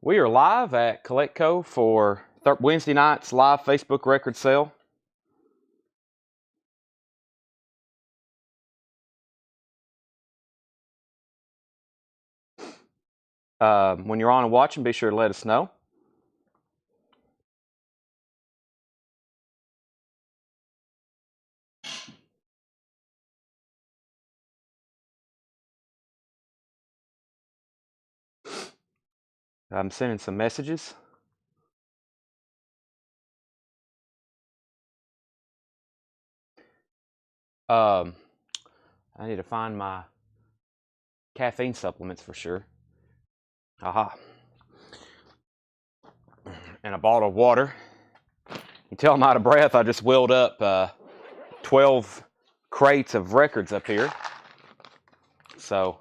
We are live at CollectCo for Wednesday night's live Facebook record sale. When you're on and watching, be sure to let us know. I'm sending some messages. I need to find my caffeine supplements for sure. Aha. And a bottle of water. You tell I'm out of breath. I just wheeled up 12 crates of records up here. So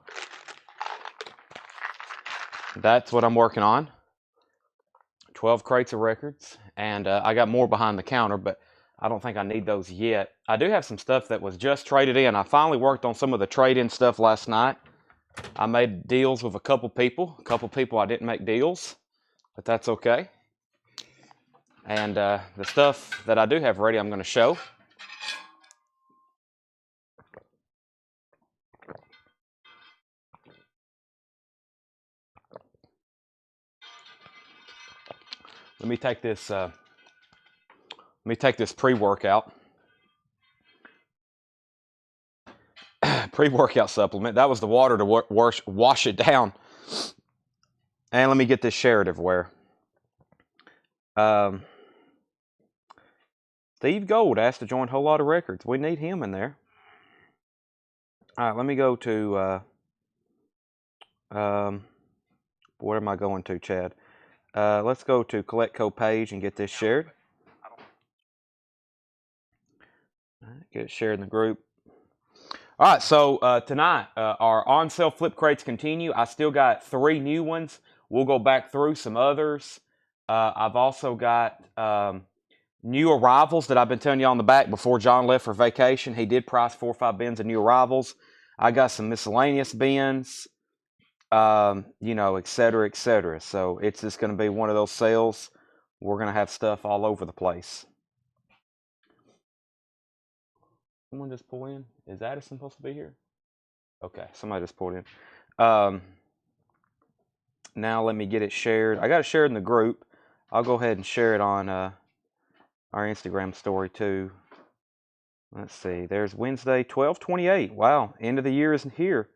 that's what I'm working on. 12 crates of records. And I got more behind the counter, but I don't think I need those yet. I do have some stuff that was just traded in. I finally worked on some of the trade-in stuff last night. I made deals with a couple people. A couple people I didn't make deals, but that's okay. And the stuff that I do have ready, I'm going to show. Let me take this pre-workout. Pre-workout supplement. That was the water to wash it down. And let me get this shared everywhere. Steve Gold asked to join Whole Lot of Records. We need him in there. All right, let me go to, where am I going to, Chad? Let's go to CollectCo page and get this shared. All right, get it shared in the group. All right, so tonight, our on-sale flip crates continue. I still got 3 new ones. We'll go back through some others. I've also got new arrivals that I've been telling you on the back before John left for vacation. He did price 4 or 5 bins of new arrivals. I got some miscellaneous bins, you know, et cetera, et cetera. So it's just going to be one of those sales. We're going to have stuff all over the place. Someone just pull in? Is Addison supposed to be here? Okay, somebody just pulled in. Now let me get it shared. I got it shared in the group. I'll go ahead and share it on our Instagram story too. Let's see. There's Wednesday, 12/28. Wow, end of the year is here.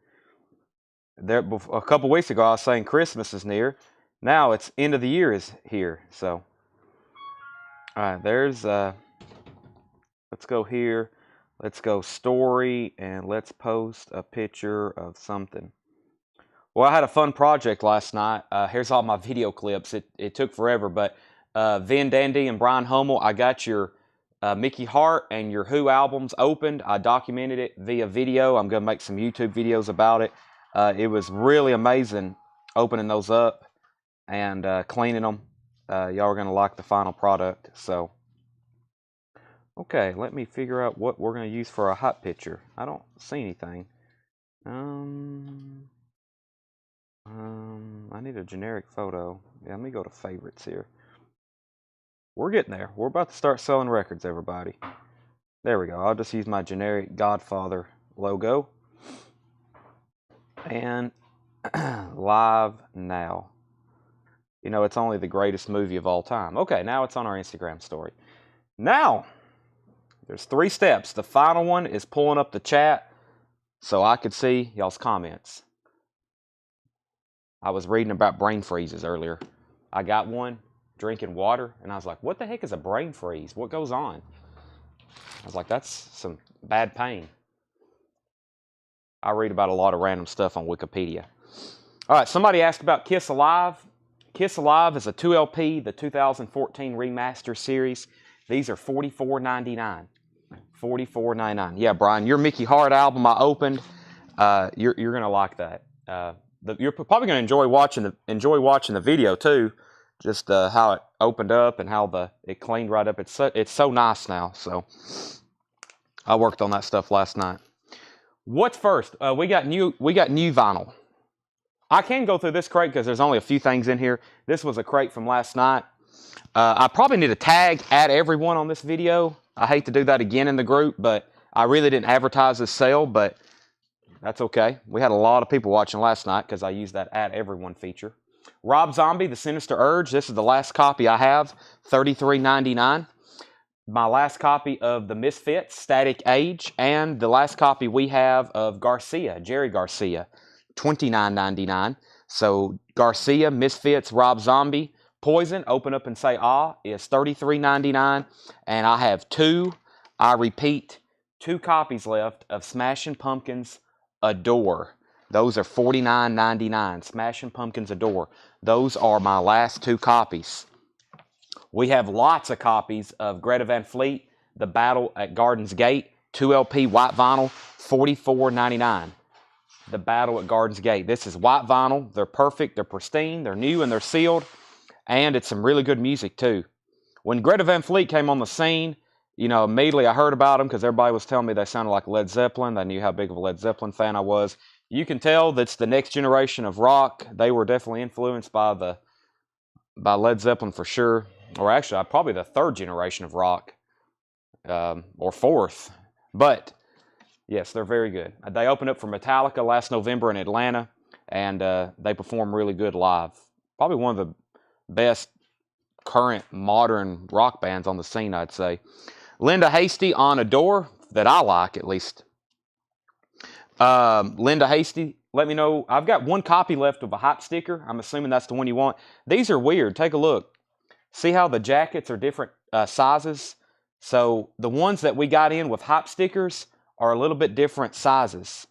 There, a couple weeks ago, I was saying Christmas is near. Now it's end of the year is here. So, all right. There's. Let's go here. Let's go story and let's post a picture of something. Well, I had a fun project last night. Here's all my video clips. It took forever, but Vin Dandy and Brian Hummel, I got your Mickey Hart and your Who albums opened. I documented it via video. I'm going to make some YouTube videos about it. It was really amazing opening those up and cleaning them. Y'all are going to like the final product. So, okay, let me figure out what we're going to use for a hot picture. I don't see anything. I need a generic photo. Yeah, let me go to favorites here. We're getting there. We're about to start selling records, everybody. There we go. I'll just use my generic Godfather logo. And live now. You know, it's only the greatest movie of all time. Okay, now it's on our Instagram story. Now, there's 3 steps. The final one is pulling up the chat so I could see y'all's comments. I was reading about brain freezes earlier. I got one drinking water, and I was like, what the heck is a brain freeze? What goes on? I was like, that's some bad pain. I read about a lot of random stuff on Wikipedia. All right, somebody asked about Kiss Alive. Kiss Alive is a 2 LP, the 2014 remaster series. These are $44.99. $44.99. Yeah, Brian, your Mickey Hart album I opened. You're gonna like that. You're probably gonna enjoy watching the video too. Just how it opened up and how it cleaned right up. It's so nice now. So I worked on that stuff last night. What's first? We got new vinyl. I can go through this crate because there's only a few things in here. This was a crate from last night. I probably need to tag at everyone on this video. I hate to do that again in the group, but I really didn't advertise this sale, but that's okay. We had a lot of people watching last night because I used that at everyone feature. Rob Zombie, The Sinister Urge. This is the last copy I have, $33.99. My last copy of The Misfits, Static Age, and the last copy we have of Garcia, Jerry Garcia, $29.99. So Garcia, Misfits, Rob Zombie, Poison, Open Up and Say Ah, is $33.99. And I have I repeat, two copies left of Smashing Pumpkins Adore. Those are $49.99. Smashing Pumpkins Adore. Those are my last two copies. We have lots of copies of Greta Van Fleet, The Battle at Garden's Gate, 2LP white vinyl, $44.99. The Battle at Garden's Gate. This is white vinyl. They're perfect. They're pristine. They're new and they're sealed. And it's some really good music too. When Greta Van Fleet came on the scene, you know, immediately I heard about them because everybody was telling me they sounded like Led Zeppelin. They knew how big of a Led Zeppelin fan I was. You can tell that's the next generation of rock. They were definitely influenced by Led Zeppelin for sure. Or actually, probably the third generation of rock, or fourth. But yes, they're very good. They opened up for Metallica last November in Atlanta, and they perform really good live. Probably one of the best current modern rock bands on the scene, I'd say. Linda Hasty on Adore, that I like at least. Linda Hasty, let me know. I've got one copy left of a Hype sticker. I'm assuming that's the one you want. These are weird. Take a look. See how the jackets are different sizes? So the ones that we got in with Hype stickers are a little bit different sizes.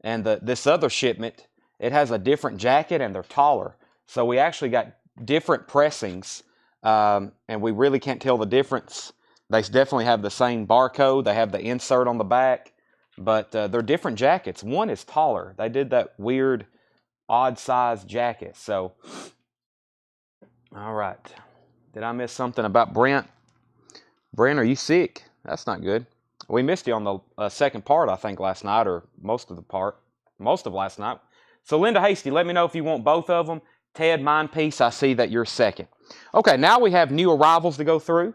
And this other shipment, it has a different jacket and they're taller. So we actually got different pressings, and we really can't tell the difference. They definitely have the same barcode. They have the insert on the back, but they're different jackets. One is taller. They did that weird, odd size jacket. So, all right. Did I miss something about Brent? Brent, are you sick? That's not good. We missed you on the second part, I think, last night, or most of last night. So Linda Hasty, let me know if you want both of them. Ted, Mindpiece, I see that you're second. Okay, now we have new arrivals to go through.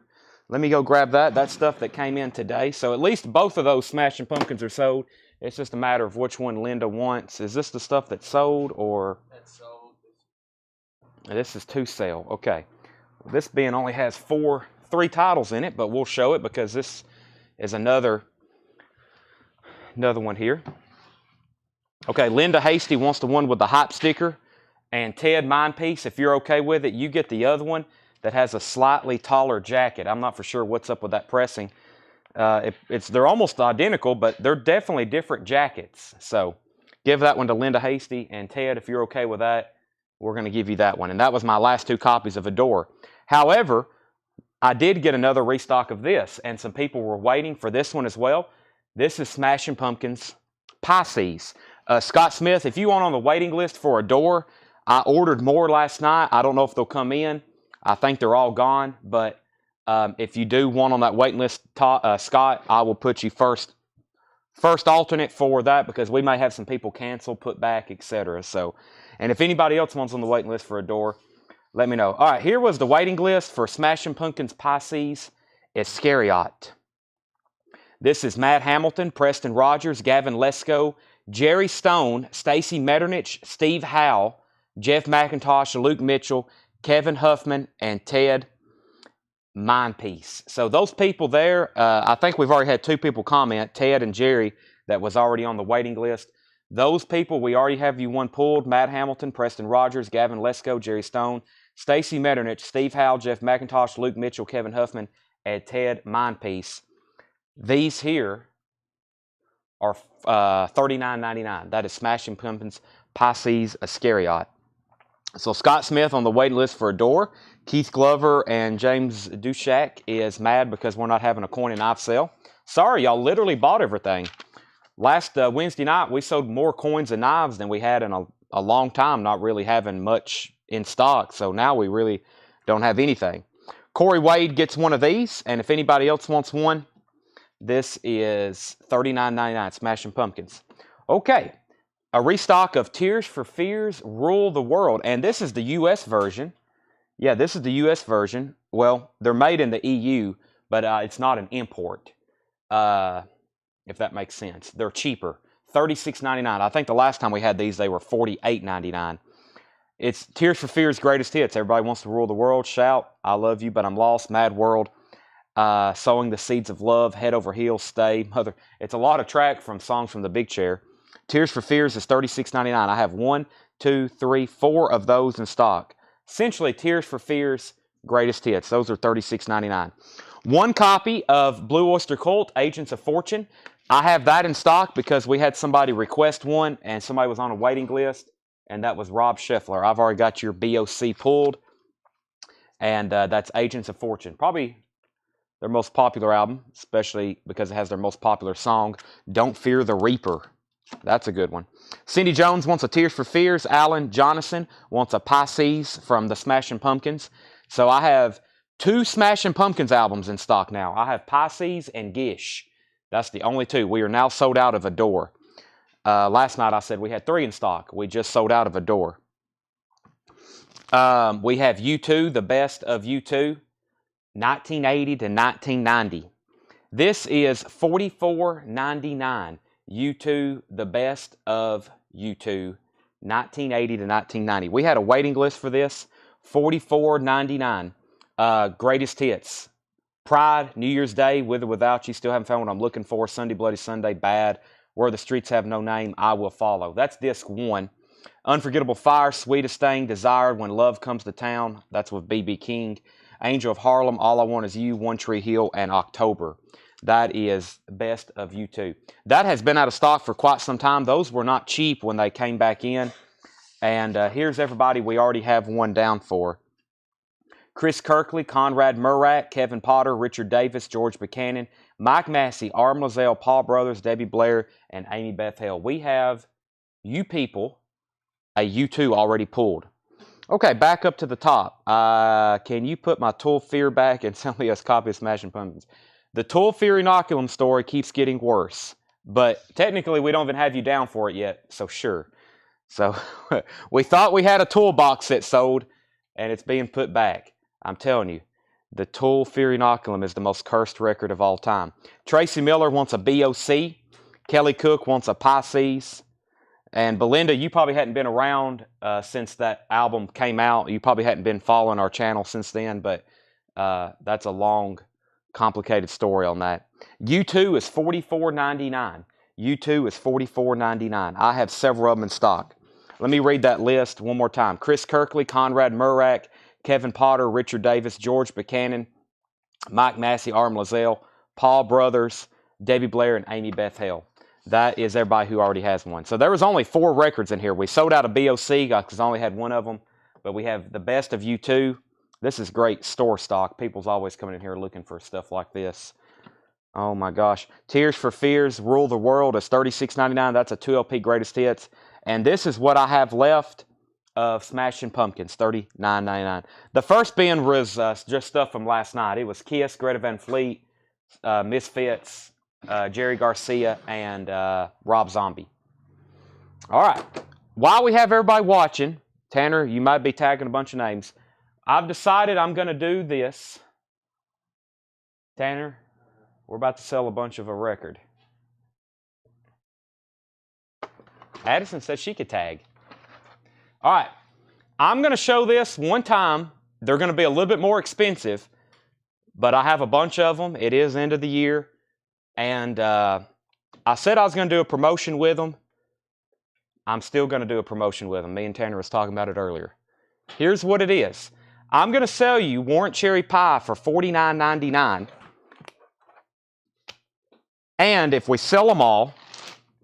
Let me go grab that. That's stuff that came in today. So at least both of those Smashing Pumpkins are sold. It's just a matter of which one Linda wants. Is this the stuff that's sold, or? That's sold. This is to sale. Okay. This bin only has three titles in it, but we'll show it because this is another one here. Okay, Linda Hasty wants the one with the Hype sticker, and Ted Mindpiece, if you're okay with it, you get the other one that has a slightly taller jacket. I'm not for sure what's up with that pressing. They're almost identical, but they're definitely different jackets. So give that one to Linda Hasty, and Ted, if you're okay with that, we're going to give you that one. And that was my last two copies of Adore. However, I did get another restock of this, and some people were waiting for this one as well. This is Smashing Pumpkins Pisces. Scott Smith, if you want on the waiting list for Adore, I ordered more last night. I don't know if they'll come in. I think they're all gone, but if you do want on that waiting list, Scott, I will put you first alternate for that because we may have some people cancel, put back, etc. So, and if anybody else wants on the waiting list for Adore, let me know. All right, here was the waiting list for Smashing Pumpkins Pisces Iscariot. This is Matt Hamilton, Preston Rogers, Gavin Lesko, Jerry Stone, Stacy Metternich, Steve Howe, Jeff McIntosh, Luke Mitchell, Kevin Huffman, and Ted Mindpiece. So those people there, I think we've already had two people comment, Ted and Jerry, that was already on the waiting list. Those people, we already have you one pulled. Matt Hamilton, Preston Rogers, Gavin Lesko, Jerry Stone, Stacy Metternich, Steve Howe, Jeff McIntosh, Luke Mitchell, Kevin Huffman, and Ted Mindpiece. These here are $39.99. That is Smashing Pumpkins Pisces Iscariot. So Scott Smith on the waiting list for Adore. Keith Glover and James Dushak is mad because we're not having a coin and knife sale. Sorry, y'all literally bought everything. Last Wednesday night, we sold more coins and knives than we had in a long time, not really having much in stock. So now we really don't have anything. Corey Wade gets one of these, and if anybody else wants one, this is $39.99, Smashing Pumpkins. Okay, a restock of Tears for Fears Rule the World. And this is the U.S. version. Yeah, this is the U.S. version. Well, they're made in the EU, but it's not an import, if that makes sense. They're cheaper, $36.99. I think the last time we had these, they were $48.99. It's Tears for Fears Greatest Hits. Everybody wants to rule the world. Shout, I love you, but I'm lost. Mad World. Sowing the Seeds of Love. Head Over Heels. Stay. Mother. It's a lot of track from songs from the big chair. Tears for Fears is $36.99. I have 1, 2, 3, 4 of those in stock. Essentially, Tears for Fears Greatest Hits. Those are $36.99. One copy of Blue Oyster Cult, Agents of Fortune. I have that in stock because we had somebody request one, and somebody was on a waiting list, and that was Rob Scheffler. I've already got your BOC pulled, and that's Agents of Fortune. Probably their most popular album, especially because it has their most popular song, Don't Fear the Reaper. That's a good one. Cindy Jones wants a Tears for Fears. Alan Jonathan wants a Pisces from the Smashing Pumpkins. So I have 2 Smashing Pumpkins albums in stock now. I have Pisces and Gish. That's the only 2. We are now sold out of Adore. Last night I said we had 3 in stock. We just sold out of Adore. We have U2, the best of U2, 1980 to 1990. This is $44.99. U2, the best of U2, 1980 to 1990. We had a waiting list for this, $44.99. Greatest hits. Pride, New Year's Day, With or Without You, Still Haven't Found What I'm Looking For, Sunday Bloody Sunday, Bad, Where the Streets Have No Name, I Will Follow. That's disc 1. Unforgettable Fire, Sweetest Thing, Desired, When Love Comes to Town. That's with B.B. King. Angel of Harlem, All I Want Is You, One Tree Hill, and October. That is best of U2. That has been out of stock for quite some time. Those were not cheap when they came back in. And here's everybody we already have one down for. Chris Kirkley, Conrad Murrack, Kevin Potter, Richard Davis, George Buchanan, Mike Massey, Arm Lozelle, Paul Brothers, Debbie Blair, and Amy Beth Hale. We have, you people, a U2 already pulled. Okay, back up to the top. Can you put my Tool Fear back and sell me a copy of Smashing Pumpkins? The Tool Fear Inoculum story keeps getting worse. But technically, we don't even have you down for it yet, so sure. So we thought we had a toolbox set sold, and it's being put back. I'm telling you, the Tool Fear Inoculum is the most cursed record of all time. Tracy Miller wants a BOC. Kelly Cook wants a Pisces. And Belinda, you probably hadn't been around since that album came out. You probably hadn't been following our channel since then, but that's a long, complicated story on that. U2 is $44.99. U2 is $44.99. I have several of them in stock. Let me read that list one more time. Chris Kirkley, Conrad Murrack, Kevin Potter, Richard Davis, George Buchanan, Mike Massey, Arm Lozelle, Paul Brothers, Debbie Blair, and Amy Beth Hale. That is everybody who already has one. So there was only 4 records in here. We sold out of BOC because I only had one of them. But we have the best of U2. This is great store stock. People's always coming in here looking for stuff like this. Oh my gosh. Tears for Fears, Rule the World is $36.99. That's a 2LP greatest hits. And this is what I have left of Smashing Pumpkins, $39.99. The first bin was just stuff from last night. It was Kiss, Greta Van Fleet, Misfits, Jerry Garcia, and Rob Zombie. All right. While we have everybody watching, Tanner, you might be tagging a bunch of names. I've decided I'm going to do this. Tanner, we're about to sell a bunch of a record. Addison said she could tag. All right. I'm going to show this one time. They're going to be a little bit more expensive, but I have a bunch of them. It is end of the year. And I said I was going to do a promotion with them. I'm still going to do a promotion with them. Me and Tanner was talking about it earlier. Here's what it is. I'm going to sell you Warrant Cherry Pie for $49.99. And if we sell them all,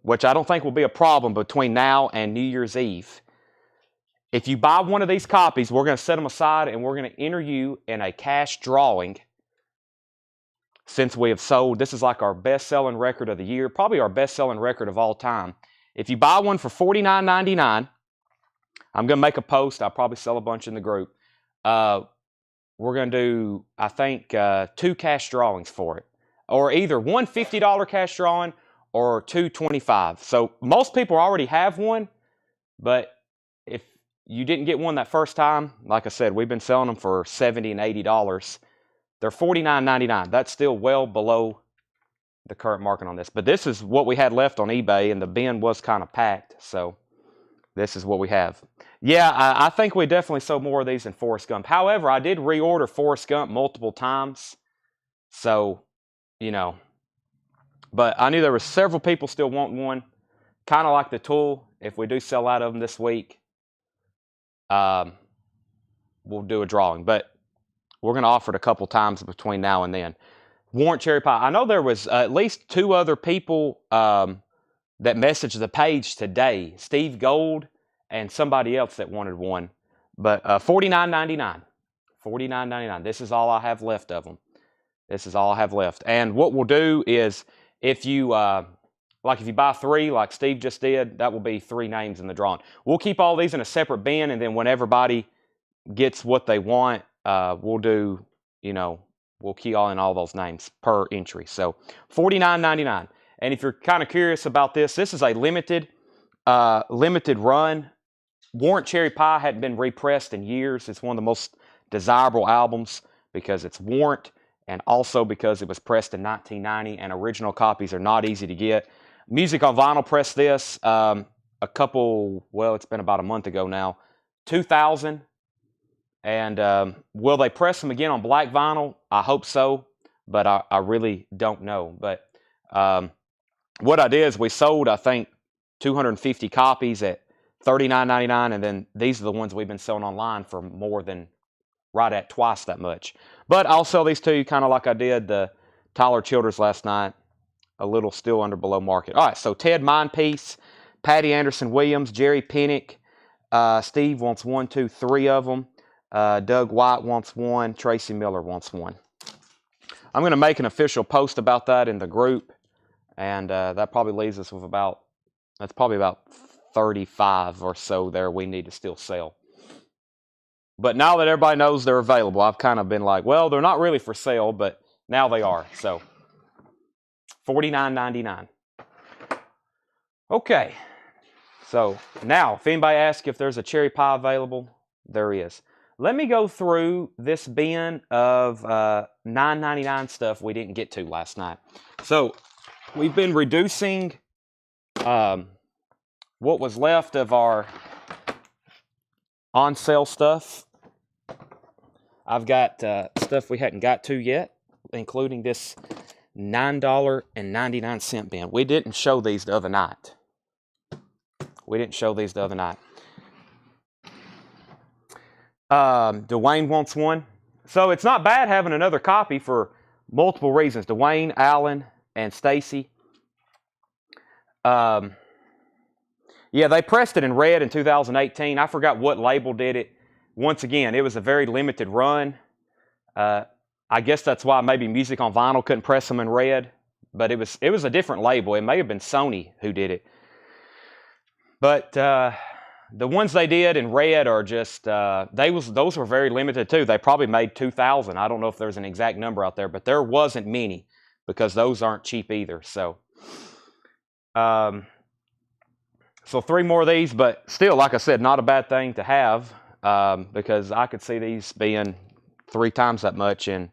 which I don't think will be a problem between now and New Year's Eve, if you buy one of these copies, we're going to set them aside and we're going to enter you in a cash drawing. Since we have sold, this is like our best-selling record of the year, probably our best-selling record of all time. If you buy one for $49.99, I'm going to make a post. I'll probably sell a bunch in the group. We're going to do, I think, 2 cash drawings for it. Or either one $50 cash drawing or $2.25. So most people already have one, but if you didn't get one that first time, like I said, we've been selling them for $70 and $80. They're $49.99. That's still well below the current market on this. But this is what we had left on eBay, and the bin was kind of packed. So this is what we have. Yeah, I think we definitely sold more of these than Forrest Gump. However, I did reorder Forrest Gump multiple times. So, you know, but I knew there were several people still wanting one. Kind of like the tool. If we do sell out of them this week, we'll do a drawing. But we're going to offer it a couple times between now and then. Warrant cherry pie. I know there was at least 2 other people that messaged the page today. Steve Gold and somebody else that wanted one. But $49.99. $49.99. This is all I have left of them. This is all I have left. And what we'll do is, if you like, if you buy 3, like Steve just did, that will be 3 names in the drawing. We'll keep all these in a separate bin, and then when everybody gets what they want, we'll do, you know, we'll key in all those names per entry. So $49.99. And if you're kind of curious about this, this is a limited run. Warrant Cherry Pie hadn't been repressed in years. It's one of the most desirable albums because it's Warrant, and also because it was pressed in 1990, and original copies are not easy to get. Music on Vinyl pressed this it's been about a month ago now, 2000. And will they press them again on black vinyl? I hope so, but I really don't know. But what I did is we sold, I think, 250 copies at $39.99, and then these are the ones we've been selling online for more than, right at twice that much. But I'll sell these to you kind of like I did the Tyler Childers last night, a little still under below market. All right, so Ted Mindpiece, Patty Anderson Williams, Jerry Pinnick, Steve wants 1, 2, 3 of them. Doug White wants 1. Tracy Miller wants 1. I'm going to make an official post about that in the group, and that probably leaves us with about 35 or so there we need to still sell. But now that everybody knows they're available, I've kind of been like, well, they're not really for sale, but now they are. So $49.99. Okay. So now, if anybody asks if there's a cherry pie available, there is. Let me go through this bin of $9.99 stuff we didn't get to last night. So we've been reducing what was left of our on sale stuff. I've got stuff we hadn't got to yet, including this $9.99 bin. We didn't show these the other night. Dwayne wants 1. So it's not bad having another copy for multiple reasons. Dwayne, Alan, and Stacy. Yeah, they pressed it in red in 2018. I forgot what label did it. Once again, it was a very limited run. I guess that's why maybe Music on Vinyl couldn't press them in red. But it was a different label. It may have been Sony who did it. But the ones they did in red are just, those were very limited too. They probably made 2,000. I don't know if there's an exact number out there, but there wasn't many because those aren't cheap either. So, so 3 more of these, but still, like I said, not a bad thing to have because I could see these being 3 times that much in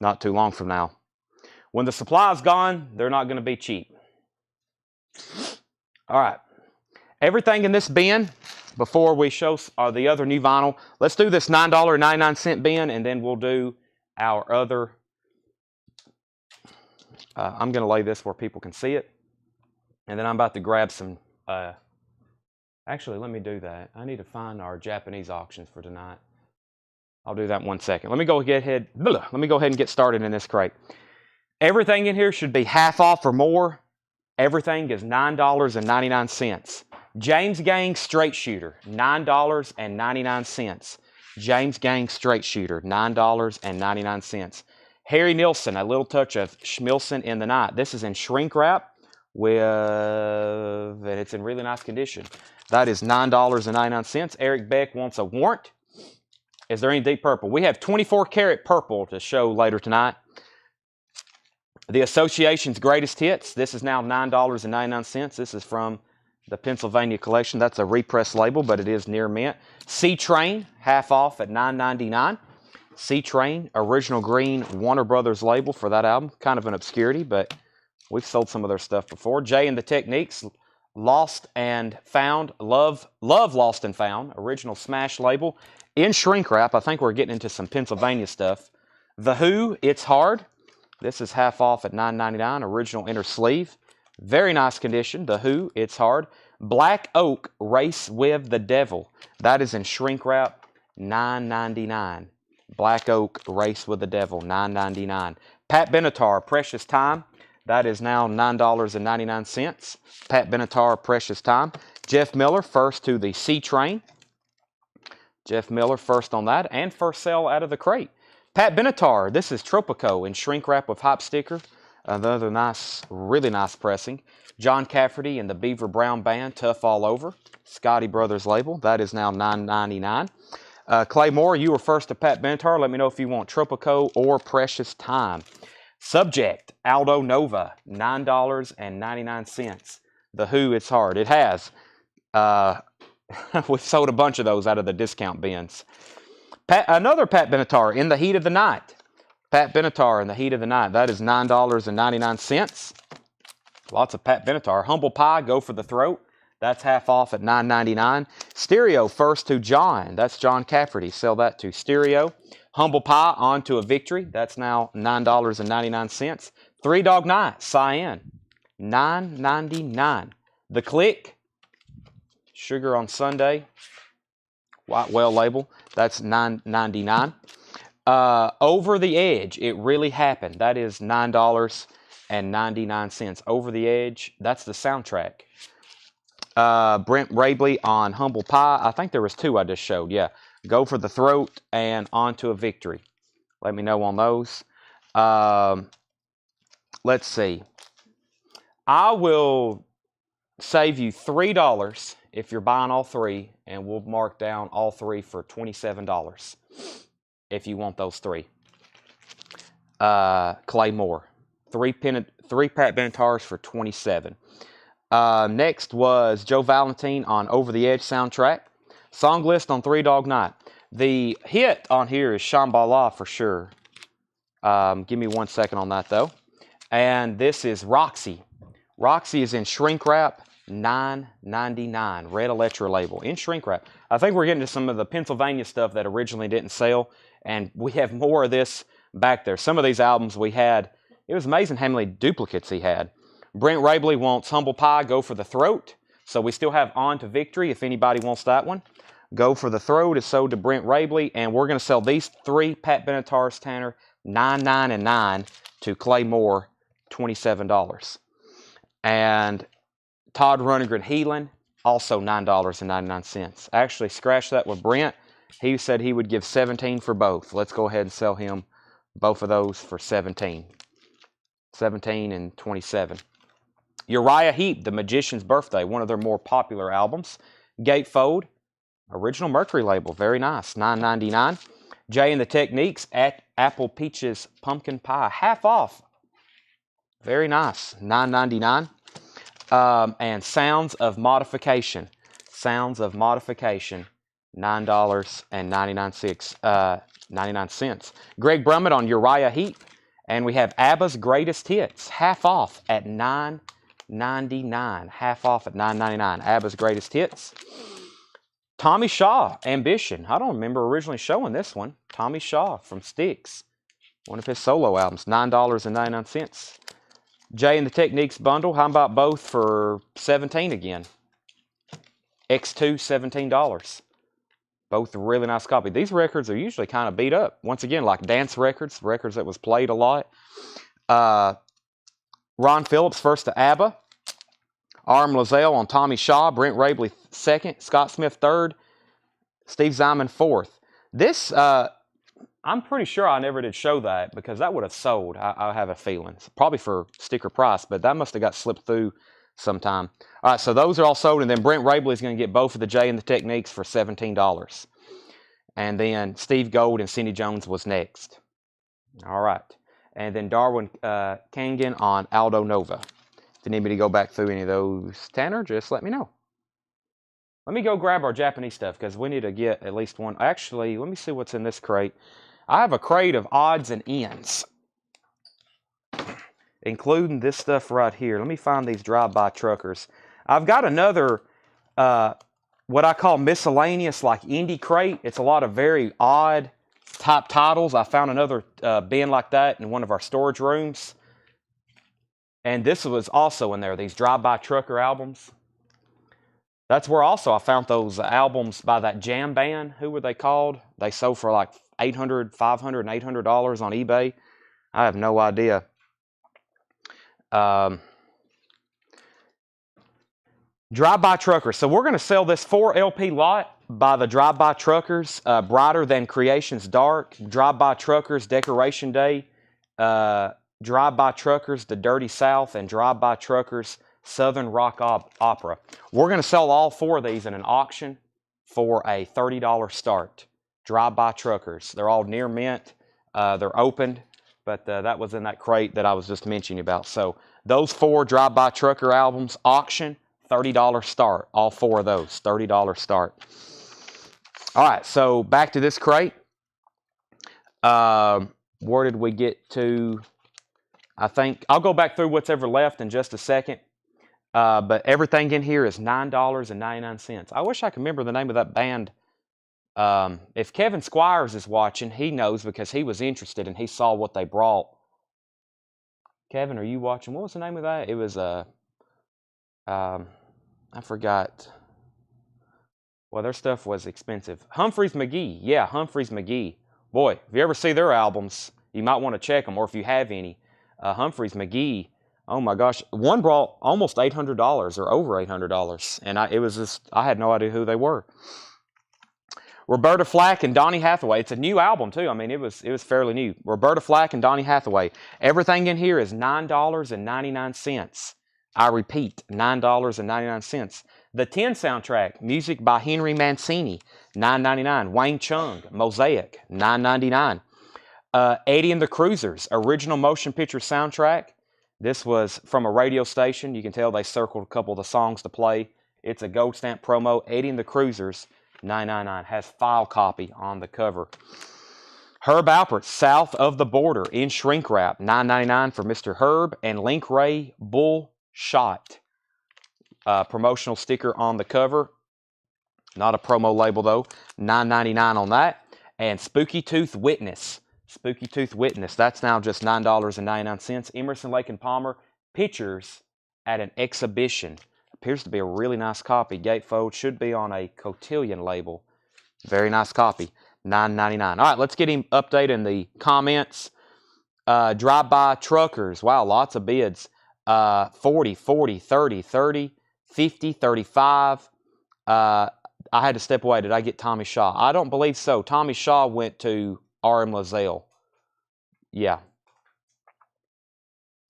not too long from now. When the supply's gone, they're not going to be cheap. All right. Everything in this bin, before we show the other new vinyl, let's do this $9.99 bin, and then we'll do our other. I'm going to lay this where people can see it. And then I'm about to grab some. Actually, let me do that. I need to find our Japanese auctions for tonight. I'll do that in 1 second. Let me go ahead and get started in this crate. Everything in here should be half off or more. Everything is $9.99. James Gang Straight Shooter, $9.99. James Gang Straight Shooter, $9.99. Harry Nilsson, A Little Touch of Schmilson in the Night. This is in shrink wrap and it's in really nice condition. That is $9.99. Eric Beck wants a Warrant. Is there any deep purple? We have 24 karat purple to show later tonight. The Association's Greatest Hits. This is now $9.99. This is from the Pennsylvania collection. That's a repress label, but it is near mint. C-Train, half off at $9.99. C-Train, original green Warner Brothers label for that album. Kind of an obscurity, but we've sold some of their stuff before. Jay and the Techniques, Lost and Found. Love Lost and Found. Original smash label. In shrink wrap. I think we're getting into some Pennsylvania stuff. The Who, It's Hard. This is half off at $9.99. Original inner sleeve. Very nice condition. The Who, It's Hard. Black Oak, Race with the Devil. That is in shrink wrap, $9.99. Black Oak, Race with the Devil, $9.99. Pat Benatar, Precious Time. That is now $9.99. Pat Benatar, Precious Time. Jeff Miller, first to the C-Train. Jeff Miller, first on that, and first sale out of the crate. Pat Benatar, this is Tropico in shrink wrap with hop sticker. Another nice, really nice pressing. John Cafferty and the Beaver Brown Band, Tough All Over. Scotty Brothers label. That is now $9.99. Clay Moore, you were first to Pat Benatar. Let me know if you want Tropico or Precious Time. Subject, Aldo Nova, $9.99. The Who, It's Hard. It has. We've sold a bunch of those out of the discount bins. Another Pat Benatar, In the Heat of the Night. Pat Benatar, In the Heat of the Night. That is $9.99. Lots of Pat Benatar. Humble Pie, Go for the Throat. That's half off at $9.99. Stereo, First to John. That's John Cafferty. Sell that to Stereo. Humble Pie, On to a Victory. That's now $9.99. Three Dog Night, Cyan. $9.99. The Click, Sugar on Sunday. White Well label. That's $9.99. Over the Edge, It Really Happened. That is $9.99. Over the Edge, that's the soundtrack. Brent Rabley on Humble Pie. I think there was two I just showed. Yeah. Go for the Throat and On to a Victory. Let me know on those. Let's see. I will save you $3 if you're buying all three, and we'll mark down all three for $27 if you want those three. Clay Moore. Three Pat Benatars for $27. Next was Joe Valentine on Over the Edge soundtrack. Song list on Three Dog Night. The hit on here is Shambhala for sure. Give me 1 second on that though. And this is Roxy. Roxy is in shrink wrap, $9.99. Red Electra label in shrink wrap. I think we're getting to some of the Pennsylvania stuff that originally didn't sell, and we have more of this back there. Some of these albums we had, it was amazing how many duplicates he had. Brent Rabley wants Humble Pie, Go for the Throat. So we still have On to Victory if anybody wants that one. Go for the Throat is sold to Brent Rabley, and we're going to sell these three Pat Benatars, Tanner, $9.99 to Clay Moore, $27. And Todd Rundgren Healing, also $9.99. Actually, scratch that with Brent. He said he would give $17 for both. Let's go ahead and sell him both of those for $17. $17 and $27. Uriah Heep, The Magician's Birthday, one of their more popular albums. Gatefold, original Mercury label, very nice, $9.99. Jay and the Techniques, at Apple Peaches Pumpkin Pie, half off. Very nice, $9.99. And Sounds of Modification. Sounds of Modification, $9.99. Greg Brummett on Uriah Heep. And we have ABBA's Greatest Hits, half off at $9.99. Half off at $9.99. ABBA's Greatest Hits. Tommy Shaw, Ambition. I don't remember originally showing this one. Tommy Shaw from Styx. One of his solo albums, $9.99. Jay and the Techniques bundle. How about both for $17 again? X2, $17. Both a really nice copy. These records are usually kind of beat up. Once again, like dance records, records that was played a lot. Ron Phillips first to ABBA. Arm Lazelle on Tommy Shaw. Brent Rabley second. Scott Smith third. Steve Zyman fourth. This, I'm pretty sure I never did show that because that would have sold, I have a feeling. It's probably for sticker price, but that must have got slipped through sometime. All right, so those are all sold, and then Brent Rabley is going to get both of the Jay and the Techniques for $17. And then Steve Gold and Cindy Jones was next. All right. and then Darwin Kangen on Aldo Nova. If you need me to go back through any of those, Tanner, just let me know. Let me go grab our Japanese stuff because we need to get at least one. Actually, let me see what's in this crate. I have a crate of odds and ends, including this stuff right here. Let me find these drive-by truckers. I've got another, what I call miscellaneous, like indie crate. It's a lot of very odd type titles. I found another bin like that in one of our storage rooms. And this was also in there, these drive-by trucker albums. That's where also I found those albums by that jam band. Who were they called? They sold for like $800, $500, and $800 on eBay. I have no idea. Drive-by truckers. So we're going to sell this 4 LP lot by the Drive-by Truckers. Brighter Than Creation's Dark. Drive-by Truckers, Decoration Day. Drive-by Truckers, The Dirty South. And Drive-by Truckers, Southern Rock Opera. We're going to sell all 4 of these in an auction for a $30 start. Drive-by Truckers. They're all near mint. They're opened, but that was in that crate that I was just mentioning about. So those 4 Drive-by Trucker albums, auction, $30 start. All 4 of those, $30 start. All right, so back to this crate. Where did we get to? I think I'll go back through what's ever left in just a second. But everything in here is $9.99. I wish I could remember the name of that band. If Kevin Squires is watching, he knows because he was interested and he saw what they brought. Kevin, are you watching? What was the name of that? It was I forgot. Well, their stuff was expensive. Humphreys McGee. Yeah, Humphreys McGee. Boy, if you ever see their albums, you might want to check them, or if you have any. Humphreys McGee. Oh my gosh, one brought almost $800 or over $800, and I had no idea who they were. Roberta Flack and Donny Hathaway. It's a new album too. I mean, it was fairly new. Roberta Flack and Donny Hathaway. Everything in here is $9.99. I repeat, $9.99. The 10 soundtrack, music by Henry Mancini, $9.99. Wayne Chung, Mosaic, $9.99. Eddie and the Cruisers, original motion picture soundtrack. This was from a radio station. You can tell they circled a couple of the songs to play. It's a gold stamp promo. Eddie and the Cruisers, $9.99. Has file copy on the cover. Herb Alpert, South of the Border, in shrink wrap, $9.99 for Mr. Herb. And Link Ray, Bull Shot. Promotional sticker on the cover. Not a promo label though. $9.99 on that. And Spooky Tooth Witness. Spooky Tooth Witness. That's now just $9.99. Emerson, Lake and Palmer. Pictures at an exhibition. Appears to be a really nice copy. Gatefold. Should be on a Cotillion label. Very nice copy. $9.99. All right, let's get him updated in the comments. Drive-by Truckers. Wow, lots of bids. 40, 40, 30, 30, 50, 35. I had to step away. Did I get Tommy Shaw? I don't believe so. Tommy Shaw went to R.M. Lazelle. Yeah.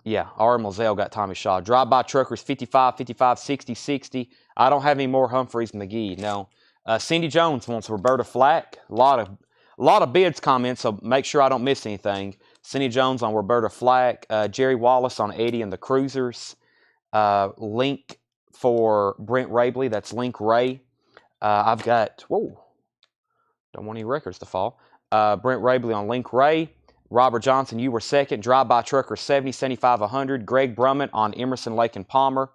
Yeah, R.M. Lazelle got Tommy Shaw. Drive-by Truckers, 55, 55, 60, 60. I don't have any more Humphreys McGee, no. Cindy Jones wants Roberta Flack. A lot of bids comments, so make sure I don't miss anything. Cindy Jones on Roberta Flack. Jerry Wallace on Eddie and the Cruisers. Link for Brent Rabley. That's Link Ray. I've got, whoa, don't want any records to fall. Brent Rabley on Link Ray. Robert Johnson, you were second. Drive-by Trucker, 70, 75, 100. Greg Brummett on Emerson, Lake and Palmer.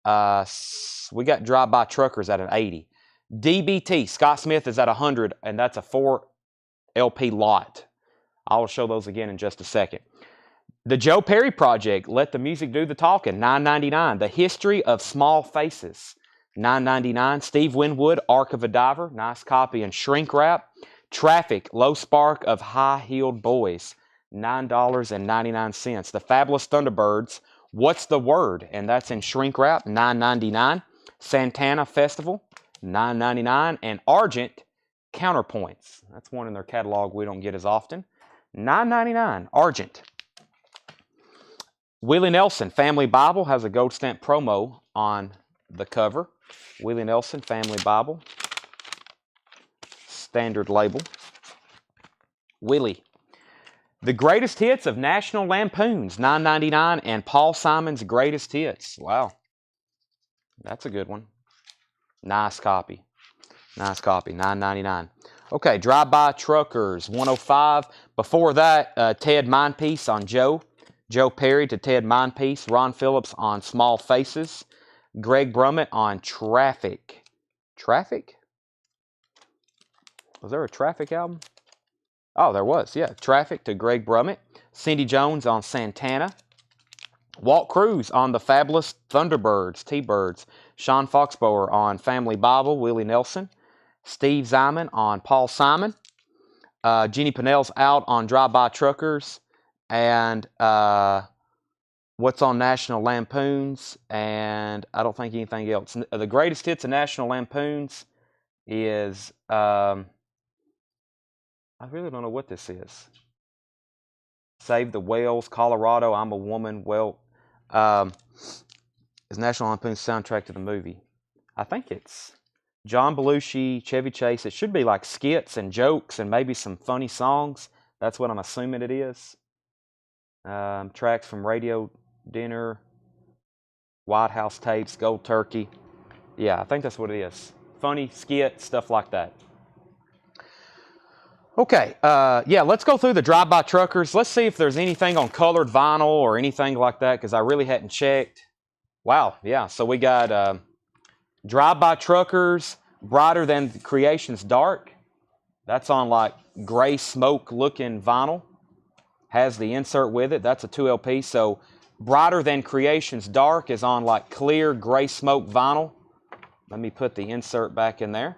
We got Drive-by Truckers at an 80. DBT, Scott Smith is at 100, and that's a 4 LP lot. I will show those again in just a second. The Joe Perry Project, Let the Music Do the Talking, $9.99. The History of Small Faces, $9.99. Steve Winwood, Ark of a Diver, nice copy in shrink wrap. Traffic, Low Spark of High-Heeled Boys, $9.99. The Fabulous Thunderbirds, What's the Word? And that's in shrink wrap, $9.99. Santana Festival, $9.99. And Argent, Counterpoints. That's one in their catalog we don't get as often. $9.99, Argent. Willie Nelson, Family Bible, has a gold stamp promo on the cover. Willie Nelson, Family Bible. Standard label. Willie. The Greatest Hits of National Lampoons, $9.99, and Paul Simon's Greatest Hits. Wow. That's a good one. Nice copy. Nice copy, $9.99. Okay, Drive-By Truckers, $105. Before that, Ted Mindpiece on Joe. Joe Perry to Ted Mindpiece. Ron Phillips on Small Faces. Greg Brummett on Traffic. Traffic? Was there a Traffic album? Oh, there was, yeah. Traffic to Greg Brummett. Cindy Jones on Santana. Walt Cruz on the Fabulous Thunderbirds, T-Birds. Sean Foxbower on Family Bible, Willie Nelson. Steve Zyman on Paul Simon. Jeannie Pinnell's out on Drive-By Truckers. And What's on National Lampoons. And I don't think anything else. The Greatest Hits of National Lampoons is... I really don't know what this is. Save the Whales, Colorado, I'm a Woman. Well, is National Lampoon's soundtrack to the movie. I think it's John Belushi, Chevy Chase. It should be like skits and jokes and maybe some funny songs. That's what I'm assuming it is. Tracks from Radio Dinner, White House Tapes, Gold Turkey. Yeah, I think that's what it is. Funny skit, stuff like that. Okay, yeah, let's go through the Drive-By Truckers. Let's see if there's anything on colored vinyl or anything like that, because I really hadn't checked. Wow, yeah, so we got Drive-By Truckers, Brighter Than Creation's Dark. That's on like gray smoke looking vinyl. Has the insert with it. That's a 2LP. So Brighter Than Creation's Dark is on like clear gray smoke vinyl. Let me put the insert back in there.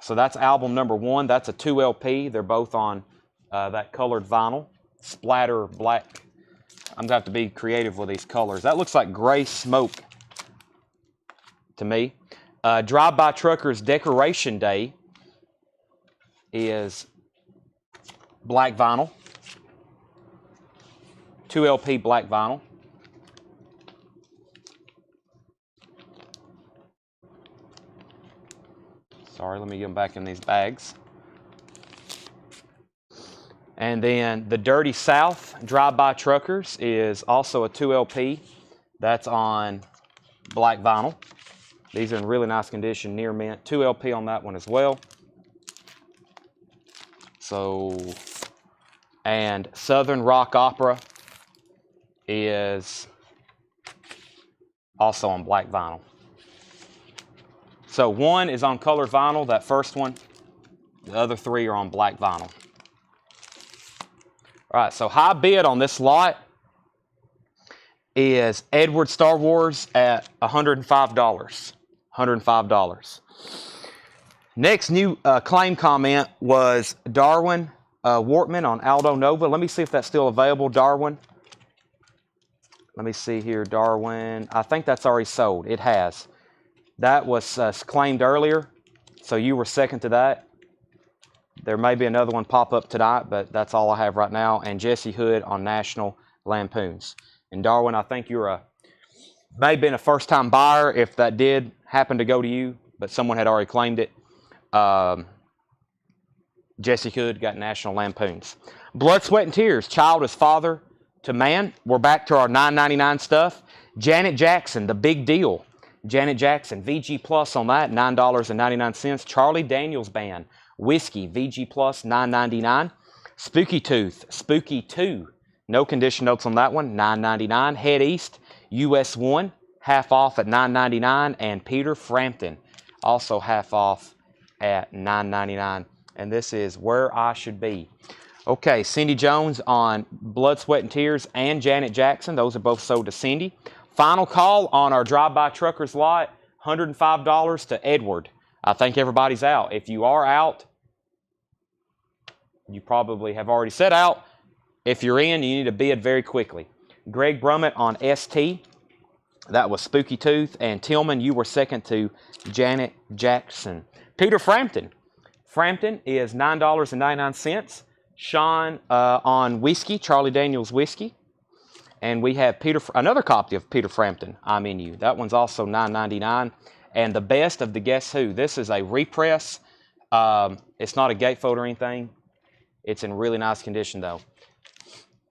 So that's album number 1. That's a 2LP. They're both on that colored vinyl. Splatter black. I'm going to have to be creative with these colors. That looks like gray smoke to me. Drive-By Truckers Decoration Day is black vinyl. 2LP black vinyl. Sorry, let me get them back in these bags. And then the Dirty South Drive-By Truckers is also a 2LP. That's on black vinyl. These are in really nice condition, near mint. 2LP on that one as well. So, and Southern Rock Opera is also on black vinyl. So one is on color vinyl, that first one. The other 3 are on black vinyl. All right, so high bid on this lot is Edward Star Wars at $105. $105. Next new claim comment was Darwin Wortman on Aldo Nova. Let me see if that's still available, Darwin. Let me see here, Darwin. I think that's already sold. It has. That was claimed earlier, so you were second to that. There may be another one pop up tonight, but that's all I have right now. And Jesse Hood on National Lampoons. And Darwin, I think you're may have been a first-time buyer if that did happen to go to you, but someone had already claimed it. Jesse Hood got National Lampoons. Blood, Sweat, and Tears, Child is Father to Man. We're back to our $9.99 stuff. Janet Jackson, The Big Deal. Janet Jackson, VG Plus on that, $9.99. Charlie Daniels Band, Whiskey, VG Plus, $9.99. Spooky Tooth, Spooky 2, no condition notes on that one, $9.99. Head East, US 1, half off at $9.99. And Peter Frampton, also half off at $9.99. And this is Where I Should Be. Okay, Cindy Jones on Blood, Sweat, and Tears and Janet Jackson. Those are both sold to Cindy. Final call on our Drive-By Truckers lot, $105 to Edward. I think everybody's out. If you are out, you probably have already set out. If you're in, you need to bid very quickly. Greg Brummett on ST. That was Spooky Tooth. And Tillman, you were second to Janet Jackson. Peter Frampton. Frampton is $9.99. Sean on Whiskey, Charlie Daniels Whiskey. And we have another copy of Peter Frampton, I'm In You. That one's also $9.99. And the best of the Guess Who. This is a repress. It's not a gatefold or anything. It's in really nice condition though.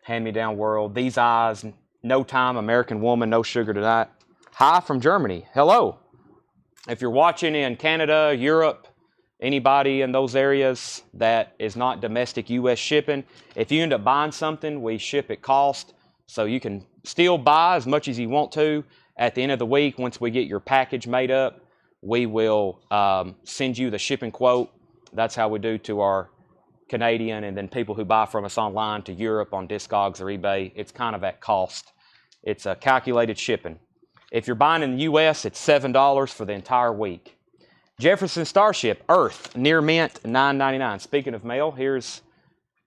Hand-me-down world. These eyes, no time, American woman, no sugar tonight. Hi from Germany. Hello. If you're watching in Canada, Europe, anybody in those areas that is not domestic U.S. shipping, if you end up buying something, we ship at cost. So you can still buy as much as you want to. At the end of the week, once we get your package made up, we will send you the shipping quote. That's how we do to our Canadian and then people who buy from us online to Europe on Discogs or eBay. It's kind of at cost. It's a calculated shipping. If you're buying in the U.S., it's $7 for the entire week. Jefferson Starship, Earth, near mint, $9.99. Speaking of mail, here's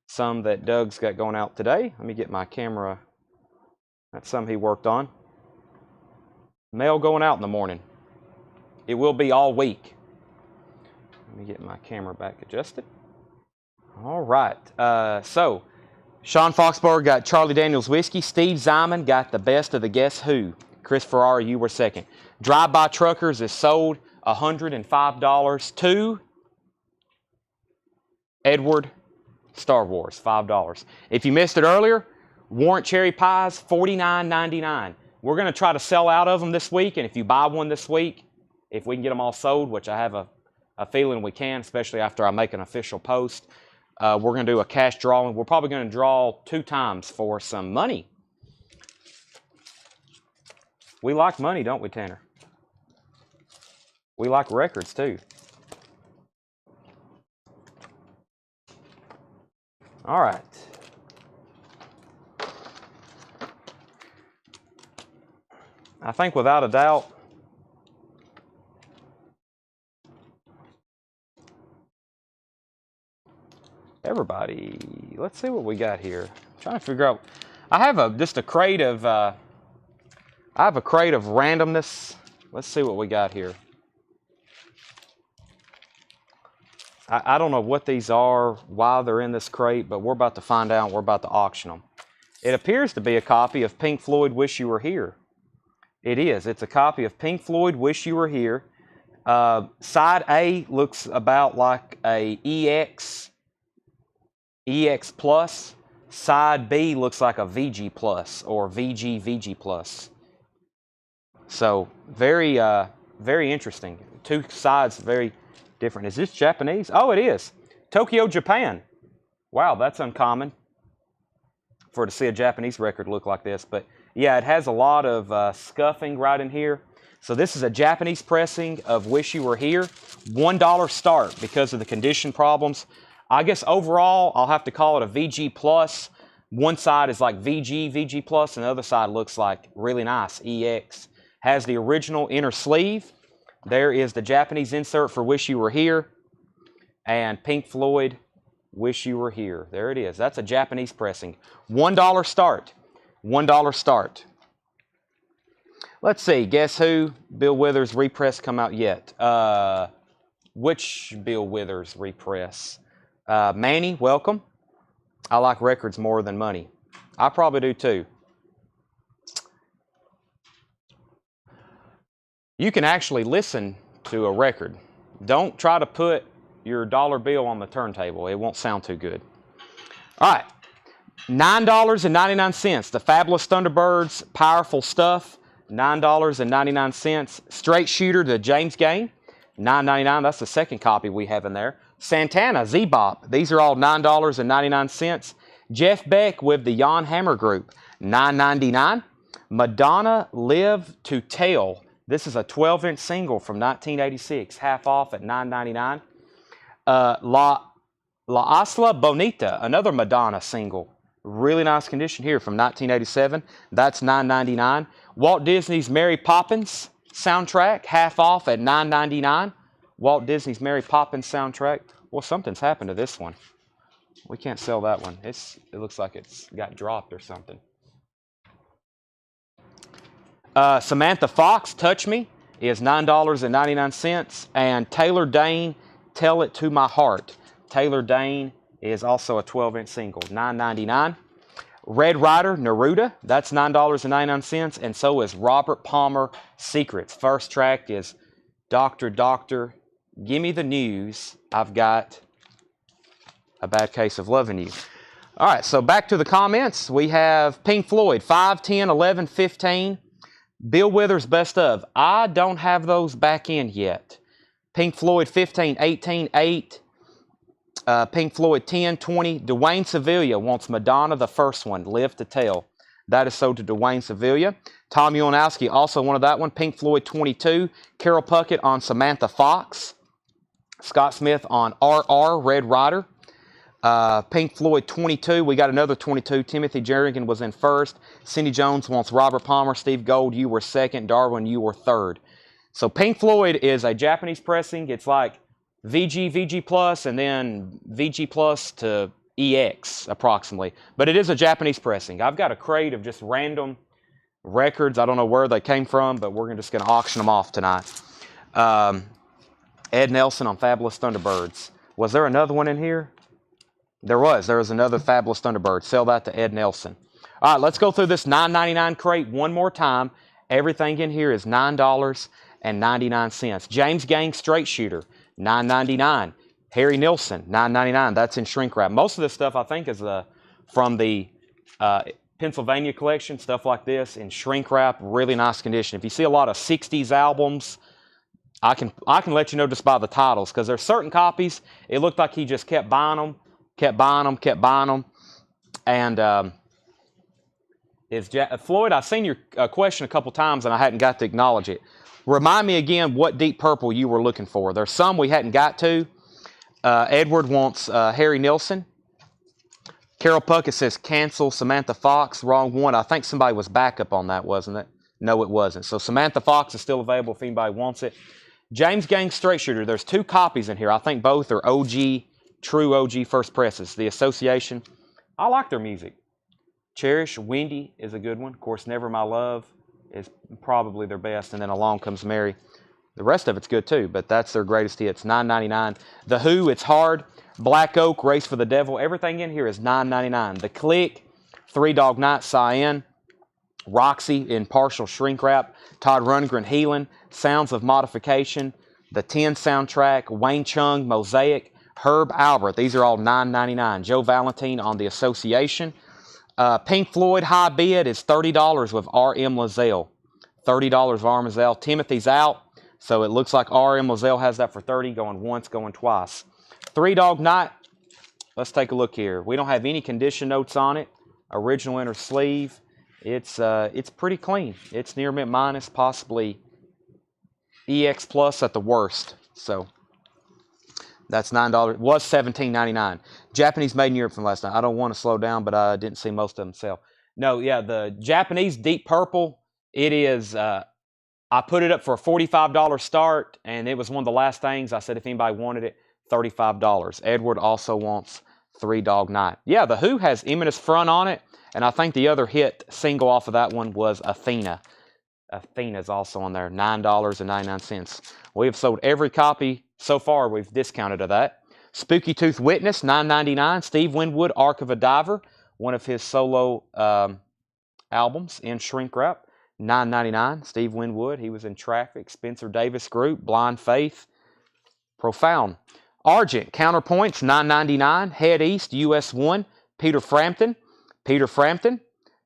some that Doug's got going out today. Let me get my camera. That's some he worked on. Mail going out in the morning. It will be all week. Let me get my camera back adjusted. All right. So, Sean Foxberg got Charlie Daniels Whiskey. Steve Zyman got the best of the Guess Who. Chris Ferrari, you were second. Drive-By Truckers is sold $105 to Edward Star Wars, $5. If you missed it earlier, Warrant Cherry Pies, $49.99. We're going to try to sell out of them this week, and if you buy one this week, if we can get them all sold, which I have a feeling we can, especially after I make an official post, we're going to do a cash drawing. We're probably going to draw 2 times for some money. We like money, don't we, Tanner? We like records, too. All right. I think without a doubt, everybody, let's see what we got here. I'm trying to figure out. I have just a crate of I have a crate of randomness. Let's see what we got here. I don't know what these are, why they're in this crate, but we're about to find out. We're about to auction them. It appears to be a copy of Pink Floyd, Wish You Were Here. It is. It's a copy of Pink Floyd, Wish You Were Here. Side A looks about like a EX Plus. Side B looks like a VG Plus or VG Plus. So very interesting. 2 sides very different. Is this Japanese? Oh, it is. Tokyo, Japan. Wow, that's uncommon to see a Japanese record look like this. But yeah, it has a lot of scuffing right in here. So this is a Japanese pressing of Wish You Were Here. $1 start because of the condition problems. I guess overall, I'll have to call it a VG Plus. One side is like VG Plus, and the other side looks like really nice, EX. Has the original inner sleeve. There is the Japanese insert for Wish You Were Here. And Pink Floyd, Wish You Were Here. There it is. That's a Japanese pressing. $1 start. $1 start. Let's see. Guess Who? Bill Withers repress come out yet? Which Bill Withers repress? Manny, welcome. I like records more than money. I probably do too. You can actually listen to a record. Don't try to put your dollar bill on the turntable. It won't sound too good. All right. $9.99. The Fabulous Thunderbirds, Powerful Stuff. $9.99. Straight Shooter, the James Game. $9.99. That's the second copy we have in there. Santana, Z-Bop. These are all $9.99. Jeff Beck with the Jan Hammer Group. $9.99. Madonna, Live to Tell. This is a 12-inch single from 1986, half off at $9.99. La Isla Bonita, another Madonna single. Really nice condition here from 1987. That's $9.99. Walt Disney's Mary Poppins soundtrack, half off at $9.99. Walt Disney's Mary Poppins soundtrack. Well, something's happened to this one. We can't sell that one. It looks like it's got dropped or something. Samantha Fox, Touch Me, is $9.99. And Taylor Dane, Tell It to My Heart. Taylor Dane is also a 12-inch single, $9.99. Red Rider, Neruda, that's $9.99. And so is Robert Palmer, Secrets. First track is Doctor, Gimme the News. I've got A Bad Case of Loving You. All right, so back to the comments. We have Pink Floyd, 5, 10, 11, 15. Bill Withers, Best Of. I don't have those back in yet. Pink Floyd, 15, 18, 8. Pink Floyd, 10, 20. Dwayne Sevilla wants Madonna, the first one, Live to Tell. That is sold to Dwayne Sevilla. Tom Ulanowski also wanted that one. Pink Floyd, 22. Carol Puckett on Samantha Fox. Scott Smith on RR, Red Rider. Pink Floyd, 22. We got another 22. Timothy Jernigan was in first. Cindy Jones wants Robert Palmer. Steve Gold, you were second. Darwin, you were third. So Pink Floyd is a Japanese pressing. It's like VG, VG Plus, and then VG Plus to EX, approximately. But it is a Japanese pressing. I've got a crate of just random records. I don't know where they came from, but we're just going to auction them off tonight. Ed Nelson on Fabulous Thunderbirds. Was there another one in here? There was. There was another Fabulous Thunderbird. Sell that to Ed Nelson. All right, let's go through this $9.99 crate one more time. Everything in here is $9.99. James Gang Straight Shooter, $9.99. Harry Nilsson, $9.99. That's in shrink wrap. Most of this stuff, I think, is from the Pennsylvania collection, stuff like this, in shrink wrap, really nice condition. If you see a lot of 60s albums, I can let you know just by the titles, because there's certain copies, it looked like he just kept buying them. And Floyd, I've seen your question a couple times and I hadn't got to acknowledge it. Remind me again what Deep Purple you were looking for. There's some we hadn't got to. Edward wants Harry Nilsson. Carol Puckett says cancel Samantha Fox. Wrong one. I think somebody was backup on that, wasn't it? No, it wasn't. So Samantha Fox is still available if anybody wants it. James Gang Straight Shooter. There's 2 copies in here. I think both are OG. True OG first presses. The Association. I like their music. Cherish, Wendy is a good one. Of course, Never My Love is probably their best. And then Along Comes Mary. The rest of it's good too, but that's their greatest hits. $9.99. The Who, It's Hard. Black Oak, Race for the Devil. Everything in here is $9.99. The Click, Three Dog Night, Cyan. Roxy in partial shrink wrap. Todd Rundgren, Healing. Sounds of Modification. The 10 soundtrack. Wayne Chung, Mosaic. Herb Albert. These are all $9.99. Joe Valentine on The Association. Pink Floyd High Bid is $30 with R.M. Lazelle. $30 with R.M. Lazelle. Timothy's out, so it looks like R.M. Lazelle has that for $30, going once, going twice. Three Dog Night. Let's take a look here. We don't have any condition notes on it. Original inner sleeve. It's pretty clean. It's near mint minus, possibly EX plus at the worst. So that's $9. It was $17.99. Japanese made in Europe from last night. I don't want to slow down, but I didn't see most of them sell. No, yeah, the Japanese Deep Purple, it is, I put it up for a $45 start, and it was one of the last things. I said if anybody wanted it, $35. Edward also wants Three Dog Night. Yeah, The Who has Eminence Front on it, and I think the other hit single off of that one was Athena. Athena's also on there, $9.99. We have sold every copy so far. We've discounted of that. Spooky Tooth Witness, $9.99. Steve Winwood, Ark of a Diver, one of his solo albums in shrink wrap, $9.99. Steve Winwood, he was in Traffic. Spencer Davis Group, Blind Faith, Profound. Argent, Counterpoints, $9.99. Head East, US 1, Peter Frampton. Peter Frampton.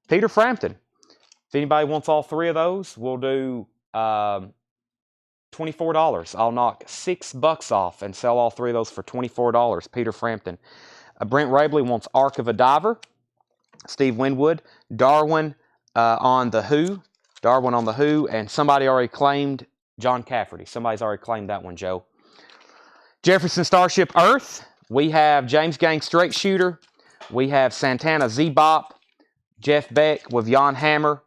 If anybody wants all three of those, we'll do $24. I'll knock $6 off and sell all three of those for $24. Peter Frampton. Brent Rabley wants Ark of a Diver. Steve Winwood. Darwin on The Who. Darwin on The Who. And somebody already claimed John Cafferty. Somebody's already claimed that one, Joe. Jefferson Starship Earth. We have James Gang Straight Shooter. We have Santana Z-Bop. Jeff Beck with Jan Hammer.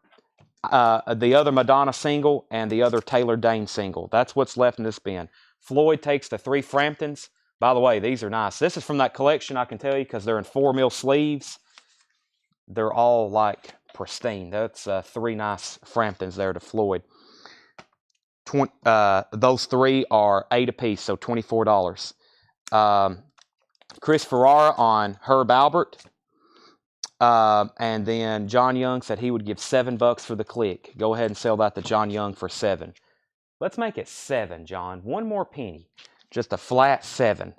The other Madonna single and the other Taylor Dane single. That's what's left in this bin. Floyd takes the three Framptons. By the way, these are nice. This is from that collection, I can tell you, because they're in 4mm sleeves. They're all like pristine. That's three nice Framptons there to Floyd. Those three are $8 apiece, so $24. Chris Ferrara on Herb Albert. And then John Young said he would give $7 for the Click. Go ahead and sell that to John Young for $7. Let's make it $7, John. One more penny. Just a flat $7.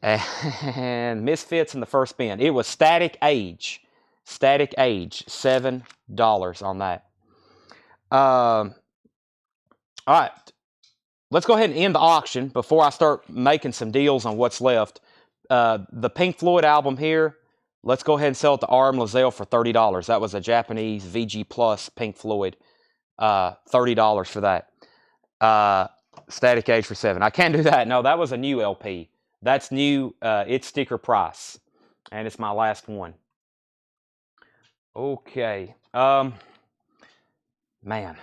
And Misfits in the first bin. It was Static Age. Static Age, $7 on that. All right. Let's go ahead and end the auction before I start making some deals on what's left. The Pink Floyd album here, let's go ahead and sell it to R.M. Lazelle for $30. That was a Japanese VG Plus Pink Floyd. $30 for that. Static Age for $7. I can't do that. No, that was a new LP. That's new. It's sticker price. And it's my last one. Okay. Man,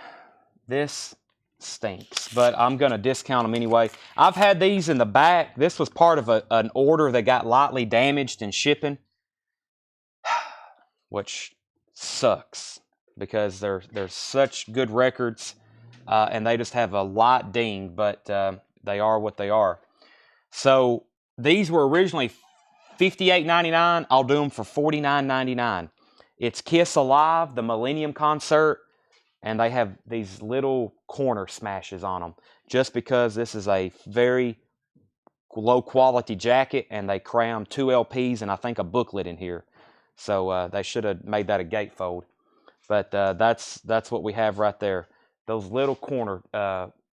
this stinks, but I'm going to discount them anyway. I've had these in the back. This was part of an order that got lightly damaged in shipping, which sucks because they're such good records, and they just have a light ding, but they are what they are. So these were originally $58.99. I'll do them for $49.99. It's Kiss Alive, the Millennium Concert. And they have these little corner smashes on them just because this is a very low quality jacket and they crammed 2 LPs and I think a booklet in here. So they should have made that a gatefold. But that's what we have right there. Those little corner,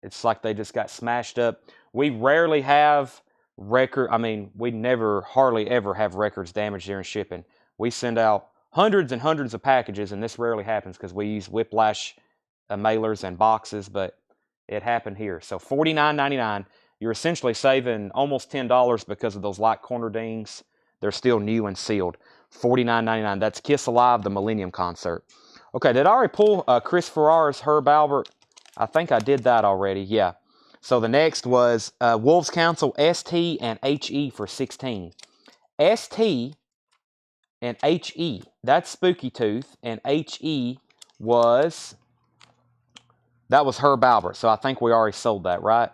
it's like they just got smashed up. We rarely have we never, hardly ever have records damaged during shipping. We send out hundreds and hundreds of packages, and this rarely happens because we use Whiplash mailers and boxes, but it happened here. So $49.99, you're essentially saving almost $10 because of those light corner dings. They're still new and sealed. $49.99. That's Kiss Alive, the Millennium Concert. Okay, did I already pull Chris Farrar's Herb Albert? I think I did that already, yeah. So the next was Wolves Council ST and HE for $16. ST and HE, that's Spooky Tooth, and HE that was Herb Albert, so I think we already sold that, right?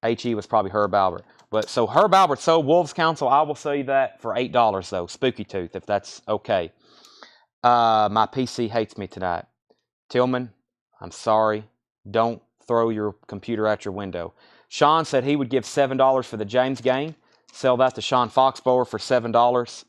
HE was probably Herb Albert. But so Herb Albert sold Wolves Council, I will sell you that for $8 though, Spooky Tooth, if that's okay. My PC hates me tonight. Tillman, I'm sorry. Don't throw your computer out your window. Sean said he would give $7 for the James Gang. Sell that to Sean Foxborough for $7.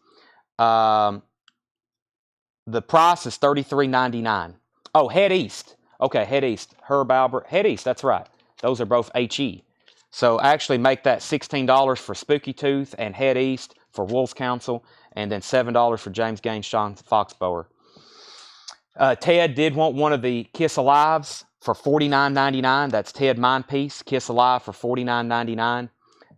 The price is $33.99. Oh, Head East. Okay, Head East. Herb Albert. Head East, that's right. Those are both HE. So actually make that $16 for Spooky Tooth and Head East for Wolves Council, and then $7 for James Gang, Sean Foxborough. Ted did want one of the Kiss Alives for $49.99. That's Ted Mindpiece, Kiss Alive for $49.99.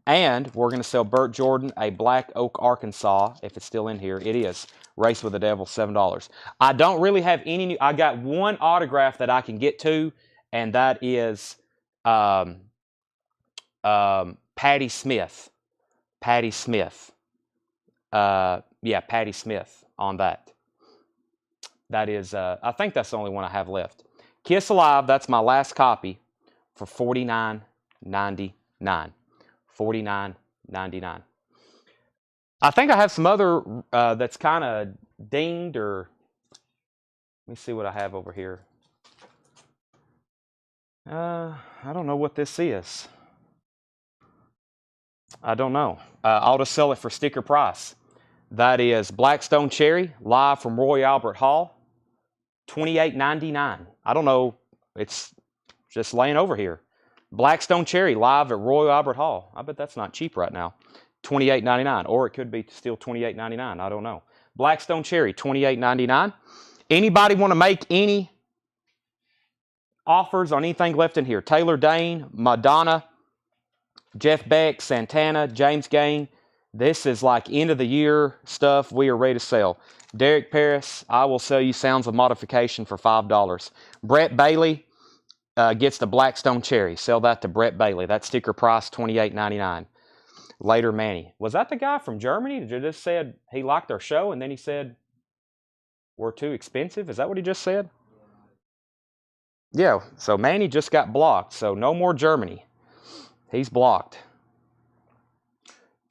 And we're going to sell Burt Jordan a Black Oak, Arkansas, if it's still in here. It is. Race with the Devil, $7. I don't really have any new. I got one autograph that I can get to, and that is Patti Smith. Patti Smith. Yeah, Patti Smith on that. That is, I think that's the only one I have left. Kiss Alive, that's my last copy for $49.99. $49.99. I think I have some other that's kind of dinged, or let me see what I have over here. I don't know what this is. I don't know. I'll just sell it for sticker price. That is Blackstone Cherry, live from Roy Albert Hall, $28.99. I don't know. It's just laying over here. Blackstone Cherry, live at Roy Albert Hall. I bet that's not cheap right now. $28.99, or it could be still $28.99. I don't know. Blackstone Cherry, $28.99. Anybody want to make any offers on anything left in here? Taylor Dane, Madonna, Jeff Beck, Santana, James Gang. This is like end of the year stuff. We are ready to sell. Derek Paris, I will sell you Sounds of Modification for $5. Brett Bailey gets the Blackstone Cherry. Sell that to Brett Bailey. That sticker price, $28.99. Later Manny. Was that the guy from Germany that just said he liked our show and then he said we're too expensive? Is that what he just said? Yeah, so Manny just got blocked, so no more Germany. He's blocked.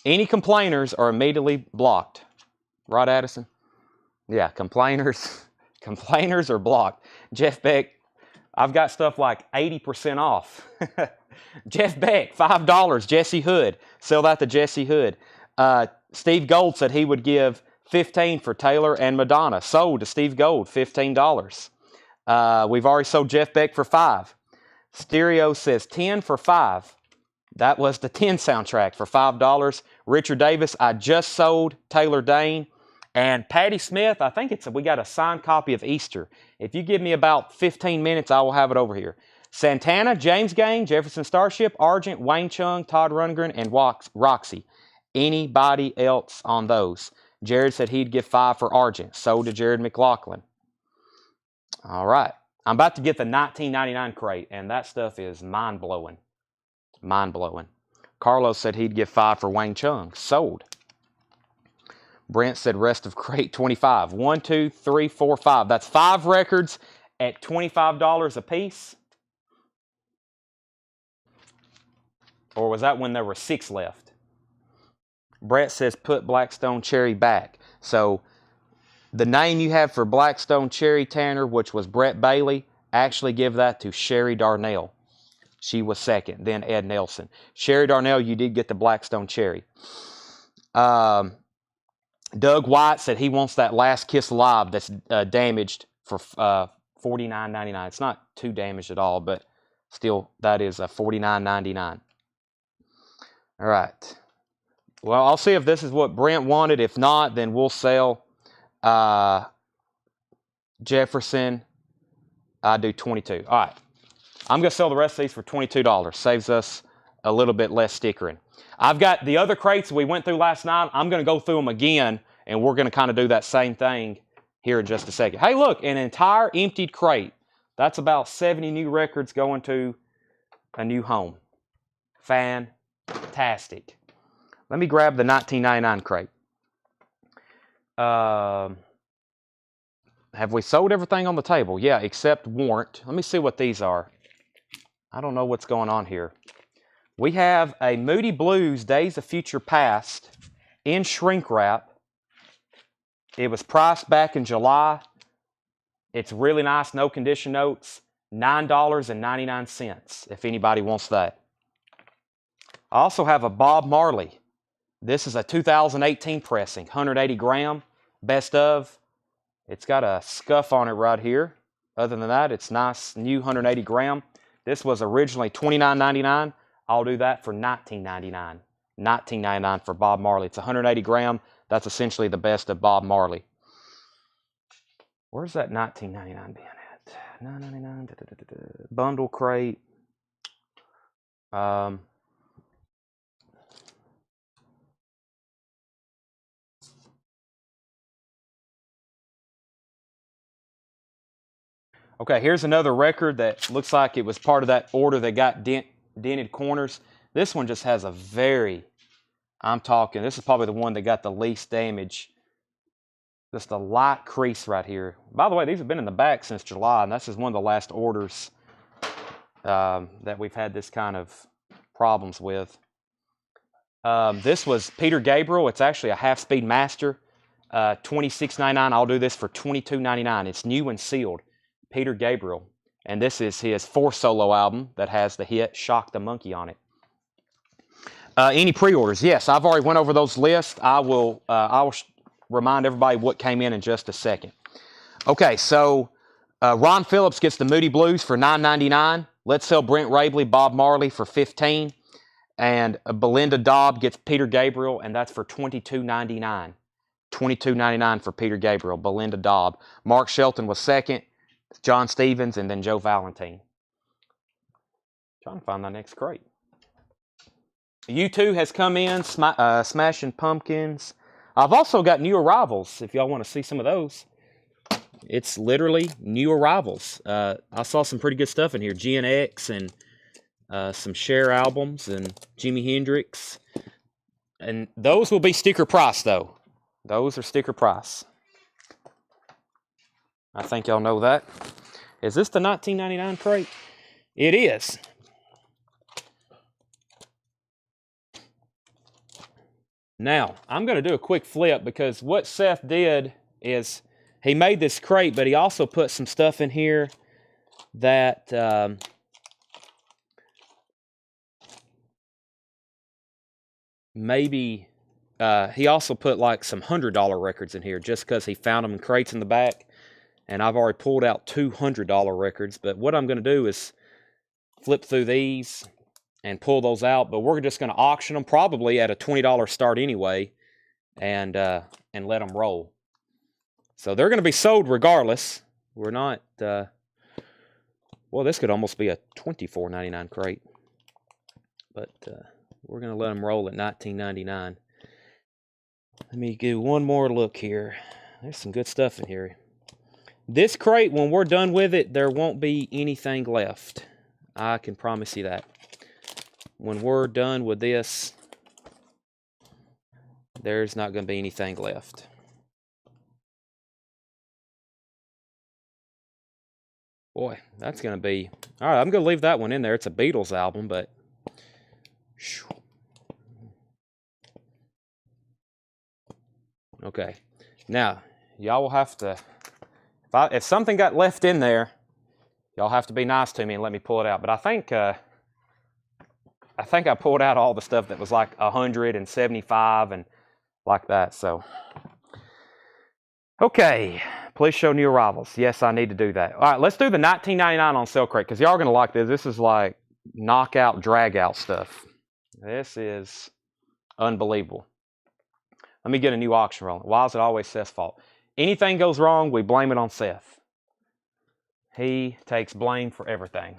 Any complainers are immediately blocked. Right, Addison? Yeah, complainers are blocked. Jeff Beck, I've got stuff like 80% off. Jeff Beck, $5. Jesse Hood. Sell that to Jesse Hood. Steve Gold said he would give $15 for Taylor and Madonna. Sold to Steve Gold, $15. We've already sold Jeff Beck for $5. Stereo says 10 for $5. That was the 10 soundtrack for $5. Richard Davis, I just sold Taylor Dane. And Patty Smith, I think we got a signed copy of Easter. If you give me about 15 minutes, I will have it over here. Santana, James Gain, Jefferson Starship, Argent, Wayne Chung, Todd Rundgren, and Roxy. Anybody else on those? Jared said he'd give 5 for Argent. Sold to Jared McLaughlin. All right. I'm about to get the 1999 crate, and that stuff is mind-blowing. Mind-blowing. Carlos said he'd give 5 for Wayne Chung. Sold. Brent said rest of crate 25. 1, 2, 3, 4, 5. That's 5 records at $25 a piece. Or was that when there were 6 left? Brett says put Blackstone Cherry back. So the name you have for Blackstone Cherry, Tanner, which was Brett Bailey, actually give that to Sherry Darnell. She was second, then Ed Nelson. Sherry Darnell, you did get the Blackstone Cherry. Doug White said he wants that Last Kiss Live that's damaged for $49.99. It's not too damaged at all, but still, that is $49.99. All right. Well, I'll see if this is what Brent wanted. If not, then we'll sell Jefferson. I do 22. All right. I'm going to sell the rest of these for $22. Saves us a little bit less stickering. I've got the other crates we went through last night. I'm going to go through them again, and we're going to kind of do that same thing here in just a second. Hey, look, an entire emptied crate. That's about 70 new records going to a new home. Fantastic. Let me grab the 1999 crate. Have we sold everything on the table? Yeah, except Warrant. Let me see what these are. I don't know what's going on here. We have a Moody Blues Days of Future Past in shrink wrap. It was priced back in July. It's really nice, no condition notes. $9.99 if anybody wants that. I also have a Bob Marley. This is a 2018 pressing, 180 gram, best of. It's got a scuff on it right here. Other than that, it's nice, new 180 gram. This was originally $29.99. I'll do that for $19.99. $19.99 for Bob Marley. It's 180 gram. That's essentially the best of Bob Marley. Where's that $19.99 being at? $9.99. Bundle crate. Okay, here's another record that looks like it was part of that order that got dented corners. This one just has a very, this is probably the one that got the least damage. Just a light crease right here. By the way, these have been in the back since July, and this is one of the last orders that we've had this kind of problems with. This was Peter Gabriel. It's actually a half-speed master. $26.99. I'll do this for $22.99. It's new and sealed. Peter Gabriel. And this is his 4th solo album that has the hit Shock the Monkey on it. Any pre-orders? Yes, I've already went over those lists. I will remind everybody what came in just a second. Okay, so Ron Phillips gets the Moody Blues for $9.99. Let's sell Brent Rabley, Bob Marley for $15. And Belinda Dobb gets Peter Gabriel, and that's for $22.99. $22.99 for Peter Gabriel, Belinda Dobb. Mark Shelton was second. John Stevens, and then Joe Valentine. Trying to find my next crate. U2 has come in, Smashing Pumpkins. I've also got new arrivals, if y'all want to see some of those. It's literally new arrivals. I saw some pretty good stuff in here. GNX and some Cher albums and Jimi Hendrix. And those will be sticker price, though. Those are sticker price. I think y'all know that. Is this the 1999 crate? It is. Now, I'm going to do a quick flip because what Seth did is he made this crate, but he also put some stuff in here that maybe he also put like some $100 records in here just because he found them in crates in the back. And I've already pulled out $200 records. But what I'm going to do is flip through these and pull those out. But we're just going to auction them probably at a $20 start anyway, and let them roll. So they're going to be sold regardless. We're not. Well, this could almost be a $24.99 crate, but we're going to let them roll at $19.99. Let me do one more look here. There's some good stuff in here. This crate, when we're done with it, there won't be anything left. I can promise you that. When we're done with this, there's not going to be anything left. Boy, that's going to be... All right, I'm going to leave that one in there. It's a Beatles album, but... Okay. Now, y'all will have to... If something got left in there, y'all have to be nice to me and let me pull it out. But I think I pulled out all the stuff that was like 175 and like that. So, okay. Please show new arrivals. Yes, I need to do that. All right, let's do the $19.99 on sale crate because y'all are going to like this. This is like knockout, drag out stuff. This is unbelievable. Let me get a new auction rolling. Why is it always Seth's fault? Anything goes wrong, we blame it on Seth. He takes blame for everything.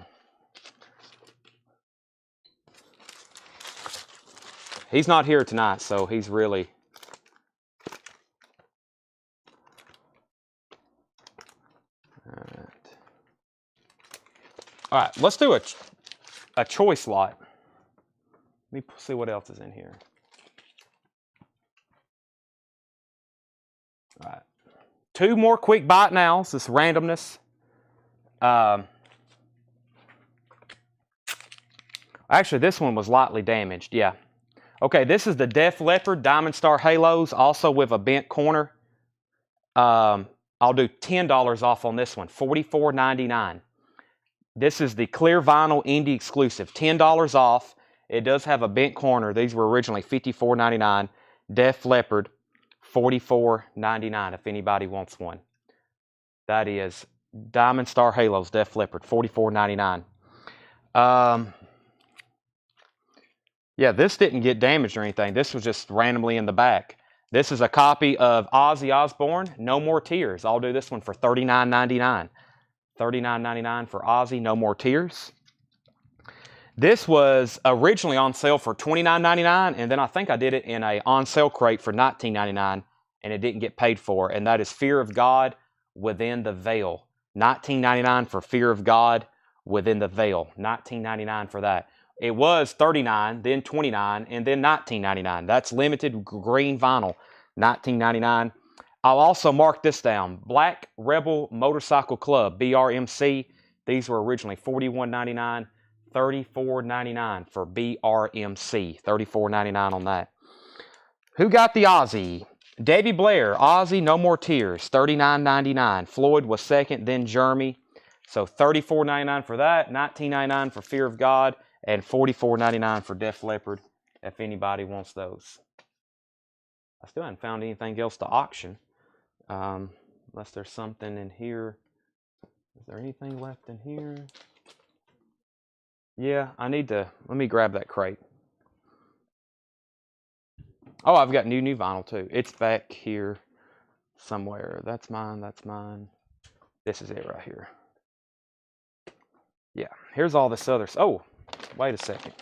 He's not here tonight, so he's really... All right, let's do a choice lot. Let me see what else is in here. All right. 2 more quick bite nows, this randomness. Actually, this one was lightly damaged, yeah. Okay, this is the Def Leppard Diamond Star Halos, also with a bent corner. I'll do $10 off on this one, $44.99. This is the clear vinyl indie exclusive, $10 off. It does have a bent corner. These were originally $54.99. Def Leppard, $44.99 if anybody wants one. That is Diamond Star Halos, Def Leppard, $44.99. Yeah, this didn't get damaged or anything. This was just randomly in the back. This is a copy of Ozzy Osbourne, No More Tears. I'll do this one for $39.99. $39.99 for Ozzy, No More Tears. This was originally on sale for $29.99, and then I think I did it in a on sale crate for $19.99, and it didn't get paid for. And that is Fear of God, Within the Veil. $19.99 for Fear of God, Within the Veil. $19.99 for that. It was $39, then $29, and then $19.99. That's limited green vinyl, $19.99. I'll also mark this down. Black Rebel Motorcycle Club, BRMC. These were originally $41.99, $34.99 for BRMC. $34.99 on that. Who got the Ozzy? Davey Blair, Ozzy, No More Tears, $39.99. Floyd was second, then Jeremy. So $34.99 for that, $19.99 for Fear of God, and $44.99 for Def Leppard, if anybody wants those. I still haven't found anything else to auction. Unless there's something in here. Is there anything left in here? Yeah, I need to, let me grab that crate. Oh, I've got new vinyl too. It's back here somewhere. That's mine, that's mine. This is it right here. Yeah, here's all this other, oh, wait a second.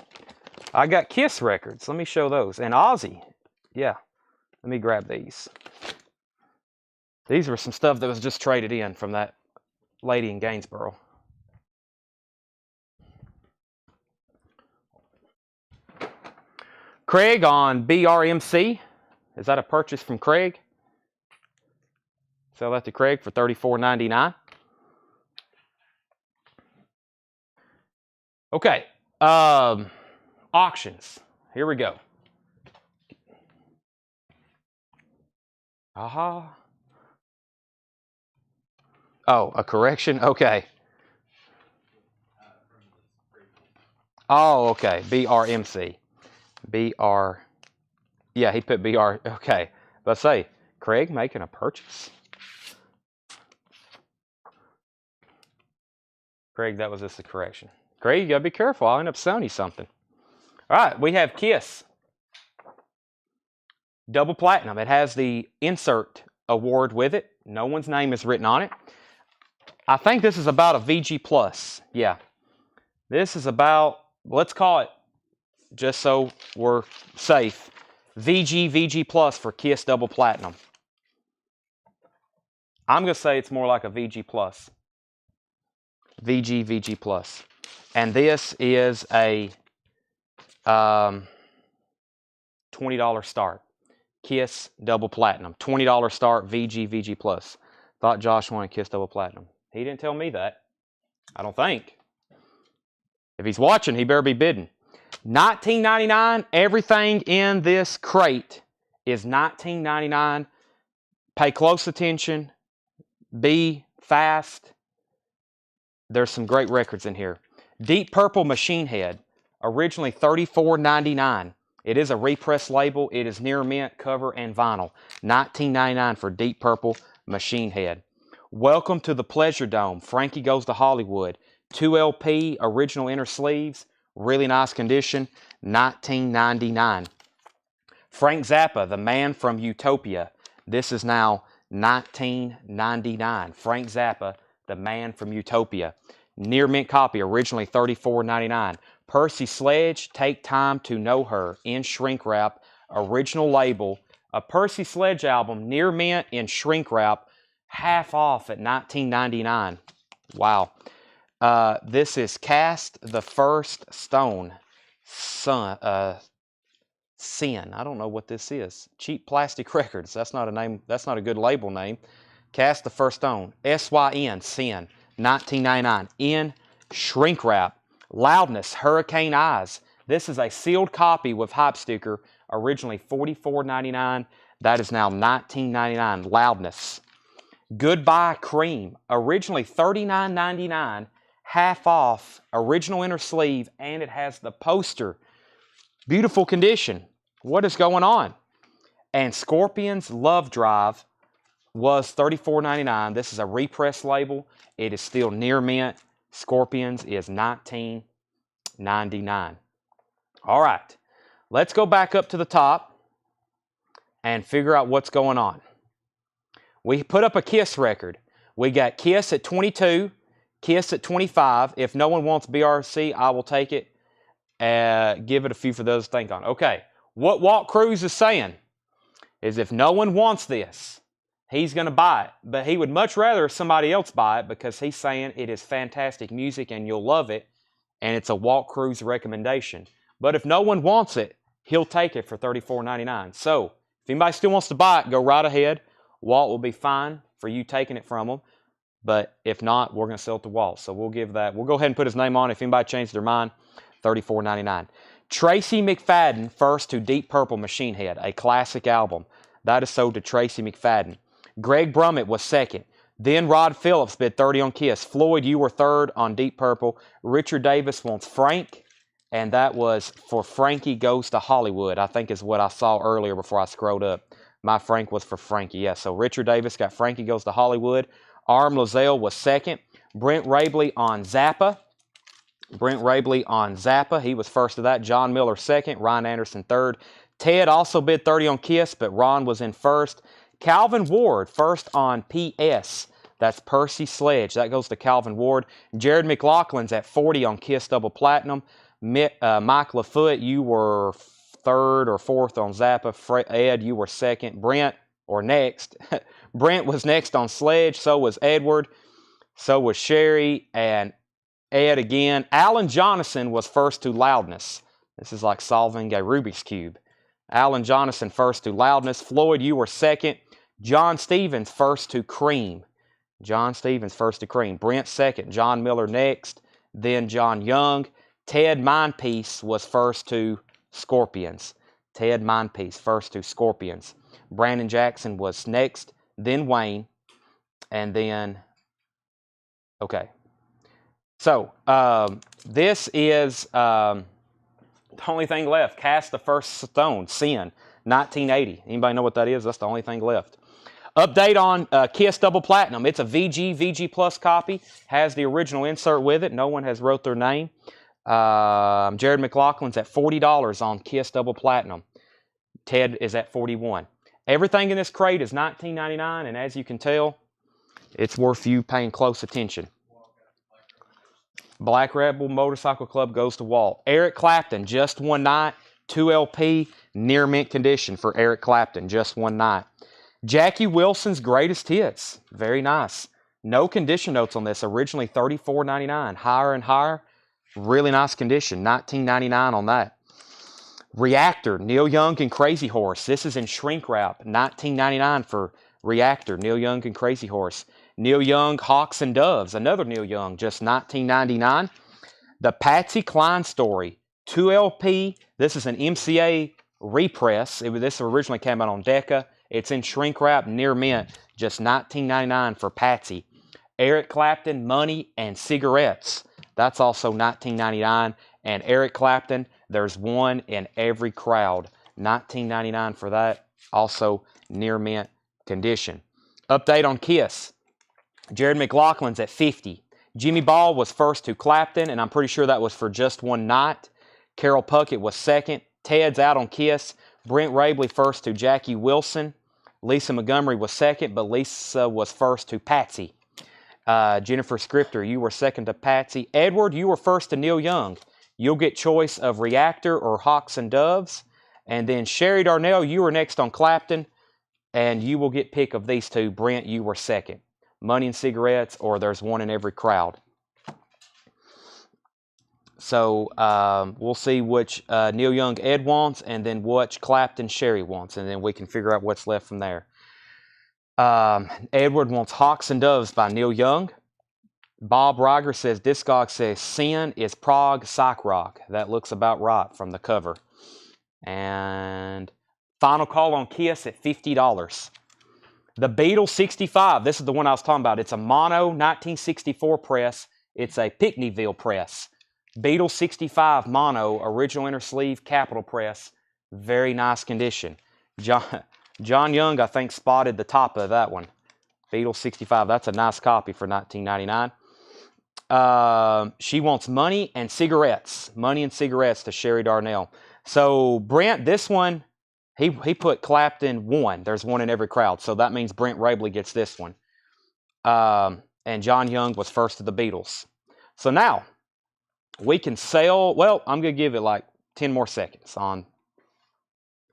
I got Kiss records. Let me show those. And Ozzy. Yeah, let me grab these. These were some stuff that was just traded in from that lady in Gainesboro. Craig on BRMC. Is that a purchase from Craig? Sell that to Craig for $34.99. Okay. Auctions. Here we go. Aha. Oh, a correction? Okay. Oh, okay. BRMC. BRMC. Yeah, he put BR. Okay. Let's say, Craig making a purchase. Craig, that was just a correction. Craig, you got to be careful. I'll end up selling you something. All right, we have Kiss. Double platinum. It has the insert award with it. No one's name is written on it. I think this is about a VG Plus. Yeah. This is about, let's call it, just so we're safe, VG Plus for Kiss Double Platinum. I'm going to say it's more like a VG Plus. VG Plus. And this is a $20 start. Kiss Double Platinum. $20 start, VG Plus. Thought Josh wanted Kiss Double Platinum. He didn't tell me that. I don't think. If he's watching, he better be bidding. $19.99. Everything in this crate is $19.99. Pay close attention. Be fast. There's some great records in here. Deep Purple Machine Head. Originally $34.99. It is a repress label. It is near mint, cover, and vinyl. $19.99 for Deep Purple Machine Head. Welcome to the Pleasure Dome. Frankie Goes to Hollywood. 2 LP, original inner sleeves. Really nice condition. $19.99. Frank Zappa, The Man from Utopia. This is now $19.99. Frank Zappa, The Man from Utopia. Near mint copy, originally $34.99. Percy Sledge, Take Time to Know Her, in shrink wrap, original label. A Percy Sledge album, near mint in shrink wrap, half off at $19.99. Wow. This is Cast the First Stone. Sin. I don't know what this is. Cheap Plastic Records. That's not a name. That's not a good label name. Cast the First Stone. SYN. Sin. $19.99. In shrink wrap. Loudness. Hurricane Eyes. This is a sealed copy with hype sticker. Originally $44.99. That is now $19.99. Loudness. Goodbye Cream. Originally $39.99. Half off. Original inner sleeve. And it has the poster. Beautiful condition. What is going on? And Scorpions Love Drive was $34.99. This is a repress label. It is still near mint. Scorpions is $19.99. All right. Let's go back up to the top and figure out what's going on. We put up a Kiss record. We got Kiss at 22, Kiss at 25. If no one wants BRC, I will take it. Give it a few for those to think on. Okay, what Walt Cruz is saying is if no one wants this, he's going to buy it. But he would much rather somebody else buy it because he's saying it is fantastic music and you'll love it. And it's a Walt Cruz recommendation. But if no one wants it, he'll take it for $34.99. So if anybody still wants to buy it, go right ahead. Walt will be fine for you taking it from him. But if not, we're going to sell it to Walt. So we'll give that. We'll go ahead and put his name on. If anybody changes their mind, $34.99. Tracy McFadden, first to Deep Purple Machine Head, a classic album. That is sold to Tracy McFadden. Greg Brummett was second. Then Rod Phillips bid 30 on Kiss. Floyd, you were third on Deep Purple. Richard Davis wants Frank, and that was for Frankie Goes to Hollywood, I think is what I saw earlier before I scrolled up. My Frank was for Frankie. Yeah, so Richard Davis got Frankie Goes to Hollywood. Arm Lozelle was second. Brent Rabley on Zappa. He was first to that. John Miller second. Ryan Anderson third. Ted also bid 30 on Kiss, but Ron was in first. Calvin Ward first on PS. That's Percy Sledge. That goes to Calvin Ward. Jared McLaughlin's at 40 on Kiss Double Platinum. Mike LaFoot, you were third or fourth on Zappa. Ed, you were second. Brent was next on Sledge. So was Edward. So was Sherry and Ed again. Alan Jonathan was first to Loudness. This is like solving a Rubik's Cube. Alan Jonathan first to Loudness. Floyd, you were second. John Stevens first to Cream. Brent second. John Miller next. Then John Young. Ted Mindpiece was first to Scorpions. Brandon Jackson was next. Then Wayne. And then... Okay. So, this is the only thing left. Cast the First Stone, Sin, 1980. Anybody know what that is? That's the only thing left. Update on Kiss Double Platinum. It's a VG Plus copy. Has the original insert with it. No one has wrote their name. Jared McLaughlin's at $40 on Kiss Double Platinum. Ted is at $41. Everything in this crate is $19.99, and as you can tell, it's worth you paying close attention. Black Rebel Motorcycle Club goes to Walt. Eric Clapton, Just One Night, 2 LP, near mint condition for Eric Clapton, Just One Night. Jackie Wilson's Greatest Hits, very nice. No condition notes on this, originally $34.99, higher and higher, really nice condition, $19.99 on that. Reactor, Neil Young and Crazy Horse, this is in shrink wrap, $19.99 for Reactor, Neil Young and Crazy Horse. Neil Young, Hawks and Doves, another Neil Young, just $19.99. The Patsy Cline Story, 2 LP. This is an MCA repress. This originally came out on Decca. It's in shrink wrap, near mint, just $19.99 for Patsy. Eric Clapton, Money and Cigarettes. That's also $19.99. And Eric Clapton, there's one in every crowd. $19.99 for that. Also near mint condition. Update on Kiss. Jared McLaughlin's at $50. Jimmy Ball was first to Clapton, and I'm pretty sure that was for Just One Night. Carol Puckett was second. Ted's out on Kiss. Brent Rabley first to Jackie Wilson. Lisa Montgomery was second, but Lisa was first to Patsy. Jennifer Scripter, you were second to Patsy. Edward, you were first to Neil Young. You'll get choice of Reactor or Hawks and Doves. And then Sherry Darnell, you were next on Clapton, and you will get pick of these two. Brent, you were second. Money and Cigarettes, or there's one in every crowd. So we'll see which Neil Young Ed wants, and then which Clapton Sherry wants, and then we can figure out what's left from there. Edward wants Hawks and Doves by Neil Young. Bob Riger says, Discog says, Sin is prog psych rock. That looks about right from the cover. And final call on Kiss at $50. The Beatles 65, this is the one I was talking about. It's a mono 1964 press. It's a Pickneyville press. Beatles 65 mono, original inner sleeve, capital press. Very nice condition. John Young, I think, spotted the top of that one. Beatles 65, that's a nice copy for $19.99. She wants Money and Cigarettes. Money and Cigarettes to Sherry Darnell. So, Brent, this one, he put Clapton 1. There's one in every crowd. So that means Brent Rabley gets this one. And John Young was first to the Beatles. So now, we can sell, well, I'm going to give it like 10 more seconds on.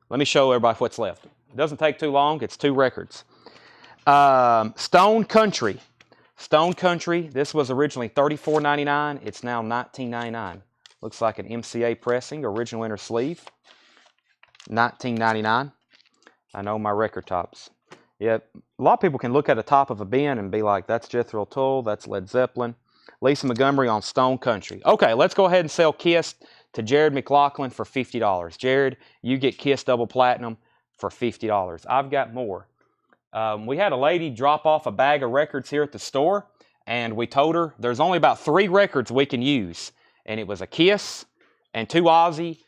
Let me show everybody what's left. It doesn't take too long. It's 2 records. Stone Country. Stone Country, this was originally $34.99. It's now $19.99. Looks like an MCA pressing, original inner sleeve. $19.99. I know my record tops. Yeah, a lot of people can look at the top of a bin and be like, that's Jethro Tull, that's Led Zeppelin. Lisa Montgomery on Stone Country. Okay, let's go ahead and sell Kiss to Jared McLaughlin for $50. Jared, you get Kiss Double Platinum for $50. I've got more. We had a lady drop off a bag of records here at the store, and we told her there's only about 3 records we can use. And it was a Kiss and 2 Ozzy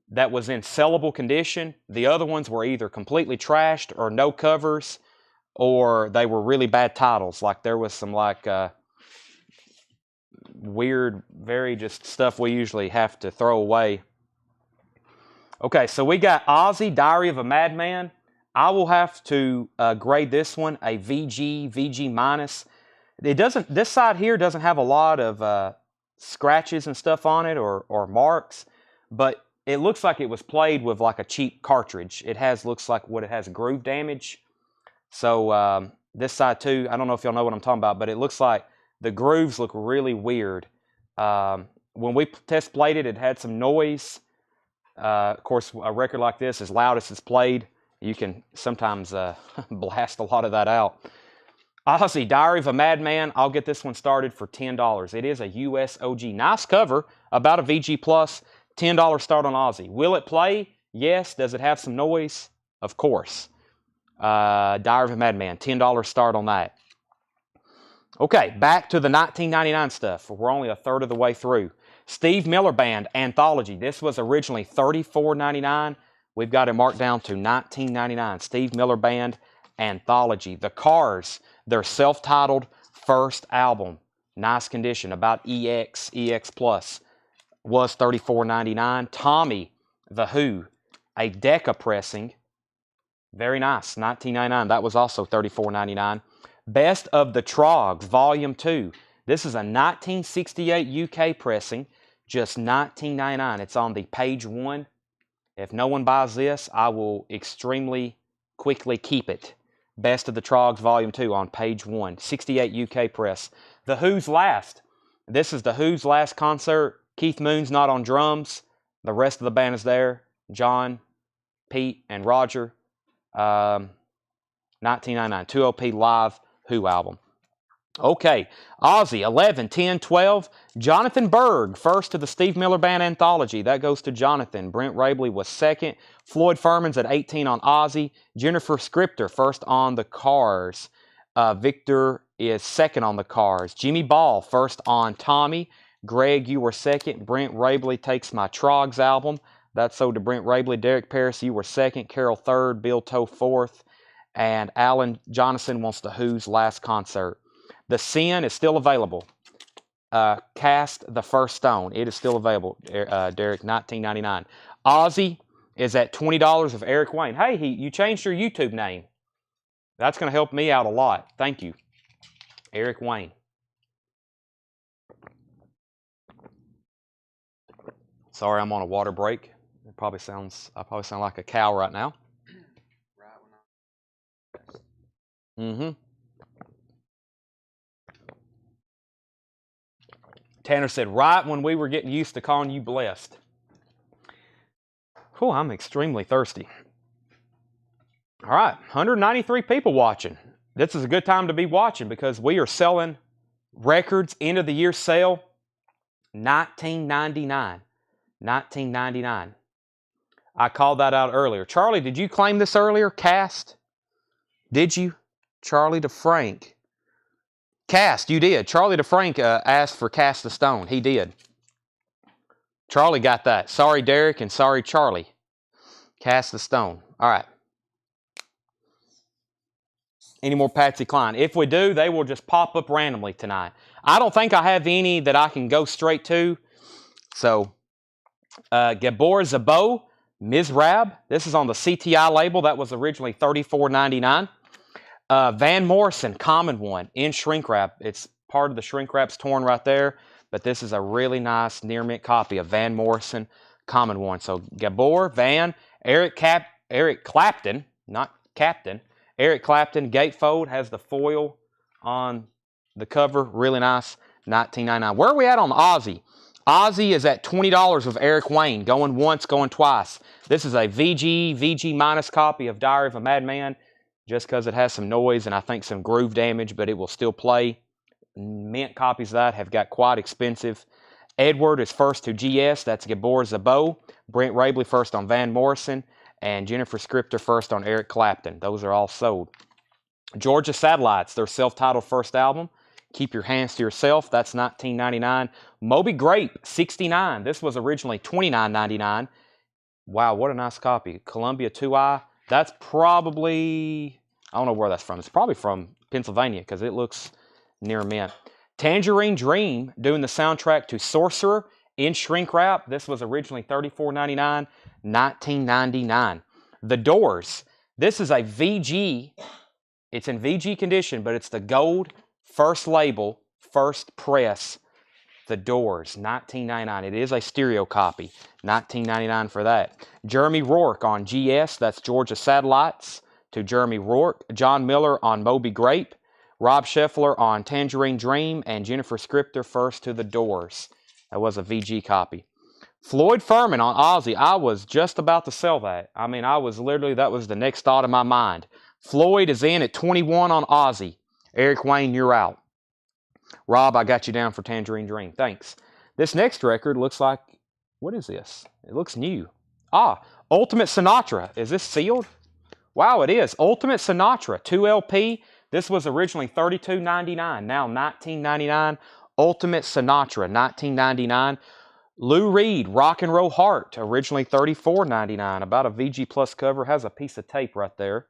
that was in sellable condition. The other ones were either completely trashed or no covers, or they were really bad titles. Like there was some like weird, very just stuff we usually have to throw away. Okay, so we got Ozzy, Diary of a Madman. I will have to grade this one a VG minus. It doesn't. This side here doesn't have a lot of scratches and stuff on it or marks, but it looks like it was played with like a cheap cartridge. It looks like it has groove damage. So this side too, I don't know if y'all know what I'm talking about, but it looks like the grooves look really weird. When we test played it, it had some noise. Of course, a record like this, as loud as it's played, you can sometimes blast a lot of that out. Ozzy, Diary of a Madman. I'll get this one started for $10. It is a US OG. Nice cover, about a VG plus. $10 start on Ozzy. Will it play? Yes. Does it have some noise? Of course. Diary of a Madman. $10 start on that. Okay, back to the $19.99 stuff. We're only a third of the way through. Steve Miller Band Anthology. This was originally $34.99. We've got it marked down to $19.99. Steve Miller Band Anthology. The Cars, their self-titled first album. Nice condition, about EX Plus. Was $34.99. Tommy, The Who, a Decca pressing. Very nice, $19.99. That was also $34.99. Best of the Trogs, Volume 2. This is a 1968 UK pressing, just $19.99. It's on the page 1. If no one buys this, I will extremely quickly keep it. Best of the Trogs, Volume 2 on page 1. 68 UK press. The Who's Last. This is The Who's last concert. Keith Moon's not on drums. The rest of the band is there. John, Pete, and Roger. $19.99. 2 LP live Who album. Okay, Ozzy, 11, 10, 12. Jonathan Berg, first to the Steve Miller Band Anthology. That goes to Jonathan. Brent Rabley was second. Floyd Furman's at 18 on Ozzy. Jennifer Scripter, first on the Cars. Victor is second on the Cars. Jimmy Ball, first on Tommy. Greg, you were second. Brent Rabley takes my Trogs album. That's sold to Brent Rabley. Derek Paris, you were second. Carol third. Bill Toe fourth. And Alan Jonathan wants the Who's last concert. The Sin is still available. Cast the First Stone. It is still available, Derek, $19.99. Ozzy is at $20 of Eric Wayne. Hey, you changed your YouTube name. That's going to help me out a lot. Thank you, Eric Wayne. Sorry, I'm on a water break. I probably sound like a cow right now. Tanner said, right when we were getting used to calling you blessed. Oh, I'm extremely thirsty. All right, 193 people watching. This is a good time to be watching because we are selling records, end of the year sale, $19.99. $19.99. I called that out earlier. Charlie, did you claim this earlier? Cast? Did you? Charlie DeFrank. Cast, you did. Charlie DeFrank asked for Cast the Stone. He did. Charlie got that. Sorry, Derek, and sorry, Charlie. Cast the Stone. All right. Any more Patsy Cline? If we do, they will just pop up randomly tonight. I don't think I have any that I can go straight to. So, Gabor Zabo, Mizrab. This is on the CTI label. That was originally $34.99. Van Morrison, Common One, in shrink wrap. It's part of the shrink wrap's torn right there, but this is a really nice near mint copy of Van Morrison, Common One. So Gabor, Van, Eric Clapton, not Captain. Eric Clapton, gatefold, has the foil on the cover. Really nice, $19.99. Where are we at on Ozzy? Ozzy is at $20 of Eric Wayne, going once, going twice. This is a VG minus copy of Diary of a Madman, just because it has some noise and I think some groove damage, but it will still play. Mint copies of that have got quite expensive. Edward is first to GS. That's Gabor Zabo. Brent Rabley first on Van Morrison. And Jennifer Scripter first on Eric Clapton. Those are all sold. Georgia Satellites, their self-titled first album. Keep Your Hands to Yourself. That's $19.99. Moby Grape, $69. This was originally $29.99. Wow, what a nice copy. Columbia 2i. That's probably, I don't know where that's from. It's probably from Pennsylvania because it looks near mint. Tangerine Dream, doing the soundtrack to Sorcerer in shrink wrap. This was originally $34.99, $19.99. The Doors. This is a VG. It's in VG condition, but it's the gold first label, first press. The Doors, $19.99. It is a stereo copy, $19.99 for that. Jeremy Rourke on GS, that's Georgia Satellites to Jeremy Rourke. John Miller on Moby Grape. Rob Scheffler on Tangerine Dream. And Jennifer Scripter first to The Doors. That was a VG copy. Floyd Furman on Ozzy. I was just about to sell that. I mean, that was the next thought in my mind. Floyd is in at 21 on Ozzy. Eric Wayne, you're out. Rob, I got you down for Tangerine Dream. Thanks. This next record looks like, what is this? It looks new. Ultimate Sinatra. Is this sealed? Wow, it is. Ultimate Sinatra, 2 LP. This was originally $32.99, now $19.99. Ultimate Sinatra, $19.99. Lou Reed, Rock and Roll Heart, originally $34.99. About a VG Plus cover. Has a piece of tape right there.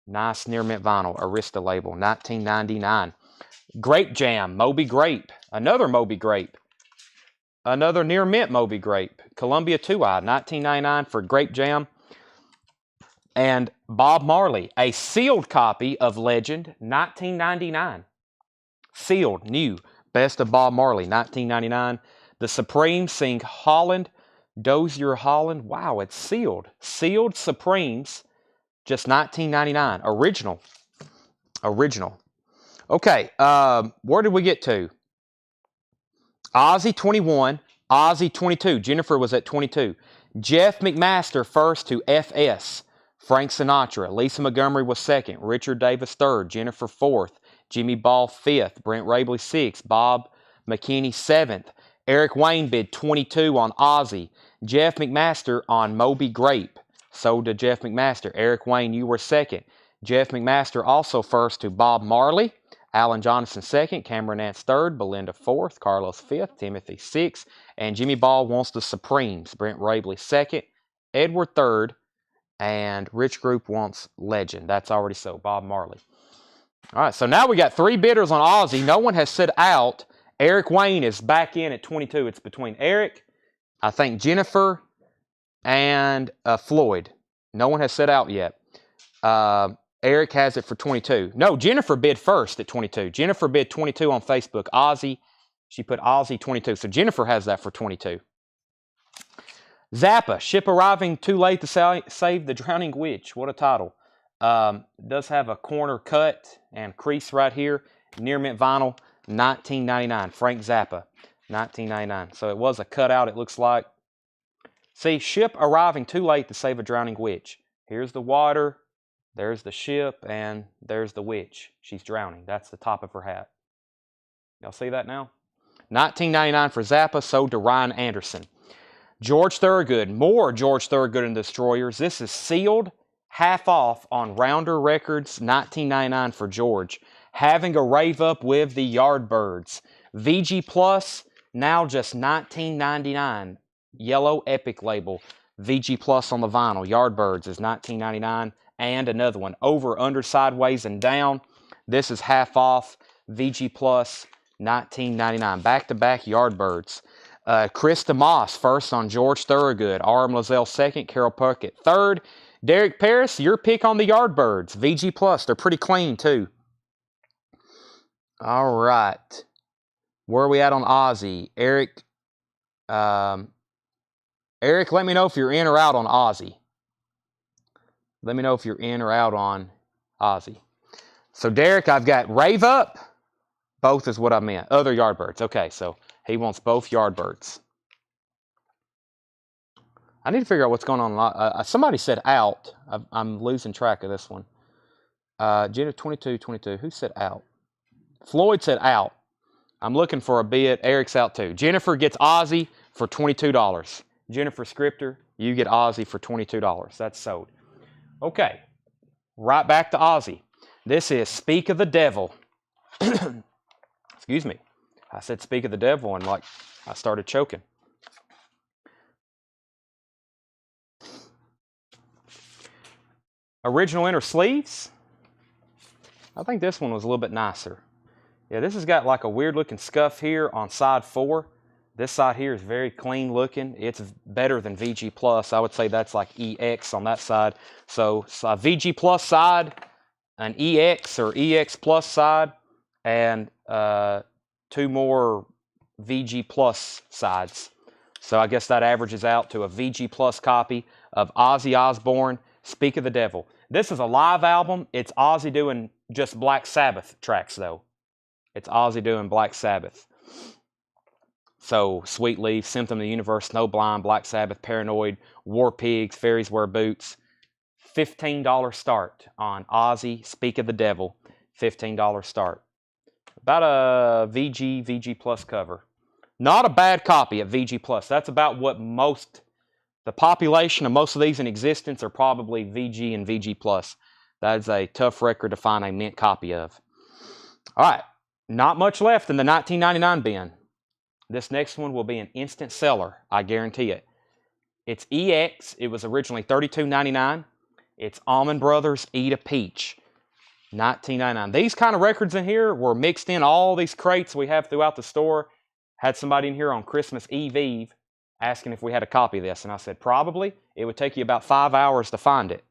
Nice near mint vinyl. Arista label, $19.99. Grape Jam, Moby Grape. Another Moby Grape. Another near mint Moby Grape. Columbia 2i, $19.99 for Grape Jam. And Bob Marley, a sealed copy of Legend, $19.99. Sealed, new. Best of Bob Marley, $19.99. The Supremes sing Holland, Dozier Holland. Wow, it's sealed. Sealed Supremes, just $19.99. Original. Original. Okay, where did we get to? Ozzy 21, Ozzy 22. Jennifer was at 22. Jeff McMaster first to FS. Frank Sinatra. Lisa Montgomery was second. Richard Davis third. Jennifer fourth. Jimmy Ball fifth. Brent Rabley sixth. Bob McKinney seventh. Eric Wayne bid 22 on Ozzy. Jeff McMaster on Moby Grape. Sold to Jeff McMaster. Eric Wayne, you were second. Jeff McMaster also first to Bob Marley. Alan Johnson second. Cameron Nance third. Belinda fourth. Carlos fifth. Timothy sixth. And Jimmy Ball wants the Supremes. Brent Rabley second. Edward third. And Rich Group wants Legend. That's already so. Bob Marley. All right, so now we got 3 bidders on Ozzy. No one has said out. Eric Wayne is back in at 22. It's between Eric, I think Jennifer, and Floyd. No one has said out yet. Eric has it for 22. No, Jennifer bid first at 22. Jennifer bid 22 on Facebook. Ozzy, she put Ozzy 22. So Jennifer has that for 22. Zappa, ship arriving too late to save the drowning witch. What a title. Does have a corner cut and crease right here. Near mint vinyl, $19.99. Frank Zappa, $19.99. So it was a cutout, it looks like. See, ship arriving too late to save a drowning witch. Here's the water, there's the ship, and there's the witch. She's drowning. That's the top of her hat. Y'all see that now? $19.99 for Zappa, sold to Ryan Anderson. George Thorogood, more George Thorogood and Destroyers. This is sealed, half off on Rounder Records, $19.99 for George. Having a Rave Up with the Yardbirds. VG Plus, now just $19.99. Yellow Epic label. VG Plus on the vinyl. Yardbirds is $19.99. And another one, Over, Under, Sideways, and Down. This is half off. VG Plus, $19.99. Back-to-back Yardbirds. Chris DeMoss first on George Thorogood. R.M. Lazelle second. Carol Puckett third. Derek Paris, your pick on the Yardbirds. VG Plus. They're pretty clean, too. All right. Where are we at on Ozzy? Eric, let me know if you're in or out on Ozzy. Let me know if you're in or out on Ozzy. So, Derek, I've got Rave Up. Both is what I meant. Other Yardbirds. Okay, so he wants both Yardbirds. I need to figure out what's going on. Somebody said out. I'm losing track of this one. Jenna 22. Who said out? Floyd said out. I'm looking for a bid. Eric's out too. Jennifer gets Ozzy for $22. Jennifer Scripter, you get Ozzy for $22. That's sold. Okay. Right back to Ozzy. This is Speak of the Devil. Excuse me. I said Speak of the Devil and like I started choking. Original inner sleeves. I think this one was a little bit nicer. Yeah, this has got like a weird looking scuff here on side 4. This side here is very clean looking. It's better than VG Plus. I would say that's like EX on that side. So a VG Plus side, an EX or EX Plus side, and 2 more VG Plus sides. So I guess that averages out to a VG Plus copy of Ozzy Osbourne, Speak of the Devil. This is a live album. It's Ozzy doing just Black Sabbath tracks, though. It's Ozzy doing Black Sabbath. So, Sweet Leaf, Symptom of the Universe, Snowblind, Black Sabbath, Paranoid, War Pigs, Fairies Wear Boots. $15 start on Ozzy, Speak of the Devil. $15 start. About a VG Plus cover. Not a bad copy at VG Plus. That's about what the population of most of these in existence are probably VG and VG Plus. That is a tough record to find a mint copy of. All right. Not much left in the $19.99 bin. This next one will be an instant seller. I guarantee it. It's EX. It was originally $32.99. It's Allman Brothers Eat a Peach. $19.99. These kind of records in here were mixed in all these crates we have throughout the store. Had somebody in here on Christmas Eve asking if we had a copy of this, and I said probably. It would take you about 5 hours to find it.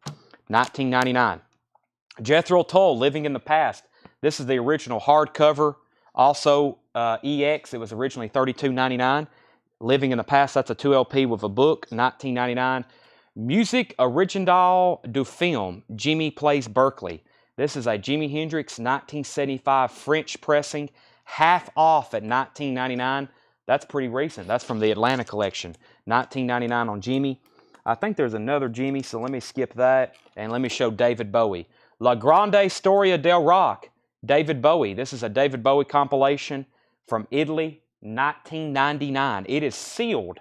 $19.99. Jethro Tull, Living in the Past. This is the original hardcover. Also EX. It was originally $32.99. Living in the Past. That's a 2LP with a book. $19.99. Music Original du Film. Jimmy Plays Berkeley. This is a Jimi Hendrix 1975 French pressing, half off at $19.99. That's pretty recent. That's from the Atlanta collection. $19.99 on Jimmy. I think there's another Jimmy, so let me skip that, and let me show David Bowie. La Grande Storia del Rock, David Bowie. This is a David Bowie compilation from Italy, 1999. It is sealed.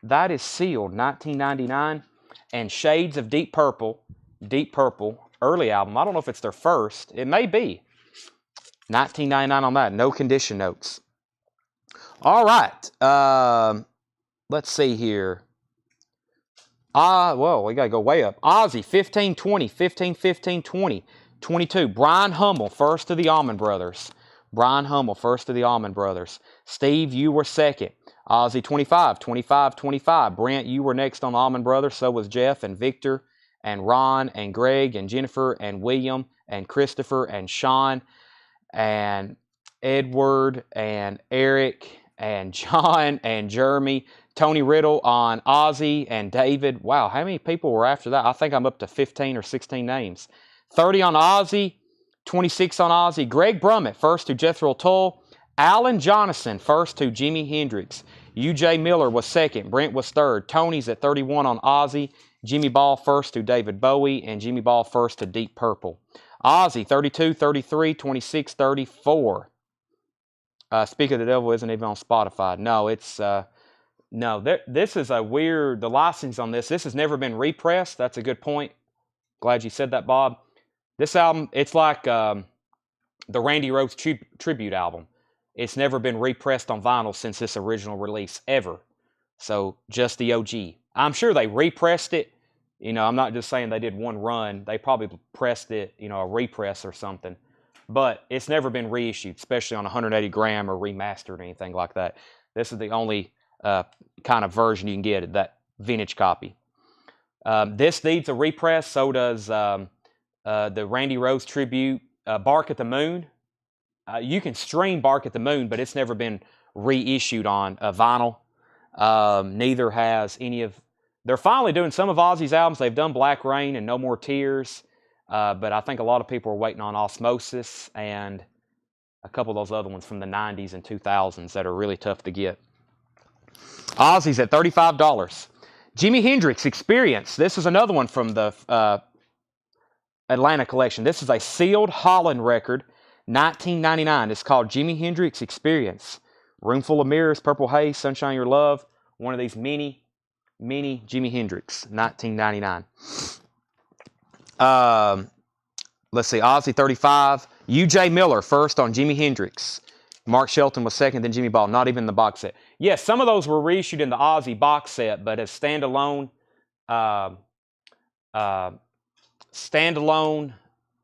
That is sealed, 1999. And Shades of Deep Purple, early album. I don't know if it's their first. It may be. $19.99 on that. No condition notes. All right. Let's see here. Well, we got to go way up. Ozzy, 1520, 15-15-20, 22. Brian Hummel, first of the Allman Brothers. Brian Hummel, first of the Allman Brothers. Steve, you were second. Ozzy, 25, 25-25. Brent, you were next on the Allman Brothers. So was Jeff and Victor and Ron and Greg and Jennifer and William and Christopher and Sean and Edward and Eric and John and Jeremy. Tony Riddle on Ozzy and David. Wow, how many people were after that? I think I'm up to 15 or 16 names. 30 on Ozzy, 26 on Ozzy. Greg Brummett, first to Jethro Tull. Alan Jonathan, first to Jimi Hendrix. U.J. Miller was second. Brent was third. Tony's at 31 on Ozzy. Jimmy Ball first to David Bowie. And Jimmy Ball first to Deep Purple. Ozzy, 32, 33, 26, 34. Speak of the Devil isn't even on Spotify. No, it's... No, this is a weird, the licensing on this has never been repressed. That's a good point. Glad you said that, Bob. This album, it's like the Randy Rhoads tribute album. It's never been repressed on vinyl since this original release, ever. So, just the OG. I'm sure they repressed it. You know, I'm not just saying they did one run. They probably pressed it, you know, a repress or something. But it's never been reissued, especially on 180 gram or remastered or anything like that. This is the only... kind of version you can get, that vintage copy. This needs a repress, so does the Randy Rhoads tribute, Bark at the Moon. You can stream Bark at the Moon, but it's never been reissued on vinyl. Neither has any of... They're finally doing some of Ozzy's albums. They've done Black Rain and No More Tears, but I think a lot of people are waiting on Osmosis and a couple of those other ones from the 90s and 2000s that are really tough to get. Ozzy's at $35. Jimi Hendrix Experience. This is another one from the Atlanta collection. This is a sealed Holland record, $19.99. It's called Jimi Hendrix Experience. Room Full of Mirrors, Purple Haze, Sunshine Your Love. One of these mini Jimi Hendrix, $19.99. Let's see, Ozzy 35. U.J. Miller first on Jimi Hendrix. Mark Shelton was second, then Jimmy Ball. Not even the box set. Yes, some of those were reissued in the Ozzy box set, but as standalone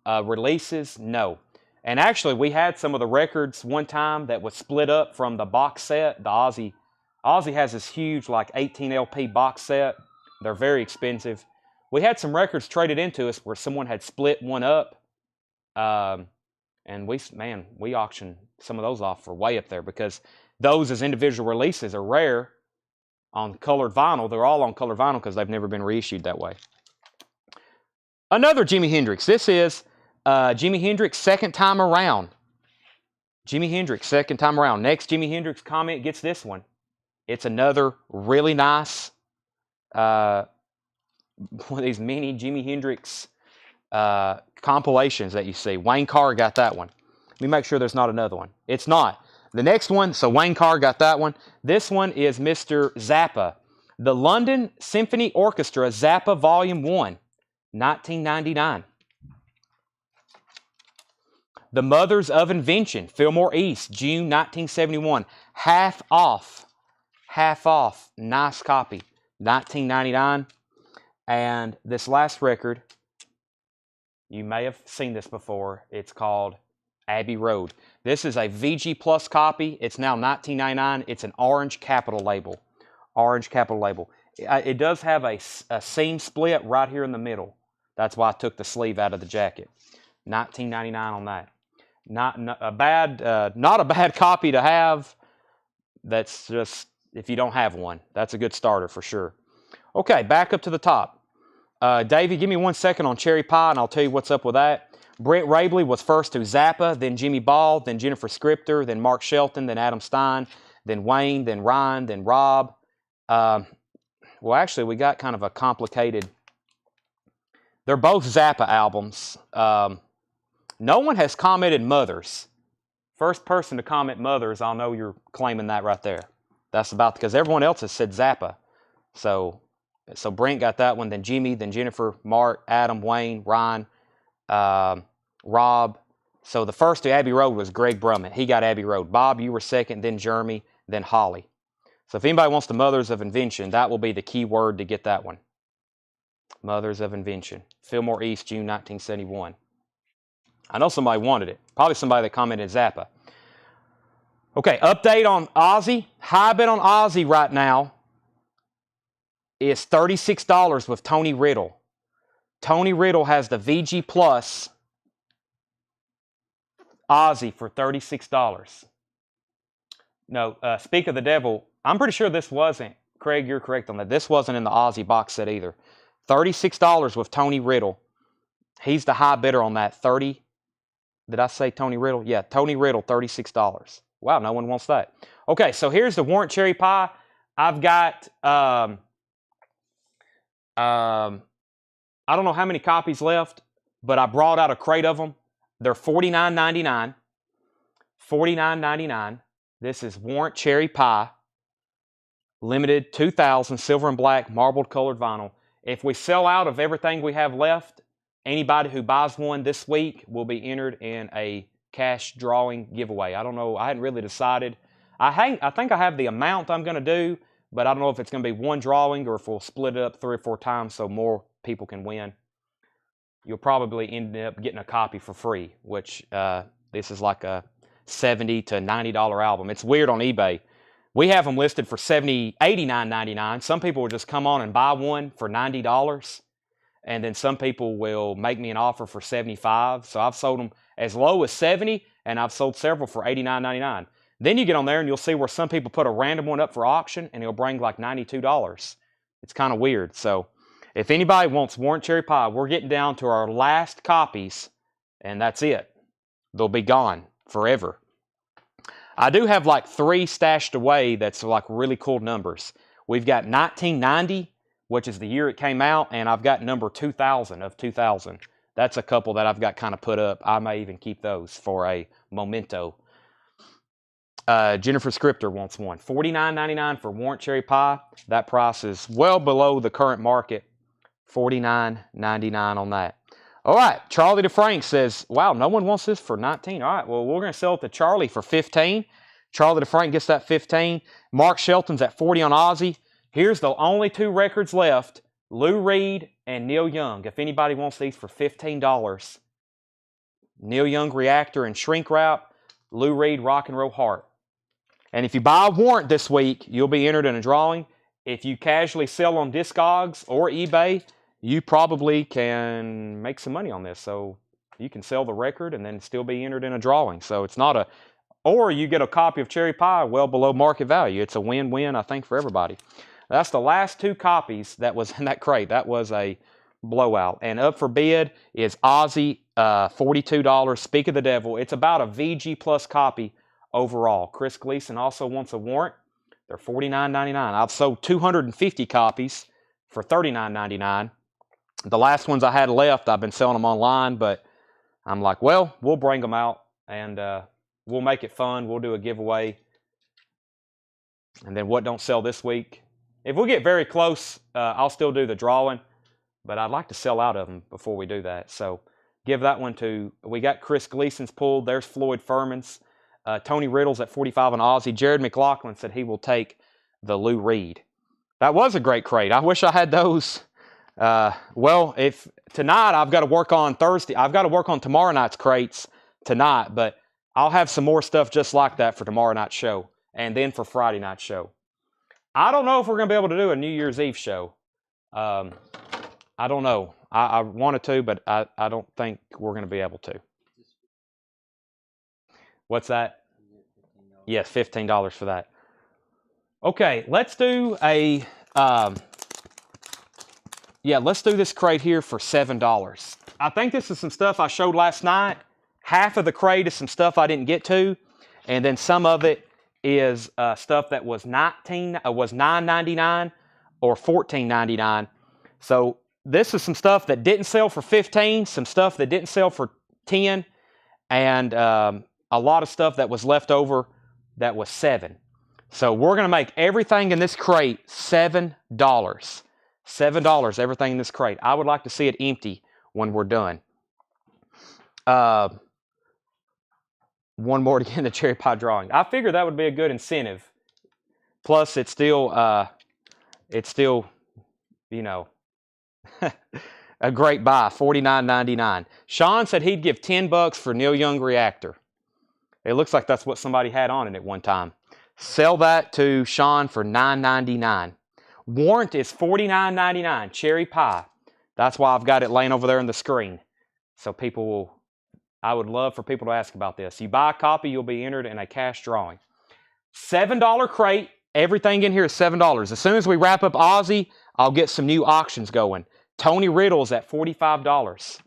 releases, no. And actually, we had some of the records one time that was split up from the box set. The Ozzy has this huge, like 18 LP box set. They're very expensive. We had some records traded into us where someone had split one up, and we auctioned some of those off for way up there because those as individual releases are rare on colored vinyl. They're all on colored vinyl because they've never been reissued that way. Another Jimi Hendrix. This is Jimi Hendrix Second Time Around. Jimi Hendrix Second Time Around. Next Jimi Hendrix comment gets this one. It's another really nice one of these mini Jimi Hendrix compilations that you see. Wayne Carr got that one. Let me make sure there's not another one. It's not. The next one, so Wayne Carr got that one. This one is Mr. Zappa. The London Symphony Orchestra Zappa Volume 1, 1999. The Mothers of Invention, Fillmore East, June 1971. Half off. Half off. Nice copy. $19.99. And this last record, you may have seen this before. It's called Abbey Road. This is a VG Plus copy. It's now $19.99. It's an orange capital label. Orange capital label. It does have a seam split right here in the middle. That's why I took the sleeve out of the jacket. $19.99 on that. Not a bad copy to have. That's just, if you don't have one, that's a good starter for sure. Okay, back up to the top. Davey, give me 1 second on cherry pie, and I'll tell you what's up with that. Brent Rabley was first to Zappa, then Jimmy Ball, then Jennifer Scripter, then Mark Shelton, then Adam Stein, then Wayne, then Ryan, then Rob. Well, actually, we got kind of a complicated... They're both Zappa albums. No one has commented Mothers. First person to comment Mothers, I'll know you're claiming that right there. That's about, because everyone else has said Zappa. So Brent got that one, then Jimmy, then Jennifer, Mark, Adam, Wayne, Ryan, Rob. So the first to Abbey Road was Greg Brummett. He got Abbey Road. Bob, you were second, then Jeremy, then Holly. So if anybody wants the Mothers of Invention, that will be the key word to get that one. Mothers of Invention. Fillmore East, June 1971. I know somebody wanted it. Probably somebody that commented Zappa. Okay, update on Ozzy. High bid on Ozzy right now is $36 with Tony Riddle. Tony Riddle has the VG Plus Ozzy for $36. No, Speak of the Devil, I'm pretty sure this wasn't, Craig, you're correct on that. This wasn't in the Ozzy box set either. $36 with Tony Riddle. He's the high bidder on that. Did I say Tony Riddle? Yeah, Tony Riddle, $36. Wow, no one wants that. Okay, so here's the Warrant Cherry Pie. I've got, I don't know how many copies left, but I brought out a crate of them. They're $49.99. $49.99. This is Warrant Cherry Pie. Limited 2000 silver and black marbled colored vinyl. If we sell out of everything we have left, anybody who buys one this week will be entered in a cash drawing giveaway. I don't know. I hadn't really decided. I think I have the amount I'm going to do, but I don't know if it's going to be one drawing or if we'll split it up 3 or 4 times so more people can win. You'll probably end up getting a copy for free, which this is like a $70 to $90 album. It's weird on eBay. We have them listed for $89.99. Some people will just come on and buy one for $90. And then some people will make me an offer for $75. So I've sold them as low as $70, and I've sold several for $89.99. Then you get on there and you'll see where some people put a random one up for auction and it'll bring like $92. It's kind of weird. So if anybody wants Warrant Cherry Pie, we're getting down to our last copies, and that's it. They'll be gone forever. I do have like 3 stashed away that's like really cool numbers. We've got 1990, which is the year it came out, and I've got number 2000 of 2000. That's a couple that I've got kind of put up. I may even keep those for a memento. Jennifer Scripter wants one. $49.99 for Warrant Cherry Pie. That price is well below the current market. $49.99 on that. All right, Charlie DeFrank says, wow, no one wants this for $19. All right, well, we're going to sell it to Charlie for $15. Charlie DeFrank gets that $15. Mark Shelton's at $40 on Ozzy. Here's the only 2 records left, Lou Reed and Neil Young. If anybody wants these for $15, Neil Young Reactor and Shrink Wrap, Lou Reed Rock and Roll Heart. And if you buy a warrant this week, you'll be entered in a drawing. If you casually sell on Discogs or eBay, you probably can make some money on this. So you can sell the record and then still be entered in a drawing. So it's not a, or you get a copy of Cherry Pie well below market value. It's a win-win, I think, for everybody. That's the last 2 copies that was in that crate. That was a blowout. And up for bid is Ozzy, $42. Speak of the Devil. It's about a VG Plus copy overall. Chris Gleason also wants a warrant. They're $49.99. I've sold 250 copies for $39.99. The last ones I had left, I've been selling them online, but I'm like, well, we'll bring them out and we'll make it fun. We'll do a giveaway. And then what don't sell this week? If we get very close, I'll still do the drawing, but I'd like to sell out of them before we do that. So give that one to, we got Chris Gleason's pulled. There's Floyd Furman's. Tony Riddle's at 45 on Aussie. Jared McLaughlin said he will take the Lou Reed. That was a great crate. I wish I had those. Well, if tonight I've got to work on Thursday. I've got to work on tomorrow night's crates tonight, but I'll have some more stuff just like that for tomorrow night's show and then for Friday night's show. I don't know if we're going to be able to do a New Year's Eve show. I don't know. I wanted to, but I don't think we're going to be able to. What's that? Yes, $15 for that. Okay, let's do a, let's do this crate here for $7. I think this is some stuff I showed last night. Half of the crate is some stuff I didn't get to, and then some of it is stuff that was $9.99 or $14.99. So this is some stuff that didn't sell for $15, some stuff that didn't sell for $10, and a lot of stuff that was left over that was $7. So we're going to make everything in this crate $7. $7, everything in this crate. I would like to see it empty when we're done. One more to get in the cherry pie drawing. I figured that would be a good incentive. Plus, it's still, you know, a great buy, $49.99. Sean said he'd give $10 for Neil Young reactor. It looks like that's what somebody had on it at one time. Sell that to Sean for $9.99. Warrant is $49.99. Cherry pie. That's why I've got it laying over there on the screen. So people will, I would love for people to ask about this. You buy a copy, you'll be entered in a cash drawing. $7 crate. Everything in here is $7. As soon as we wrap up Aussie, I'll get some new auctions going. Tony Riddle's at $45.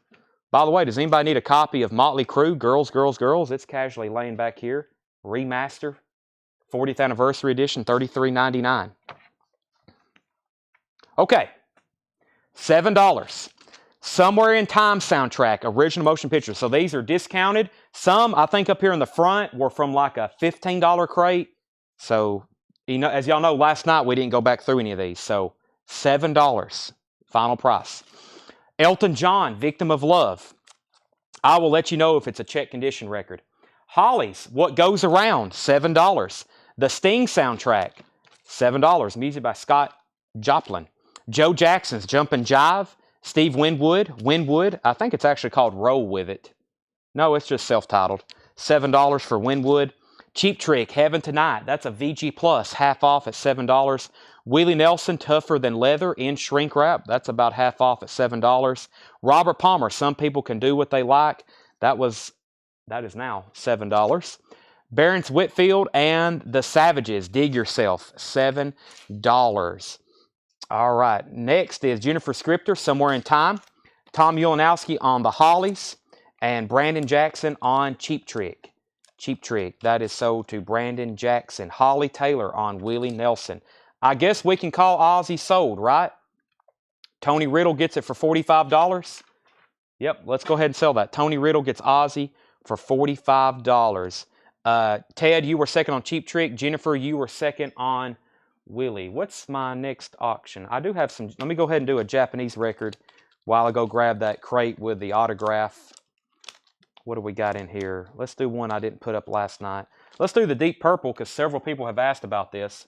By the way, does anybody need a copy of Motley Crue, Girls, Girls, Girls? It's casually laying back here. Remaster, 40th Anniversary Edition, $33.99. Okay, $7. Somewhere in Time soundtrack, original motion picture. So these are discounted. Some, I think up here in the front, were from like a $15 crate. So, you know, as y'all know, last night we didn't go back through any of these. So $7, final price. Elton John, Victim of Love. I will let you know if it's a check condition record. Hollies, What Goes Around, $7. The Sting soundtrack, $7. Music by Scott Joplin. Joe Jackson's Jumpin' Jive. Steve Winwood. I think it's actually called Roll With It. No, it's just self-titled. $7 for Winwood. Cheap Trick, Heaven Tonight. That's a VG Plus, half off at $7. Willie Nelson, Tougher Than Leather in shrink wrap. That's about half off at $7. Robert Palmer, Some People Can Do What They Like. That is now $7. Barron's Whitfield and The Savages, Dig Yourself, $7. All right, next is Jennifer Scripter, Somewhere in Time. Tom Ulanowski on The Hollies. And Brandon Jackson on Cheap Trick. Cheap Trick, that is sold to Brandon Jackson. Holly Taylor on Willie Nelson. I guess we can call Ozzy sold, right? Tony Riddle gets it for $45. Yep, let's go ahead and sell that. Tony Riddle gets Ozzy for $45. Ted, you were second on Cheap Trick. Jennifer, you were second on Willie. What's my next auction? I do have some. Let me go ahead and do a Japanese record while I go grab that crate with the autograph. What do we got in here? Let's do one I didn't put up last night. Let's do the Deep Purple because several people have asked about this.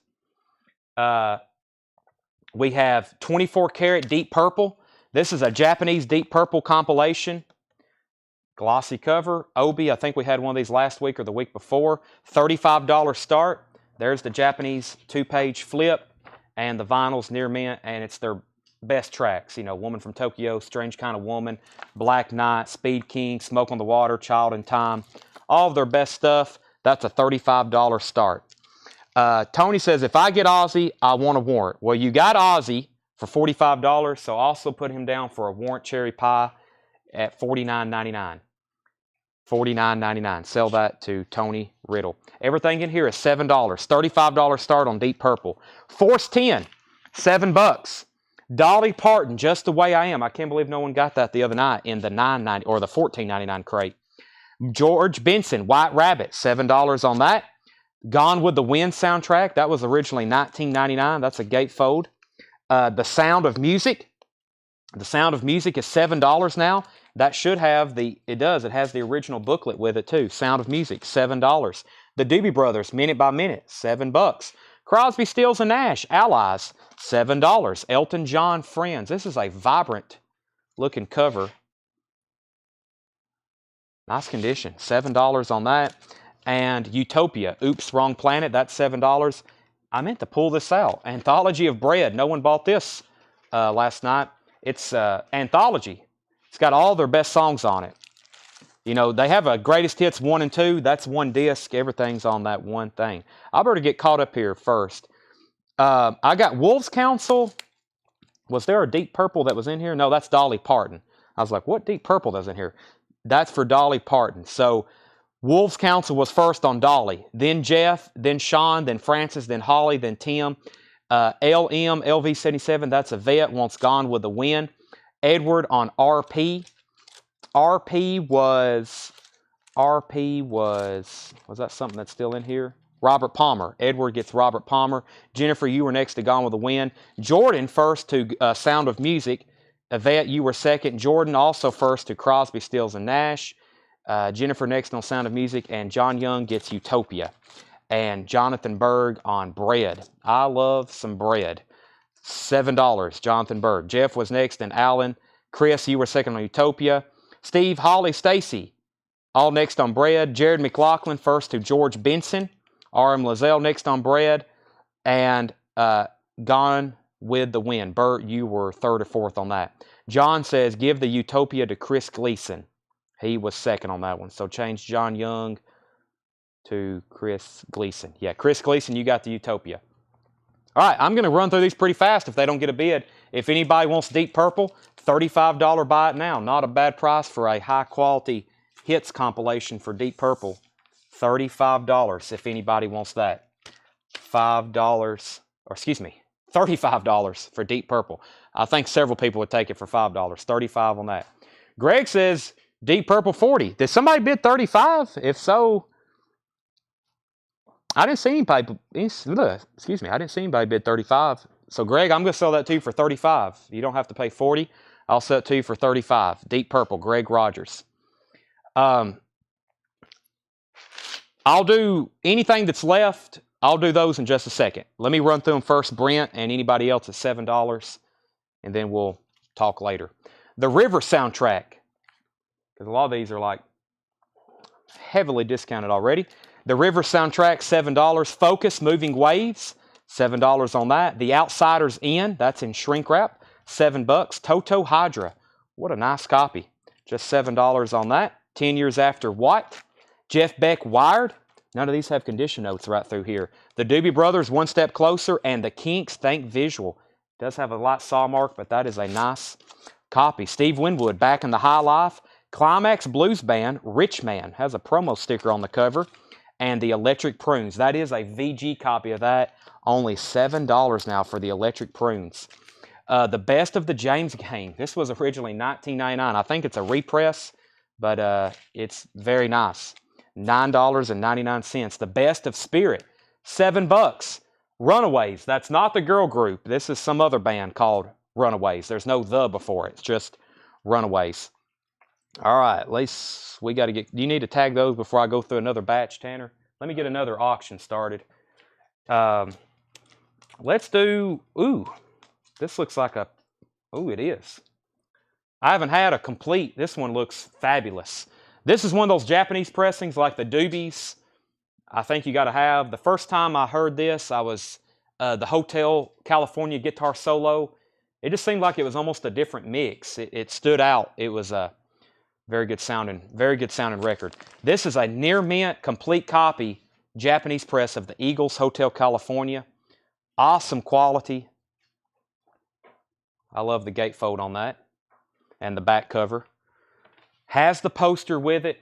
We have 24 karat Deep Purple. This is a Japanese Deep Purple compilation. Glossy cover. Obi, I think we had one of these last week or the week before. $35 start. There's the Japanese 2-page flip and the vinyl's near mint, and it's their best tracks. You know, Woman from Tokyo, Strange Kind of Woman, Black Knight, Speed King, Smoke on the Water, Child in Time. All of their best stuff. That's a $35 start. Tony says, if I get Ozzy, I want a warrant. Well, you got Ozzy for $45, so also put him down for a warrant cherry pie at $49.99. $49.99. Sell that to Tony Riddle. Everything in here is $7. $35 start on Deep Purple. Force 10, $7. Dolly Parton, Just the Way I Am. I can't believe no one got that the other night in the $9.90 or the $14.99 crate. George Benson, White Rabbit, $7 on that. Gone with the Wind soundtrack. That was originally $19.99. That's a gatefold. The Sound of Music. The Sound of Music is $7 now. That should have it has the original booklet with it too. Sound of Music, $7. The Doobie Brothers, Minute by Minute, $7. Crosby, Stills and Nash, Allies, $7. Elton John, Friends. This is a vibrant looking cover. Nice condition, $7 on that. And Utopia, Oops, Wrong Planet, that's $7. I meant to pull this out. Anthology of Bread. No one bought this last night. It's anthology. It's got all their best songs on it. You know, they have a Greatest Hits 1 and 2. That's one disc. Everything's on that one thing. I better get caught up here first. I got Wolves Council. Was there a Deep Purple that was in here? No, that's Dolly Parton. I was like, what Deep Purple that's in here? That's for Dolly Parton. So Wolves Council was first on Dolly. Then Jeff, then Sean, then Francis, then Holly, then Tim. LM, LV77, that's a vet, Wants Gone with the Wind. Edward on RP. RP was that something that's still in here? Robert Palmer. Edward gets Robert Palmer. Jennifer, You Were Next to Gone with the Wind. Jordan first to Sound of Music. Yvette, You Were Second. Jordan also first to Crosby, Stills and Nash. Jennifer next on Sound of Music. And John Young gets Utopia. And Jonathan Berg on Bread. I love some bread. $7, Jonathan Berg. Jeff was next and Alan. Chris, You Were Second on Utopia. Steve, Holly, Stacy, all next on Bread. Jared McLaughlin first to George Benson. R.M. Lazelle next on Bread. And Gone with the Wind. Bert, you were third or fourth on that. John says, give the Utopia to Chris Gleason. He was second on that one. So change John Young to Chris Gleason. Yeah, Chris Gleason, you got the Utopia. All right, I'm going to run through these pretty fast if they don't get a bid. If anybody wants Deep Purple, $35 buy it now. Not a bad price for a high-quality hits compilation for Deep Purple. $35 if anybody wants that. $35 for Deep Purple. I think several people would take it for $5. $35 on that. Greg says Deep Purple 40. Did somebody bid 35? If so, I didn't see anybody. I didn't see anybody bid 35. So Greg, I'm going to sell that to you for 35. You don't have to pay 40. I'll sell it to you for 35. Deep Purple, Greg Rogers. I'll do anything that's left. I'll do those in just a second. Let me run through them first, Brent, and anybody else at $7, and then we'll talk later. The River soundtrack, because a lot of these are like heavily discounted already. The River soundtrack, $7. Focus, Moving Waves, $7 on that. The Outsiders Inn, that's in shrink wrap, $7. Toto Hydra, what a nice copy. Just $7 on that. 10 Years After What? Jeff Beck, Wired. None of these have condition notes right through here. The Doobie Brothers, One Step Closer, and the Kinks, Think Visual. Does have a light saw mark, but that is a nice copy. Steve Winwood, Back in the High Life. Climax Blues Band, Rich Man, has a promo sticker on the cover. And the Electric Prunes. That is a VG copy of that. Only $7 now for the Electric Prunes. The Best of the James Game. This was originally $19.99. I think it's a repress, but it's very nice. $9.99. The Best of Spirit. $7. Runaways. That's not the girl group. This is some other band called Runaways. There's no the before it. It's just Runaways. All right, at least we got to get... Do you need to tag those before I go through another batch, Tanner? Let me get another auction started. Let's do... Ooh, this looks like a... Ooh, it is. I haven't had a complete... This one looks fabulous. This is one of those Japanese pressings like the Doobies. I think you got to have... The first time I heard this, I was... the Hotel California Guitar Solo. It just seemed like it was almost a different mix. It stood out. It was a... very good sounding record. This is a near mint, complete copy, Japanese press of the Eagles Hotel California. Awesome quality. I love the gatefold on that. And the back cover. Has the poster with it.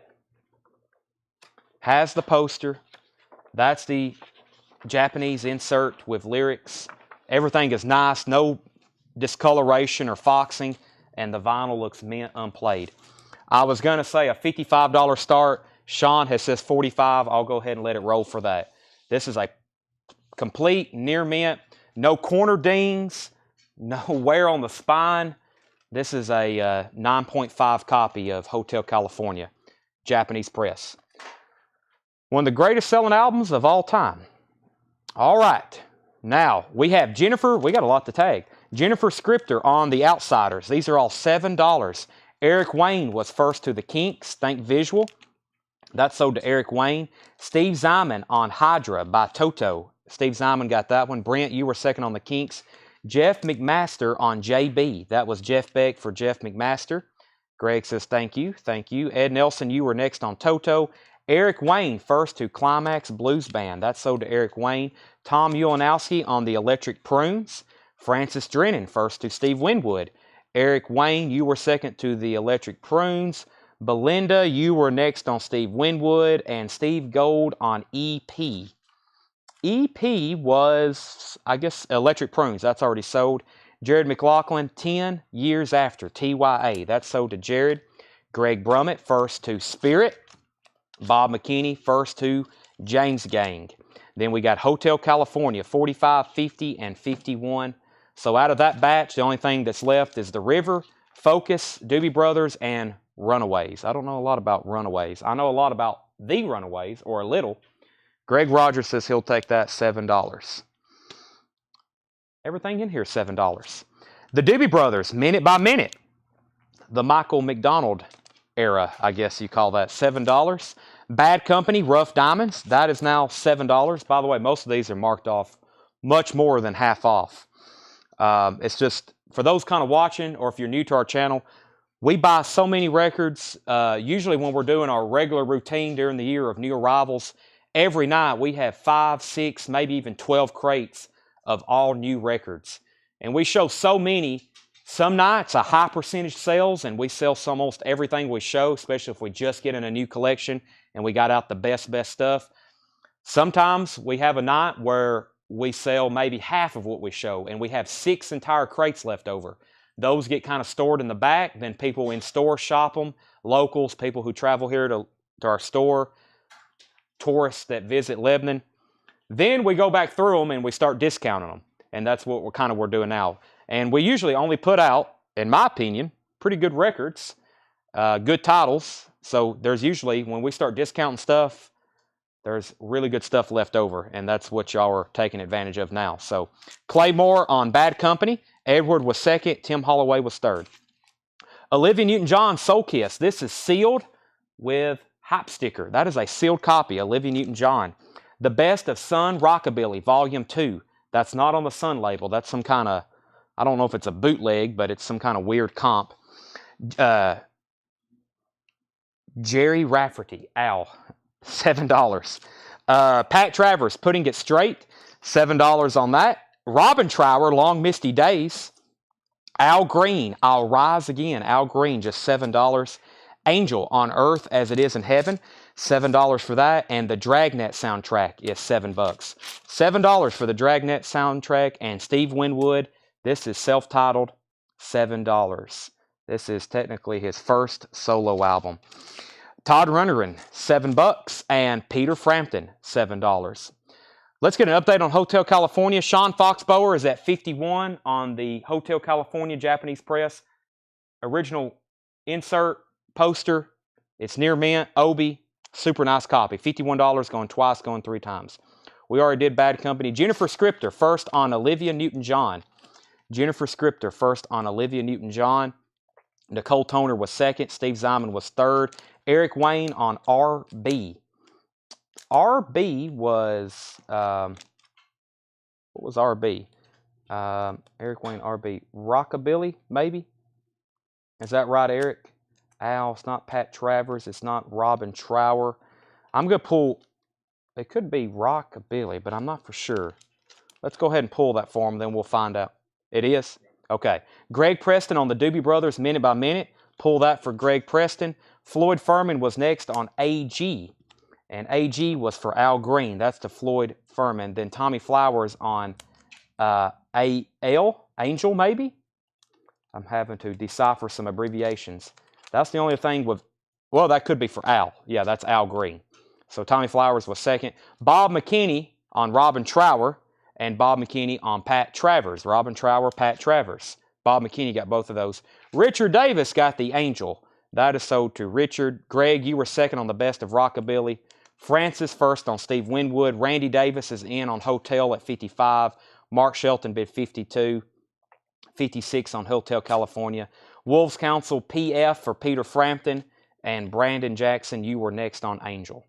Has the poster. That's the Japanese insert with lyrics. Everything is nice. No discoloration or foxing. And the vinyl looks mint unplayed. I was going to say a $55 start. Sean has says $45. I'll go ahead and let it roll for that. This is a complete near mint. No corner dings. No wear on the spine. This is a 9.5 copy of Hotel California, Japanese press. One of the greatest selling albums of all time. All right. Now, we have Jennifer. We got a lot to tag. Jennifer Scripter on The Outsiders. These are all $7. Eric Wayne was first to the Kinks. Think visual. That sold to Eric Wayne. Steve Zyman on Hydra by Toto. Steve Zyman got that one. Brent, you were second on the Kinks. Jeff McMaster on JB. That was Jeff Beck for Jeff McMaster. Greg says thank you. Thank you. Ed Nelson, you were next on Toto. Eric Wayne first to Climax Blues Band. That sold to Eric Wayne. Tom Ulanowski on the Electric Prunes. Francis Drennan first to Steve Winwood. Eric Wayne, you were second to the Electric Prunes. Belinda, you were next on Steve Winwood. And Steve Gold on EP. EP was, I guess, Electric Prunes. That's already sold. Jared McLaughlin, 10 Years After, TYA. That's sold to Jared. Greg Brummett, first to Spirit. Bob McKinney, first to James Gang. Then we got Hotel California, 45, 50, and 51. So out of that batch, the only thing that's left is The River, Focus, Doobie Brothers, and Runaways. I don't know a lot about Runaways. I know a lot about The Runaways, or a little. Greg Rogers says he'll take that, $7. Everything in here is $7. The Doobie Brothers, Minute by Minute. The Michael McDonald era, I guess you call that, $7. Bad Company, Rough Diamonds, that is now $7. By the way, most of these are marked off much more than half off. It's just, for those kind of watching, or if you're new to our channel, we buy so many records. Usually when we're doing our regular routine during the year of new arrivals, every night we have 5, 6, maybe even 12 crates of all new records. And we show so many. Some nights a high percentage sales, and we sell almost everything we show, especially if we just get in a new collection and we got out the best stuff. Sometimes we have a night where we sell maybe half of what we show, and we have 6 entire crates left over. Those get kind of stored in the back. Then people in store shop them, locals, people who travel here to our store, tourists that visit Lebanon. Then we go back through them and we start discounting them. And that's what we're doing now. And we usually only put out, in my opinion, pretty good records, good titles. So there's usually, when we start discounting stuff, there's really good stuff left over. And that's what y'all are taking advantage of now. So Claymore on Bad Company. Edward was second. Tim Holloway was third. Olivia Newton-John, Soul Kiss. This is sealed with Hype Sticker. That is a sealed copy, Olivia Newton-John. The Best of Sun Rockabilly, Volume 2. That's not on the Sun label. That's some kind of, I don't know if it's a bootleg, but it's some kind of weird comp. Jerry Rafferty, Al, $7. Pat Travers, Putting It Straight, $7 on that. Robin Trower, Long Misty Days. Al Green, I'll Rise Again. Al Green, just $7. Angel, On Earth as It Is in Heaven, $7 for that. And the Dragnet soundtrack is $7. $7 for the Dragnet soundtrack. And Steve Winwood, this is self-titled, $7. This is technically his first solo album. Todd Rundgren, $7. And Peter Frampton, $7. Let's get an update on Hotel California. Sean Foxbower is at 51 on the Hotel California Japanese press. Original insert, poster. It's near mint, Obi. Super nice copy. $51, going twice, going 3 times. We already did Bad Company. Jennifer Scripter, first on Olivia Newton-John. Jennifer Scripter, first on Olivia Newton-John. Nicole Toner was second. Steve Zyman was third. Eric Wayne on RB. RB was, what was RB? Eric Wayne, RB. Rockabilly, maybe? Is that right, Eric? Al, it's not Pat Travers. It's not Robin Trower. I'm going to pull, it could be Rockabilly, but I'm not for sure. Let's go ahead and pull that for him, then we'll find out. It is? Okay. Greg Preston on the Doobie Brothers, Minute by Minute. Pull that for Greg Preston. Floyd Furman was next on AG. And AG was for Al Green. That's the Floyd Furman. Then Tommy Flowers on AL, Angel maybe? I'm having to decipher some abbreviations. That's the only thing with, well, that could be for Al. Yeah, that's Al Green. So Tommy Flowers was second. Bob McKinney on Robin Trower. And Bob McKinney on Pat Travers. Robin Trower, Pat Travers. Bob McKinney got both of those. Richard Davis got the Angel. That is sold to Richard. Greg, you were second on the Best of Rockabilly. Francis first on Steve Winwood. Randy Davis is in on Hotel at 55. Mark Shelton bid 52. 56 on Hotel California. Wolves Council PF for Peter Frampton. And Brandon Jackson, you were next on Angel.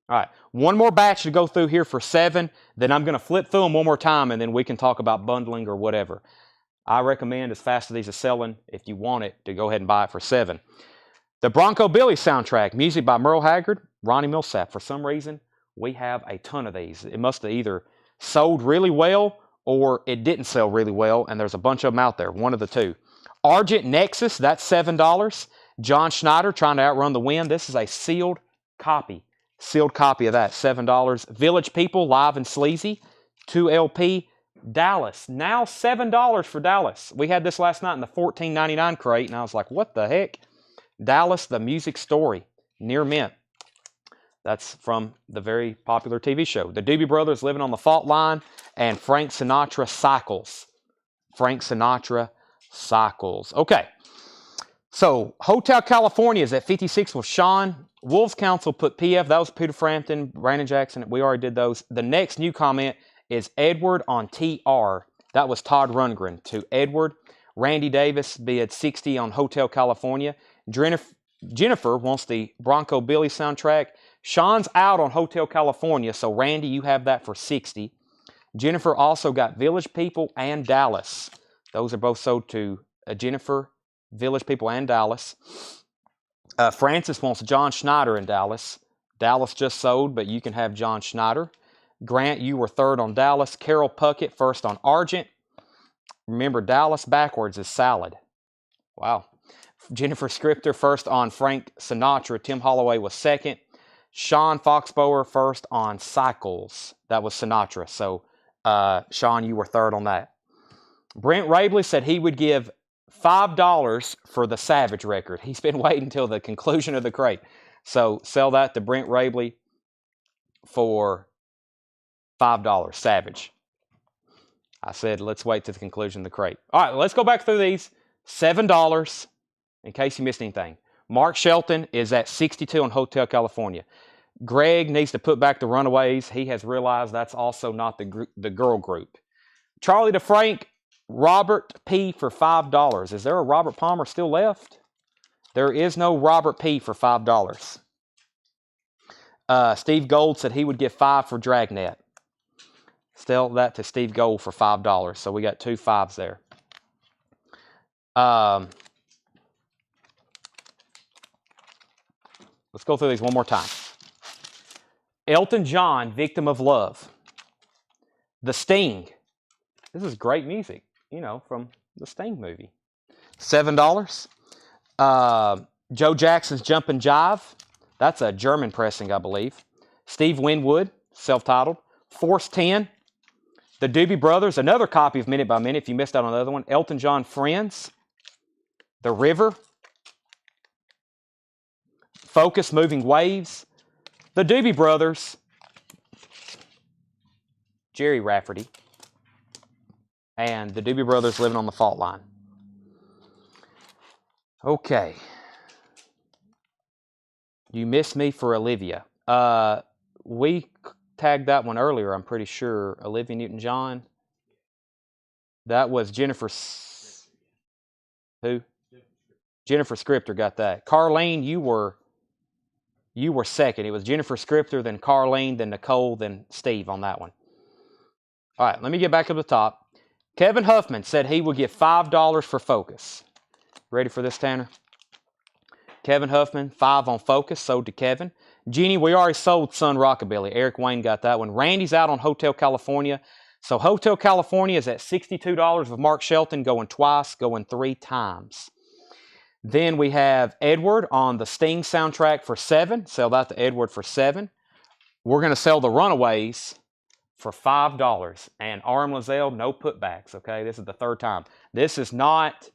All right, one more batch to go through here for 7. Then I'm going to flip through them one more time, and then we can talk about bundling or whatever. I recommend, as fast as these are selling, if you want it, to go ahead and buy it for 7. The Bronco Billy soundtrack, music by Merle Haggard, Ronnie Millsap. For some reason, we have a ton of these. It must have either sold really well or it didn't sell really well, and there's a bunch of them out there, one of the two. Argent Nexus, that's $7. John Schneider, Trying to Outrun the Wind. This is a sealed copy. Sealed copy of that, $7. Village People, Live and Sleazy, 2 LP. Dallas, now $7 for Dallas. We had this last night in the $14.99 crate, and I was like, what the heck? Dallas, The Music Story, near mint. That's from the very popular TV show. The Doobie Brothers, Living on the Fault Line, and Frank Sinatra, Cycles. Frank Sinatra, Cycles. Okay, so Hotel California is at 56 with Sean. Wolves Council put PF. That was Peter Frampton, Brandon Jackson. We already did those. The next new comment is Edward on TR. That was Todd Rundgren to Edward. Randy Davis bid 60 on Hotel California. Jennifer wants the Bronco Billy soundtrack. Sean's out on Hotel California, so Randy, you have that for 60. Jennifer also got Village People and Dallas. Those are both sold to Jennifer, Village People, and Dallas. Francis wants John Schneider in Dallas. Dallas just sold, but you can have John Schneider. Grant, you were third on Dallas. Carol Puckett first on Argent. Remember, Dallas backwards is salad. Wow. Jennifer Scripter first on Frank Sinatra. Tim Holloway was second. Sean Foxbower first on Cycles. That was Sinatra. So, Sean, you were third on that. Brent Rabley said he would give $5 for the Savage record. He's been waiting until the conclusion of the crate. So, sell that to Brent Rabley for $5. Savage. I said, let's wait to the conclusion of the crate. All right, let's go back through these. $7, in case you missed anything. Mark Shelton is at 62 on Hotel California. Greg needs to put back the Runaways. He has realized that's also not the girl group. Charlie DeFrank, Robert P. for $5. Is there a Robert Palmer still left? There is no Robert P. for $5. Steve Gold said he would give $5 for Dragnet. Sell that to Steve Gold for $5. So we got 2 5s there. Let's go through these one more time. Elton John, Victim of Love. The Sting. This is great music, you know, from the Sting movie. $7. Joe Jackson's Jumpin' Jive. That's a German pressing, I believe. Steve Winwood, self-titled. Force 10. The Doobie Brothers, another copy of Minute by Minute if you missed out on the other one. Elton John, Friends. The River. Focus, Moving Waves. The Doobie Brothers. Jerry Rafferty. And the Doobie Brothers, Living on the Fault Line. Okay. You Miss Me for Olivia. We tagged that one earlier, I'm pretty sure. Olivia Newton-John. That was Jennifer. Who? Jennifer Scripter got that. Carlene, you were second. It was Jennifer Scripter, then Carlene, then Nicole, then Steve on that one. All right, let me get back to the top. Kevin Huffman said he would give $5 for Focus. Ready for this, Tanner? Kevin Huffman, 5 on Focus, sold to Kevin. Jeannie, we already sold Sun Rockabilly. Eric Wayne got that one. Randy's out on Hotel California. So Hotel California is at $62 with Mark Shelton, going twice, going 3 times. Then we have Edward on the Sting soundtrack for $7. Sell that to Edward for $7. We're going to sell the Runaways for $5. And RM Lozelle, no putbacks, okay? This is the 3rd time. This is not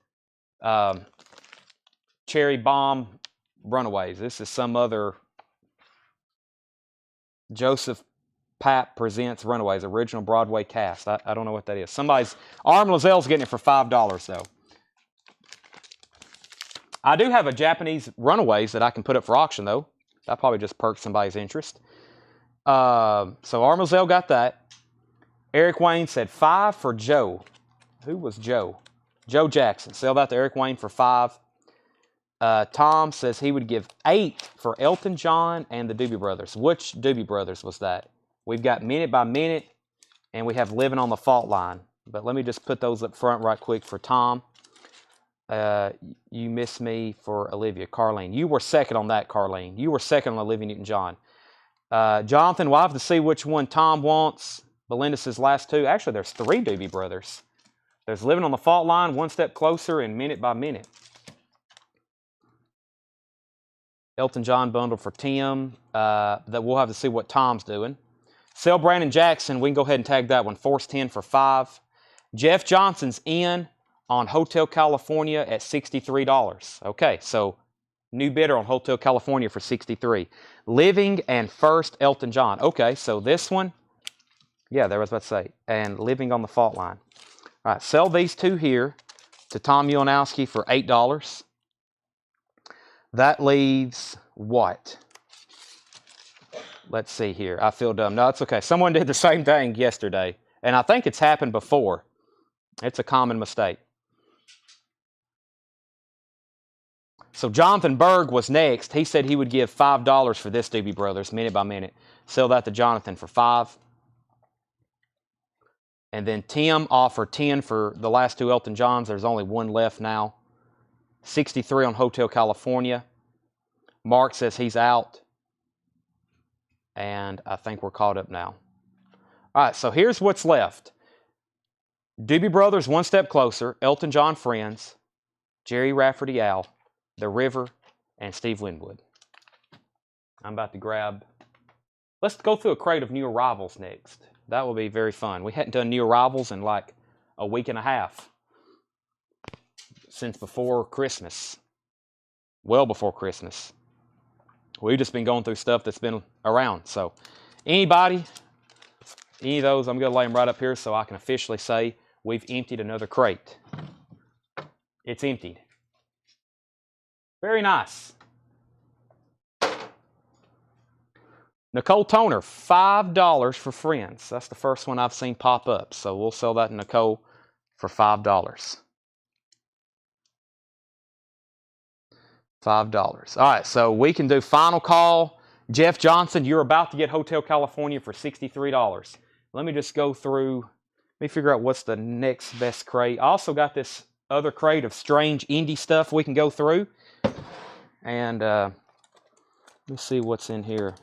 Cherry Bomb Runaways. This is some other Joseph Papp Presents Runaways, original Broadway cast. I don't know what that is. RM Lozelle's getting it for $5, though. I do have a Japanese Runaways that I can put up for auction, though. That probably just perked somebody's interest. So Armazell got that. Eric Wayne said 5 for Joe. Who was Joe? Joe Jackson. Sell that to Eric Wayne for 5. Tom says he would give 8 for Elton John and the Doobie Brothers. Which Doobie Brothers was that? We've got Minute by Minute, and we have Living on the Fault Line. But let me just put those up front right quick for Tom. You Miss Me for Olivia. Carlene. You were second on that, Carlene. You were second on Olivia Newton-John. Jonathan, we'll have to see which one Tom wants. Belinda says last 2. Actually, there's 3 Doobie Brothers. There's Living on the Fault Line, One Step Closer, and Minute by Minute. Elton John bundle for Tim. That we'll have to see what Tom's doing. Sell Brandon Jackson. We can go ahead and tag that one. Force 10 for 5. Jeff Johnson's in on Hotel California at $63. Okay, so new bidder on Hotel California for $63. Living and First Elton John. Okay, so this one. Yeah, there was about to say. And Living on the Fault Line. All right, sell these 2 here to Tom Ulanowski for $8. That leaves what? Let's see here. I feel dumb. No, it's okay. Someone did the same thing yesterday, and I think it's happened before. It's a common mistake. So Jonathan Berg was next. He said he would give $5 for this Doobie Brothers, Minute by Minute. Sell that to Jonathan for 5. And then Tim offered 10 for the last 2 Elton Johns. There's only 1 left now. 63 on Hotel California. Mark says he's out. And I think we're caught up now. All right, so here's what's left. Doobie Brothers, One Step Closer. Elton John Friends. Jerry Rafferty Al. The River. And Steve Winwood. I'm about to grab. Let's go through a crate of new arrivals next. That will be very fun. We hadn't done new arrivals in like a week and a half. Since before Christmas. Well before Christmas. We've just been going through stuff that's been around. So anybody, any of those, I'm going to lay them right up here so I can officially say we've emptied another crate. It's emptied. Very nice. Nicole Toner, $5 for Friends. That's the first one I've seen pop up. So we'll sell that to Nicole for $5. $5. All right, so we can do final call. Jeff Johnson, you're about to get Hotel California for $63. Let me just go through. Let me figure out what's the next best crate. I also got this other crate of strange indie stuff we can go through. And let me see what's in here.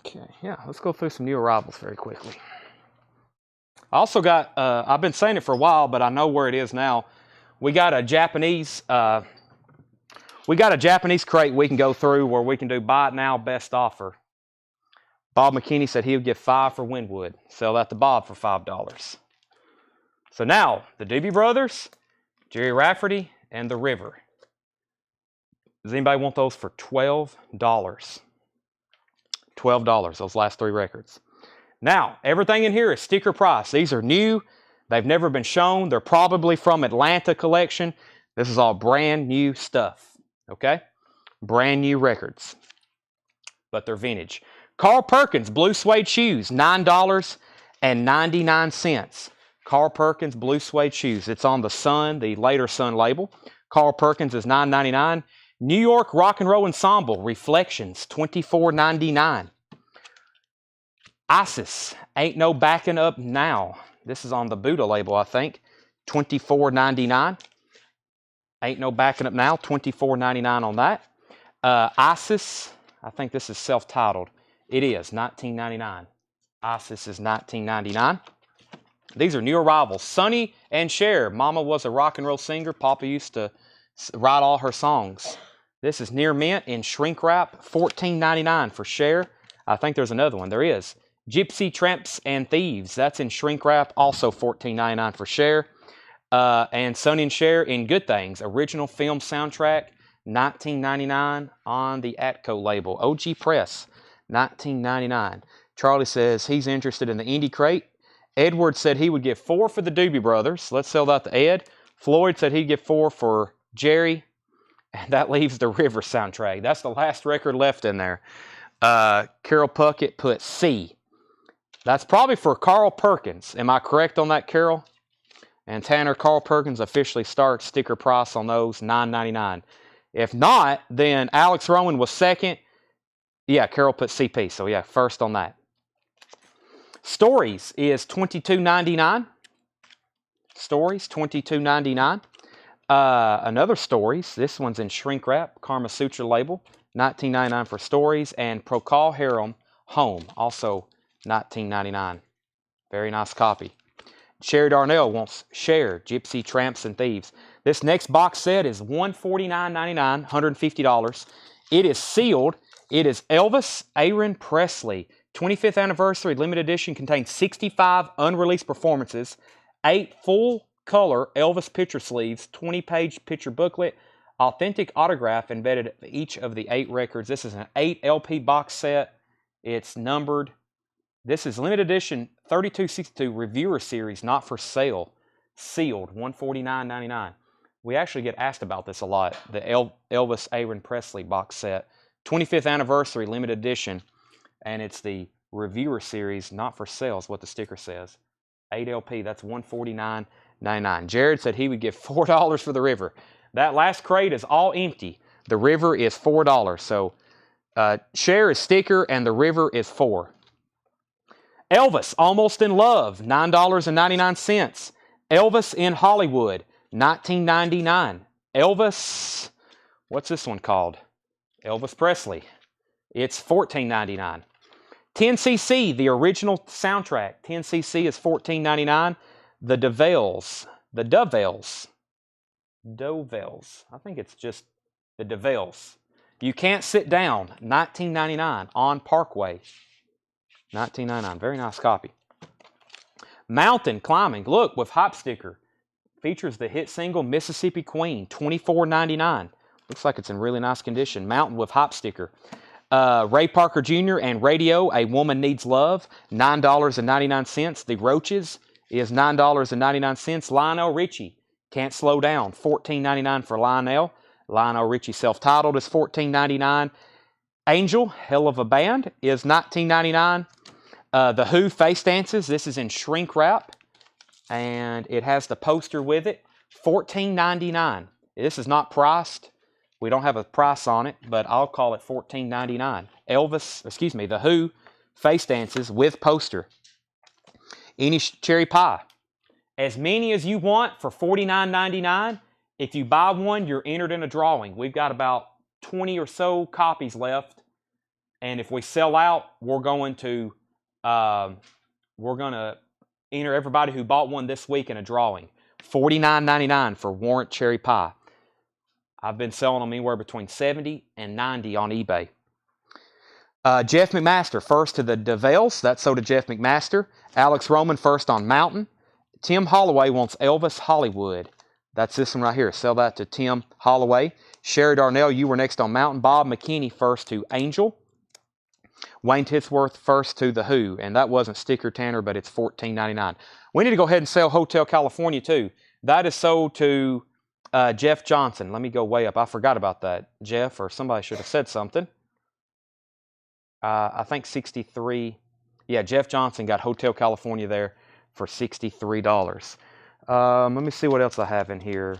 Okay, yeah, let's go through some new arrivals very quickly. I also got, I've been saying it for a while, but I know where it is now. We got a Japanese crate we can go through where we can do buy it now, best offer. Bob McKinney said he would give 5 for Winwood. Sell that to Bob for $5. So now, the Doobie Brothers, Jerry Rafferty, and The River. Does anybody want those for $12? $12, those last 3 records. Now, everything in here is sticker price. These are new. They've never been shown. They're probably from Atlanta collection. This is all brand new stuff, okay? Brand new records, but they're vintage. Carl Perkins Blue Suede Shoes, $9.99. Carl Perkins Blue Suede Shoes. It's on the Sun, the later Sun label. Carl Perkins is $9.99. New York Rock and Roll Ensemble Reflections, $24.99. ISIS, Ain't No Backing Up Now. This is on the Buddha label, I think. $24.99. Ain't No Backing Up Now, $24.99 on that. ISIS, I think this is self-titled. It is $19.99. ISIS is $19.99. These are new arrivals. Sonny and Cher. Mama was a rock and roll singer. Papa used to write all her songs. This is Near Mint in shrink wrap, $14.99 for Cher. I think there's another one. There is. Gypsy Tramps and Thieves. That's in shrink wrap, also $14.99 for Cher. And Sonny and Cher in Good Things, original film soundtrack. $19.99 on the Atco label. OG Press, $19.99. Charlie says he's interested in the Indie Crate. Edward said he would get 4 for the Doobie Brothers. Let's sell that to Ed. Floyd said he'd get 4 for Jerry. And that leaves the River soundtrack. That's the last record left in there. Carol Puckett put C. That's probably for Carl Perkins. Am I correct on that, Carol? And Tanner, Carl Perkins officially starts sticker price on those, $9.99. If not, then Alex Rowan was second. Yeah, Carol put CP. So yeah, first on that. Stories is $22.99. Stories, $22.99. Another Stories. This one's in shrink wrap, Karma Sutra label, $19.99 for Stories. And Procol Harum Home, also $19.99. Very nice copy. Sherry Darnell wants Cher, Gypsy, Tramps, and Thieves. This next box set is $149.99, $150. It is sealed. It is Elvis Aaron Presley. 25th anniversary limited edition, contains 65 unreleased performances, 8 full-color Elvis picture sleeves, 20-page picture booklet, authentic autograph embedded in each of the 8 records. This is an 8 LP box set. It's numbered. This is limited edition 3262 Reviewer Series, not for sale. Sealed, $149.99. We actually get asked about this a lot, the Elvis Aaron Presley box set. 25th anniversary limited edition, and it's the Reviewer Series, not for sale is what the sticker says. 8 LP, that's $149.99. Jared said he would give $4 for the River. That last crate is all empty. The River is $4. So Cher is sticker and the River is $4. Elvis, Almost in Love, $9.99. Elvis in Hollywood, $19.99. Elvis, what's this one called? Elvis Presley. It's $14.99. 10cc, the original soundtrack. 10cc is $14.99. The Dovelles, I think it's just the Dovelles. You Can't Sit Down, $19.99 on Parkway. $19.99, very nice copy. Mountain Climbing, look, with hop sticker. Features the hit single Mississippi Queen, $24.99. Looks like it's in really nice condition. Mountain with hop sticker. Ray Parker Jr. and Radio, A Woman Needs Love, $9.99. The Roaches is $9.99. Lionel Richie, Can't Slow Down, $14.99 for Lionel. Lionel Richie self-titled is $14.99. Angel, Hell of a Band, is $19.99. The Who, Face Dances, this is in shrink wrap, and it has the poster with it, $14.99. This is not priced. We don't have a price on it, but I'll call it $14.99. The Who, Face Dances with poster. Any cherry pie. As many as you want for $49.99. If you buy one, you're entered in a drawing. We've got about 20 or so copies left, and if we sell out, we're going to enter everybody who bought one this week in a drawing. $49.99 for Warrant Cherry Pie. I've been selling them anywhere between $70 and $90 on eBay. Jeff McMaster, first to the Dovelles. That's sold to Jeff McMaster. Alex Roman, first on Mountain. Tim Holloway wants Elvis Hollywood. That's this one right here. Sell that to Tim Holloway. Sherry Darnell, you were next on Mountain. Bob McKinney, first to Angel. Wayne Titsworth, first to The Who. And that wasn't sticker, Tanner, but it's $14.99. We need to go ahead and sell Hotel California, too. That is sold to Jeff Johnson. Let me go way up. I forgot about that. Jeff, or somebody should have said something. I think 63. Yeah, Jeff Johnson got Hotel California there for $63. Let me see what else I have in here.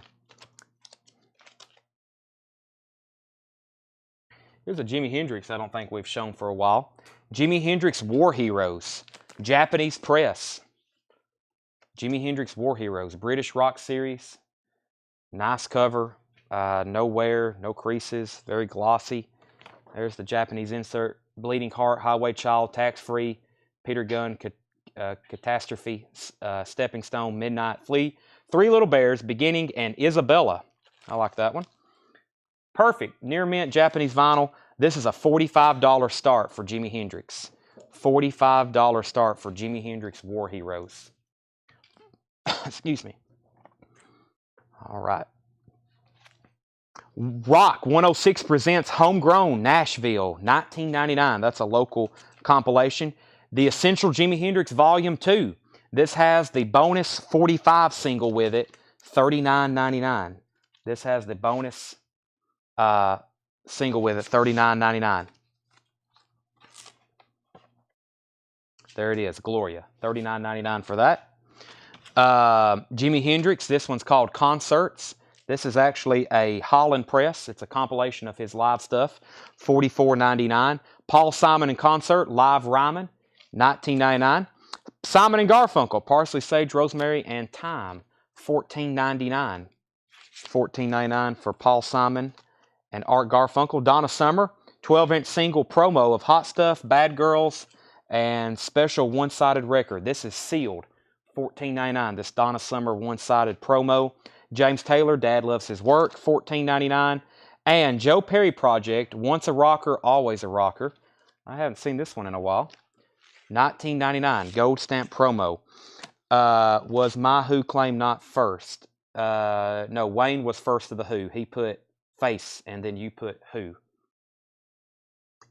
Here's a Jimi Hendrix I don't think we've shown for a while. Jimi Hendrix War Heroes, Japanese press. Jimi Hendrix War Heroes, British rock series. Nice cover, no wear, no creases, very glossy. There's the Japanese insert. Bleeding Heart, Highway Child, Tax Free, Peter Gunn, Catastrophe, Stepping Stone, Midnight, Flea, Three Little Bears, Beginning, and Isabella. I like that one. Perfect, near mint Japanese vinyl. This is a $45 start for Jimi Hendrix. $45 start for Jimi Hendrix War Heroes. Excuse me. All right. Rock 106 presents Homegrown Nashville 1999. That's a local compilation. The Essential Jimi Hendrix Volume 2. This has the bonus 45 single with it, $39.99. This has the bonus single with it, $39.99. There it is, Gloria, $39.99 for that. Jimi Hendrix, this one's called Concerts. This is actually a Holland press. It's a compilation of his live stuff, $44.99. Paul Simon in Concert, Live Ryman, $19.99. Simon and Garfunkel, Parsley, Sage, Rosemary, and Thyme, $14.99. $14.99 for Paul Simon and Art Garfunkel. Donna Summer, 12-inch single promo of Hot Stuff, Bad Girls, and special one-sided record. This is sealed, $14.99. This Donna Summer one-sided promo. James Taylor, Dad Loves His Work, $14.99. And Joe Perry Project, Once a Rocker, Always a Rocker. I haven't seen this one in a while. $19.99, gold stamp promo. Was My Who claim not first? No, Wayne was first to the Who. He put Face, and then you put Who.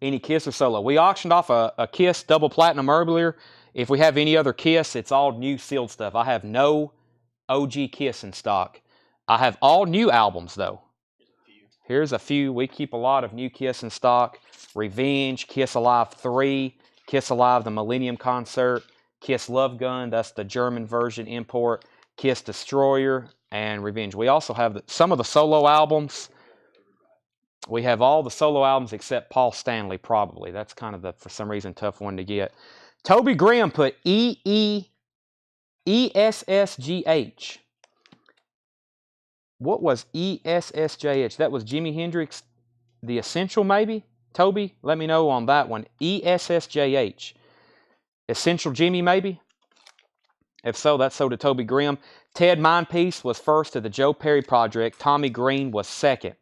Any Kiss or solo? We auctioned off a Kiss double platinum earlier. If we have any other Kiss, it's all new sealed stuff. I have no OG Kiss in stock. I have all new albums, though. Here's a few. We keep a lot of new Kiss in stock. Revenge, Kiss Alive 3, Kiss Alive the Millennium Concert, Kiss Love Gun, that's the German version import, Kiss Destroyer, and Revenge. We also have some of the solo albums. We have all the solo albums except Paul Stanley, probably. That's kind of for some reason, tough one to get. Toby Graham put ESSGH. What was ESSJH? That was Jimi Hendrix, The Essential, maybe? Toby, let me know on that one. ESSJH. Essential Jimmy, maybe? If so, that's so to Toby Graham. Ted Mindpiece was first to the Joe Perry Project. Tommy Green was second.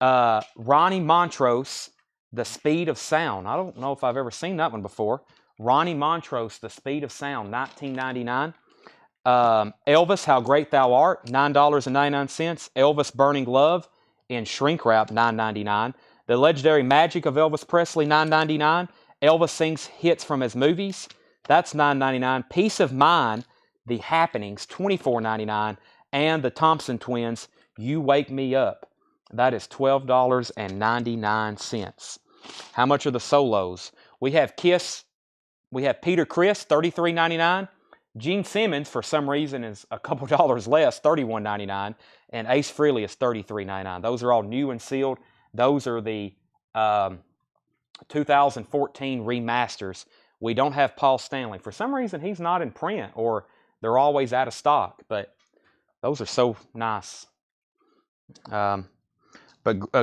Ronnie Montrose, The Speed of Sound. I don't know if I've ever seen that one before. Ronnie Montrose, The Speed of Sound, $19.99. Elvis, How Great Thou Art, $9.99. Elvis, Burning Love in shrink wrap, $9.99. The Legendary Magic of Elvis Presley, $9.99. Elvis Sings Hits from His Movies, that's $9.99. Peace of Mind, The Happenings, $24.99. And the Thompson Twins, You Wake Me Up, that is $12.99. How much are the solos? We have Kiss. We have Peter Criss, $33.99. Gene Simmons, for some reason, is a couple dollars less, $31.99. And Ace Frehley is $33.99. Those are all new and sealed. Those are the 2014 remasters. We don't have Paul Stanley. For some reason, he's not in print, or they're always out of stock. But those are so nice. But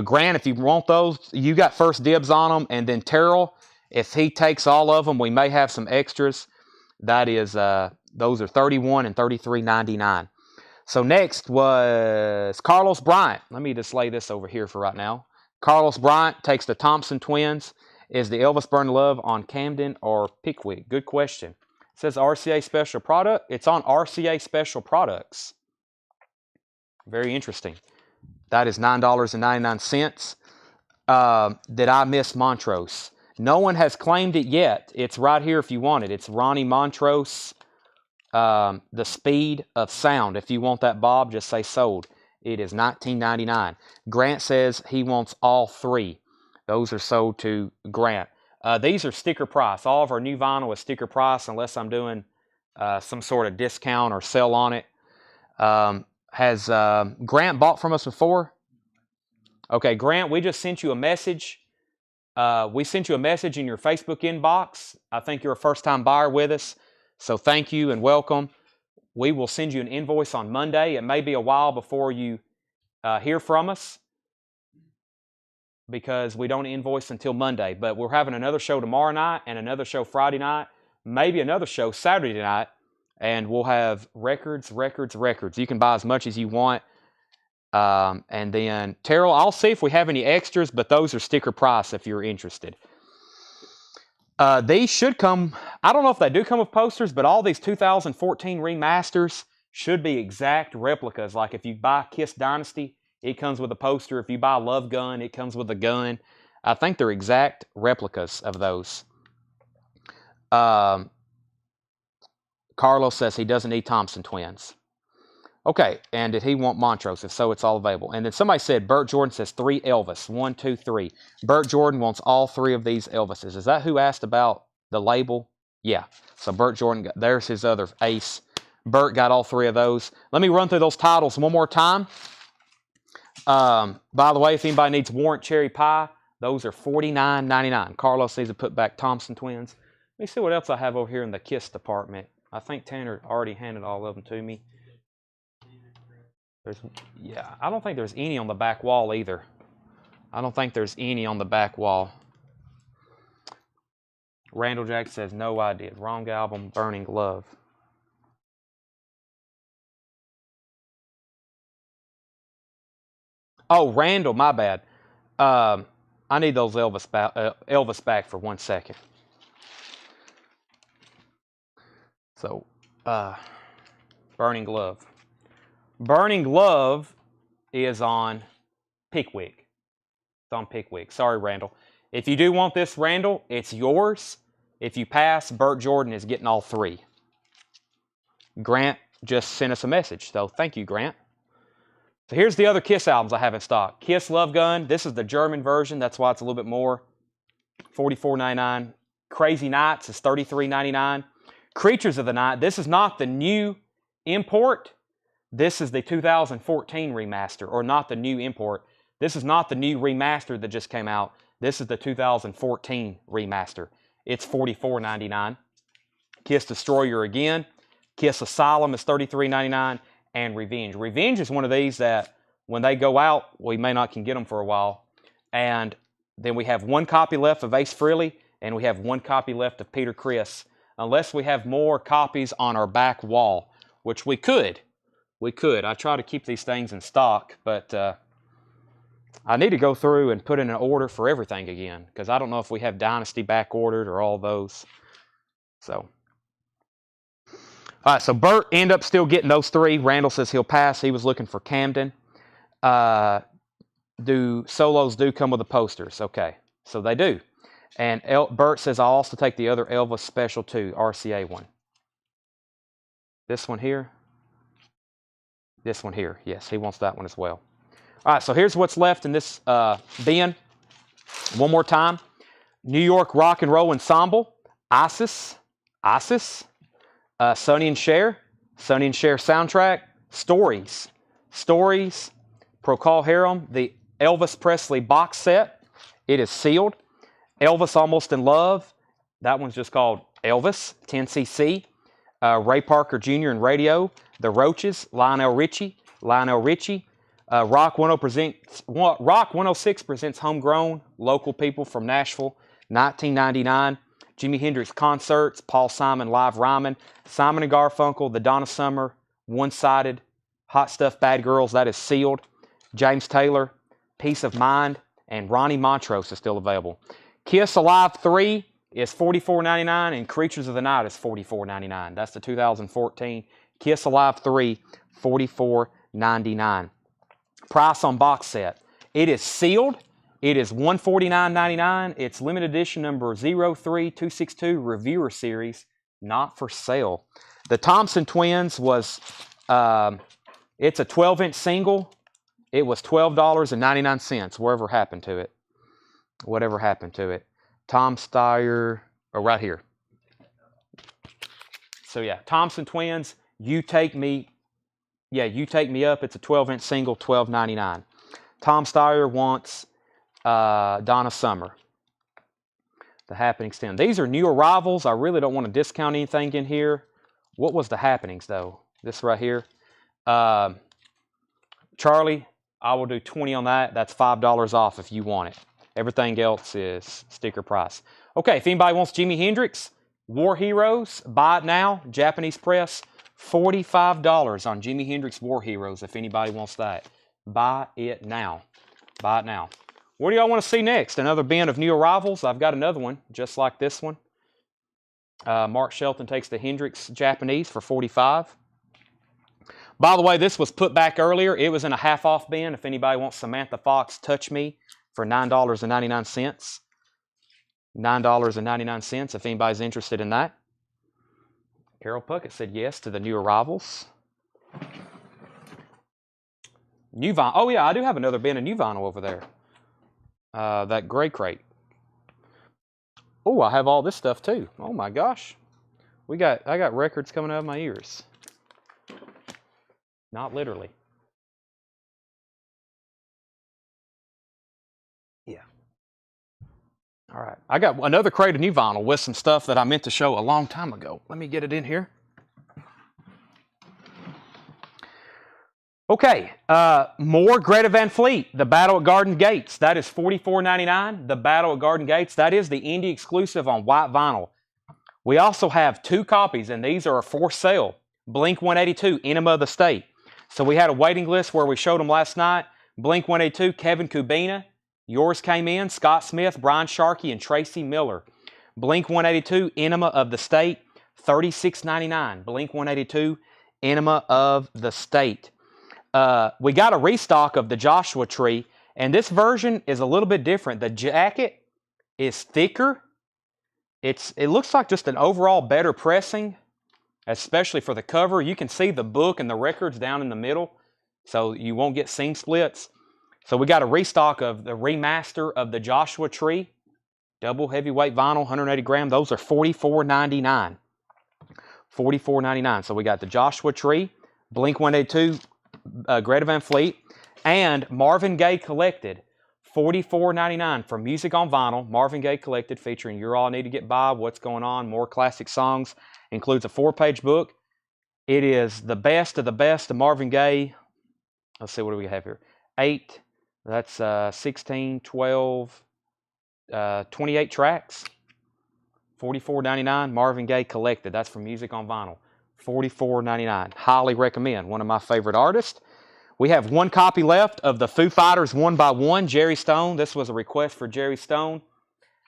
Grant, if you want those, you got first dibs on them. And then Terrell, if he takes all of them, we may have some extras. That is, those are $31 and $33.99. So next was Carlos Bryant. Let me just lay this over here for right now. Carlos Bryant takes the Thompson Twins. Is the Elvis Burning Love on Camden or Pickwick? Good question. It says RCA Special Product. It's on RCA Special Products. Very interesting. That is $9.99. Did I miss Montrose? No one has claimed it yet. It's right here if you want it. It's Ronnie Montrose, The Speed of Sound. If you want that, Bob, just say sold. It is $19.99. Grant says he wants all three. Those are sold to Grant. These are sticker price. All of our new vinyl is sticker price unless I'm doing some sort of discount or sell on it. Has Grant bought from us before? Okay, Grant, we just sent you a message. We sent you a message in your Facebook inbox. I think you're a first-time buyer with us, so thank you and welcome. We will send you an invoice on Monday. It may be a while before you hear from us because we don't invoice until Monday, but we're having another show tomorrow night and another show Friday night, maybe another show Saturday night, and we'll have records. You can buy as much as you want. And then, Terrell, I'll see if we have any extras, but those are sticker price if you're interested. These should come, I don't know if they do come with posters, but all these 2014 remasters should be exact replicas. Like if you buy Kiss Dynasty, It comes with a poster. If you buy a Love Gun, it comes with a gun. I think they're exact replicas of those. Carlos says he doesn't need Thompson twins. Okay, and did he want Montrose? If so, it's all available. And then somebody said, Burt Jordan says 3 Elvis. 1, 2, 3. Burt Jordan wants all 3 of these Elvises. Is that who asked about the label? Yeah. So Burt Jordan, there's his other ace. Burt got all 3 of those. Let me run through those titles one more time. By the way, if anybody needs Warrant Cherry Pie, those are $49.99. Carlos needs to put back Thompson twins. Let me see what else I have over here in the KISS department. I think Tanner already handed all of them to me. Yeah, I don't think there's any on the back wall either. I don't think there's any on the back wall. Randall Jack says, no idea. Wrong album, Burning Love. Oh, Randall, my bad. I need those Elvis back for 1 second. So, Burning Love. Burning Love is on Pickwick. It's on Pickwick. Sorry, Randall. If you do want this, Randall, it's yours. If you pass, Burt Jordan is getting all 3. Grant just sent us a message, so thank you, Grant. So here's the other KISS albums I have in stock. KISS Love Gun. This is the German version. That's why it's a little bit more. $44.99. Crazy Nights is $33.99. Creatures of the Night. This is not the new import. This is the 2014 remaster, or not the new import. This is not the new remaster that just came out. This is the 2014 remaster. It's $44.99. KISS Destroyer again. KISS Asylum is $33.99. And Revenge. Revenge is one of these that when they go out, we may not can get them for a while. And then we have 1 copy left of Ace Frehley, and we have 1 copy left of Peter Criss. Unless we have more copies on our back wall, which we could. We could. I try to keep these things in stock, but I need to go through and put in an order for everything again, because I don't know if we have Dynasty back ordered or all those. So, all right, so Burt ended up still getting those 3. Randall says he'll pass. He was looking for Camden. Do solos do come with the posters? Okay, so they do. And Burt says I'll also take the other Elvis Special 2, RCA one. This one here. This one here. Yes, he wants that one as well. All right, so here's what's left in this bin. One more time. New York Rock and Roll Ensemble. ISIS. Sonny and Cher. Sonny and Cher soundtrack. Stories. Procol Harum. The Elvis Presley box set. It is sealed. Elvis Almost in Love. That one's just called Elvis. 10cc. Ray Parker Jr. and Radio. The Roaches. Lionel Richie. Rock 106 presents Homegrown. Local people from Nashville. 1999. Jimi Hendrix Concerts. Paul Simon Live Rhyming. Simon and Garfunkel. The Donna Summer. One Sided. Hot Stuff Bad Girls. That is sealed. James Taylor. Peace of Mind. And Ronnie Montrose is still available. Kiss Alive 3 is $44.99, and Creatures of the Night is $44.99. That's the 2014 Kiss Alive 3, $44.99. Price on box set. It is sealed. It is $149.99. It's limited edition number 03262 Reviewer Series, not for sale. The Thompson Twins was, it's a 12-inch single. It was $12.99. Whatever happened to it. Tom Steyer, right here. So yeah, Thompson Twins, You Take Me Up. It's a 12-inch single, $12.99. Tom Steyer wants Donna Summer. The Happenings 10. These are new arrivals. I really don't want to discount anything in here. What was the Happenings though? This right here. Charlie, I will do 20 on that. That's $5 off if you want it. Everything else is sticker price. Okay, if anybody wants Jimi Hendrix, War Heroes, buy it now. Japanese press, $45 on Jimi Hendrix War Heroes if anybody wants that. Buy it now. What do y'all want to see next? Another bin of new arrivals? I've got another one just like this one. Mark Shelton takes the Hendrix Japanese for $45. By the way, this was put back earlier. It was in a half-off bin. If anybody wants Samantha Fox Touch Me for $9.99. $9.99 if anybody's interested in that. Carol Puckett said yes to the new arrivals. New vinyl. Oh, yeah, I do have another bin of new vinyl over there. That gray crate. Oh, I have all this stuff too. Oh my gosh. I got records coming out of my ears. Not literally. Yeah. All right. I got another crate of new vinyl with some stuff that I meant to show a long time ago. Let me get it in here. Okay, more Greta Van Fleet, The Battle at Garden Gates. That is $44.99. The Battle at Garden Gates. That is the indie exclusive on white vinyl. We also have 2 copies, and these are for sale. Blink 182, Enema of the State. So we had a waiting list where we showed them last night. Blink 182, Kevin Kubina. Yours came in, Scott Smith, Brian Sharkey, and Tracy Miller. Blink 182, Enema of the State, $36.99. Blink 182, Enema of the State. We got a restock of the Joshua Tree, and this version is a little bit different. The jacket is thicker. It looks like just an overall better pressing, especially for the cover. You can see the book and the records down in the middle, so you won't get seam splits. So we got a restock of the remaster of the Joshua Tree, double heavyweight vinyl, 180 gram. Those are $44.99. $44.99. So we got the Joshua Tree, Blink 182, Greta Van Fleet, and Marvin Gaye Collected, $44.99 for Music on Vinyl. Marvin Gaye Collected, featuring You're All I Need to Get By, What's Going On, More Classic Songs. Includes a 4-page book. It is the best of Marvin Gaye. Let's see, what do we have here? 8, that's 16, 12, 28 tracks. $44.99, Marvin Gaye Collected. That's for Music on Vinyl. $44.99. Highly recommend. One of my favorite artists. We have 1 copy left of the Foo Fighters 1 by 1, Jerry Stone. This was a request for Jerry Stone.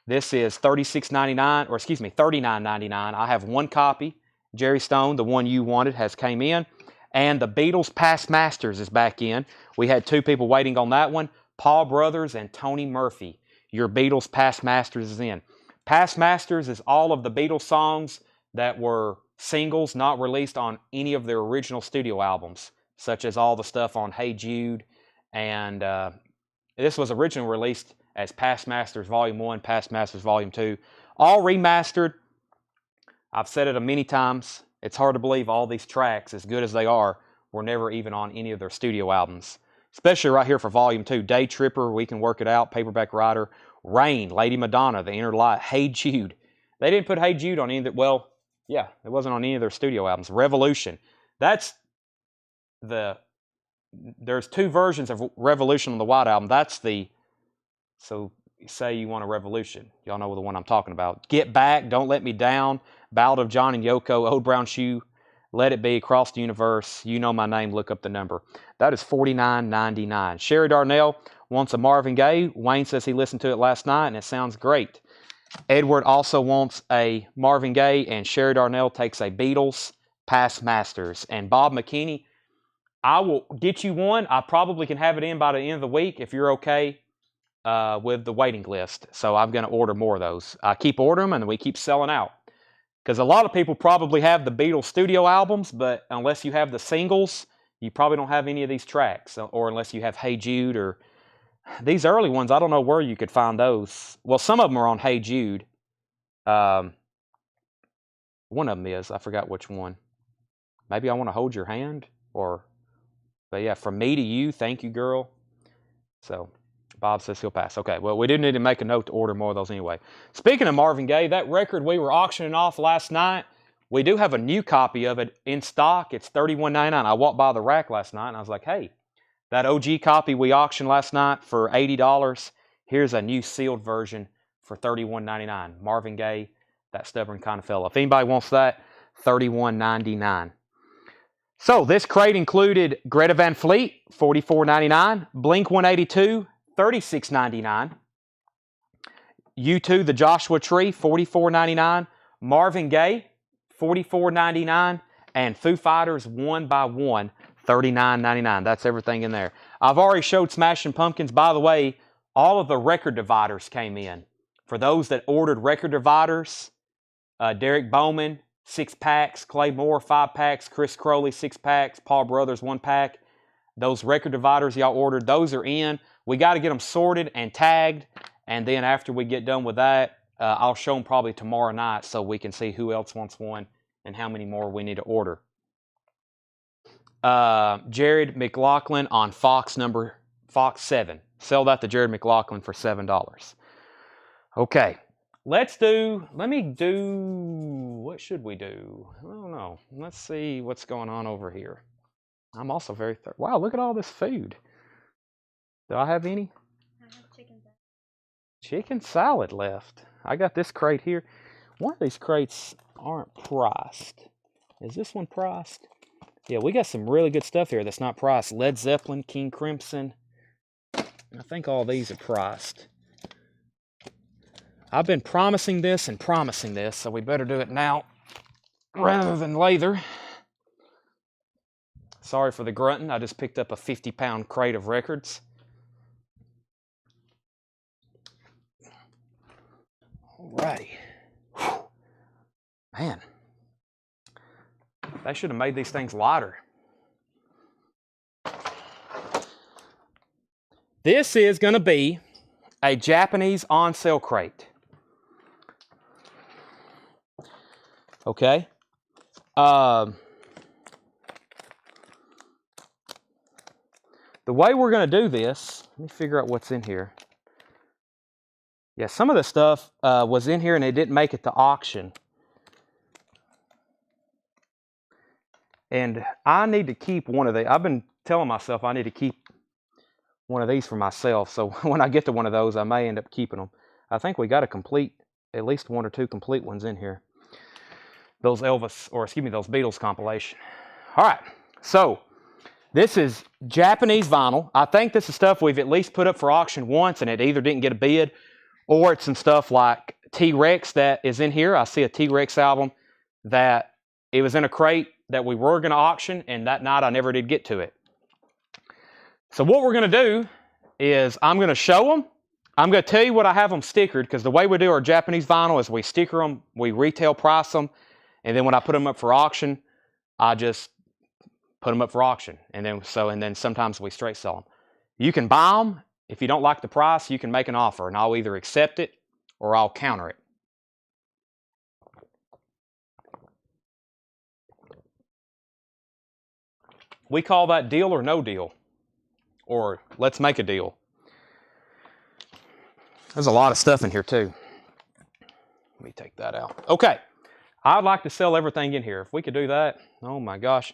This is $36.99, or excuse me, $39.99. I have 1 copy. Jerry Stone, the one you wanted, has came in. And the Beatles Past Masters is back in. We had 2 people waiting on that one, Paul Brothers and Tony Murphy. Your Beatles Past Masters is in. Past Masters is all of the Beatles songs that were singles not released on any of their original studio albums, such as all the stuff on Hey Jude, and this was originally released as Past Masters Volume 1, Past Masters Volume 2, all remastered. I've said it many times, it's hard to believe all these tracks, as good as they are, were never even on any of their studio albums, especially right here for Volume 2, Day Tripper, We Can Work It Out, Paperback Writer, Rain, Lady Madonna, The Inner Light, Hey Jude. They didn't put Hey Jude on any of the, well, yeah, it wasn't on any of their studio albums. Revolution. There's 2 versions of Revolution on the White Album. That's the, so say you want a revolution. Y'all know the one I'm talking about. Get Back, Don't Let Me Down, Ballad of John and Yoko, Old Brown Shoe, Let It Be, Across the Universe, You Know My Name, Look Up the Number. That is $49.99. Sherry Darnell wants a Marvin Gaye. Wayne says he listened to it last night and it sounds great. Edward also wants a Marvin Gaye, and Sherry Darnell takes a Beatles Past Masters. And Bob McKinney, I will get you one. I probably can have it in by the end of the week if you're okay with the waiting list. So I'm going to order more of those. I keep ordering them and we keep selling out. Because a lot of people probably have the Beatles studio albums, but unless you have the singles, you probably don't have any of these tracks. Or unless you have Hey Jude or these early ones, I don't know where you could find those. Well, some of them are on Hey Jude. One of them is. I forgot which one. Maybe I Want to Hold Your Hand. But yeah, From Me to You, Thank You Girl. So, Bob says he'll pass. Okay, well, we do need to make a note to order more of those anyway. Speaking of Marvin Gaye, that record we were auctioning off last night, we do have a new copy of it in stock. It's $31.99. I walked by the rack last night and I was like, hey, that OG copy we auctioned last night for $80, here's a new sealed version for $31.99. Marvin Gaye, That Stubborn Kind of Fella. If anybody wants that, $31.99. So this crate included Greta Van Fleet, $44.99. Blink 182, $36.99. U2, The Joshua Tree, $44.99. Marvin Gaye, $44.99. And Foo Fighters 1 by 1, $39.99. That's everything in there. I've already showed Smashing Pumpkins. By the way, all of the record dividers came in. For those that ordered record dividers, Derek Bowman, 6 packs, Clay Moore, 5 packs, Chris Crowley, 6 packs, Paul Brothers, 1 pack. Those record dividers y'all ordered, those are in. We got to get them sorted and tagged, and then after we get done with that, I'll show them probably tomorrow night so we can see who else wants one and how many more we need to order. Jared McLaughlin on Fox 7. Sell that to Jared McLaughlin for $7. Okay. Let me do, what should we do? I don't know. Let's see what's going on over here. I'm also very thirsty. Wow, look at all this food. Do I have any? I have chicken salad. Chicken salad left. I got this crate here. One of these crates aren't priced. Is this one priced? Yeah, we got some really good stuff here that's not priced. Led Zeppelin, King Crimson. I think all these are priced. I've been promising this, so we better do it now rather than later. Sorry for the grunting. I just picked up a 50-pound crate of records. Alrighty. Whew. Man. They should have made these things lighter. This is going to be a Japanese on-sale crate. Okay. The way we're going to do this, let me figure out what's in here. Yeah, some of the stuff was in here and it didn't make it to auction. And I need to keep one of the, I've been telling myself I need to keep one of these for myself. So when I get to one of those, I may end up keeping them. I think we got to complete, at least 1 or 2 complete ones in here. Those Beatles compilation. All right, so this is Japanese vinyl. I think this is stuff we've at least put up for auction once and it either didn't get a bid or it's some stuff like T-Rex that is in here. I see a T-Rex album that it was in a crate that we were going to auction, and that night I never did get to it. So what we're going to do is I'm going to show them. I'm going to tell you what I have them stickered, because the way we do our Japanese vinyl is we sticker them, we retail price them, and then when I put them up for auction, I just put them up for auction. And then sometimes we straight sell them. You can buy them. If you don't like the price, you can make an offer, and I'll either accept it or I'll counter it. We call that deal or no deal, or let's make a deal. There's a lot of stuff in here too. Let me take that out. Okay, I'd like to sell everything in here. If we could do that, oh my gosh.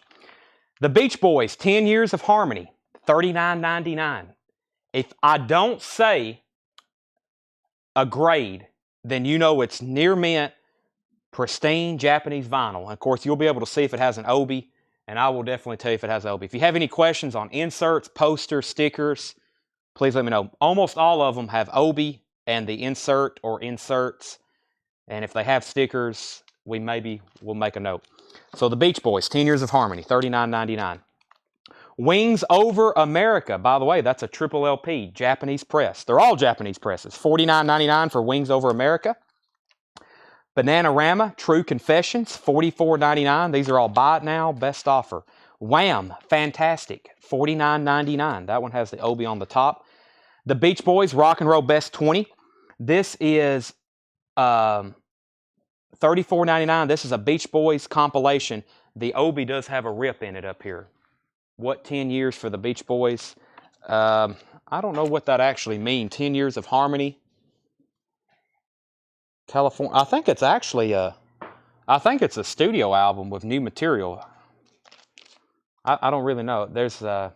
The Beach Boys, 10 Years of Harmony, $39.99. If I don't say a grade, then you know it's near mint, pristine Japanese vinyl. And of course, you'll be able to see if it has an obi, and I will definitely tell you if it has obi. If you have any questions on inserts, posters, stickers, please let me know. Almost all of them have obi and the insert or inserts. And if they have stickers, we'll make a note. So the Beach Boys, 10 Years of Harmony, $39.99. Wings Over America. By the way, that's a triple LP, Japanese press. They're all Japanese presses. $49.99 for Wings Over America. Bananarama, True Confessions, $44.99. These are all buy it now, best offer. Wham, Fantastic, $49.99. That one has the obi on the top. The Beach Boys, Rock and Roll Best 20. This is $34.99. This is a Beach Boys compilation. The obi does have a rip in it up here. What 10 years for the Beach Boys? I don't know what that actually means. 10 Years of Harmony. California. I think it's actually a studio album with new material. I don't really know. There's I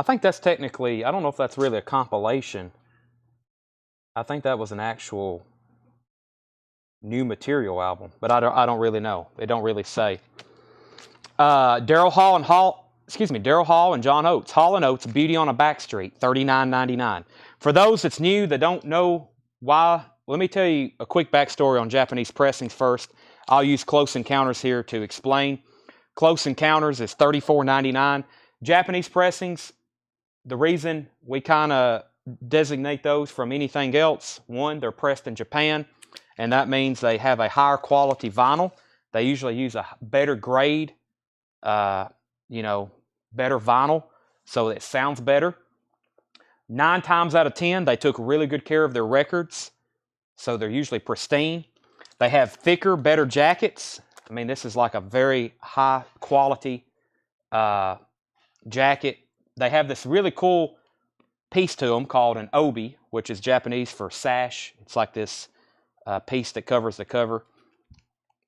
think that's technically, I don't know if that's really a compilation. I think that was an actual new material album, but I don't really know. They don't really say. Daryl Hall and John Oates. Hall & Oates, Beauty on a Back Street, $39.99. For those that's new that don't know why, let me tell you a quick backstory on Japanese pressings first. I'll use Close Encounters here to explain. Close Encounters is $34.99. Japanese pressings, the reason we kind of designate those from anything else, one, they're pressed in Japan, and that means they have a higher quality vinyl. They usually use a better grade, better vinyl, so it sounds better. 9 times out of 10, they took really good care of their records, so they're usually pristine. They have thicker, better jackets. I mean, this is like a very high quality jacket. They have this really cool piece to them called an obi, which is Japanese for sash. It's like this piece that covers the cover.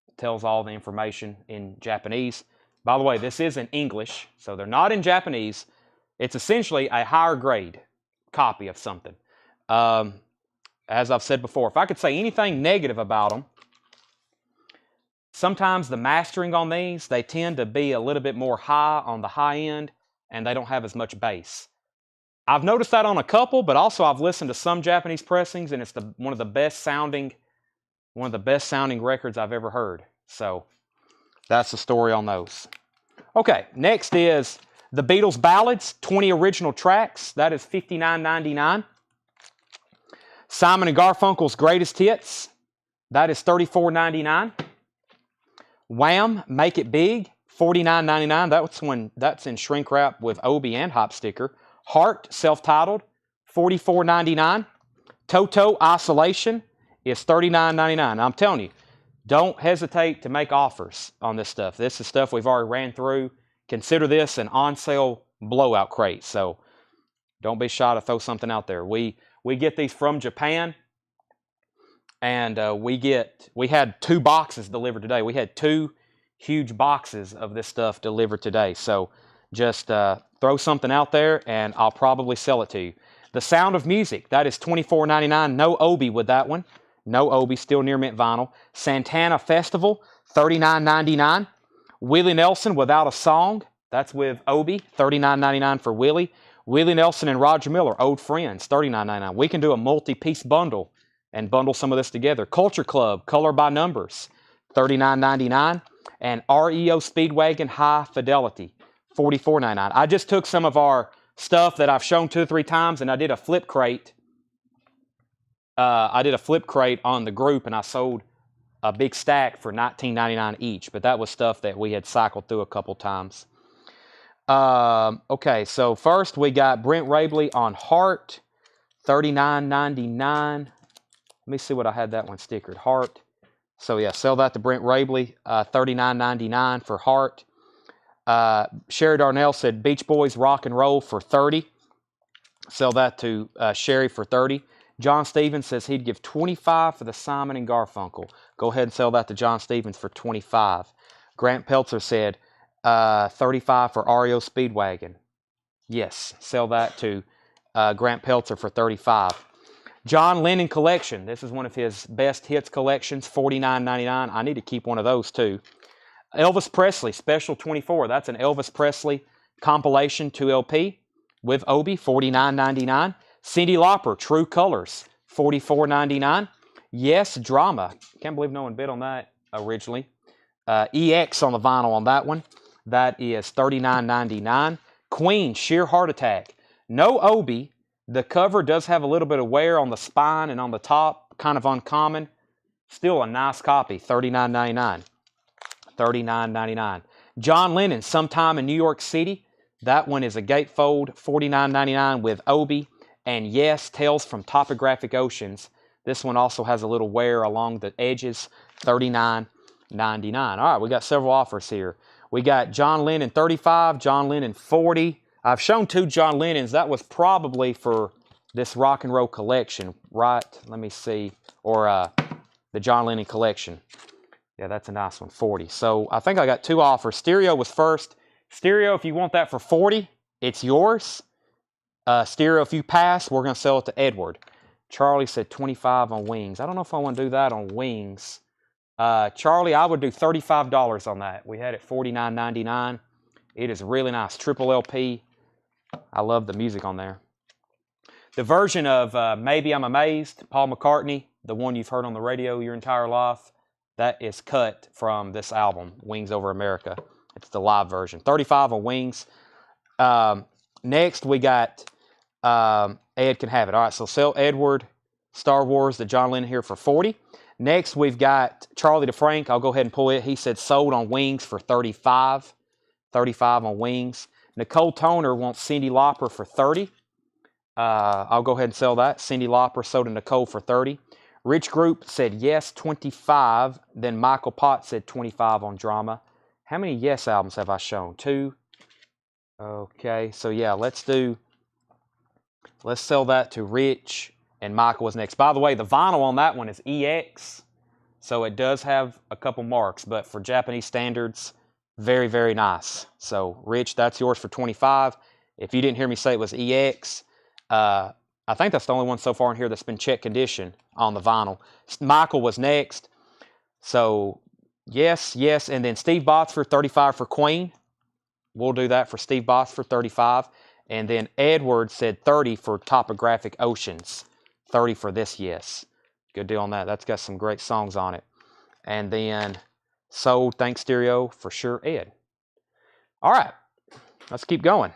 It tells all the information in Japanese. By the way, this is in English, so they're not in Japanese. It's essentially a higher grade copy of something. As I've said before, if I could say anything negative about them, sometimes the mastering on these, they tend to be a little bit more high on the high end, and they don't have as much bass. I've noticed that on a couple, but also I've listened to some Japanese pressings, and it's one of the best sounding records I've ever heard. So that's the story on those. Okay, next is the Beatles Ballads, 20 original tracks. That is $59.99. Simon & Garfunkel's Greatest Hits. That is $34.99. Wham! Make It Big, $49.99. That's in shrink wrap with obi and hop sticker. Heart, self-titled, $44.99. Toto Isolation is $39.99. I'm telling you, don't hesitate to make offers on this stuff. This is stuff we've already ran through. Consider this an on-sale blowout crate. So don't be shy to throw something out there. We get these from Japan, and we had 2 boxes delivered today. We had 2 huge boxes of this stuff delivered today. So just throw something out there, and I'll probably sell it to you. The Sound of Music, that is $24.99. No obi with that one. No obi, still near mint vinyl. Santana Festival, $39.99. Willie Nelson, Without a Song, that's with obi, $39.99 for Willie. Willie Nelson and Roger Miller, Old Friends, $39.99. We can do a multi-piece bundle and bundle some of this together. Culture Club, Color by Numbers, $39.99. And REO Speedwagon High Fidelity, $44.99. I just took some of our stuff that I've shown 2 or 3 times, and I did a flip crate. On the group, and I sold a big stack for $19.99 each. But that was stuff that we had cycled through a couple times. Okay, so first we got Brent Rabley on Heart, $39.99. Let me see what I had that one stickered. Heart. So yeah, sell that to Brent Rabley, $39.99 for Heart. Sherry Darnell said Beach Boys Rock and Roll for $30. Sell that to Sherry for $30. John Stevens says he'd give $25 for the Simon & Garfunkel. Go ahead and sell that to John Stevens for $25. Grant Peltzer said $35 for REO Speedwagon. Yes, sell that to Grant Peltzer for $35. John Lennon Collection. This is one of his best hits collections, $49.99. I need to keep one of those too. Elvis Presley Special 24. That's an Elvis Presley compilation 2 LP with obi, $49.99. Cyndi Lauper True Colors, $44.99. Yes Drama. Can't believe no one bid on that originally. EX on the vinyl on that one. That is $39.99. Queen Sheer Heart Attack. No obi. The cover does have a little bit of wear on the spine and on the top, kind of uncommon. Still a nice copy, $39.99. $39.99. John Lennon, Sometime in New York City. That one is a gatefold, $49.99 with obi. And yes, Tales from Topographic Oceans. This one also has a little wear along the edges, $39.99. All right, we got several offers here. We got John Lennon 35, John Lennon 40. I've shown 2 John Lennons. That was probably for this rock and roll collection, right? Let me see. Or the John Lennon collection. Yeah, that's a nice one, 40. So I think I got 2 offers. Stereo was first. Stereo, if you want that for 40, it's yours. Stereo, if you pass, we're going to sell it to Edward. Charlie said 25 on Wings. I don't know if I want to do that on Wings. Charlie, I would do $35 on that. We had it $49.99. It is really nice. Triple LP. I love the music on there. The version of Maybe I'm Amazed, Paul McCartney, the one you've heard on the radio your entire life, that is cut from this album, Wings Over America. It's the live version. 35 on Wings. Next, we got Ed can have it. All right, so sell Edward Star Wars, the John Lennon here for 40. Next, we've got Charlie DeFrank. I'll go ahead and pull it. He said sold on Wings for 35. 35 on Wings. Nicole Toner wants Cyndi Lauper for 30. I'll go ahead and sell that. Cyndi Lauper sold to Nicole for 30. Rich Group said yes, 25. Then Michael Potts said 25 on Drama. How many yes albums have I shown? 2. Okay, so yeah, let's sell that to Rich, and Michael was next. By the way, the vinyl on that one is EX, so it does have a couple marks, but for Japanese standards, very, very nice. So Rich, that's yours for 25. If you didn't hear me say it was EX, I think that's the only one so far in here that's been check condition on the vinyl. Michael was next. So yes, yes, and then Steve Botts for 35 for Queen. We'll do that for Steve Botts for 35. And then Edward said 30 for Topographic Oceans. 30 for this, yes. Good deal on that. That's got some great songs on it. And then sold Thanks Stereo for sure, Ed. All right, let's keep going.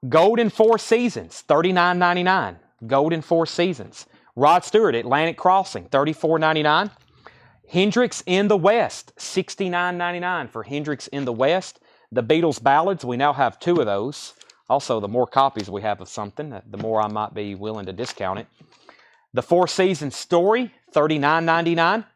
Golden Four Seasons, $39.99. Golden Four Seasons. Rod Stewart, Atlantic Crossing, $34.99. Hendrix in the West, $69.99 for Hendrix in the West. The Beatles Ballads, we now have 2 of those. Also, the more copies we have of something, the more I might be willing to discount it. The Four Seasons Story, $39.99.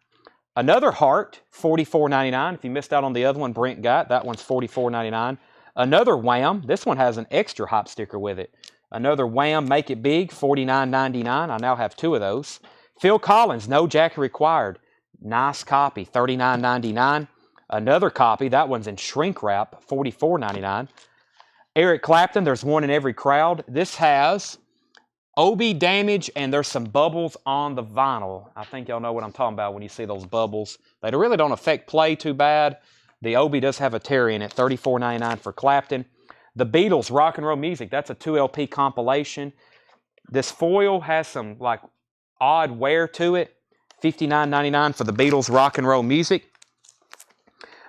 Another Heart, $44.99. If you missed out on the other one Brent got, that one's $44.99. Another Wham, this one has an extra hop sticker with it. Another Wham, Make It Big, $49.99. I now have 2 of those. Phil Collins, No Jacket Required. Nice copy, $39.99. Another copy, that one's in shrink wrap, $44.99. Eric Clapton, There's One in Every Crowd. This has OB damage, and there's some bubbles on the vinyl. I think y'all know what I'm talking about when you see those bubbles. They really don't affect play too bad. The OB does have a tear in it, $34.99 for Clapton. The Beatles, Rock and Roll Music, that's a 2 LP compilation. This foil has some like odd wear to it. $59.99 for the Beatles, Rock and Roll Music.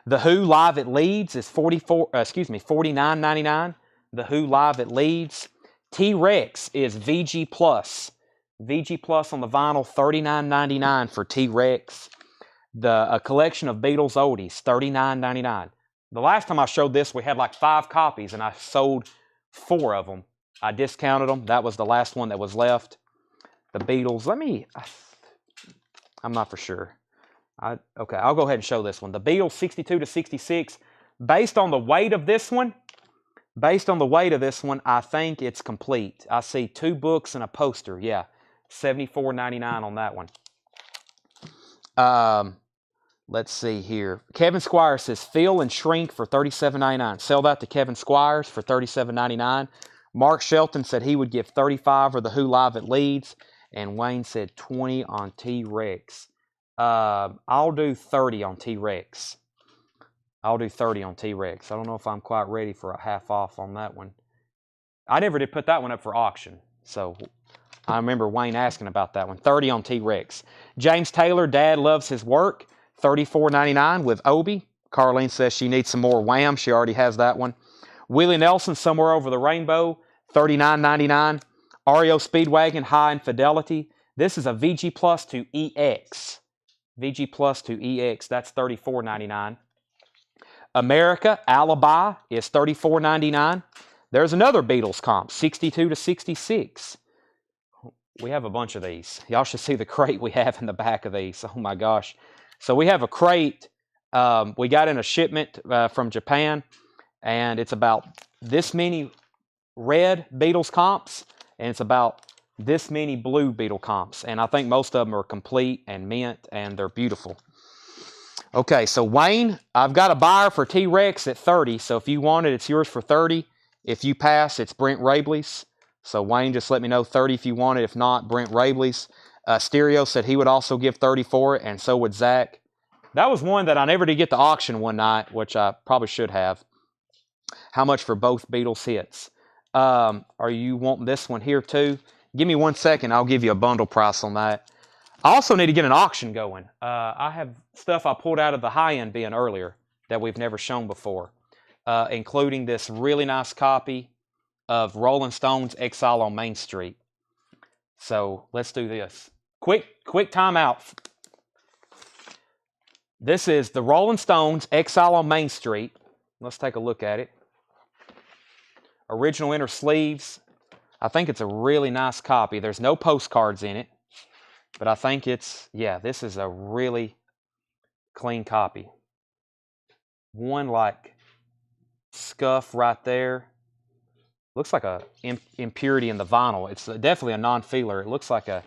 The Who Live at Leeds is $49.99. The Who Live at Leeds. T-Rex is VG Plus. VG Plus on the vinyl, $39.99 for T-Rex. A collection of Beatles oldies, $39.99. The last time I showed this, we had like 5 copies, and I sold 4 of them. I discounted them. That was the last one that was left. The Beatles, I'm not for sure. Okay, I'll go ahead and show this one. The Beatles 62 to 66. Based on the weight of this one, I think it's complete. I see 2 books and a poster. Yeah, $74.99 on that one. Let's see here. Kevin Squires says Fill and Shrink for $37.99. Sell that to Kevin Squires for $37.99. Mark Shelton said he would give 35 for the Who Live at Leeds. And Wayne said 20 on T-Rex. I'll do 30 on T-Rex. I don't know if I'm quite ready for a half off on that one. I never did put that one up for auction. So I remember Wayne asking about that one. 30 on T-Rex. James Taylor, Dad Loves His Work. $34.99 with Obi. Carlene says she needs some more Wham. She already has that one. Willie Nelson, Somewhere Over the Rainbow. $39.99. REO Speedwagon, High Infidelity. This is a VG Plus to EX. VG Plus to EX, that's $34.99. America, Alibi is $34.99. There's another Beatles comp, 62 to 66. We have a bunch of these. Y'all should see the crate we have in the back of these. Oh my gosh. So we have a crate. We got in a shipment from Japan, and it's about this many red Beatles comps, and it's about this many blue Beatle comps. And I think most of them are complete and mint, and they're beautiful. Okay, so Wayne, I've got a buyer for T-Rex at 30. So if you want it, it's yours for 30. If you pass, it's Brent Rabley's. So Wayne, just let me know 30 if you want it. If not, Brent Rabley's. Stereo said he would also give 30 for it, and so would Zach. That was one that I never did get to auction one night, which I probably should have. How much for both Beatles hits? Are you wanting this one here too? Give me 1 second. I'll give you a bundle price on that. I also need to get an auction going. I have stuff I pulled out of the high-end bin earlier that we've never shown before, including this really nice copy of Rolling Stone's Exile on Main Street. So let's do this. Quick timeout. This is the Rolling Stones Exile on Main Street. Let's take a look at it. Original inner sleeves. I think it's a really nice copy. There's no postcards in it, but I think it's, yeah, this is a really clean copy. One like scuff right there. Looks like a impurity in the vinyl. It's definitely a non-feeler. It looks like a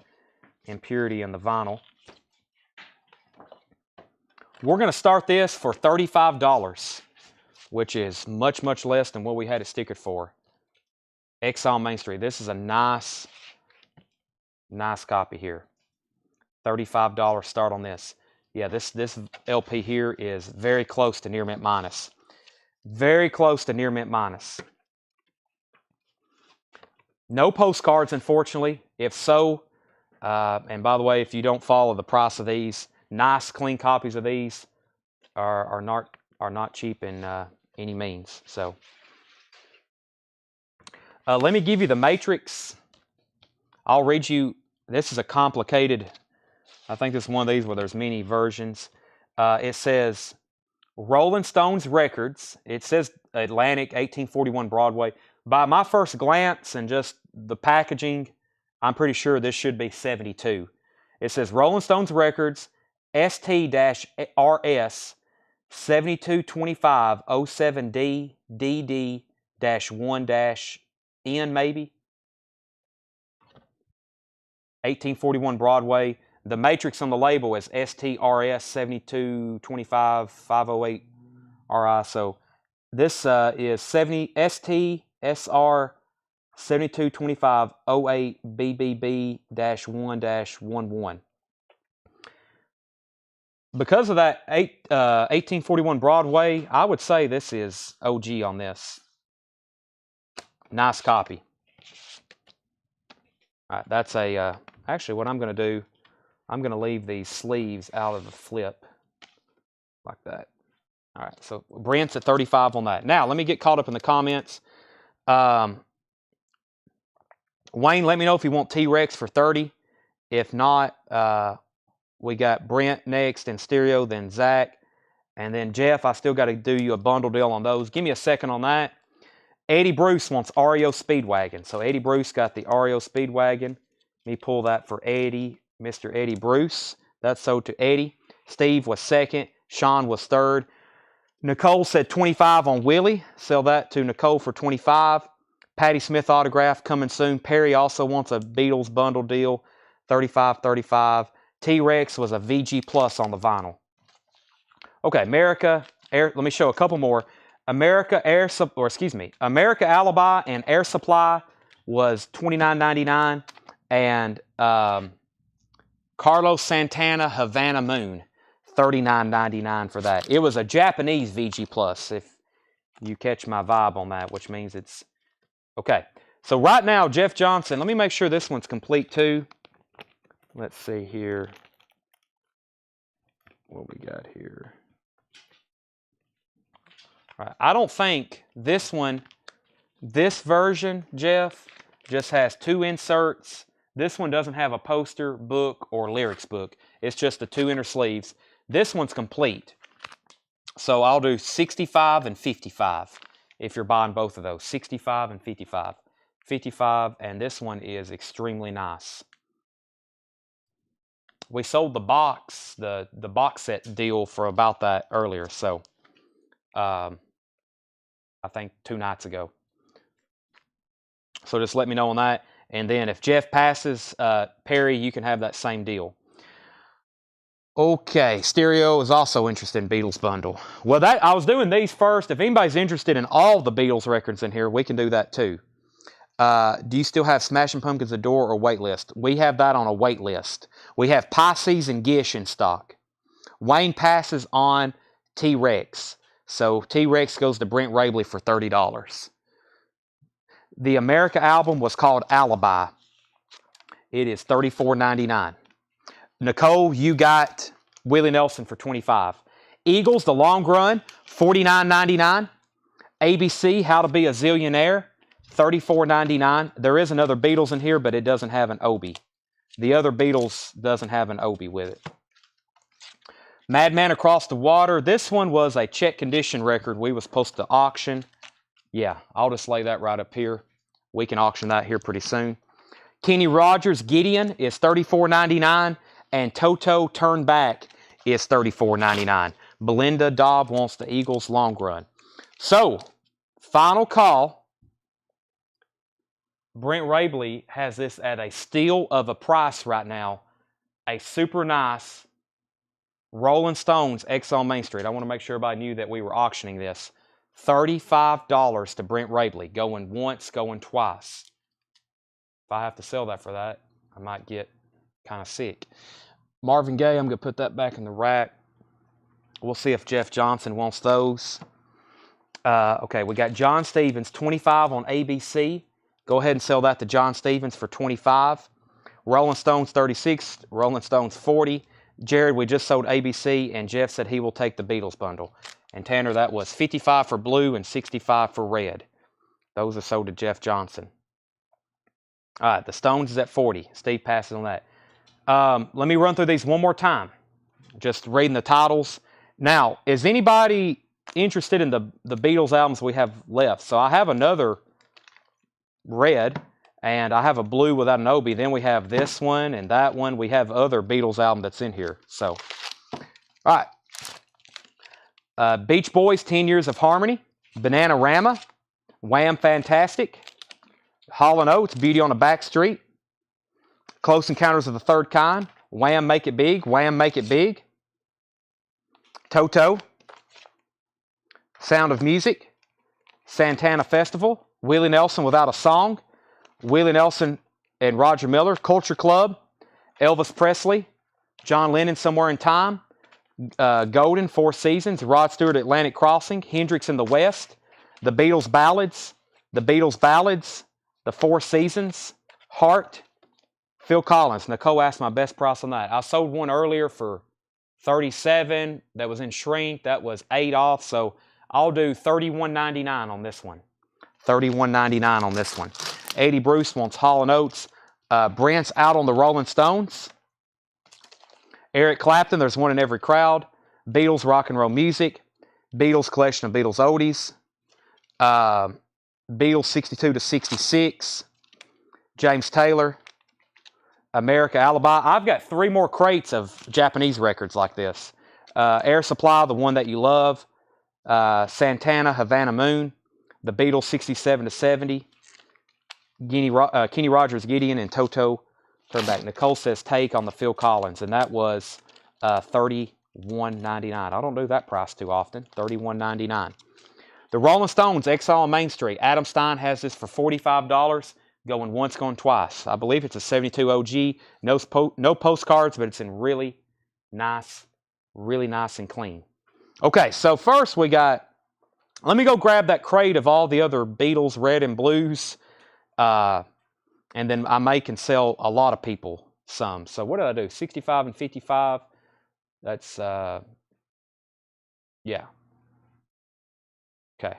impurity in the vinyl. We're going to start this for $35, which is much, much less than what we had it stickered for. Exile Main Street. This is a nice copy here. $35 start on this. Yeah, this LP here is very close to near mint minus. Very close to near mint minus. No postcards, unfortunately. If so, and by the way, if you don't follow the price of these, nice clean copies of these are not cheap in any means. So let me give you the matrix. I'll read you. This is a complicated. I think this is one of these where there's many versions. It says Rolling Stones Records. It says Atlantic, 1841 Broadway. By my first glance and just the packaging, I'm pretty sure this should be 72. It says Rolling Stones Records, ST-RS 7225-07D DD-1-N maybe. 1841 Broadway. The matrix on the label is ST-RS 7225-508 RI. So this is ST-SR 7225-08 BBB-1-11. Because of that 1841 Broadway, I would say this is OG on this. Nice copy. All right, that's a, actually what I'm going to do, I'm going to leave these sleeves out of the flip like that. All right, so Brent's at 35 on that. Now, let me get caught up in the comments. Wayne, let me know if you want T-Rex for 30. If not, we got Brent next and Stereo, then Zach. And then Jeff, I still got to do you a bundle deal on those. Give me a second on that. Eddie Bruce wants REO Speedwagon. So Eddie Bruce got the REO Speedwagon. Let me pull that for Eddie, Mr. Eddie Bruce. That's sold to Eddie. Steve was second. Sean was third. Nicole said 25 on Willie. Sell that to Nicole for 25. Patti Smith autograph coming soon. Perry also wants a Beatles bundle deal. 35. T-Rex was a VG Plus on the vinyl. Okay, America Air. Let me show a couple more. America Alibi and Air Supply was $29.99, and Carlos Santana Havana Moon, $39.99 for that. It was a Japanese VG Plus, if you catch my vibe on that, which means it's okay. So right now, Jeff Johnson. Let me make sure this one's complete too. Let's see here. What we got here. All right. I don't think this one, this version, Jeff, just has 2 inserts. This one doesn't have a poster, book, or lyrics book. It's just the 2 inner sleeves. This one's complete. So I'll do 65 and 55 if you're buying both of those. 65 and 55. 55, and this one is extremely nice. We sold the box, the box set deal for about that earlier, so I think 2 nights ago. So just let me know on that. And then if Jeff passes, Perry, you can have that same deal. Okay, Stereo is also interested in Beatles bundle. Well, I was doing these first. If anybody's interested in all the Beatles records in here, we can do that too. Do you still have Smashing Pumpkins Adore or wait list? We have that on a wait list. We have Pisces and Gish in stock. Wayne passes on T-Rex. So T-Rex goes to Brent Rabley for $30. The America album was called Alibi. It is $34.99. Nicole, you got Willie Nelson for $25. Eagles, the long run, $49.99. ABC, How to Be a Zillionaire, $34.99. There is another Beatles in here, but it doesn't have an Obi. The other Beatles doesn't have an Obi with it. Madman Across the Water. This one was a check condition record we were supposed to auction. Yeah, I'll just lay that right up here. We can auction that here pretty soon. Kenny Rogers, Gideon is $34.99. And Toto Turn Back is $34.99. Belinda Dobb wants the Eagles long run. So, final call. Brent Rabley has this at a steal of a price right now. A super nice Rolling Stones X on Main Street. I want to make sure everybody knew that we were auctioning this. $35 to Brent Rabley. Going once, going twice. If I have to sell that for that, I might get kind of sick. Marvin Gaye, I'm going to put that back in the rack. We'll see if Jeff Johnson wants those. Okay, we got John Stevens, 25 on ABC. Go ahead and sell that to John Stevens for 25. Rolling Stones, 36. Rolling Stones, 40. Jared, we just sold ABC, and Jeff said he will take the Beatles bundle. And Tanner, that was 55 for blue and 65 for red. Those are sold to Jeff Johnson. All right, the Stones is at 40. Steve passes on that. Let me run through these one more time. Just reading the titles. Now, is anybody interested in the Beatles albums we have left? So I have another red, and I have a blue without an Obi. Then we have this one and that one. We have other Beatles album that's in here. So, all right. Beach Boys, 10 Years of Harmony. Bananarama. Wham! Fantastic. Hall & Oates, Beauty on a Back Street. Close Encounters of the Third Kind. Wham! Make It Big. Wham! Make It Big. Toto. Sound of Music. Santana Festival. Willie Nelson Without a Song. Willie Nelson and Roger Miller. Culture Club. Elvis Presley. John Lennon Somewhere in Time. Golden, Four Seasons. Rod Stewart, Atlantic Crossing. Hendrix in the West. The Beatles Ballads. The Beatles Ballads. The Four Seasons. Heart. Phil Collins. Nicole asked my best price on that. I sold one earlier for $37. That was in shrink. That was 8 off. So I'll do $31.99 on this one. $31.99 on this one. Eddie Bruce wants Hall & Oates. Brent's out on the Rolling Stones. Eric Clapton, There's One in Every Crowd. Beatles Rock and Roll Music. Beatles Collection of Beatles Oldies. Beatles 62 to 66. James Taylor. America Alibi. I've got 3 more crates of Japanese records like this. Air Supply, The One That You Love. Santana, Havana Moon. The Beatles 67 to 70. Kenny Rogers, Gideon, and Toto Turn Back. Nicole says take on the Phil Collins, and that was $31.99. I don't do that price too often. $31.99. The Rolling Stones, Exile on Main Street. Adam Stein has this for $45. Going once, going twice. I believe it's a 72 OG. No postcards, but it's in really nice and clean. Okay, so first we got, let me go grab that crate of all the other Beatles red and blues. And then I make and sell a lot of people some. So what did I do? 65 and 55. That's, yeah. Okay.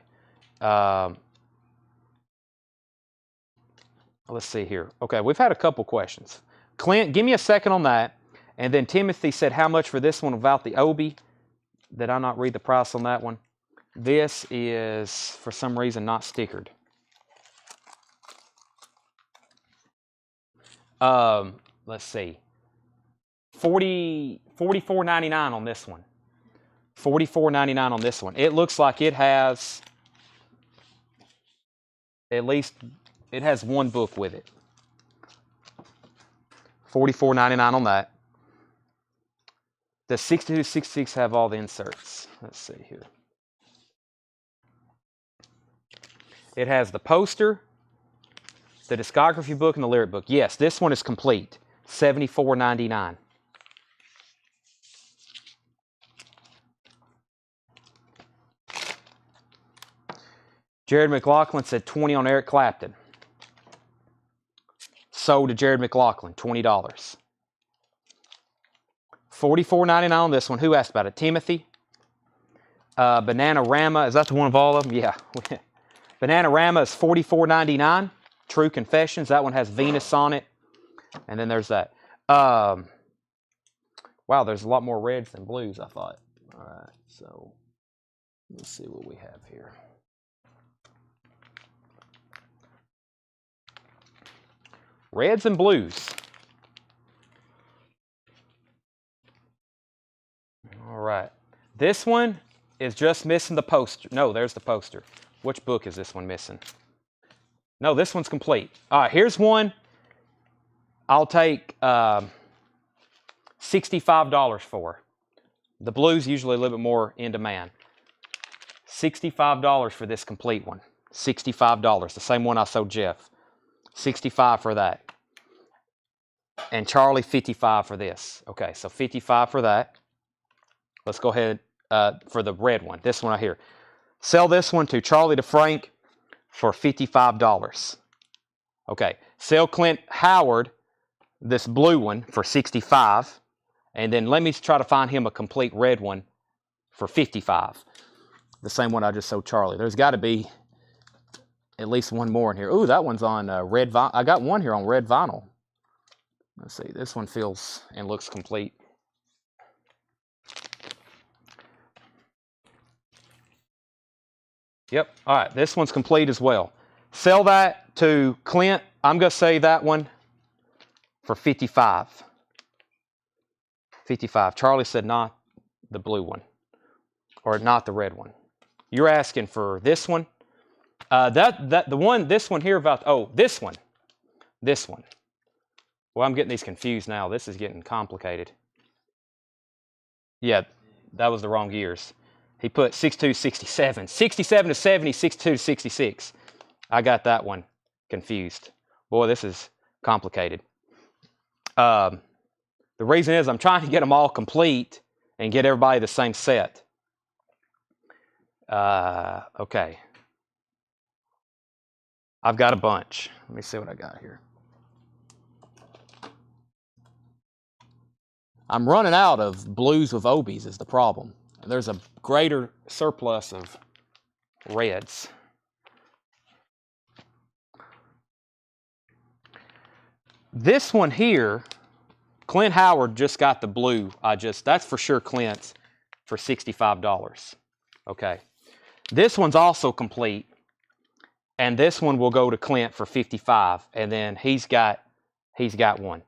Let's see here. Okay, we've had a couple questions. Clint, give me a second on that. And then Timothy said, how much for this one without the Obi? Did I not read the price on that one? This is, for some reason, not stickered. Let's see. $44.99 on this one. $44.99 on this one. It looks like it has at least, it has one book with it. $44.99 on that. The 6266 have all the inserts. Let's see here. It has the poster, the discography book, and the lyric book. Yes, this one is complete. $74.99. Jared McLaughlin said 20 on Eric Clapton. Sold to Jared McLaughlin, $20. $44.99 on this one. Who asked about it? Timothy? Bananarama, is that the one of all of them? Yeah. Bananarama is $44.99. True Confessions, that one has Venus on it. And then there's that. Wow, there's a lot more reds than blues, I thought. All right, so let's see what we have here. Reds and blues. All right. This one is just missing the poster. No, there's the poster. Which book is this one missing? No, this one's complete. All right, here's one. I'll take $65 for. The blue's usually a little bit more in demand. $65 for this complete one. $65. The same one I sold Jeff. $65 for that. And Charlie, $55 for this. Okay, so $55 for that. Let's go ahead for the red one. This one right here. Sell this one to Charlie to Frank for $55. Okay, sell Clint Howard this blue one for $65. And then let me try to find him a complete red one for $55. The same one I just sold Charlie. There's got to be at least one more in here. Ooh, that one's on red vinyl. I got one here on red vinyl. Let's see. This one feels and looks complete. Yep. All right. This one's complete as well. Sell that to Clint. I'm going to say that one for $55. $55. Charlie said not the blue one. Or not the red one. You're asking for this one. This one here about, oh, this one. This one. Well, I'm getting these confused now. This is getting complicated. Yeah, that was the wrong years. He put 62, 67. 67 to 70, 62 to 66. I got that one confused. Boy, this is complicated. The reason is I'm trying to get them all complete and get everybody the same set. Okay. I've got a bunch. Let me see what I got here. I'm running out of blues with obies is the problem. There's a greater surplus of reds. This one here, Clint Howard just got the blue. That's for sure Clint's for $65. Okay. This one's also complete. And this one will go to Clint for $55. And then he's got one.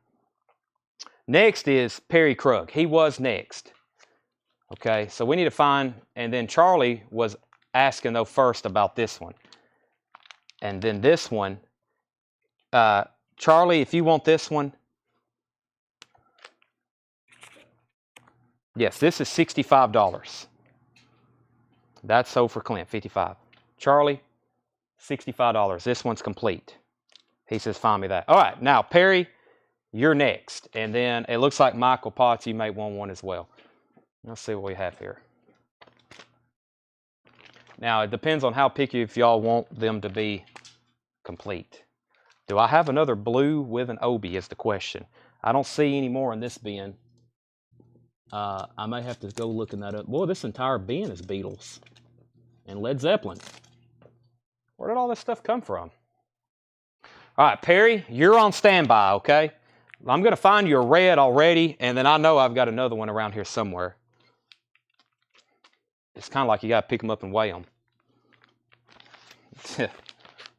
Next is Perry Krug. He was next. Okay, so we need to find, and then Charlie was asking though first about this one. And then this one. Charlie, if you want this one. Yes, this is $65. That's sold for Clint, $55. Charlie, $65. This one's complete. He says, find me that. All right, now Perry, you're next. And then it looks like Michael Potts, you may want one as well. Let's see what we have here. Now, it depends on how picky if y'all want them to be complete. Do I have another blue with an obie is the question. I don't see any more in this bin. I may have to go looking that up. Boy, this entire bin is Beatles and Led Zeppelin. Where did all this stuff come from? All right, Perry, you're on standby, okay? I'm going to find you a red already, and then I know I've got another one around here somewhere. It's kind of like you got to pick them up and weigh them.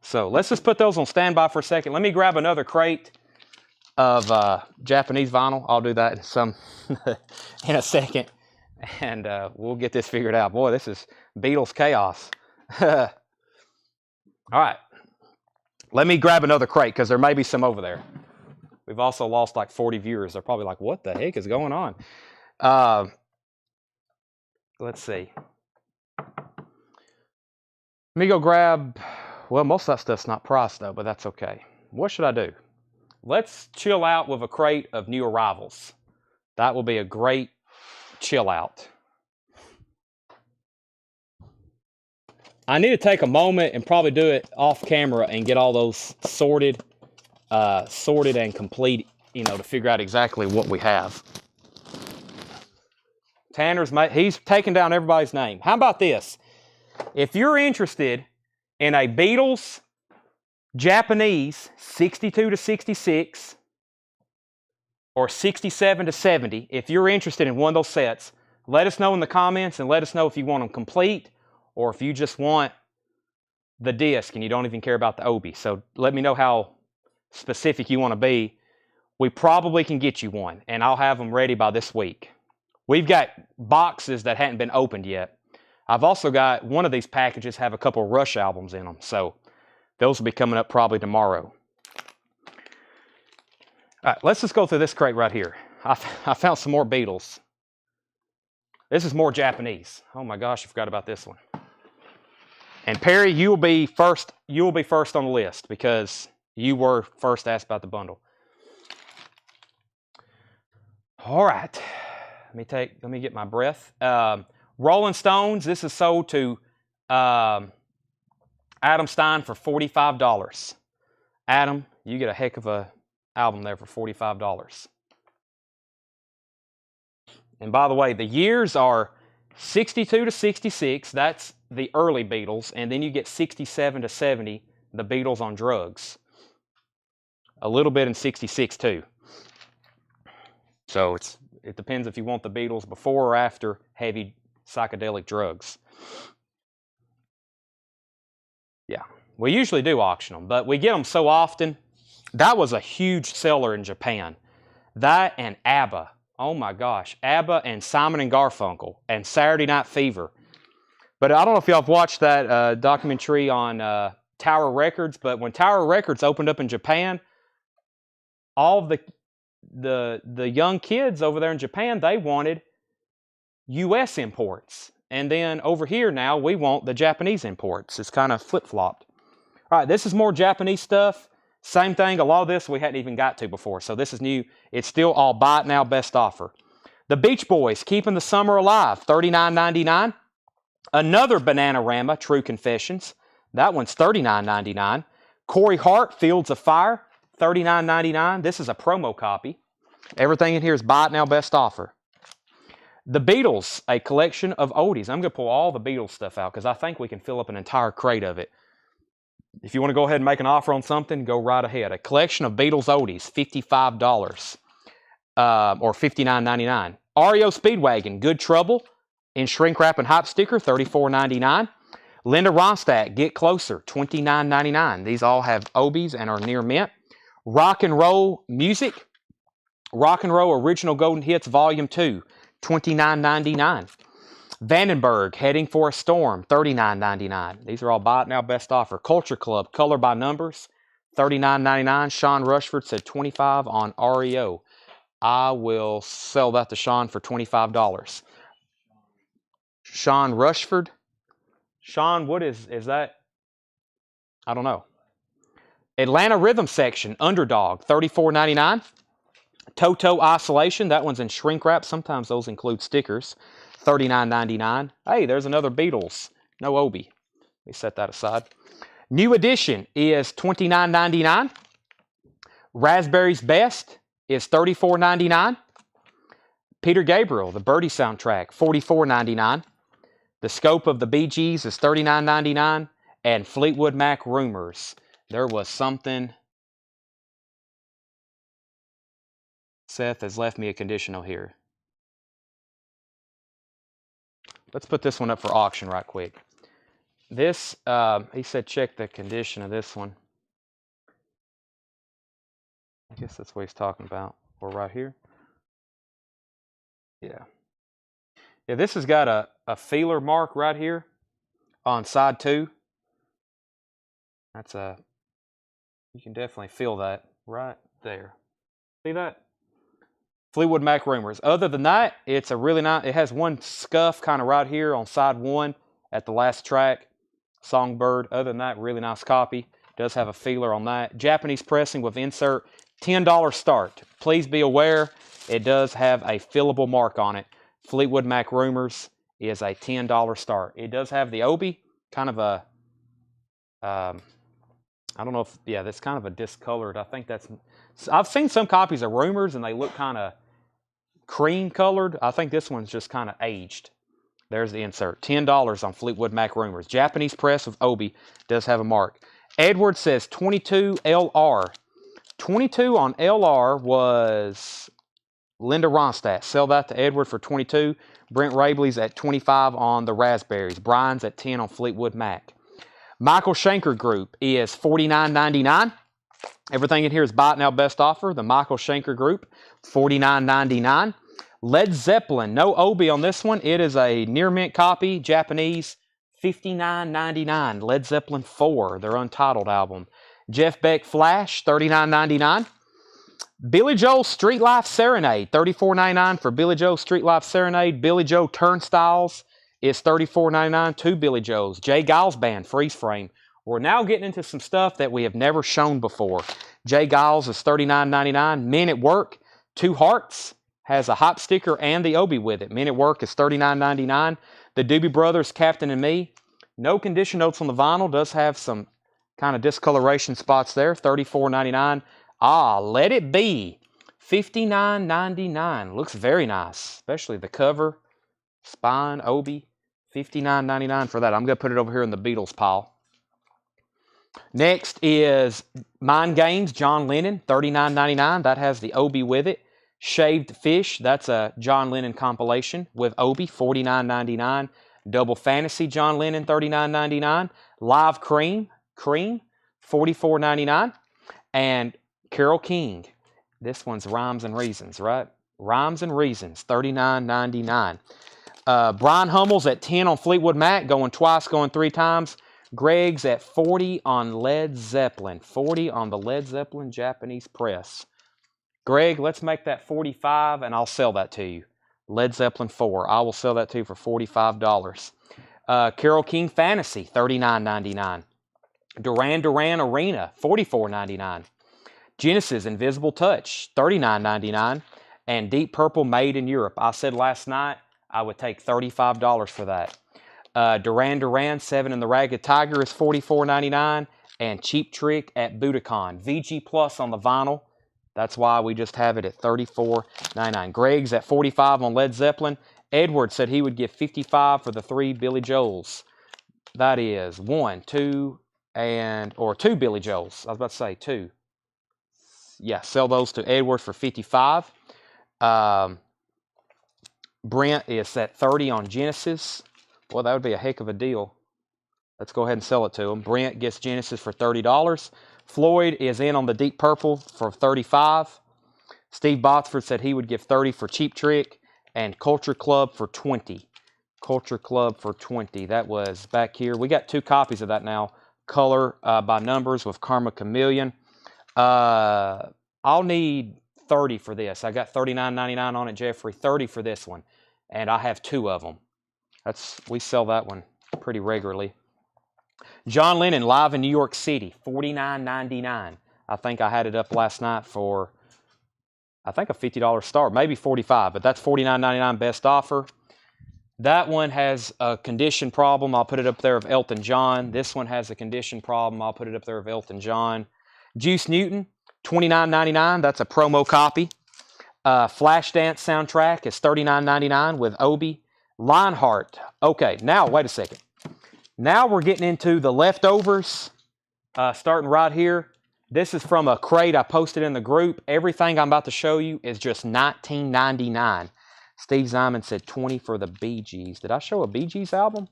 So let's just put those on standby for a second. Let me grab another crate of Japanese vinyl. I'll do that in a second, and we'll get this figured out. Boy, this is Beatles chaos. All right. Let me grab another crate because there may be some over there. We've also lost like 40 viewers. They're probably like, what the heck is going on? Let's see. Let me go grab, well, most of that stuff's not priced though, but that's okay. What should I do? Let's chill out with a crate of new arrivals. That will be a great chill out. I need to take a moment and probably do it off camera and get all those sorted and complete, to figure out exactly what we have. He's taking down everybody's name. How about this? If you're interested in a Beatles Japanese 62 to 66 or 67 to 70, if you're interested in one of those sets, let us know in the comments and let us know if you want them complete or if you just want the disc and you don't even care about the obi. So let me know how specific you want to be. We probably can get you one, and I'll have them ready by this week. We've got boxes that hadn't been opened yet. I've also got one of these packages have a couple of Rush albums in them, so those will be coming up probably tomorrow. All right, let's just go through this crate right here. I found some more Beatles. This is more Japanese. Oh my gosh, I forgot about this one. And Perry, you will be first on the list because you were first asked about the bundle. All right. Let me get my breath. Rolling Stones, this is sold to Adam Stein for $45. Adam, you get a heck of a album there for $45. And by the way, the years are 62 to 66, that's the early Beatles, and then you get 67 to 70, the Beatles on drugs. A little bit in 66 too. So it depends if you want the Beatles before or after heavy psychedelic drugs. Yeah, we usually do auction them, but we get them so often. That was a huge seller in Japan. That and ABBA. Oh my gosh, ABBA and Simon and Garfunkel and Saturday Night Fever. But I don't know if y'all have watched that documentary on Tower Records, but when Tower Records opened up in Japan, all of the young kids over there in Japan, they wanted U.S. imports. And then over here now, we want the Japanese imports. It's kind of flip-flopped. All right, this is more Japanese stuff. Same thing, a lot of this we hadn't even got to before, so this is new. It's still all buy it now, best offer. The Beach Boys, Keeping the Summer Alive, $39.99. Another Bananarama, True Confessions. That one's $39.99. Corey Hart, Fields of Fire, $39.99. This is a promo copy. Everything in here is buy it now, best offer. The Beatles, a collection of oldies. I'm going to pull all the Beatles stuff out because I think we can fill up an entire crate of it. If you want to go ahead and make an offer on something, go right ahead. A collection of Beatles oldies, $55 or $59.99. REO Speedwagon, Good Trouble, in shrink wrap and hop sticker, $34.99. Linda Ronstadt, Get Closer, $29.99. These all have obies and are near mint. Rock and Roll Music, Rock and Roll Original Golden Hits Volume 2, $29.99. Vandenberg, Heading for a Storm, $39.99. These are all buy it now, best offer. Culture Club, Color by Numbers, $39.99. Sean Rushford said $25 on REO. I will sell that to Sean for $25. Sean Rushford. Sean, what is that? I don't know. Atlanta Rhythm Section, Underdog, $34.99. Toto Isolation, that one's in shrink wrap. Sometimes those include stickers. $39.99. Hey, there's another Beatles. No obi. Let me set that aside. New Edition is $29.99. Raspberry's Best is $34.99. Peter Gabriel, the Birdie soundtrack, $44.99. The Scope of the Bee Gees is $39.99. And Fleetwood Mac Rumors. There was something. Seth has left me a conditional here. Let's put this one up for auction right quick. This, he said check the condition of this one. I guess that's what he's talking about. Or right here. Yeah. Yeah, this has got a feeler mark right here on side 2. That's you can definitely feel that right there. See that? Fleetwood Mac Rumors. Other than that, it's a really nice, it has one scuff kind of right here on side 1 at the last track. Songbird. Other than that, really nice copy. Does have a feeler on that. Japanese pressing with insert, $10 start. Please be aware, it does have a fillable mark on it. Fleetwood Mac Rumors is a $10 start. It does have the obi, kind of a, I don't know if, yeah, that's kind of a discolored. I think that's, I've seen some copies of Rumors and they look kind of cream colored. I think this one's just kind of aged. There's the insert. $10 on Fleetwood Mac Rumors. Japanese press with Obi does have a mark. Edward says 22 LR. 22 on LR was Linda Ronstadt. Sell that to Edward for 22. Brent Rabley's at 25 on the Raspberries. Brian's at 10 on Fleetwood Mac. Michael Schenker Group is $49.99. Everything in here is buy it now best offer. The Michael Schenker Group, $49.99. Led Zeppelin, no Obi on this one. It is a near mint copy, Japanese, $59.99. Led Zeppelin 4, their untitled album. Jeff Beck Flash, $39.99. Billy Joel Street Life Serenade, $34.99 for Billy Joel Street Life Serenade. Billy Joe Turnstiles is $34.99. Two Billy Joes. Jay Giles Band Freeze Frame. We're now getting into some stuff that we have never shown before. Jay Giles is $39.99. Men at Work, Two Hearts, has a hop sticker and the Obi with it. Men at Work is $39.99. The Doobie Brothers, Captain and Me. No condition notes on the vinyl. Does have some kind of discoloration spots there. $34.99. Let It Be. $59.99. Looks very nice, especially the cover. Spine, Obi. $59.99 for that. I'm going to put it over here in the Beatles pile. Next is Mind Games, John Lennon, $39.99. That has the Obi with it. Shaved Fish, that's a John Lennon compilation with Obi, $49.99. Double Fantasy, John Lennon, $39.99. Live Cream, $44.99. And Carole King, this one's Rhymes and Reasons, right? Rhymes and Reasons, $39.99. Brian Hummel's at 10 on Fleetwood Mac, going twice, going three times. Greg's at 40 on Led Zeppelin. 40 on the Led Zeppelin Japanese press. Greg, let's make that 45 and I'll sell that to you. Led Zeppelin 4. I will sell that to you for $45. Carole King Fantasy, $39.99. Duran Duran Arena, $44.99. Genesis Invisible Touch, $39.99. And Deep Purple Made in Europe. I said last night I would take $35 for that. Duran Duran 7 and the Ragged Tiger is $44.99. And Cheap Trick at Budokan. VG Plus on the vinyl. That's why we just have it at $34.99. Greg's at 45 on Led Zeppelin. Edward said he would give 55 for the three Billy Joels. That is two Billy Joels. I was about to say two. Yeah, sell those to Edward for 55. Brent is at 30 on Genesis. Well, that would be a heck of a deal. Let's go ahead and sell it to him. Brent gets Genesis for $30. Floyd is in on the Deep Purple for $35. Steve Botsford said he would give $30 for Cheap Trick. And Culture Club for $20. Culture Club for $20. That was back here. We got two copies of that now. Color by numbers with Karma Chameleon. I'll need $30 for this. I got $39.99 on it, Jeffrey. $30 for this one. And I have two of them. We sell that one pretty regularly. John Lennon live in New York City, $49.99. I think I had it up last night for, I think a $50 start, maybe $45, but that's $49.99 best offer. That one has a condition problem. I'll put it up there of Elton John. This one has a condition problem. I'll put it up there of Elton John. Juice Newton, $29.99. That's a promo copy. Flashdance soundtrack is $39.99 with Obi. Lionheart. Okay, now wait a second. Now we're getting into the leftovers, starting right here. This is from a crate I posted in the group. Everything I'm about to show you is just $19.99. Steve Zyman said 20 for the Bee Gees. Did I show a Bee Gees album?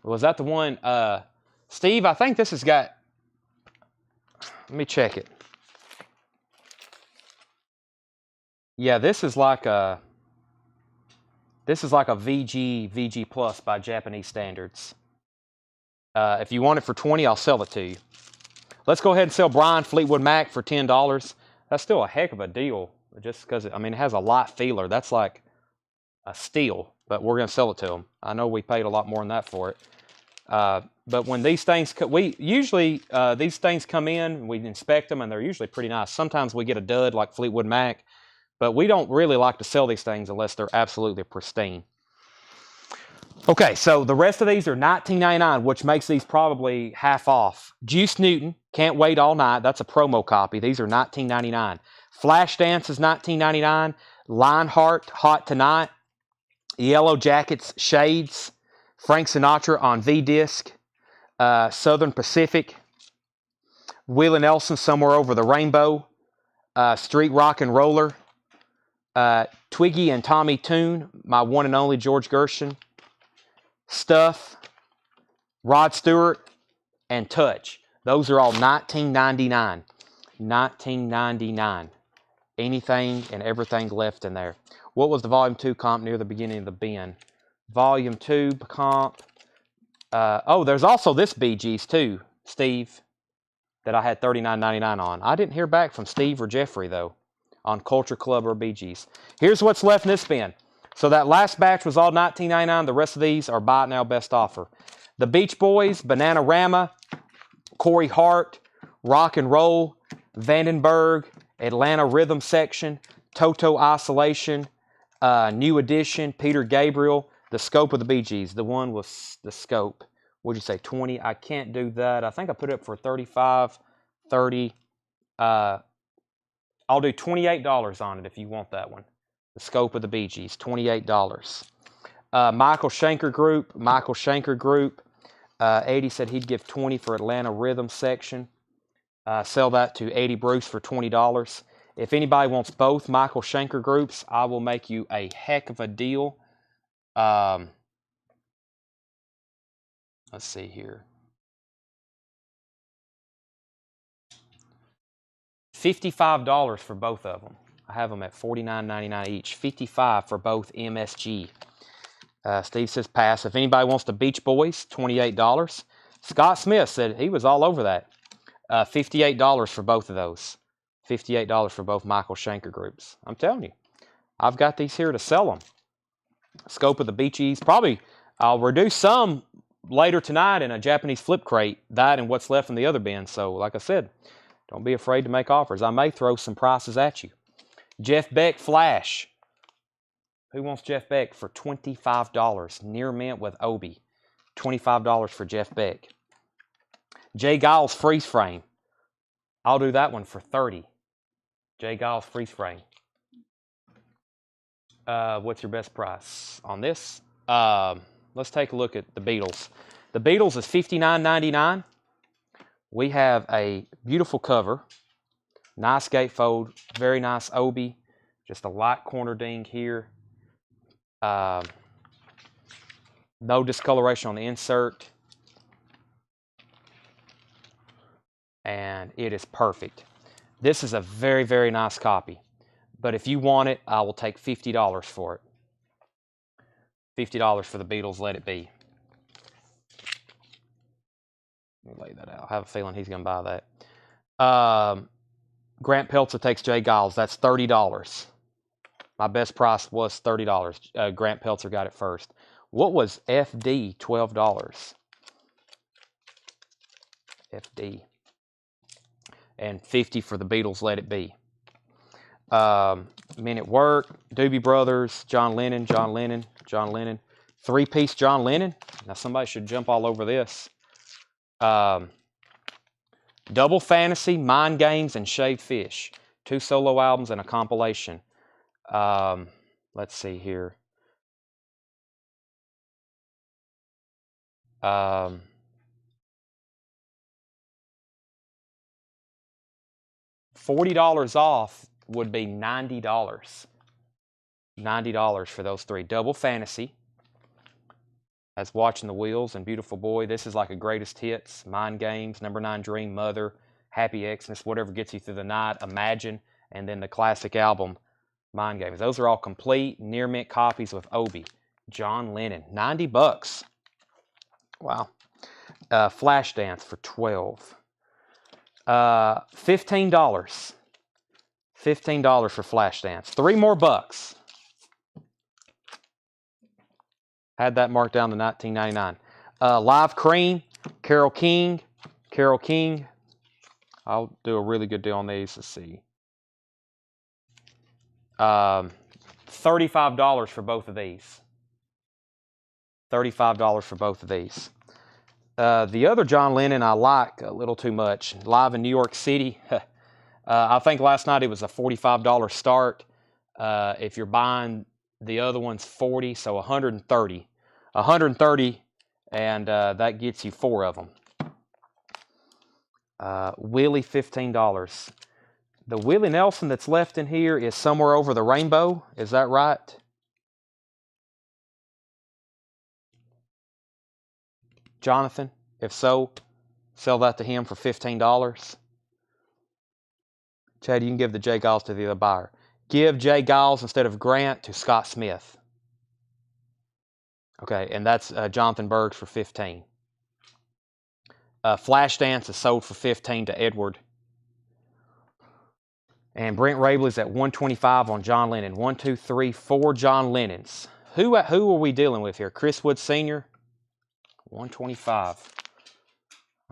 Was that the one? Steve, I think this has got... Let me check it. Yeah, this is like a VG Plus by Japanese standards. If you want it for 20, I'll sell it to you. Let's go ahead and sell Brian Fleetwood Mac for $10. That's still a heck of a deal, just because, I mean, it has a light feeler. That's like a steal, but we're going to sell it to him. I know we paid a lot more than that for it. But when these things, these things come in, we inspect them, and they're usually pretty nice. Sometimes we get a dud like Fleetwood Mac, but we don't really like to sell these things unless they're absolutely pristine. Okay, so the rest of these are $19.99, which makes these probably half off. Juice Newton, Can't Wait All Night. That's a promo copy. These are $19.99. Flashdance is $19.99. Lionheart, Hot Tonight. Yellow Jackets, Shades. Frank Sinatra on V-Disc. Southern Pacific. Willie Nelson, Somewhere Over the Rainbow. Street Rock and Roller. Twiggy and Tommy Tune, My One and Only George Gershon. Stuff. Rod Stewart. And Touch. Those are all $19.99. $19.99. Anything and everything left in there. What was the Volume 2 comp near the beginning of the bin? Volume 2 comp. Oh, there's also this Bee Gees too, Steve, that I had $39.99 on. I didn't hear back from Steve or Jeffrey, though, on Culture Club or Bee Gees. Here's what's left in this bin. So that last batch was all $19.99. The rest of these are buy it now, best offer. The Beach Boys, Bananarama, Corey Hart, Rock and Roll, Vandenberg, Atlanta Rhythm Section, Toto Isolation, New Edition, Peter Gabriel, The Scope of the Bee Gees. The one was The Scope. What'd you say, 20? I can't do that. I think I put it up for 35, 30. I'll do $28 on it if you want that one. The Scope of the Bee Gees, $28. Michael Schenker Group. Eddie said he'd give 20 for Atlanta Rhythm Section. Sell that to Eddie Bruce for $20. If anybody wants both Michael Schenker groups, I will make you a heck of a deal. Let's see here. $55 for both of them. I have them at $49.99 each. $55 for both MSG. Steve says pass. If anybody wants the Beach Boys, $28. Scott Smith said he was all over that. $58 for both of those. $58 for both Michael Schenker groups. I'm telling you, I've got these here to sell them. Scope of the Bee Gees. Probably I'll reduce some later tonight in a Japanese flip crate. That and what's left in the other bin. So like I said, don't be afraid to make offers. I may throw some prices at you. Jeff Beck Flash. Who wants Jeff Beck for $25? Near mint with Obi. $25 for Jeff Beck. Jay Giles Freeze Frame. I'll do that one for $30. Jay Giles Freeze Frame. What's your best price on this? Let's take a look at the Beatles. The Beatles is $59.99. We have a beautiful cover. Nice gatefold. Very nice Obi. Just a light corner ding here. No discoloration on the insert. And it is perfect. This is a very, very nice copy. But if you want it, I will take $50 for it. $50 for the Beatles, Let It Be. Let me lay that out. I have a feeling he's going to buy that. Grant Peltzer takes Jay Giles. That's $30. My best price was $30. Grant Peltzer got it first. What was FD? $12. FD. And $50 for the Beatles, Let It Be. Men at Work, Doobie Brothers, John Lennon. Three-piece John Lennon. Now somebody should jump all over this. Double Fantasy, Mind Games, and Shaved Fish. 2 solo albums and a compilation. Let's see here. $40 off would be $90. $90 for those 3. Double Fantasy. That's Watching the Wheels and Beautiful Boy. This is like a greatest hits. Mind Games, Number 9 Dream, Mother, Happy Xmas, whatever gets you through the night, Imagine, and then the classic album, Mind Games. Those are all complete, near mint copies with Obi. John Lennon, $90. Wow. Flashdance for $12. $15. $15 for Flashdance. 3 more bucks. Had that marked down to $19.99. Live Cream, Carole King. I'll do a really good deal on these. Let's see. $35 for both of these. $35 for both of these. The other John Lennon I like a little too much. Live in New York City. I think last night it was a $45 start. If you're buying the other one's 40, so 130. 130, and that gets you 4 of them. Willie, $15. The Willie Nelson that's left in here is somewhere over the rainbow. Is that right? Jonathan? If so, sell that to him for $15. Chad, you can give the Jay Giles to the other buyer. Give Jay Giles instead of Grant to Scott Smith. Okay, and that's Jonathan Bergs for 15. Flash Dance is sold for 15 to Edward. And Brent Rabley's at 125 on John Lennon. 1, 2, 3, 4 John Lennons. Who are we dealing with here? Chris Wood Sr. 125.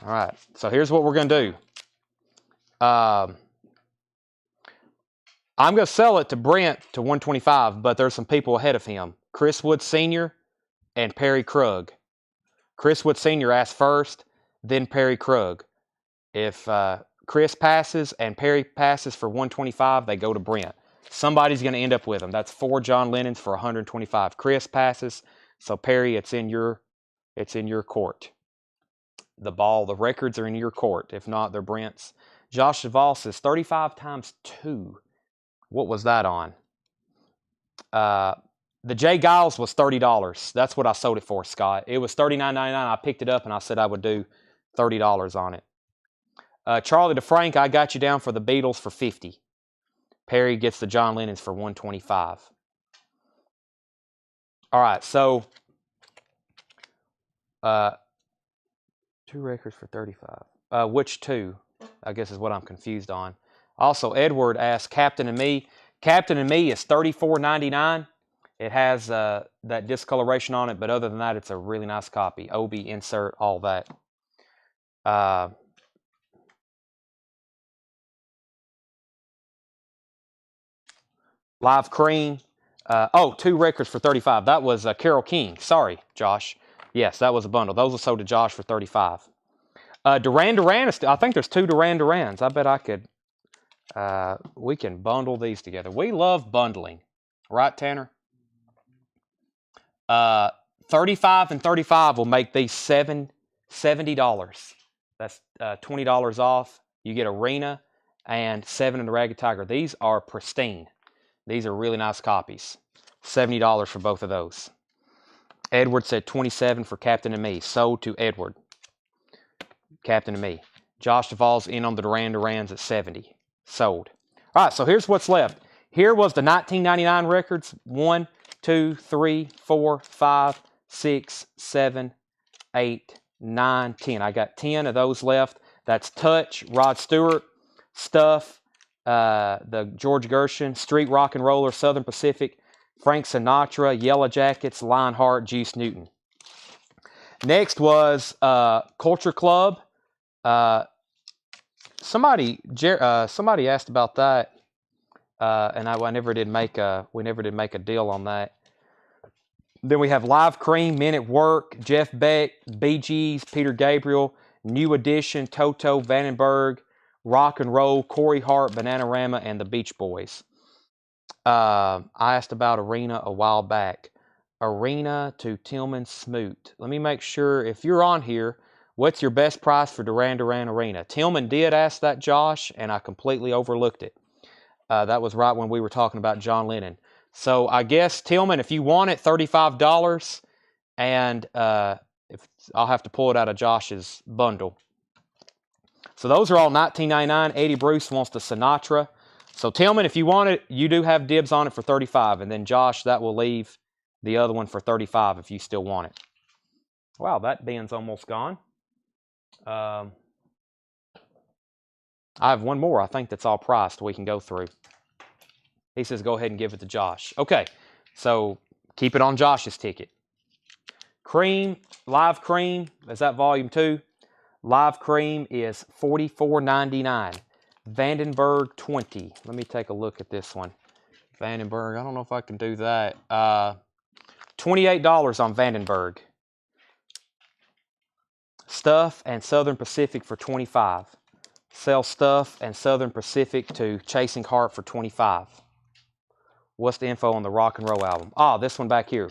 All right. So here's what we're going to do. I'm going to sell it to Brent to 125, but there's some people ahead of him. Chris Wood Sr. and Perry Krug. Chris Wood Sr. asked first, then Perry Krug. If Chris passes and Perry passes for 125, they go to Brent. Somebody's going to end up with them. That's 4 John Lennons for 125. Chris passes, so Perry, it's in your court. The records are in your court. If not, they're Brent's. Josh Duvall says 35 times 2. What was that on? The Jay Giles was $30. That's what I sold it for, Scott. It was $39.99. I picked it up and I said I would do $30 on it. Charlie DeFrank, I got you down for the Beatles for 50. Perry gets the John Lennons for 125. All right, so 2 records for 35. Which 2? I guess is what I'm confused on. Also, Edward asked Captain and Me. Captain and Me is $34.99. It has that discoloration on it, but other than that, it's a really nice copy. OB, insert, all that. Live Cream. 2 records for 35. That was Carole King. Sorry, Josh. Yes, that was a bundle. Those are sold to Josh for 35. Duran Duran, I think there's 2 Duran Durans. I bet I could, we can bundle these together. We love bundling. Right, Tanner? 35 and 35 will make these $70. That's $20 off. You get Arena and 7 in the Ragged Tiger. These are pristine. These are really nice copies. $70 for both of those. Edward said 27 for Captain and Me. Sold to Edward. Captain and Me. Josh Duvall's in on the Duran Durans at 70. Sold. All right, so here's what's left. Here was the 1999 records. 1, 2, 3, 4, 5, 6, 7, 8, 9, 10. I got 10 of those left. That's Touch, Rod Stewart, Stuff, the George Gershon, Street Rock and Roller, Southern Pacific, Frank Sinatra, Yellow Jackets, Lionheart, Juice Newton. Next was Culture Club. Somebody asked about that, and we never did make a deal on that. Then we have Live Cream, Men at Work, Jeff Beck, Bee Gees, Peter Gabriel, New Edition, Toto, Vandenberg, Rock and Roll, Corey Hart, Bananarama, and the Beach Boys. I asked about Arena a while back. Arena to Tillman Smoot. Let me make sure, if you're on here, what's your best price for Duran Duran Arena? Tillman did ask that, Josh, and I completely overlooked it. That was right when we were talking about John Lennon. So I guess, Tillman, if you want it, $35, and I'll have to pull it out of Josh's bundle. So those are all $19.99. Eddie Bruce wants the Sinatra. So Tillman, if you want it, you do have dibs on it for $35, and then Josh, that will leave the other one for $35 if you still want it. Wow, that bin's almost gone. I have one more, I think, that's all priced we can go through. He says go ahead and give it to Josh. Okay, so keep it on Josh's ticket. Cream, Live Cream, is that volume 2? Live Cream is $44.99. Vandenberg 20. Let me take a look at this one. Vandenberg, I don't know if I can do that. $28 on Vandenberg. Stuff and Southern Pacific for $25. Sell Stuff and Southern Pacific to Chasing Heart for $25. What's the info on the rock and roll album? Ah, this one back here.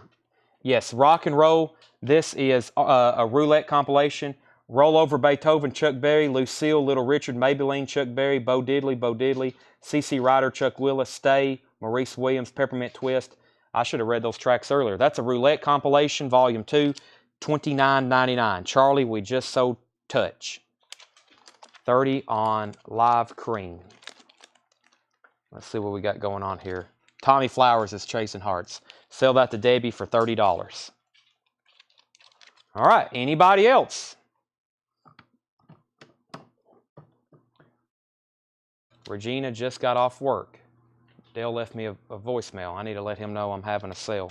Yes, rock and roll. This is a roulette compilation. Roll Over Beethoven, Chuck Berry. Lucille, Little Richard, Maybelline, Chuck Berry. Bo Diddley. C.C. Ryder, Chuck Willis. Stay, Maurice Williams, Peppermint Twist. I should have read those tracks earlier. That's a roulette compilation, volume 2, $29.99. Charlie, we just sold Touch. 30 on Live Cream. Let's see what we got going on here. Tommy Flowers is Chasing Hearts. Sell that to Debbie for $30. All right, anybody else? Regina just got off work. Dale left me a voicemail. I need to let him know I'm having a sale.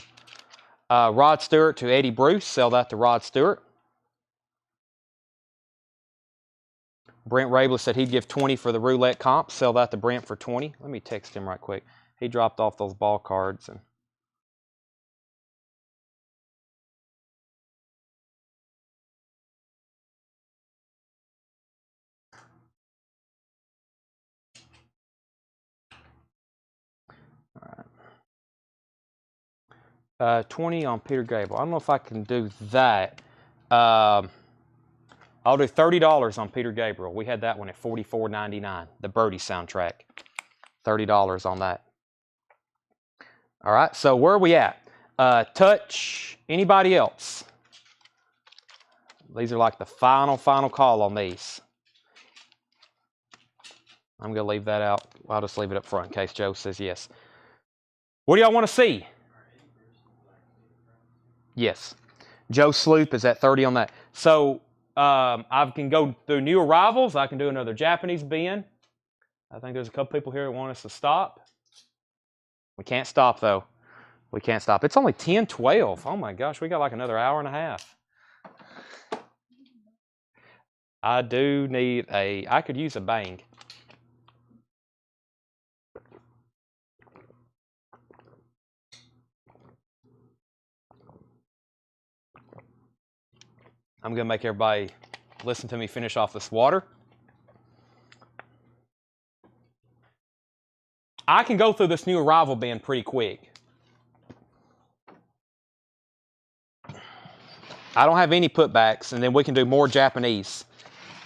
Rod Stewart to Eddie Bruce. Sell that to Rod Stewart. Brent Rabler said he'd give 20 for the roulette comp. Sell that to Brent for 20. Let me text him right quick. He dropped off those ball cards. And all right. 20 on Peter Gabriel. I don't know if I can do that. I'll do $30 on Peter Gabriel. We had that one at $44.99. The Birdie soundtrack. $30 on that. All right, so where are we at? Touch. Anybody else? These are like the final call on these. I'm going to leave that out. I'll just leave it up front in case Joe says yes. What do y'all want to see? Yes. Joe Sloop is at 30 on that. So I can go through new arrivals. I can do another Japanese bin. I think there's a couple people here that want us to stop. We can't stop, though. We can't stop. It's only 10:12. Oh, my gosh. We got like another hour and a half. I do need I could use a bang. I'm going to make everybody listen to me finish off this water. I can go through this new arrival bin pretty quick. I don't have any putbacks, and then we can do more Japanese.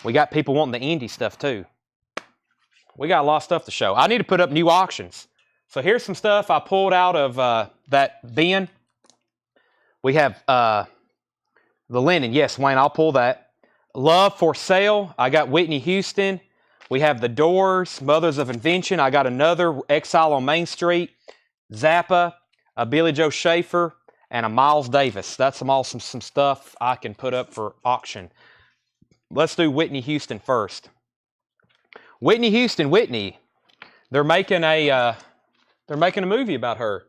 We got people wanting the indie stuff too. We got a lot of stuff to show. I need to put up new auctions. So here's some stuff I pulled out of that bin. We have the linen. Yes, Wayne, I'll pull that. Love for Sale. I got Whitney Houston. We have The Doors, Mothers of Invention. I got another Exile on Main Street. Zappa, a Billy Joe Schaefer, and a Miles Davis. That's some stuff I can put up for auction. Let's do Whitney Houston first. Whitney Houston, they're making a movie about her.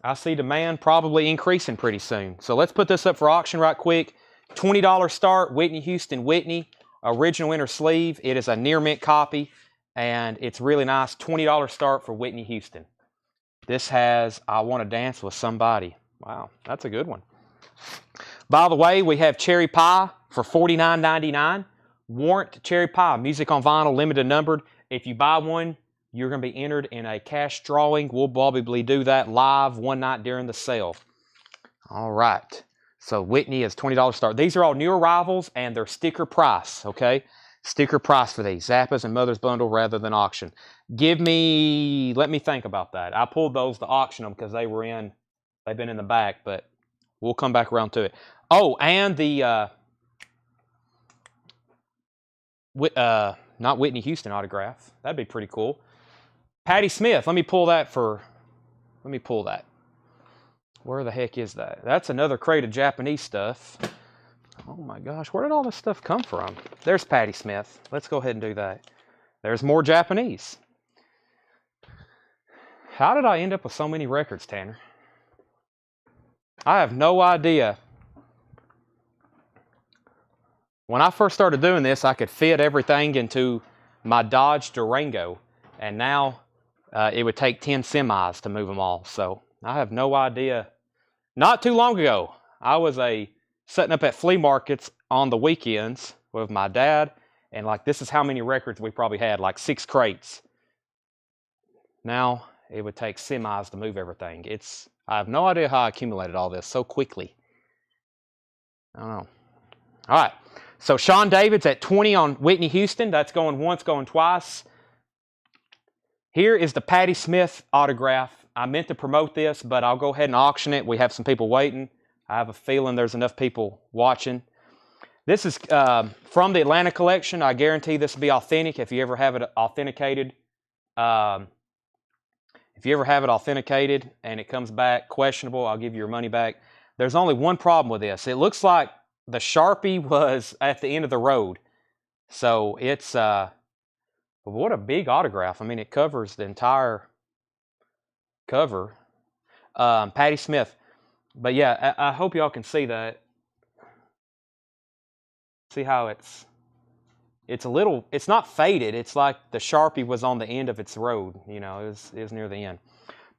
I see demand probably increasing pretty soon. So let's put this up for auction right quick. $20 start, Whitney Houston, original inner sleeve. It is a near mint copy, and it's really nice. $20 start for Whitney Houston. This has I Want to Dance with Somebody. Wow, that's a good one. By the way, we have Cherry Pie for $49.99. Warrant Cherry Pie, music on vinyl, limited numbered. If you buy one, you're going to be entered in a cash drawing. We'll probably do that live one night during the sale. All right. So Whitney is $20 start. These are all new arrivals, and they're sticker price, okay? Sticker price for these. Zappas and Mother's Bundle rather than auction. Let me think about that. I pulled those to auction them because they've been in the back, but we'll come back around to it. Oh, and the, not Whitney Houston autograph. That'd be pretty cool. Patti Smith, let me pull that. Where the heck is that? That's another crate of Japanese stuff. Oh my gosh, where did all this stuff come from? There's Patti Smith. Let's go ahead and do that. There's more Japanese. How did I end up with so many records, Tanner? I have no idea. When I first started doing this, I could fit everything into my Dodge Durango, and now it would take 10 semis to move them all. So I have no idea. Not too long ago, I was setting up at flea markets on the weekends with my dad And like, this is how many records we probably had, like 6 crates. Now it would take semis to move everything. I have no idea how I accumulated all this so quickly. I don't know. All right. So Sean David's at 20 on Whitney Houston. That's going once, going twice. Here is the Patti Smith autograph. I meant to promote this, but I'll go ahead and auction it. We have some people waiting. I have a feeling there's enough people watching. This is from the Atlanta collection. I guarantee this will be authentic if you ever have it authenticated. If you ever have it authenticated and it comes back questionable, I'll give you your money back. There's only one problem with this. It looks like the Sharpie was at the end of the road. So it's, what a big autograph. I mean, it covers the entire cover. Patti Smith. But yeah, I hope y'all can see that. See how it's a little, it's not faded. It's like the Sharpie was on the end of its road. You know, it was near the end.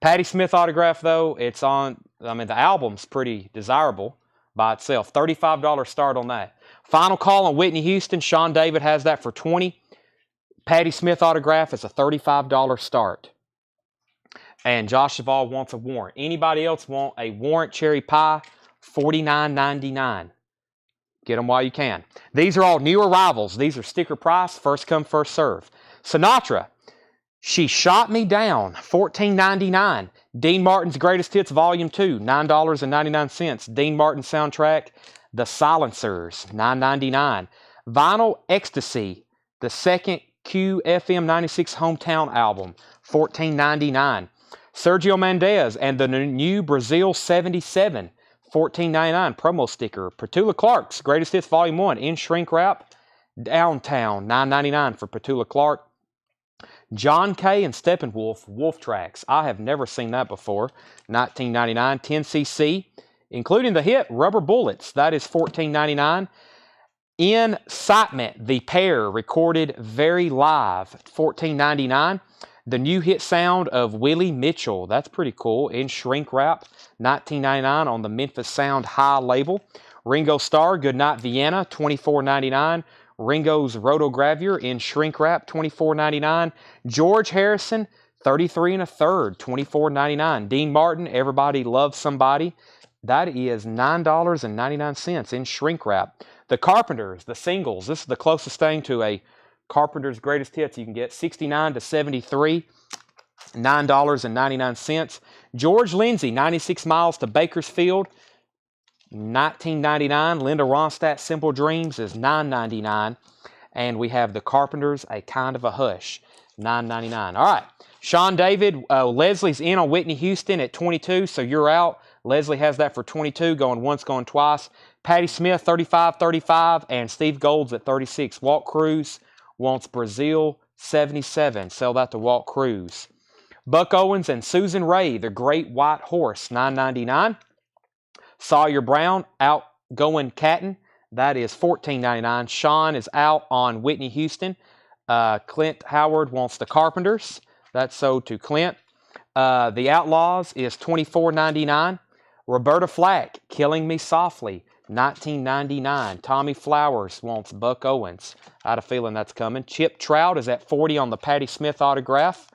Patti Smith autograph, though, it's on, I mean, the album's pretty desirable by itself. $35 start on that. Final call on Whitney Houston. Sean David has that for $20. Patti Smith autograph is a $35 start. And Josh Duvall wants a warrant. Anybody else want a warrant cherry pie? $49.99. Get them while you can. These are all new arrivals. These are sticker price, first come, first serve. Sinatra, She Shot Me Down, $14.99. Dean Martin's Greatest Hits Volume 2, $9.99. Dean Martin soundtrack, The Silencers, $9.99. Vinyl Ecstasy, the second QFM 96 Hometown album, $14.99. Sergio Mendes and the New Brazil 77, $14.99 promo sticker. Petula Clark's Greatest Hits Volume 1 in shrink wrap, Downtown, $9.99 for Petula Clark. John Kay and Steppenwolf, Wolf Tracks. I have never seen that before. $19.99. 10cc, including the hit Rubber Bullets. That is $14.99. Incitement, the pair, recorded very live, $14.99. The new hit sound of Willie Mitchell. That's pretty cool. In shrink wrap, $19.99 on the Memphis Sound High label. Ringo Starr, Goodnight Vienna, $24.99. Ringo's Rotogravure in shrink wrap, $24.99. George Harrison, 33 1/3, $24.99. Dean Martin, Everybody Loves Somebody. That is $9.99 in shrink wrap. The Carpenters, the singles. This is the closest thing to a Carpenter's Greatest Hits you can get. 69 to 73, $9.99. George Lindsay, 96 Miles to Bakersfield, $19.99. Linda Ronstadt, Simple Dreams is $9.99. And we have the Carpenters, A Kind of a Hush, $9.99. All right, Sean David, Leslie's in on Whitney Houston at 22, so you're out. Leslie has that for 22, going once, going twice. Patti Smith, 35, and Steve Gold's at 36. Walt Cruz wants Brazil 77. Sell that to Walt Cruz. Buck Owens and Susan Ray, The Great White Horse, $9.99. Sawyer Brown, Outgoing Catton, that is $14.99. Sean is out on Whitney Houston. Clint Howard wants the Carpenters. That's sold to Clint. The Outlaws is $24.99. Roberta Flack, Killing Me Softly, $19.99. Tommy Flowers wants Buck Owens. I had a feeling that's coming. Chip Trout is at $40 on the Patti Smith autograph.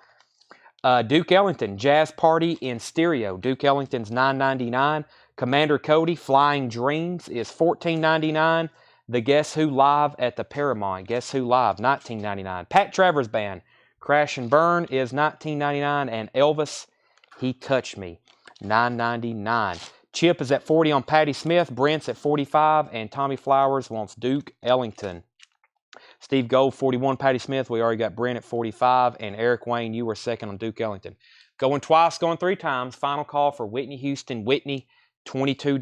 Duke Ellington, Jazz Party in stereo. Duke Ellington's $9.99. Commander Cody, Flying Dreams is $14.99. The Guess Who Live at the Paramount. Guess Who Live, $19.99. Pat Travers Band, Crash and Burn is $19.99. And Elvis, He Touched Me, $9.99. Chip is at $40 on Patti Smith. Brent's at $45. And Tommy Flowers wants Duke Ellington. Steve Gold, $41. Patti Smith. We already got Brent at $45. And Eric Wayne, you were second on Duke Ellington. Going twice, going 3 times. Final call for Whitney Houston. Whitney, $22.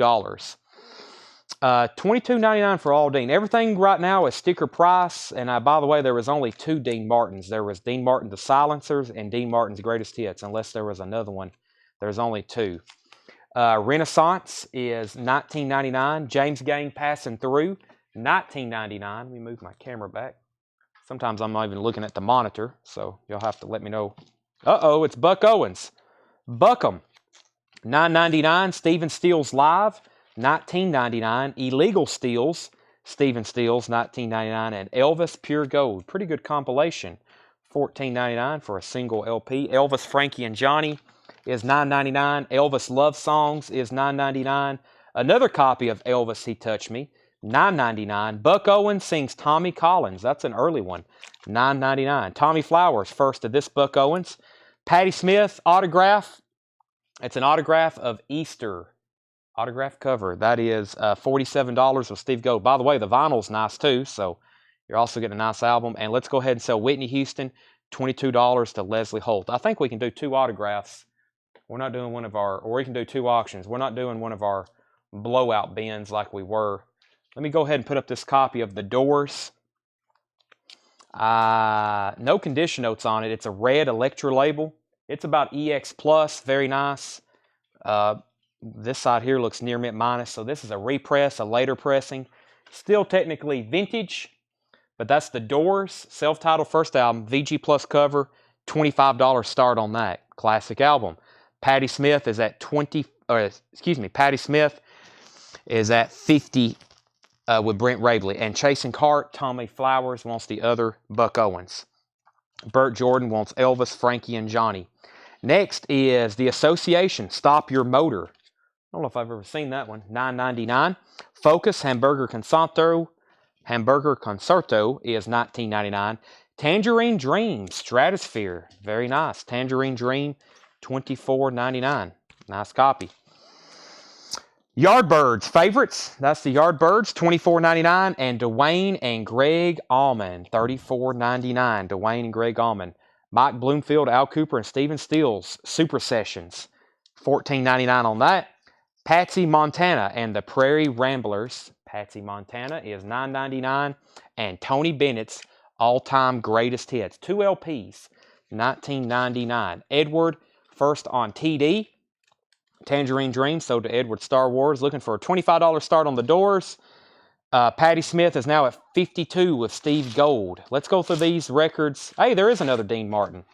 $22.99 for all Dean. Everything right now is sticker price. And by the way, there was only 2 Dean Martins. There was Dean Martin, The Silencers, and Dean Martin's Greatest Hits. Unless there was another one, there's only 2. Renaissance is $19.99. James Gang, Passing Through, $19.99. Let me move my camera back. Sometimes I'm not even looking at the monitor, so you'll have to let me know. Uh-oh, it's Buck Owens. Buckham, $9.99. Stephen Stills Live, $19.99. Illegal Steals, Stephen Stills, $19.99, and Elvis Pure Gold. Pretty good compilation. $14.99 for a single LP. Elvis, Frankie, and Johnny is $9.99. Elvis Love Songs is $9.99. Another copy of Elvis, He Touched Me, $9.99. Buck Owens sings Tommy Collins. That's an early one. $9.99. Tommy Flowers, first of this Buck Owens. Patti Smith autograph. It's an autograph of Easter. Autograph cover. That is $47 with Steve Gold. By the way, the vinyl's nice too, so you're also getting a nice album. And let's go ahead and sell Whitney Houston, $22 to Leslie Holt. I think we can do 2 autographs. We're not doing one of our, or we can do 2 auctions. We're not doing one of our blowout bins like we were. Let me go ahead and put up this copy of The Doors. No condition notes on it. It's a red Electra label. It's about EX Plus. Very nice. This side here looks near mint minus, so this is a repress, a later pressing. Still technically vintage, but that's The Doors, self-titled first album, VG Plus cover, $25 start on that. Classic album. Patti Smith is at Patti Smith is at 50 with Brent Rabley. And Chasing Cart, Tommy Flowers wants the other Buck Owens. Burt Jordan wants Elvis, Frankie, and Johnny. Next is The Association, Stop Your Motor. I don't know if I've ever seen that one. $9.99. Focus, Hamburger Concerto is $19.99. Tangerine Dream, Stratosphere. Very nice. Tangerine Dream, $24.99. Nice copy. Yardbirds, Favorites. That's the Yardbirds, $24.99. And Dwayne and Greg Allman, $34.99. Dwayne and Greg Allman. Mike Bloomfield, Al Cooper, and Stephen Stills, Super Sessions, $14.99 on that. Patsy Montana and the Prairie Ramblers. Patsy Montana is $9.99. And Tony Bennett's All-Time Greatest Hits. 2 LPs, $19.99. Edward, first on TD. Tangerine Dream, sold to Edward Star Wars. Looking for a $25 start on The Doors. Patti Smith is now at 52 with Steve Gold. Let's go through these records. Hey, there is another Dean Martin.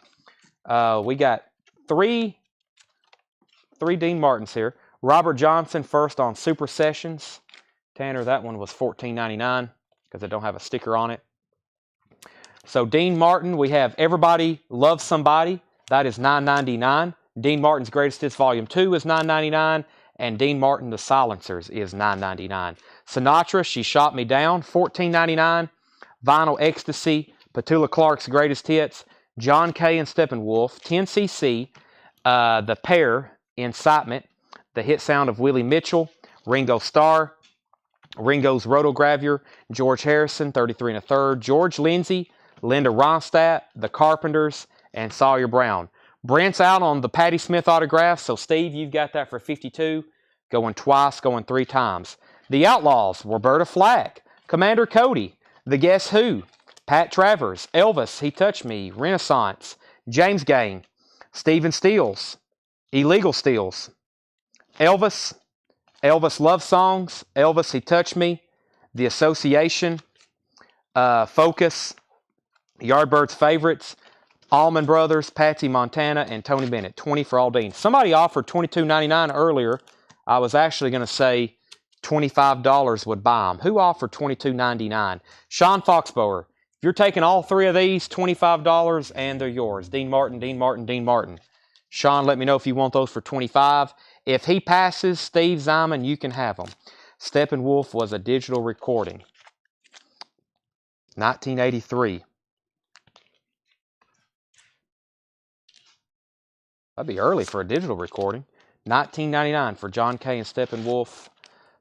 We got three Dean Martins here. Robert Johnson, first on Super Sessions. Tanner, that one was $14.99 because it don't have a sticker on it. So Dean Martin, we have Everybody Loves Somebody. That is $9.99. Dean Martin's Greatest Hits Volume 2 is $9.99. And Dean Martin, The Silencers, is $9.99. Sinatra, She Shot Me Down, $14.99. Vinyl Ecstasy, Petula Clark's Greatest Hits. John Kay and Steppenwolf, 10cc. The Pair, Incitement. The Hit Sound of Willie Mitchell. Ringo Starr. Ringo's Rotogravure. George Harrison, 33 1/3. George Lindsay, Linda Ronstadt, The Carpenters, and Sawyer Brown. Brent's out on the Patti Smith autograph, so Steve, you've got that for 52. Going twice, going 3 times. The Outlaws, Roberta Flack, Commander Cody, The Guess Who, Pat Travers, Elvis, He Touched Me, Renaissance, James Gang, Stephen Stills, Illegal Steals, Elvis, Elvis Love Songs, Elvis, He Touched Me, The Association, Focus, Yardbirds Favorites, Allman Brothers, Patsy Montana, and Tony Bennett. 20 for all Dean. Somebody offered $22.99 earlier. I was actually going to say $25 would buy them. Who offered $22.99? Sean Foxbower. If you're taking all 3 of these, $25, and they're yours. Dean Martin, Dean Martin, Dean Martin. Sean, let me know if you want those for $25. If he passes Steve Ziman, you can have them. Steppenwolf was a digital recording. 1983. That'd be early for a digital recording. $19.99 for John Kay and Steppenwolf.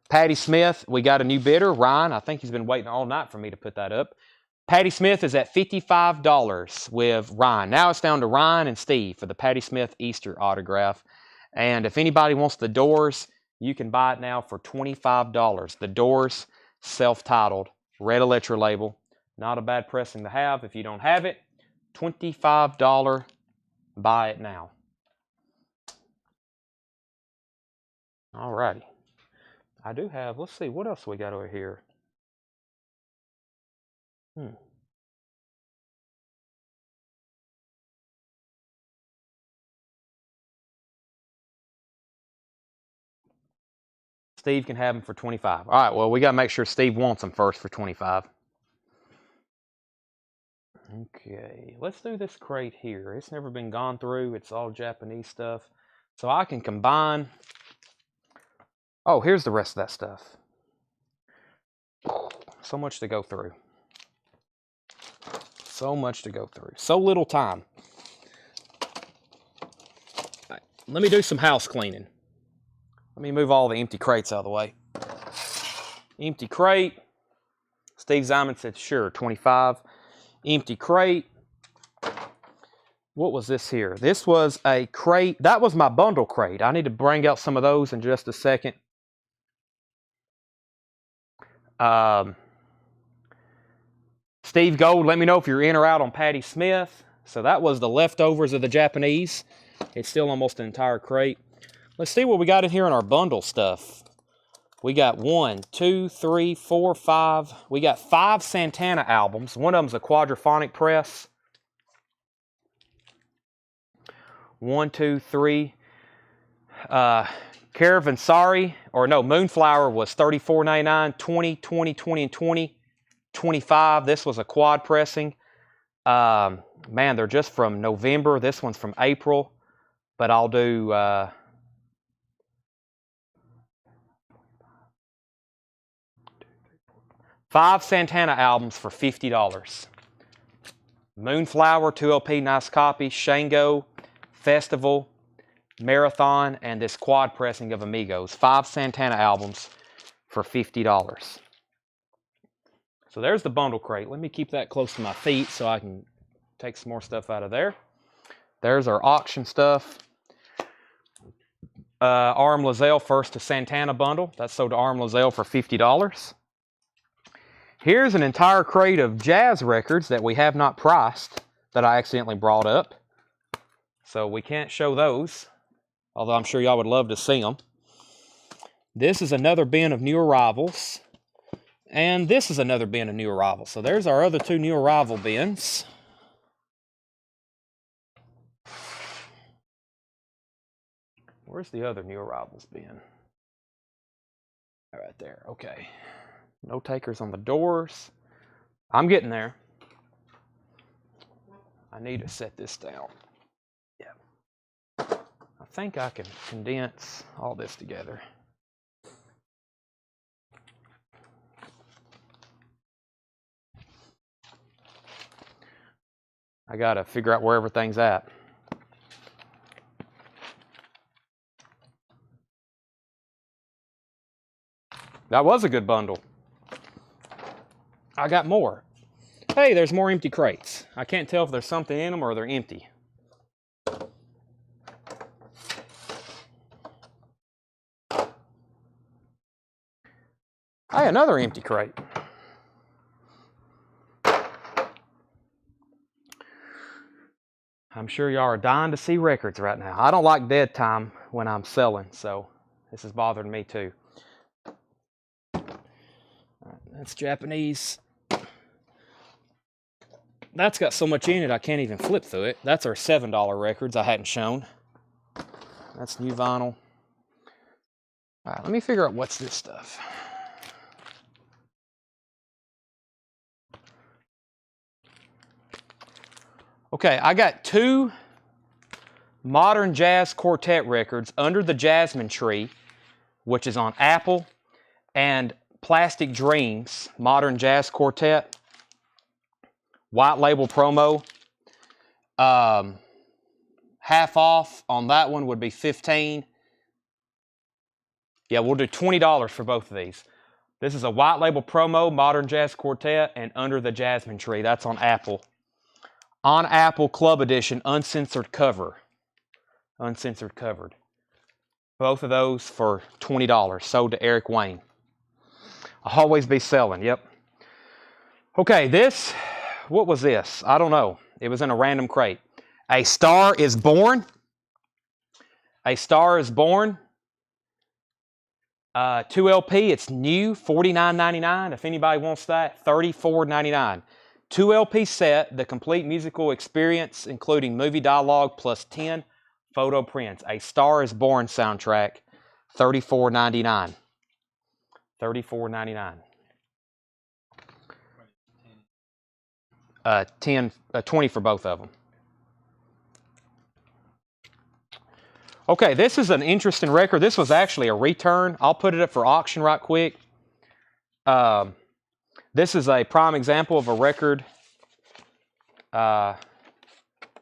Patti Smith, we got a new bidder, Ryan. I think he's been waiting all night for me to put that up. Patti Smith is at $55 with Ryan. Now it's down to Ryan and Steve for the Patti Smith Easter autograph. And if anybody wants The Doors, you can buy it now for $25. The Doors, self-titled, red Electra label. Not a bad pressing to have. If you don't have it, $25, buy it now. Alrighty. I do have, let's see, what else we got over here? Steve can have them for 25. All right, well, we got to make sure Steve wants them first for 25. Okay, let's do this crate here. It's never been gone through. It's all Japanese stuff. So I can combine. Oh, here's the rest of that stuff. So much to go through. So much to go through. So little time. Right, let me do some house cleaning. Let me move all the empty crates out of the way. Empty crate. Steve Ziman said, sure, 25. Empty crate. What was this here? This was a crate. That was my bundle crate. I need to bring out some of those in just a second. Steve Gold, let me know if you're in or out on Patty Smith. So that was the leftovers of the Japanese. It's still almost an entire crate. Let's see what we got in here in our bundle stuff. We got 1, 2, 3, 4, 5. We got 5 Santana albums. One of them's a quadraphonic press. 1, 2, 3. Caravansari, or no, Moonflower was $34.99, 20, 20, 20, and 20. 25. This was a quad pressing. Man, they're just from November. This one's from April. But I'll do... 5 Santana albums for $50. Moonflower, 2LP, nice copy. Shango, Festival, Marathon, and this quad pressing of Amigos. 5 Santana albums for $50. So there's the bundle crate. Let me keep that close to my feet so I can take some more stuff out of there. There's our auction stuff. Arm Lozelle First to Santana bundle. That's sold to Arm Lozelle for $50. Here's an entire crate of jazz records that we have not priced that I accidentally brought up. So we can't show those, although I'm sure y'all would love to see them. This is another bin of new arrivals. And this is another bin of new arrivals. So there's our other 2 new arrival bins. Where's the other new arrivals bin? Right there, okay. No takers on the doors. I'm getting there. I need to set this down. Yeah. I think I can condense all this together. I gotta figure out where everything's at. That was a good bundle. I got more. Hey, there's more empty crates. I can't tell if there's something in them or they're empty. Hey, another empty crate. I'm sure y'all are dying to see records right now. I don't like dead time when I'm selling, so this is bothering me too. That's Japanese. That's got so much in it I can't even flip through it. That's our $7 records I hadn't shown. That's new vinyl. All right, let me figure out what's this stuff. Okay, I got 2 modern jazz quartet records, Under the Jasmine Tree, which is on Apple, and Plastic Dreams, modern jazz quartet. White label promo. Half off on that one would be $15. Yeah, we'll do $20 for both of these. This is a white label promo, modern jazz quartet, and Under the Jasmine Tree. That's on Apple. On Apple Club Edition, uncensored cover. Uncensored covered. Both of those for $20, sold to Eric Wayne. I'll always be selling, yep. Okay, this, what was this? I don't know. It was in a random crate. A Star is Born. A Star is Born. 2LP, it's new, $49.99. If anybody wants that, $34.99. 2LP set, the complete musical experience, including movie dialogue plus 10 photo prints. A Star is Born soundtrack, $34.99. $34.99. 20 for both of them. Okay, this is an interesting record. This was actually a return. I'll put it up for auction right quick. This is a prime example of a record that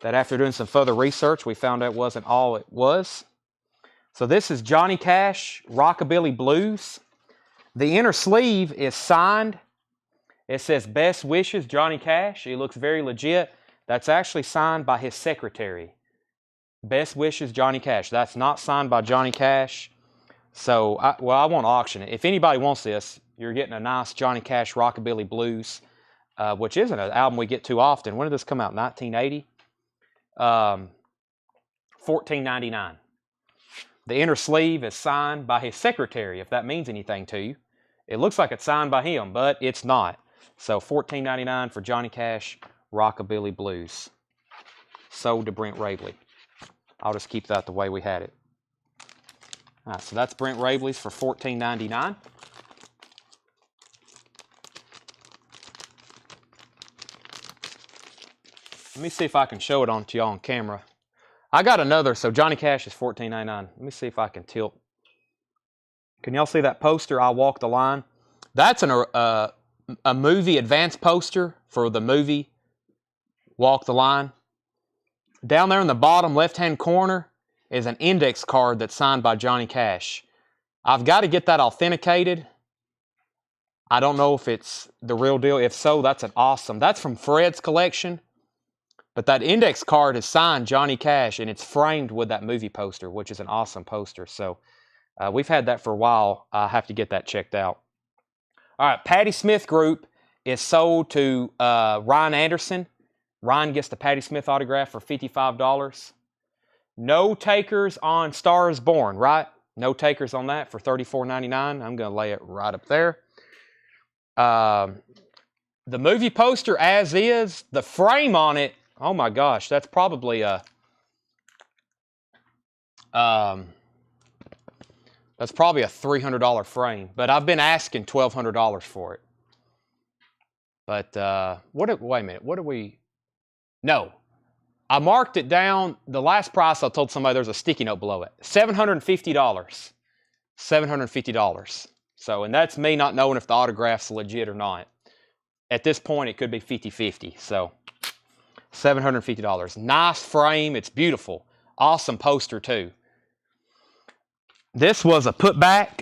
after doing some further research, we found out wasn't all it was. So this is Johnny Cash, Rockabilly Blues. The inner sleeve is signed. It says, "Best wishes, Johnny Cash." It looks very legit. That's actually signed by his secretary. "Best wishes, Johnny Cash." That's not signed by Johnny Cash. So, I won't auction it. If anybody wants this, you're getting a nice Johnny Cash Rockabilly Blues, which isn't an album we get too often. When did this come out? 1980? $14.99. The inner sleeve is signed by his secretary, if that means anything to you. It looks like it's signed by him, but it's not. So $14.99 for Johnny Cash Rockabilly Blues. Sold to Brent Ravely. I'll just keep that the way we had it. All right, so that's Brent Ravely's for $14.99. Let me see if I can show it on to y'all on camera. I got another, so Johnny Cash is $14.99. Let me see if I can tilt. Can y'all see that poster, "I Walk the Line"? That's a movie advance poster for the movie Walk the Line. Down there in the bottom left-hand corner is an index card that's signed by Johnny Cash. I've got to get that authenticated. I don't know if it's the real deal. If so, that's an awesome. That's from Fred's collection. But that index card is signed Johnny Cash, and it's framed with that movie poster, which is an awesome poster. So we've had that for a while. I have to get that checked out. All right, Patti Smith Group is sold to Ryan Anderson. Ryan gets the Patti Smith autograph for $55. No takers on Star is Born, right? No takers on that for $34.99. I'm going to lay it right up there. The movie poster as is, the frame on it, oh my gosh, that's probably a $300 frame, but I've been asking $1,200 for it. But wait a minute, what do we? No, I marked it down. The last price I told somebody there's a sticky note below it. $750. $750. So, and that's me not knowing if the autograph's legit or not. At this point, it could be 50-50. So, $750. Nice frame. It's beautiful. Awesome poster, too. This was a putback.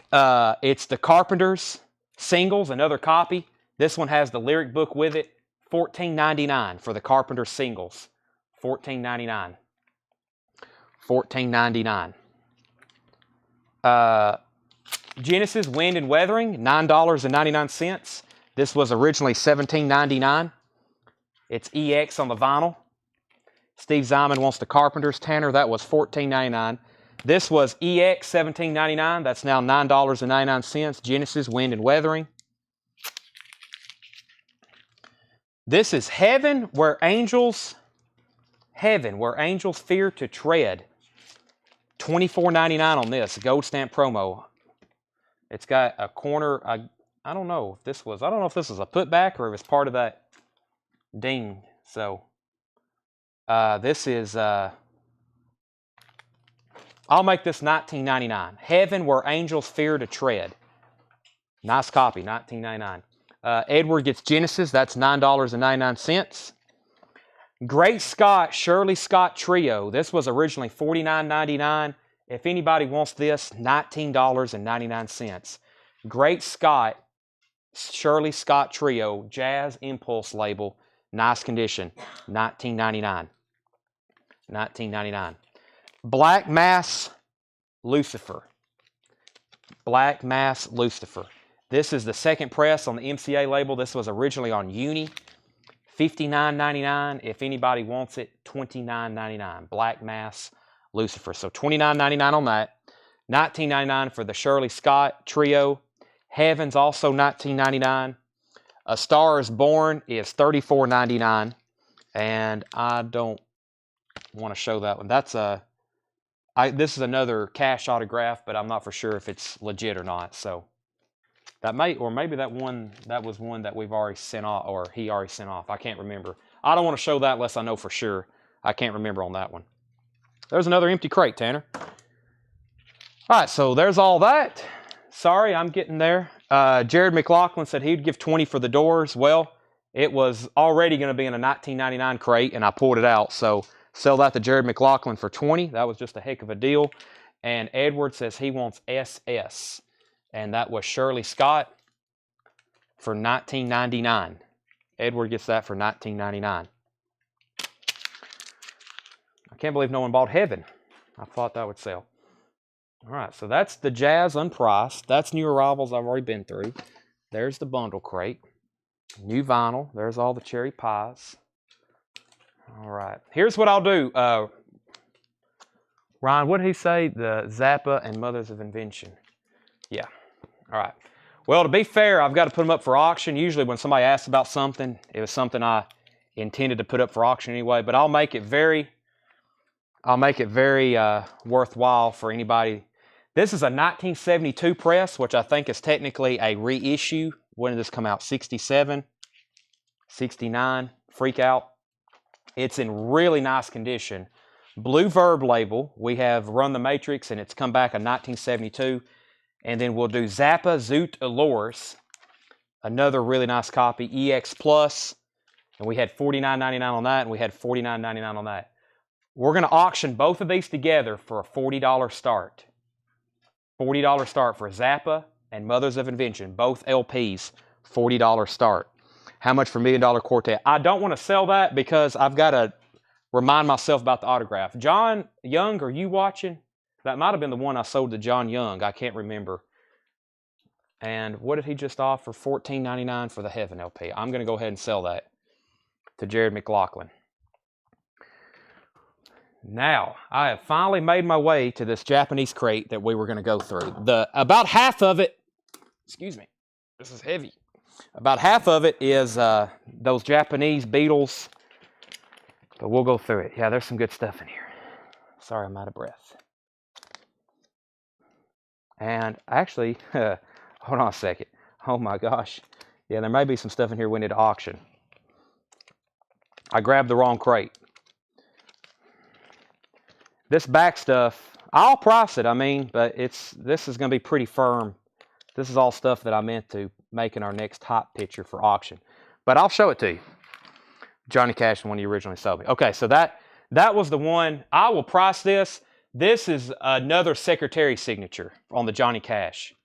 It's the Carpenters singles, another copy. This one has the lyric book with it. $14.99 for the Carpenters singles. $14.99. $14.99. Genesis Wind and Weathering, $9.99. This was originally $17.99. It's EX on the vinyl. Steve Zyman wants the Carpenters. Tanner, that was $14.99. This was EX $17.99. That's now $9.99. Genesis Wind and Weathering. This is Heaven Where Angels Fear to Tread. $24.99 on this, gold stamp promo. It's got a corner, I don't know if this was a putback or if it's part of that ding. So this is I'll make this $19.99. Heaven Where Angels Fear to Tread. Nice copy, $19.99. Edward gets Genesis, that's $9.99. Great Scott, Shirley Scott Trio. This was originally $49.99. If anybody wants this, $19.99. Great Scott, Shirley Scott Trio, Jazz Impulse label, nice condition, $19.99. $19.99. Black Mass Lucifer. Black Mass Lucifer. This is the second press on the MCA label. This was originally on Uni. $59.99. If anybody wants it, $29.99. Black Mass Lucifer. So $29.99 on that. $19.99 for the Shirley Scott Trio. Heaven's also $19.99. A Star is Born is $34.99. And I don't want to show that one. That's this is another Cash autograph, but I'm not for sure if it's legit or not. So That may, or maybe that was one that we've already sent off, or he already sent off. I can't remember. I don't want to show that unless I know for sure. I can't remember on that one. There's another empty crate, Tanner. All right, so there's all that. Sorry, I'm getting there. Jared McLaughlin said he'd give 20 for the doors. Well, it was already going to be in a 1999 crate, and I pulled it out. So sell that to Jared McLaughlin for 20. That was just a heck of a deal. And Edward says he wants SS. And that was Shirley Scott for $19.99. Edward gets that for $19.99. I can't believe no one bought Heaven. I thought that would sell. All right, so that's the Jazz unpriced. That's new arrivals I've already been through. There's the bundle crate. New vinyl. There's all the cherry pies. All right, here's what I'll do. Ryan, what did he say? The Zappa and Mothers of Invention. Yeah. All right. Well, to be fair, I've got to put them up for auction. Usually when somebody asks about something, it was something I intended to put up for auction anyway, but I'll make it very worthwhile for anybody. This is a 1972 press, which I think is technically a reissue. When did this come out? 67, 69, Freak Out. It's in really nice condition. Blue Verb label. We have Run the Matrix, and it's come back in 1972. And then we'll do Zappa Zoot Allures, another really nice copy, EX Plus, and we had $49.99 on that, and we had $49.99 on that. We're going to auction both of these together for a $40 start. $40 start for Zappa and Mothers of Invention, both LPs, $40 start. How much for $1 Million Quartet? I don't want to sell that because I've got to remind myself about the autograph. John Young, are you watching? That might have been the one I sold to John Young. I can't remember. And what did he just offer? $14.99 for the Heaven LP. I'm going to go ahead and sell that to Jared McLaughlin. Now, I have finally made my way to this Japanese crate that we were going to go through. About half of it, excuse me, this is heavy. About half of it is those Japanese Beatles, but we'll go through it. Yeah, there's some good stuff in here. Sorry, I'm out of breath. And actually, hold on a second. Oh my gosh. Yeah, there may be some stuff in here we need to auction. I grabbed the wrong crate. This back stuff, I'll price it, but this is going to be pretty firm. This is all stuff that I meant to make in our next hot picture for auction. But I'll show it to you. Johnny Cash, the one you originally sold me. Okay, so that was the one. I will price this. This is another secretary signature on the Johnny Cash.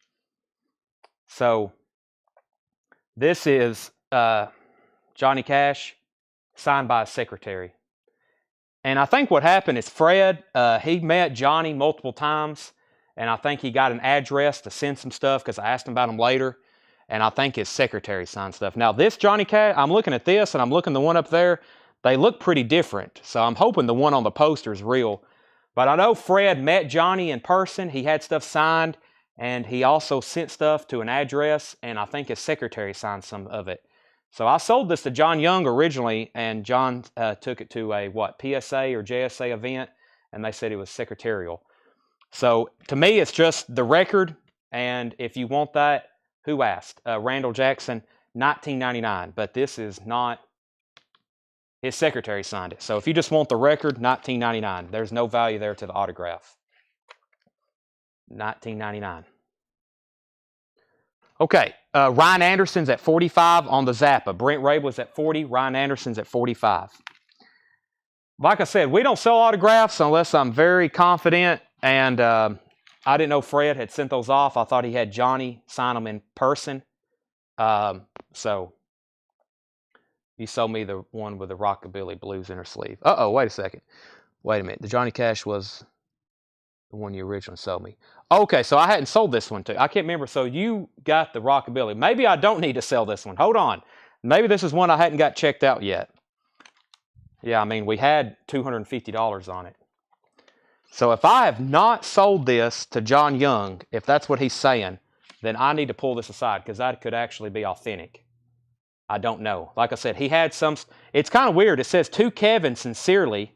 So this is Johnny Cash signed by a secretary. And I think what happened is Fred, he met Johnny multiple times, and I think he got an address to send some stuff because I asked him about him later, and I think his secretary signed stuff. Now this Johnny Cash, I'm looking at this and I'm looking at the one up there. They look pretty different, so I'm hoping the one on the poster is real. But I know Fred met Johnny in person. He had stuff signed, and he also sent stuff to an address, and I think his secretary signed some of it. So I sold this to John Young originally, and John took it to a, PSA or JSA event, and they said it was secretarial. So to me, it's just the record, and if you want that, who asked? Randall Jackson, $19.99, but this is not. His secretary signed it. So if you just want the record, $19.99. There's no value there to the autograph. $19.99. Okay, Ryan Anderson's at 45 on the Zappa. Brent Ray was at 40. Ryan Anderson's at 45. Like I said, we don't sell autographs unless I'm very confident. And I didn't know Fred had sent those off. I thought he had Johnny sign them in person. So he sold me the one with the Rockabilly Blues inner sleeve. Uh-oh, wait a second. Wait a minute. The Johnny Cash was the one you originally sold me. Okay, so I hadn't sold this one too. I can't remember. So you got the Rockabilly. Maybe I don't need to sell this one. Hold on. Maybe this is one I hadn't got checked out yet. Yeah, we had $250 on it. So if I have not sold this to John Young, if that's what he's saying, then I need to pull this aside because that could actually be authentic. I don't know. Like I said, he had some. It's kind of weird. It says to Kevin sincerely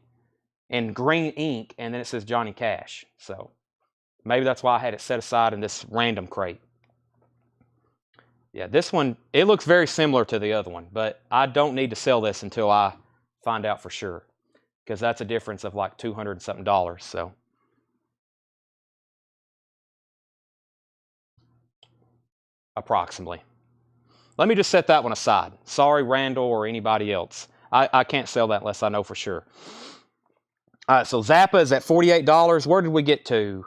in green ink, and then it says Johnny Cash. So maybe that's why I had it set aside in this random crate. Yeah, this one, it looks very similar to the other one, but I don't need to sell this until I find out for sure, because that's a difference of like $200 and something, so. Approximately. Let me just set that one aside. Sorry, Randall or anybody else. I can't sell that unless I know for sure. All right, so Zappa is at $48. Where did we get to?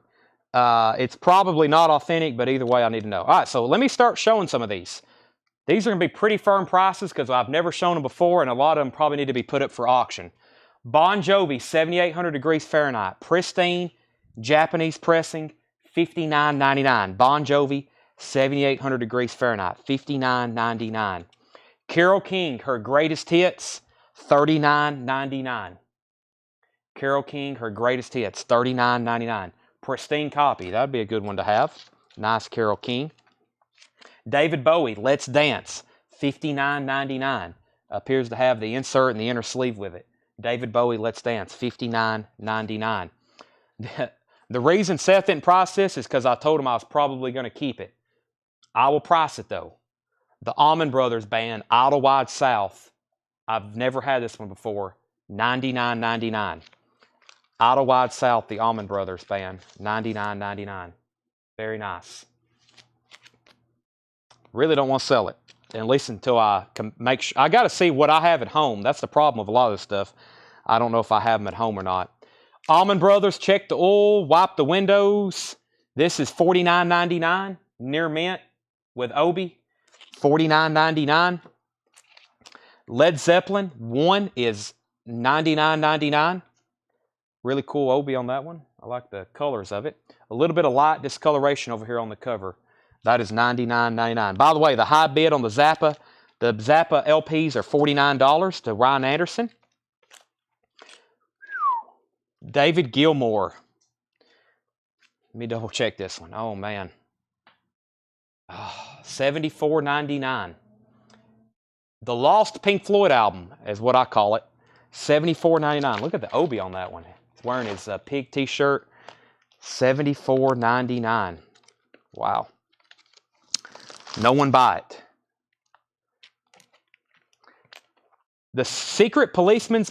It's probably not authentic, but either way, I need to know. All right, so let me start showing some of these. These are going to be pretty firm prices because I've never shown them before, and a lot of them probably need to be put up for auction. Bon Jovi, 7,800 degrees Fahrenheit. Pristine, Japanese pressing, $59.99. Bon Jovi, 7,800 degrees Fahrenheit, $59.99. Carole King, her greatest hits, $39.99. Carole King, her greatest hits, $39.99. Pristine copy, that'd be a good one to have. Nice Carole King. David Bowie, Let's Dance, $59.99. Appears to have the insert and the inner sleeve with it. David Bowie, Let's Dance, $59.99. The reason Seth didn't price this is because I told him I was probably going to keep it. I will price it though. The Allman Brothers Band, Idle Wide South. I've never had this one before. $99.99. Idle Wide South, the Allman Brothers Band, $99.99. Very nice. Really don't want to sell it, at least until I can make sure. I got to see what I have at home. That's the problem with a lot of this stuff. I don't know if I have them at home or not. Allman Brothers, check the oil, wipe the windows. This is $49.99, near mint with Obi, $49.99. Led Zeppelin, one is $99.99. Really cool Obi on that one. I like the colors of it. A little bit of light discoloration over here on the cover. That is $99.99. By the way, the high bid on the Zappa LPs are $49 to Ryan Anderson. David Gilmour. Let me double check this one. Oh, man. Oh, $74.99. The Lost Pink Floyd album is what I call it. $74.99. Look at the Obi on that one. He's wearing his pig t-shirt. $74.99. Wow. No one buy it. The Secret Policeman's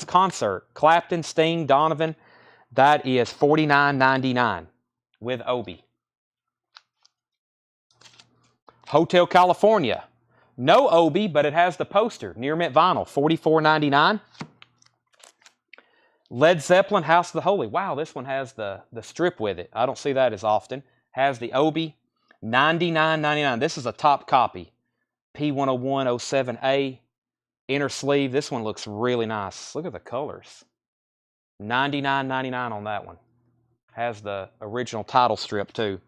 concert, Clapton, Sting, Donovan, that is $49.99 with Obi. Hotel California, no Obi, but it has the poster, near mint vinyl, $44.99. Led Zeppelin, House of the Holy. Wow, this one has the strip with it. I don't see that as often. Has the Obi, $99.99. This is a top copy. P10107A, inner sleeve. This one looks really nice. Look at the colors. $99.99 on that one. Has the original title strip too.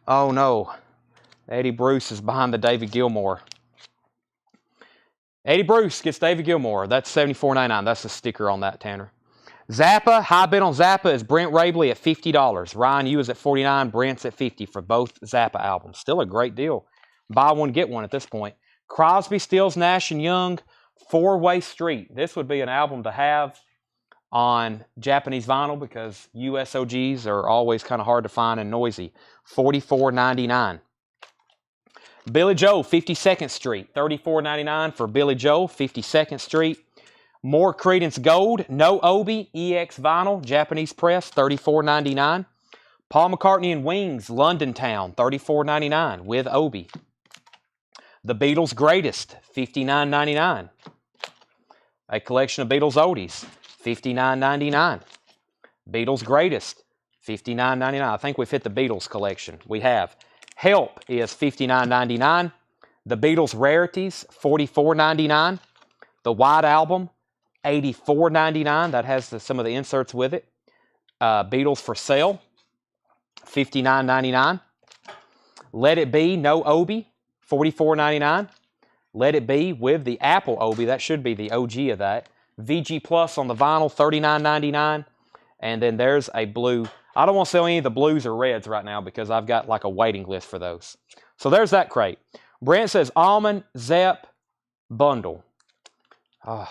Oh no, Eddie Bruce is behind the David Gilmour. Eddie Bruce gets David Gilmour. That's $74.99. That's the sticker on that, Tanner. Zappa, high bid on Zappa is Brent Rabley at $50. Ryan, you is at $49. Brent's at $50 for both Zappa albums. Still a great deal. Buy one, get one at this point. Crosby, Stills, Nash & Young, Four-Way Street. This would be an album to have on Japanese vinyl because USOGs are always kind of hard to find and noisy. $44.99. Billy Joel, 52nd Street. $34.99 for Billy Joel, 52nd Street. More Creedence Gold, no Obi, EX vinyl, Japanese press, $34.99. Paul McCartney and Wings, London Town, $34.99 with Obi. The Beatles Greatest, $59.99. A collection of Beatles oldies, $59.99. Beatles Greatest, $59.99. I think we've hit the Beatles collection. We have. Help is $59.99. The Beatles Rarities, $44.99. The White Album, $84.99. That has some of the inserts with it. Beatles for Sale, $59.99. Let It Be, no Obi, $44.99. Let It Be with the Apple Obi. That should be the OG of that. VG Plus on the vinyl, $39.99. And then there's a blue. I don't want to sell any of the blues or reds right now because I've got like a waiting list for those. So there's that crate. Brent says Almond Zepp bundle. Oh.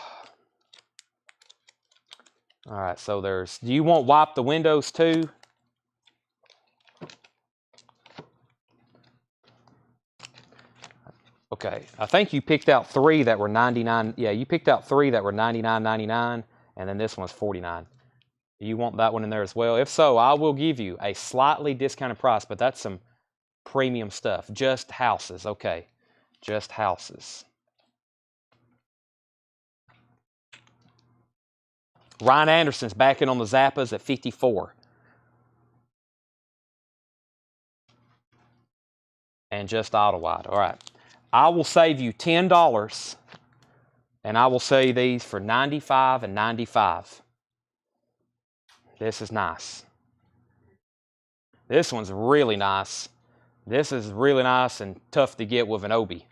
All right, so there's, do you want wipe the windows too? Okay, I think you picked out 3 that were 99. Yeah, you picked out 3 that were 99.99, and then this one's 49. You want that one in there as well? If so, I will give you a slightly discounted price, but that's some premium stuff. Just houses, okay. Just houses. Ryan Anderson's back in on the Zappas at 54. And just auto-wide. All right. I will save you $10, and I will sell you these for $95 and $95. This is nice. This one's really nice. This is really nice and tough to get with an Obi.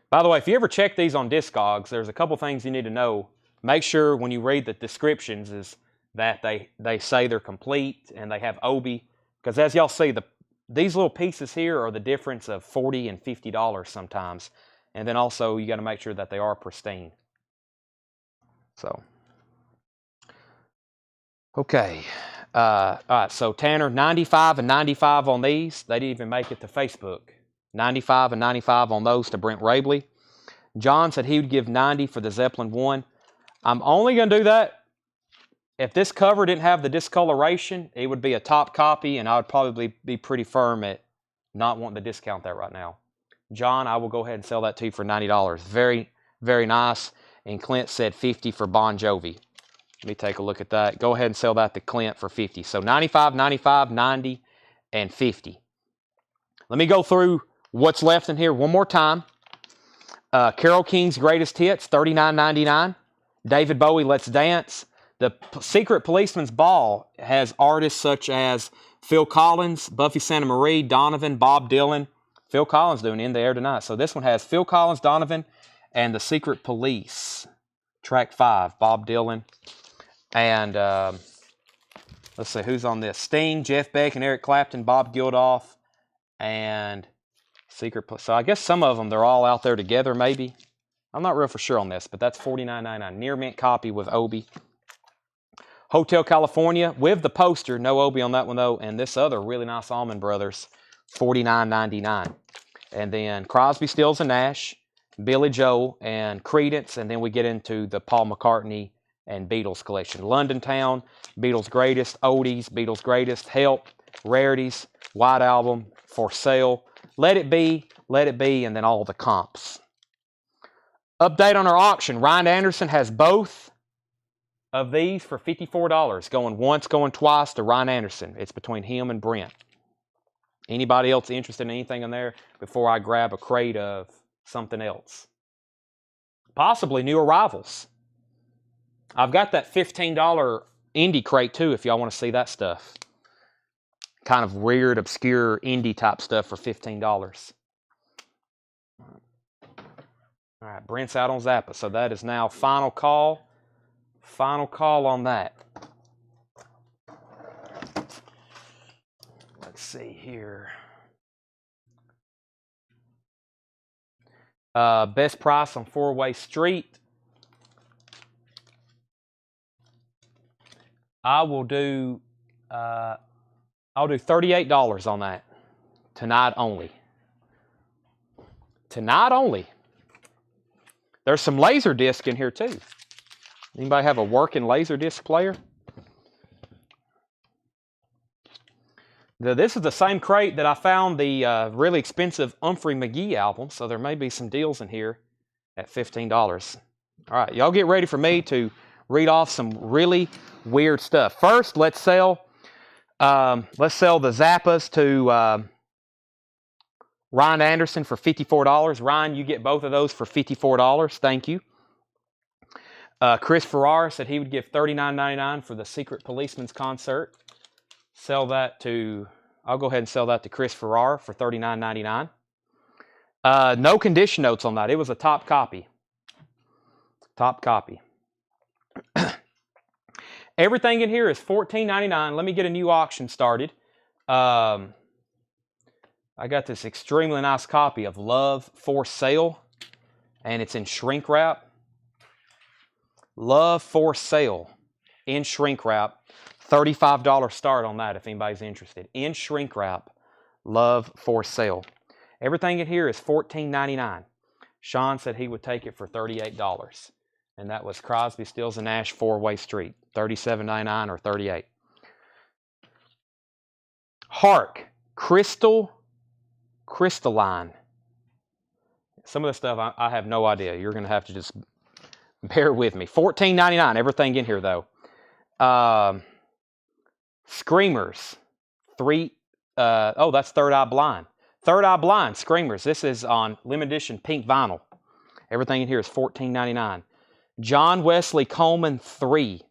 By the way, if you ever check these on Discogs, there's a couple things you need to know. Make sure when you read the descriptions is that they say they're complete and they have Obi. Because as y'all see, these little pieces here are the difference of $40 and $50 sometimes. And then also you got to make sure that they are pristine. So, okay. All right, so Tanner, 95 and 95 on these. They didn't even make it to Facebook. 95 and 95 on those to Brent Rabley. John said he would give 90 for the Zeppelin 1. I'm only going to do that if this cover didn't have the discoloration. It would be a top copy, and I would probably be pretty firm at not wanting to discount that right now. John, I will go ahead and sell that to you for $90. Very, very nice. And Clint said 50 for Bon Jovi. Let me take a look at that. Go ahead and sell that to Clint for 50. So 95, 95, 90, and 50. Let me go through what's left in here one more time. Carole King's Greatest Hits, $39.99. David Bowie, Let's Dance. The Secret Policeman's Ball has artists such as Phil Collins, Buffy Santa Marie, Donovan, Bob Dylan. Phil Collins doing In the Air Tonight. So this one has Phil Collins, Donovan, and the Secret Police. Track 5, Bob Dylan. And let's see, who's on this? Sting, Jeff Beck, and Eric Clapton, Bob Geldof, and Secret Police. So I guess some of them, they're all out there together maybe. I'm not real for sure on this, but that's $49.99. Near mint copy with Obi. Hotel California with the poster. No Obi on that one though. And this other really nice Allman Brothers, $49.99. And then Crosby, Stills and Nash, Billy Joel, and Creedence. And then we get into the Paul McCartney and Beatles collection. London Town, Beatles Greatest, Oldies, Beatles Greatest, Help, Rarities, White Album, For Sale, Let It Be, and then all the comps. Update on our auction. Ryan Anderson has both of these for $54. Going once, going twice to Ryan Anderson. It's between him and Brent. Anybody else interested in anything in there before I grab a crate of something else? Possibly new arrivals. I've got that $15 indie crate too if y'all want to see that stuff. Kind of weird, obscure indie type stuff for $15. All right, Brent's out on Zappa, so that is now final call. Final call on that. Let's see here. Best price on 4-Way Street. I'll do $38 on that. Tonight only. Tonight only. There's some laser disc in here too. Anybody have a working laser disc player? This is the same crate that I found the really expensive Humphrey McGee album, so there may be some deals in here at $15. All right, y'all get ready for me to read off some really weird stuff. First, let's sell the Zappas to Ryan Anderson for $54. Ryan, you get both of those for $54. Thank you. Chris Farrar said he would give $39.99 for the Secret Policeman's concert. I'll go ahead and sell that to Chris Farrar for $39.99. No condition notes on that. It was a top copy. Top copy. Everything in here is $14.99. Let me get a new auction started. I got this extremely nice copy of Love for Sale, and it's in shrink wrap. Love for Sale in shrink wrap. $35 start on that if anybody's interested. In shrink wrap, Love for Sale. Everything in here is $14.99. Sean said he would take it for $38. And that was Crosby, Stills, and Nash 4-Way Street. $37.99 or $38. Hark. Crystalline. Some of the stuff I have no idea. You're going to have to just bear with me. $14.99. Everything in here, though. Screamers. That's Third Eye Blind. Third Eye Blind, Screamers. This is on limited edition pink vinyl. Everything in here is $14.99. John Wesley Coleman 3.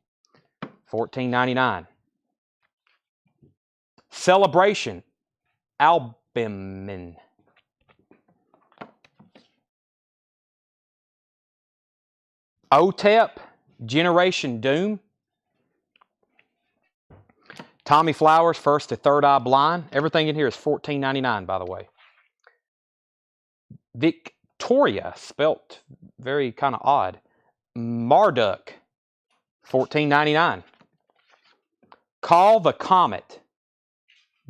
$14.99. Celebration. Albumin. OTEP. Generation Doom. Tommy Flowers, First to Third Eye Blind. Everything in here is $14.99, by the way. Victoria, spelt very kind of odd. Marduk, $14.99. Call the Comet.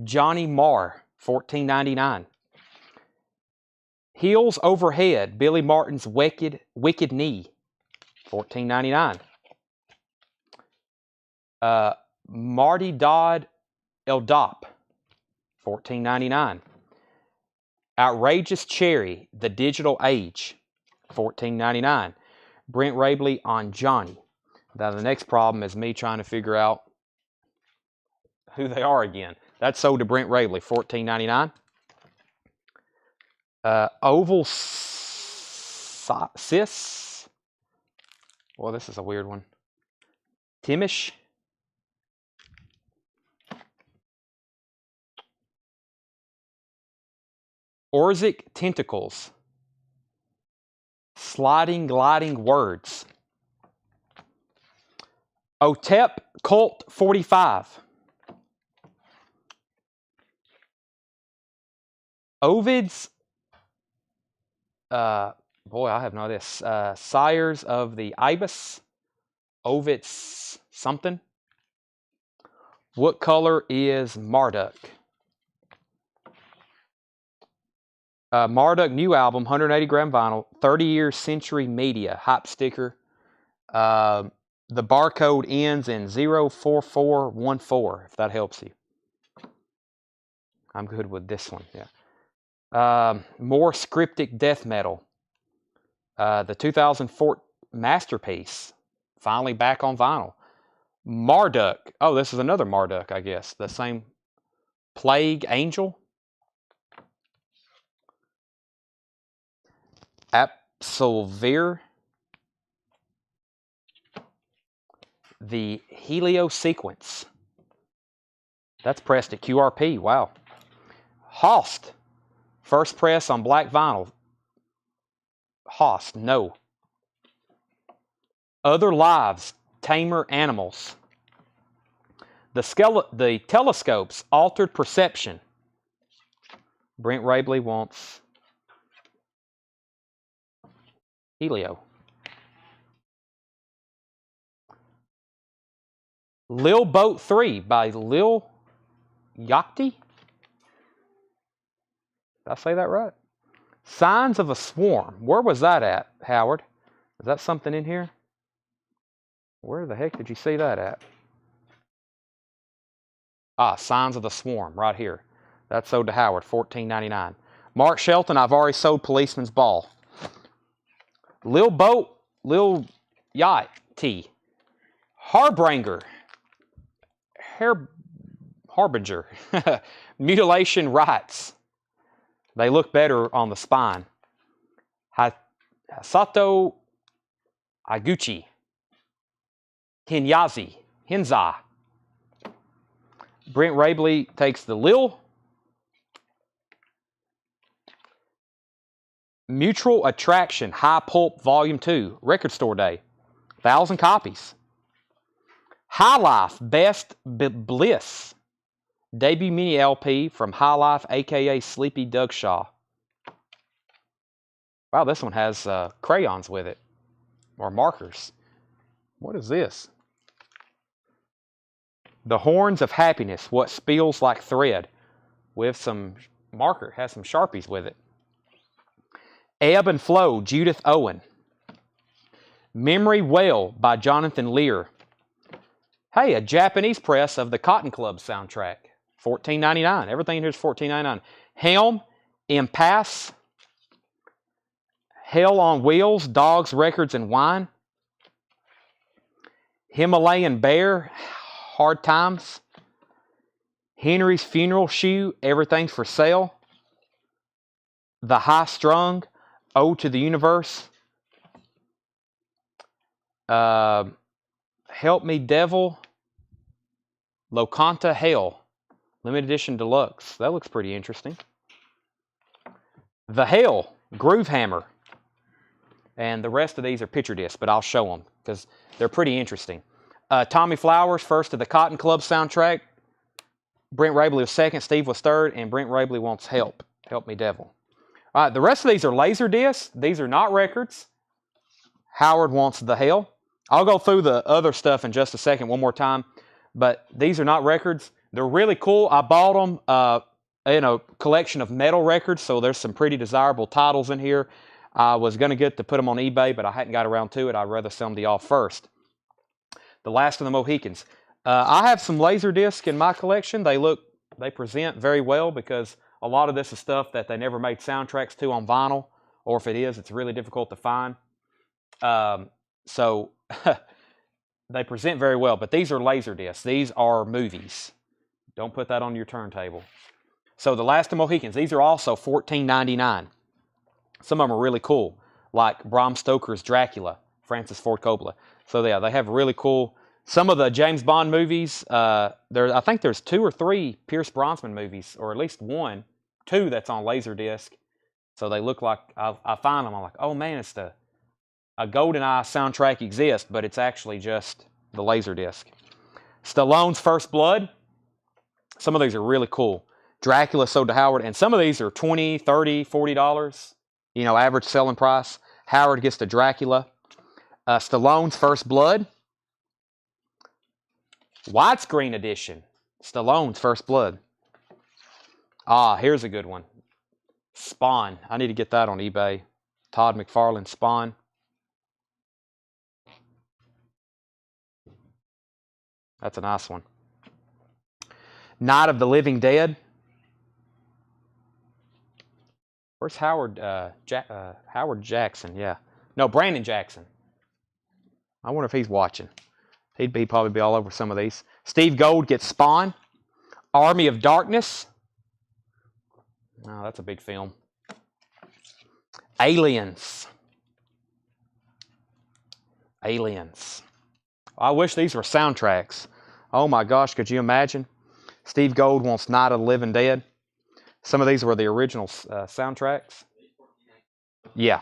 Johnny Marr, $14.99. Heels Overhead, Billy Martin's Wicked Knee, $14.99. Marty Dodd Eldop, $14.99. Outrageous Cherry, The Digital Age, $14.99. Brent Rabley on Johnny. Now the next problem is me trying to figure out who they are again. That's sold to Brent Rabley, $14.99. Oval Sis. Well, this is a weird one. Timish. Orzic Tentacles. Sliding Gliding Words. OTEP Colt 45. Ovid's, boy, I have no idea. Sires of the Ibis. Ovid's something. What color is Marduk? Marduk new album, 180 gram vinyl, 30 years Century Media, hype sticker. The barcode ends in 04414, if that helps you. I'm good with this one, yeah. More Scriptic Death Metal. The 2004 Masterpiece, finally back on vinyl. Marduk. Oh, this is another Marduk, I guess. The same Plague Angel. Absolver. The Helio Sequence. That's pressed at QRP. Wow. Host. First press on black vinyl. Host. No. Other Lives. Tamer Animals. The Telescopes. Altered Perception. Brent Rabley wants Helio. Lil Boat 3 by Lil Yachty. Did I say that right? Signs of a Swarm. Where was that at, Howard? Is that something in here? Where the heck did you see that at? Ah, Signs of the Swarm, right here. That's sold to Howard, $14.99. Mark Shelton, I've already sold Policeman's Ball. Lil Boat, Lil Yachty. Harbinger. Harbinger. Mutilation Rights. They look better on the spine. Hasato Iguchi. Hinza. Brent Rabley takes the Lil. Mutual Attraction, High Pulp Volume 2, Record Store Day. 1,000 copies. High Life, Best Bliss. Debut mini LP from High Life, a.k.a. Sleepy Doug Shaw. Wow, this one has crayons with it. Or markers. What is this? The Horns of Happiness, What Spills Like Thread. With some marker, has some Sharpies with it. Ebb and Flow, Judith Owen. Memory Well by Jonathan Lear. Hey, a Japanese press of the Cotton Club soundtrack. $14.99. Everything here is $14.99. Helm, Impasse. Hell on Wheels, Dogs, Records, and Wine. Himalayan Bear, Hard Times. Henry's Funeral Shoe, Everything's for Sale. The High Strung, Ode to the Universe. Help Me Devil, Locanta Hell, Limited Edition Deluxe. That looks pretty interesting. The Hell, Groove Hammer. And the rest of these are picture discs, but I'll show them because they're pretty interesting. Tommy Flowers, first of the Cotton Club soundtrack. Brent Rabley was second, Steve was third, and Brent Rabley wants Help. Help Me Devil. All right, the rest of these are laser discs. These are not records. Howard wants The Hell. I'll go through the other stuff in just a second one more time, but these are not records. They're really cool. I bought them in a collection of metal records, so there's some pretty desirable titles in here. I was going to get to put them on eBay, but I hadn't got around to it. I'd rather sell them to y'all first. The Last of the Mohicans. I have some laser discs in my collection. They present very well because a lot of this is stuff that they never made soundtracks to on vinyl, or if it is, it's really difficult to find. So they present very well, but these are laser discs. These are movies. Don't put that on your turntable. So The Last of the Mohicans, these are also $14.99. Some of them are really cool, like Bram Stoker's Dracula, Francis Ford Coppola. So yeah, they have really cool. Some of the James Bond movies, I think there's 2 or 3 Pierce Brosnan movies, or at least 1, 2 that's on Laserdisc. So they look like, I find them, I'm like, oh man, a GoldenEye soundtrack exists, but it's actually just the Laserdisc. Stallone's First Blood. Some of these are really cool. Dracula sold to Howard, and some of these are $20, $30, $40, average selling price. Howard gets the Dracula. Stallone's First Blood. Widescreen edition. Stallone's First Blood. Here's a good one. Spawn. I need to get that on eBay. Todd McFarlane Spawn. That's a nice one. Night of the Living Dead. Where's Howard? Howard Jackson, yeah. No, Brandon Jackson. I wonder if he's watching. He'd probably be all over some of these. Steve Gold gets Spawn. Army of Darkness. Oh, that's a big film. Aliens. Aliens. I wish these were soundtracks. Oh my gosh, could you imagine? Steve Gold wants Night of the Living Dead. Some of these were the original soundtracks. Yeah.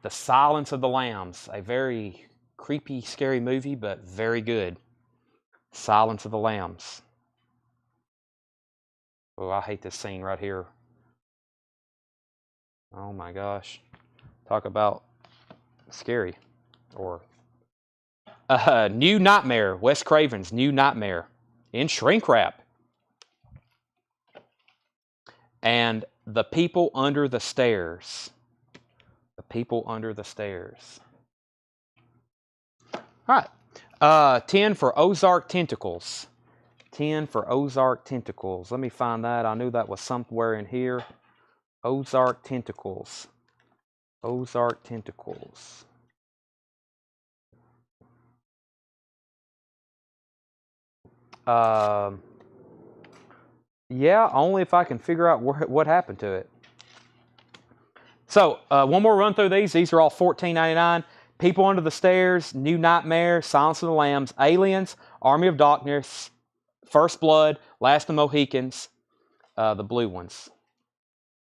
The Silence of the Lambs. A very creepy, scary movie, but very good. Silence of the Lambs. Oh, I hate this scene right here. Oh my gosh. Talk about scary. Or New Nightmare. Wes Craven's New Nightmare. In shrink wrap. And The People Under the Stairs. The People Under the Stairs. All right. 10 for Ozark Tentacles. 10 for Ozark Tentacles. Let me find that. I knew that was somewhere in here. Ozark Tentacles. Ozark Tentacles. Yeah, only if I can figure out what happened to it. So, one more run through these. These are all $14.99. People Under the Stairs, New Nightmare, Silence of the Lambs, Aliens, Army of Darkness, First Blood, Last of the Mohicans, the blue ones.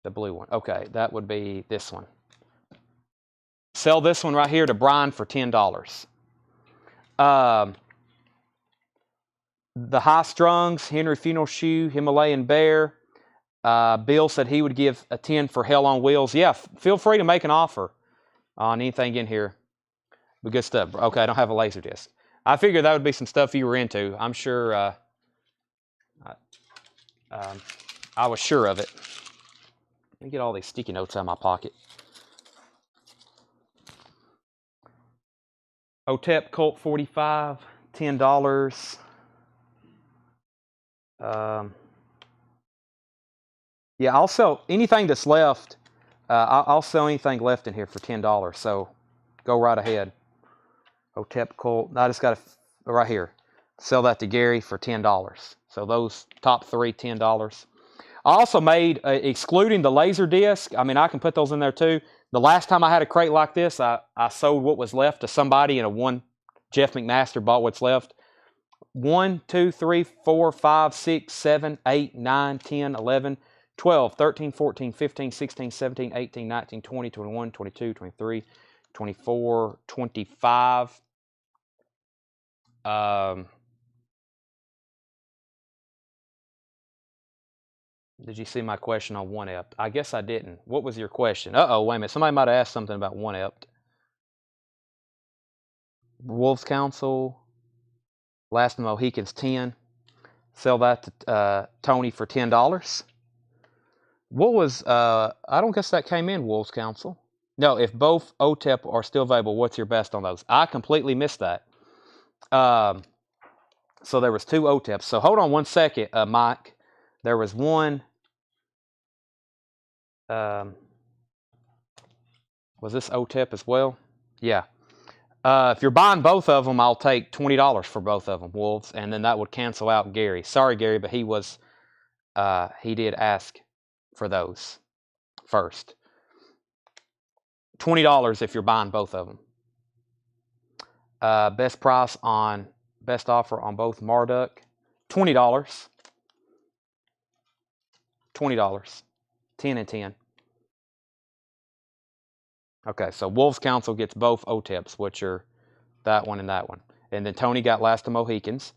The blue one. Okay, that would be this one. Sell this one right here to Brian for $10. The High Strungs, Henry Funeral Shoe, Himalayan Bear. Bill said he would give a 10 for Hell on Wheels. Yeah, feel free to make an offer on anything in here. But good stuff. Okay, I don't have a laser disc. I figured that would be some stuff you were into. I'm sure. I was sure of it. Let me get all these sticky notes out of my pocket. OTEP Colt 45, $10. Yeah, I'll sell anything that's left. I'll sell anything left in here for $10. So go right ahead. OTEP Colt. I just got to right here. Sell that to Gary for $10. So those top three, $10. I also made, excluding the laser disc, I mean, I can put those in there too. The last time I had a crate like this, I sold what was left to somebody in a one. Jeff McMaster bought what's left. 1, 2, 3, 4, 5, 6, 7, 8, 9, 10, 11, 12, 13, 14, 15, 16, 17, 18, 19, 20, 21, 22, 23, 24, 25. Did you see my question on 1-ept? I guess I didn't. What was your question? Uh-oh, wait a minute. Somebody might have asked something about 1-ept. Wolves Council. Last Mohicans 10. Sell that to Tony for $10. What was, I don't guess that came in, Wolves Council. No, if both OTEP are still available, what's your best on those? I completely missed that. So there was 2 OTEPs. So hold on one second, Mike. There was one. Was this OTEP as well? Yeah. If you're buying both of them, I'll take $20 for both of them, Wolves, and then that would cancel out Gary. Sorry, Gary, but he did ask for those first. $20 if you're buying both of them. Best offer on both Marduk, $20. $20. 10 and 10. Okay, so Wolves Council gets both OTEPs, which are that one and that one. And then Tony got Last of Mohicans.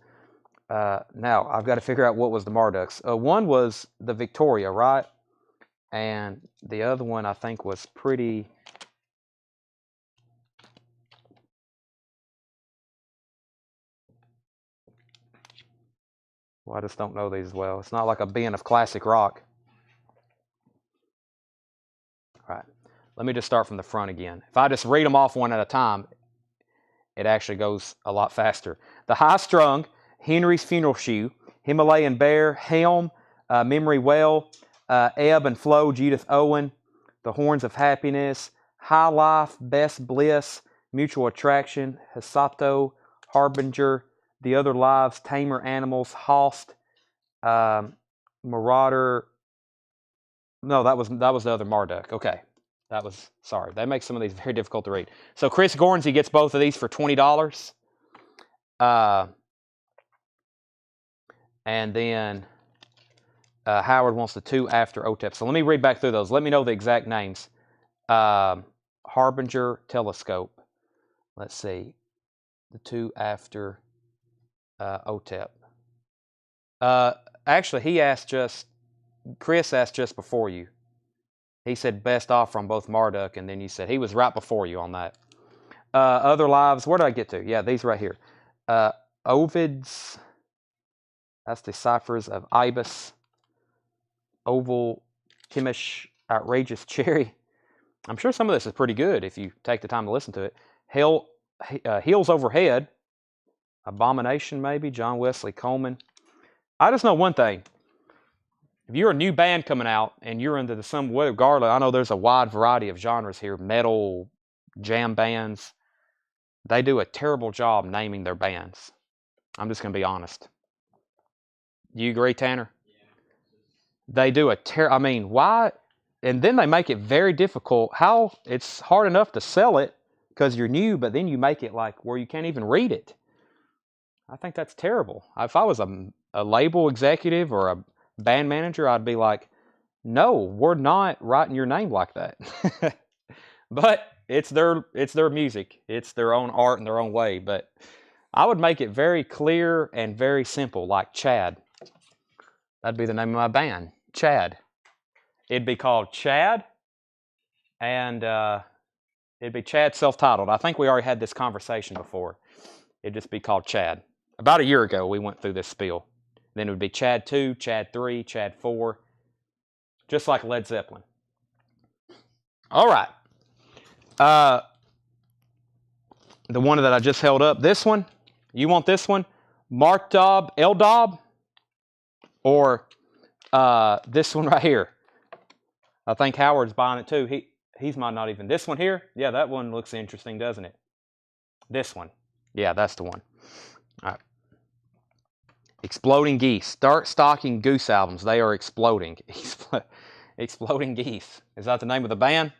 Now, I've got to figure out what was the Marduks. One was the Victoria, right? And the other one, I think, was pretty... Well, I just don't know these well. It's not like a bin of classic rock. All right. Let me just start from the front again. If I just read them off one at a time, it actually goes a lot faster. The High Strung, Henry's Funeral Shoe, Himalayan Bear, Helm, Memory Well, Ebb and Flow, Judith Owen, The Horns of Happiness, High Life, Best Bliss, Mutual Attraction, Hisato, Harbinger, The Other Lives, Tamer Animals, Host, Marauder. No, that was the other Marduk. Okay. Sorry. They make some of these very difficult to read. So Chris Gornsey gets both of these for $20. And then Howard wants the 2 after OTEP. So let me read back through those. Let me know the exact names. Harbinger Telescope. Let's see. The 2 after OTEP. Actually, Chris asked just before you. He said best offer on both Marduk, and then you said he was right before you on that. Other Lives, where did I get to? Yeah, these right here. Ovid's, that's the ciphers of Ibis. Oval, Kimish, Outrageous Cherry. I'm sure some of this is pretty good if you take the time to listen to it. Heels Overhead. Abomination, maybe. John Wesley Coleman. I just know one thing. If you're a new band coming out and you're into some Weather Garland, I know there's a wide variety of genres here, metal, jam bands. They do a terrible job naming their bands. I'm just going to be honest. You agree, Tanner? Yeah. They do I mean, why? And then they make it very difficult. It's hard enough to sell it because you're new, but then you make it like where you can't even read it. I think that's terrible. If I was a label executive or a band manager, I'd be like, no, we're not writing your name like that. But it's their music. It's their own art in their own way. But I would make it very clear and very simple, like Chad. That'd be the name of my band, Chad. It'd be called Chad, and it'd be Chad self-titled. I think we already had this conversation before. It'd just be called Chad. About a year ago, we went through this spiel. Then it would be Chad 2, Chad 3, Chad 4, just like Led Zeppelin. All right. the one that I just held up. This one, you want this one? Mark Daub, L Daub, or this one right here. I think Howard's buying it too. He's might not even. This one here, yeah, that one looks interesting, doesn't it? This one, yeah, that's the one. All right. Exploding Geese. Start stocking Goose albums. They are exploding. Exploding Geese. Is that the name of the band?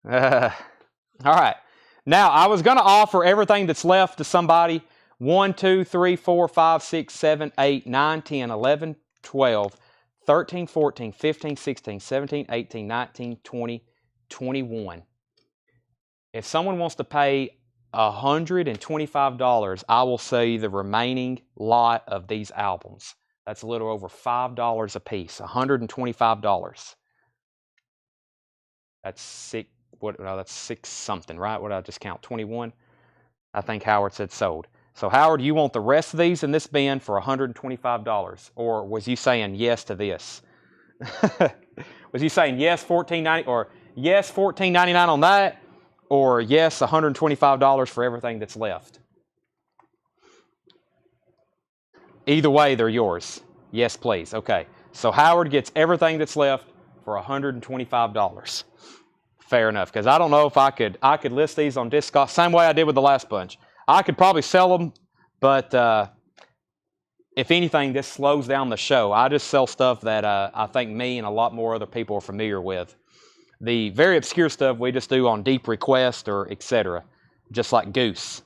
All right. Now, I was going to offer everything that's left to somebody. 1, 2, 3, 4, 5, 6, 7, 8, 9, 10, 11, 12, 13, 14, 15, 16, 17, 18, 19, 20, 21. If someone wants to pay $125, I will sell you the remaining lot of these albums. That's a little over $5 a piece. $125. That's six. No, that's 6 something, right? What did I just count? 21. I think Howard said sold. So Howard, you want the rest of these in this bin for $125, or was you saying yes to this? Was you saying yes $14.90 or yes $14.99 on that, or yes $125 for everything that's left? Either way, they're yours. Yes, please. Okay. So Howard gets everything that's left for $125. Fair enough, because I don't know if I could list these on Discog, same way I did with the last bunch. I could probably sell them, but if anything, this slows down the show. I just sell stuff that I think me and a lot more other people are familiar with. The very obscure stuff we just do on deep request or etc., just like Goose.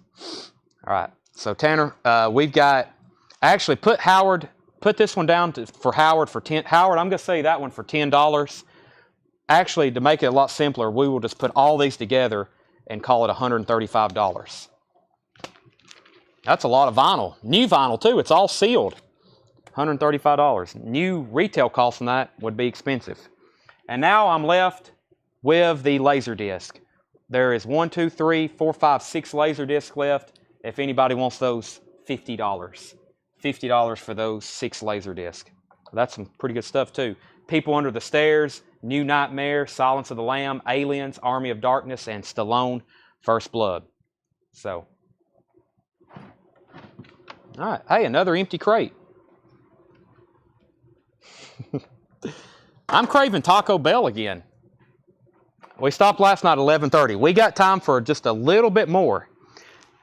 All right, so Tanner, we've got, actually put this one down for Howard for 10. Howard, I'm going to say that one for $10. Actually, to make it a lot simpler, we will just put all these together and call it $135. That's a lot of vinyl. New vinyl, too. It's all sealed. $135. New retail cost on that would be expensive. And now I'm left with the Laserdisc. There is 1, 2, 3, 4, 5, 6 Laserdiscs left. If anybody wants those, $50. $50 for those 6 Laserdiscs. That's some pretty good stuff, too. People Under the Stairs, New Nightmare, Silence of the Lamb, Aliens, Army of Darkness, and Stallone, First Blood. So, all right. Hey, another empty crate. I'm craving Taco Bell again. We stopped last night at 11:30. We got time for just a little bit more.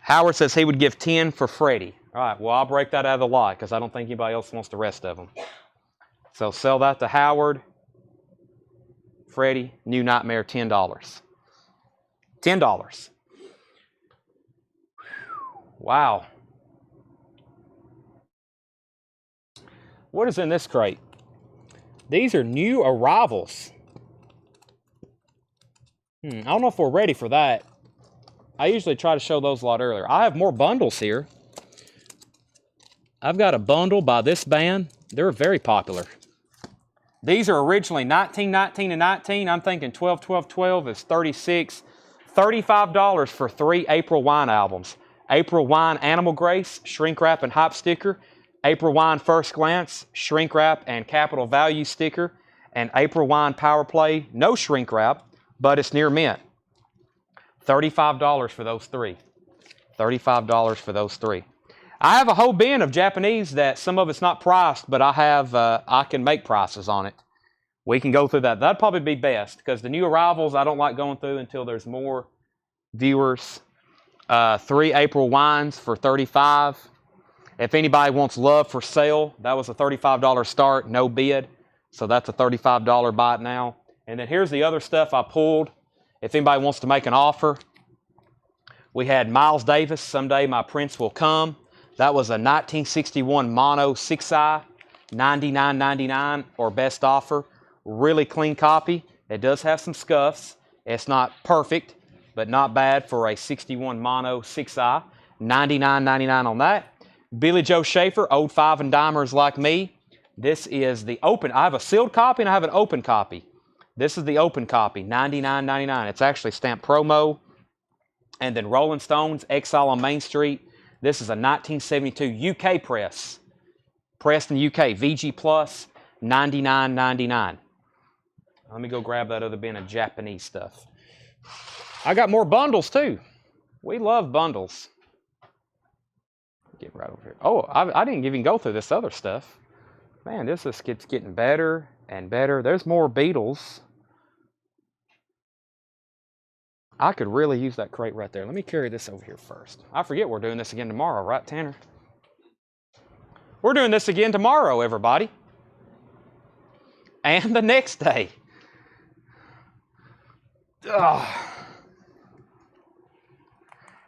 Howard says he would give 10 for Freddy. All right, well, I'll break that out of the lot because I don't think anybody else wants the rest of them. So sell that to Howard. Freddy, New Nightmare, $10. $10. Wow. What is in this crate? These are new arrivals. I don't know if we're ready for that. I usually try to show those a lot earlier. I have more bundles here. I've got a bundle by this band. They're very popular. These are originally 19, 19, and 19. I'm thinking 12, 12, 12 is 36. $35 for 3 April Wine albums. April Wine Animal Grace, Shrink Wrap and Hype Sticker. April Wine First Glance, Shrink Wrap and Capital Value Sticker. And April Wine Power Play, no shrink wrap, but it's near mint. $35 for those 3. $35 for those 3. I have a whole bin of Japanese that some of it's not priced, but I can make prices on it. We can go through that. That'd probably be best because the new arrivals I don't like going through until there's more viewers. 3 April Wines for $35. If anybody wants Love for Sale, that was a $35 start, no bid. So that's a $35 buy it now. And then here's the other stuff I pulled. If anybody wants to make an offer, we had Miles Davis, Someday My Prince Will Come. That was a 1961 mono 6i, $99.99 or best offer. Really clean copy. It does have some scuffs. It's not perfect, but not bad for a 61 mono 6i. $99.99 on that. Billy Joe Schaefer, old 5 and dimers like me. This is the open. I have a sealed copy and I have an open copy. This is the open copy, $99.99. It's actually stamped promo. And then Rolling Stones, Exile on Main Street. This is a 1972 UK press. Pressed in the UK, VG Plus, $99.99. Let me go grab that other bin of Japanese stuff. I got more bundles too. We love bundles. Get right over here. Oh, I didn't even go through this other stuff. Man, this just keeps getting better and better. There's more beetles. I could really use that crate right there. Let me carry this over here first. I forget we're doing this again tomorrow, right, Tanner? We're doing this again tomorrow, everybody. And the next day. Ugh.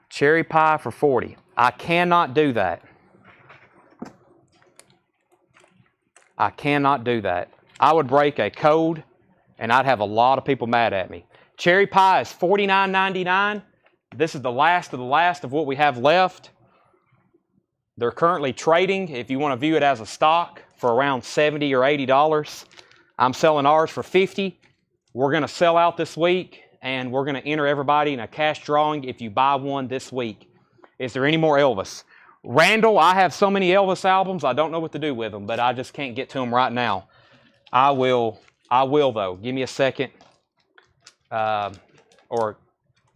Cherry pie for 40. I cannot do that. I cannot do that. I would break a code and I'd have a lot of people mad at me. Cherry pie is $49.99. This is the last of what we have left. They're currently trading, if you want to view it as a stock, for around $70 or $80. I'm selling ours for $50. We're going to sell out this week, and we're going to enter everybody in a cash drawing if you buy one this week. Is there any more Elvis? Randall, I have so many Elvis albums, I don't know what to do with them, but I just can't get to them right now. I will though. Give me a second. Or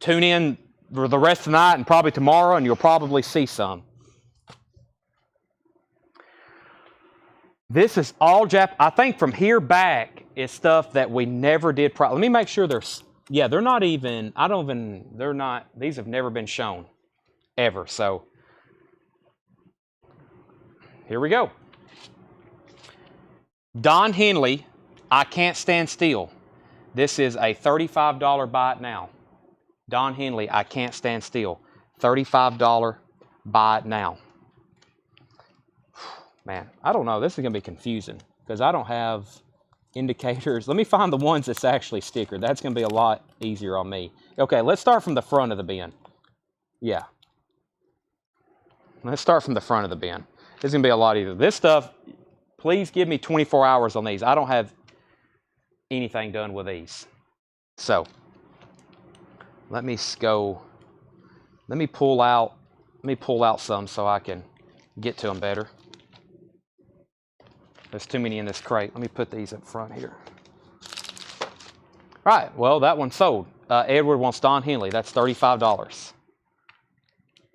tune in for the rest of the night and probably tomorrow, and you'll probably see some. This is all I think from here back is stuff that we never did. Let me make sure they're not even, these have never been shown ever. So here we go. Don Henley, I Can't Stand Still. This is a $35 buy it now. Don Henley, I Can't Stand Still. $35 buy it now. Man, I don't know. This is going to be confusing because I don't have indicators. Let me find the ones that's actually stickered. That's going to be a lot easier on me. Okay, let's start from the front of the bin. Yeah. Let's start from the front of the bin. This is going to be a lot easier. This stuff, please give me 24 hours on these. I don't have anything done with these. So, let me pull out some so I can get to them better. There's too many in this crate. Let me put these up front here. All right, well, that one sold. Edward wants Don Henley. That's $35.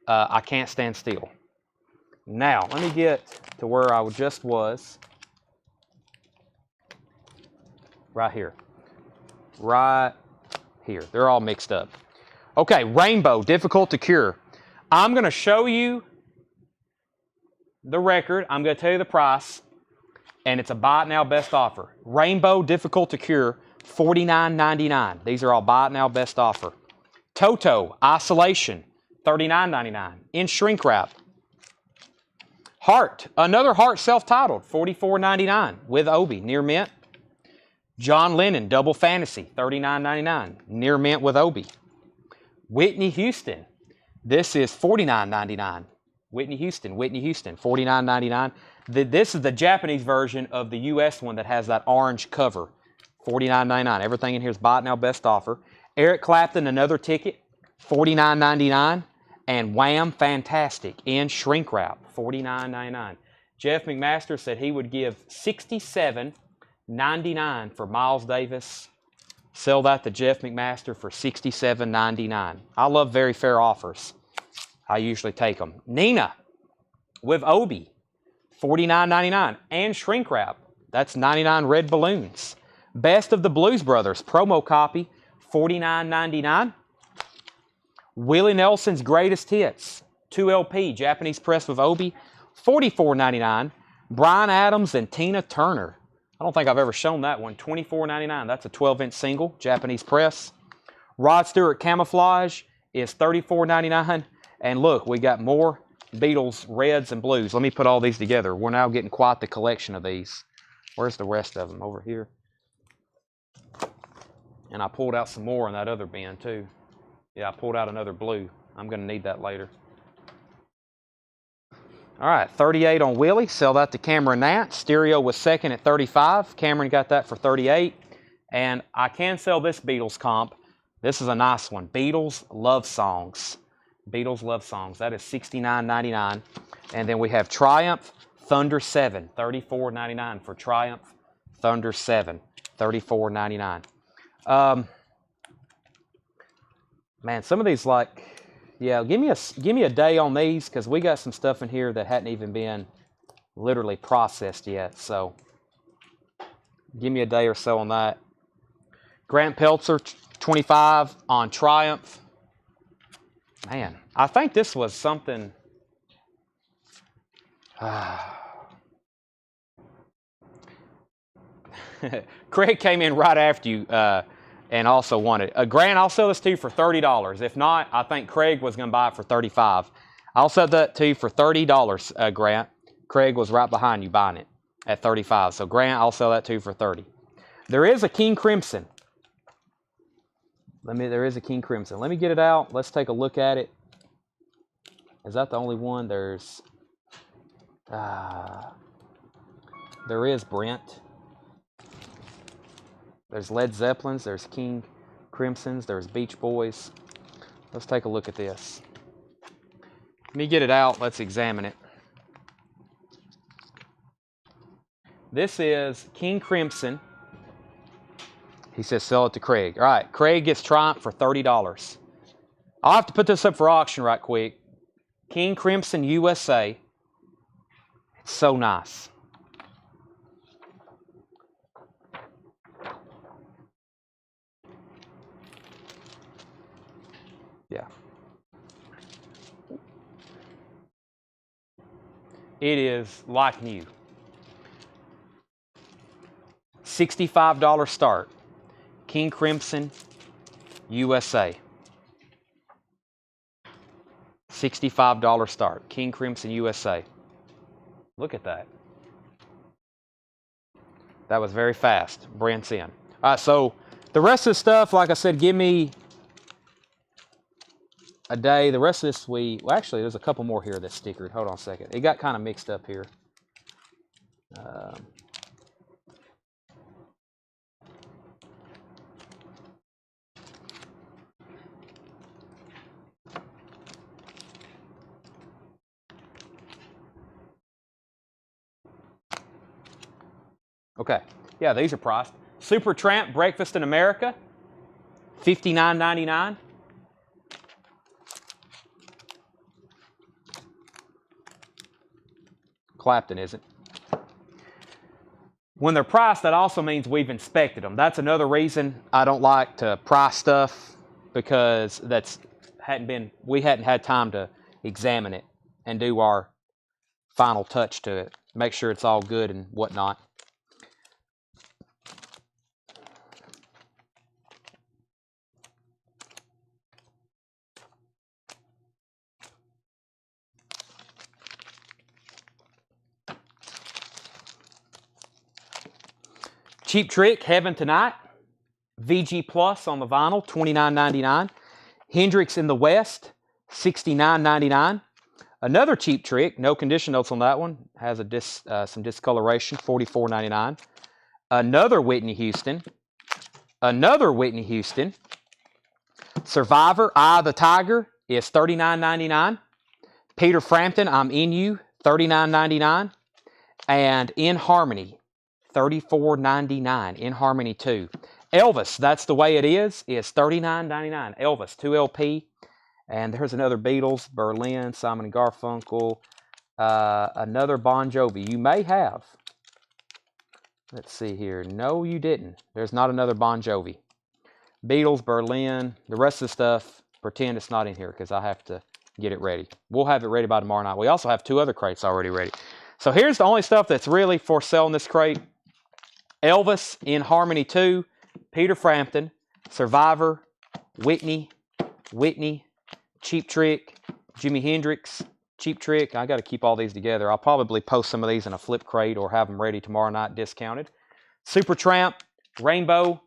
I Can't Stand Still. Now, let me get to where I just was. Right here. Right here. They're all mixed up. Okay, Rainbow, difficult to cure. I'm going to show you the record. I'm going to tell you the price. And it's a buy it now best offer. Rainbow, difficult to cure, $49.99. These are all buy it now best offer. Toto, Isolation, $39.99. In shrink wrap. Heart, another Heart self-titled, $44.99 with Obi, near mint. John Lennon, Double Fantasy, $39.99, near mint with Obi. Whitney Houston, this is $49.99. Whitney Houston, $49.99. This is the Japanese version of the US one that has that orange cover, $49.99. Everything in here is buy it now best offer. Eric Clapton, another ticket, $49.99. And Wham! Fantastic in shrink wrap, $49.99. Jeff McMaster said he would give $67.99 for Miles Davis. Sell that to Jeff McMaster for $67.99. I love very fair offers. I usually take them. Nina with Obi, $49.99. And shrink wrap, that's 99 red balloons. Best of the Blues Brothers, promo copy, $49.99. Willie Nelson's Greatest Hits, 2 LP, Japanese press with Obi, $44.99. Bryan Adams and Tina Turner. I don't think I've ever shown that one, $24.99. That's a 12-inch single, Japanese press. Rod Stewart Camouflage is $34.99. And look, we got more Beatles reds and blues. Let me put all these together. We're now getting quite the collection of these. Where's the rest of them? Over here. And I pulled out some more in that other bin too. Yeah, I pulled out another blue. I'm going to need that later. All right, 38 on Willie. Sell that to Cameron Nat. Stereo was second at 35. Cameron got that for 38. And I can sell this Beatles comp. This is a nice one. Beatles Love Songs. Beatles Love Songs. That is $69.99. And then we have Triumph Thunder 7. $34.99 for Triumph Thunder 7. $34.99. Man, some of these Yeah, give me a day on these, because we got some stuff in here that hadn't even been literally processed yet. So give me a day or so on that. Grant Peltzer, 25 on Triumph. Man, I think this was something. Craig came in right after you and also wanted. Grant, I'll sell this to you for $30. If not, I think Craig was going to buy it for $35. I'll sell that to you for $30, Grant. Craig was right behind you buying it at $35. So Grant, I'll sell that to you for $30. There is a King Crimson. There is a King Crimson. Let me get it out. Let's take a look at it. Is that the only one? There is Brent. There's Led Zeppelins. There's King Crimsons. There's Beach Boys. Let's take a look at this. Let me get it out. Let's examine it. This is King Crimson. He says sell it to Craig. All right, Craig gets Triumph for $30. I'll have to put this up for auction right quick. King Crimson USA. It's so nice. Yeah. It is like new. $65 start. King Crimson USA. $65 start. King Crimson USA. Look at that. That was very fast. Brent's in. All right, so the rest of the stuff, like I said, give me a day. The rest of this week, well, actually, there's a couple more here that's stickered. Hold on a second. It got kind of mixed up here. Okay, yeah, these are priced. Super Tramp Breakfast in America, $59.99. Clapton isn't. When they're priced, that also means we've inspected them. That's another reason I don't like to price stuff, because we hadn't had time to examine it and do our final touch to it. Make sure it's all good and whatnot. Cheap Trick, Heaven Tonight. VG Plus on the vinyl, $29.99. Hendrix in the West, $69.99. Another Cheap Trick, no condition notes on that one. Has some discoloration, $44.99. Another Whitney Houston. Survivor, Eye of the Tiger is $39.99. Peter Frampton, I'm In You, $39.99. And In Harmony, $34.99. In Harmony 2. Elvis, That's the Way It Is $39.99. Elvis, 2LP. And there's another Beatles, Berlin, Simon and Garfunkel. Another Bon Jovi. You may have. Let's see here. No, you didn't. There's not another Bon Jovi. Beatles, Berlin. The rest of the stuff, pretend it's not in here, because I have to get it ready. We'll have it ready by tomorrow night. We also have 2 other crates already ready. So here's the only stuff that's really for sale in this crate. Elvis, In Harmony 2, Peter Frampton, Survivor, Whitney, Cheap Trick, Jimi Hendrix, Cheap Trick. I got to keep all these together. I'll probably post some of these in a flip crate or have them ready tomorrow night discounted. Super Tramp, Rainbow,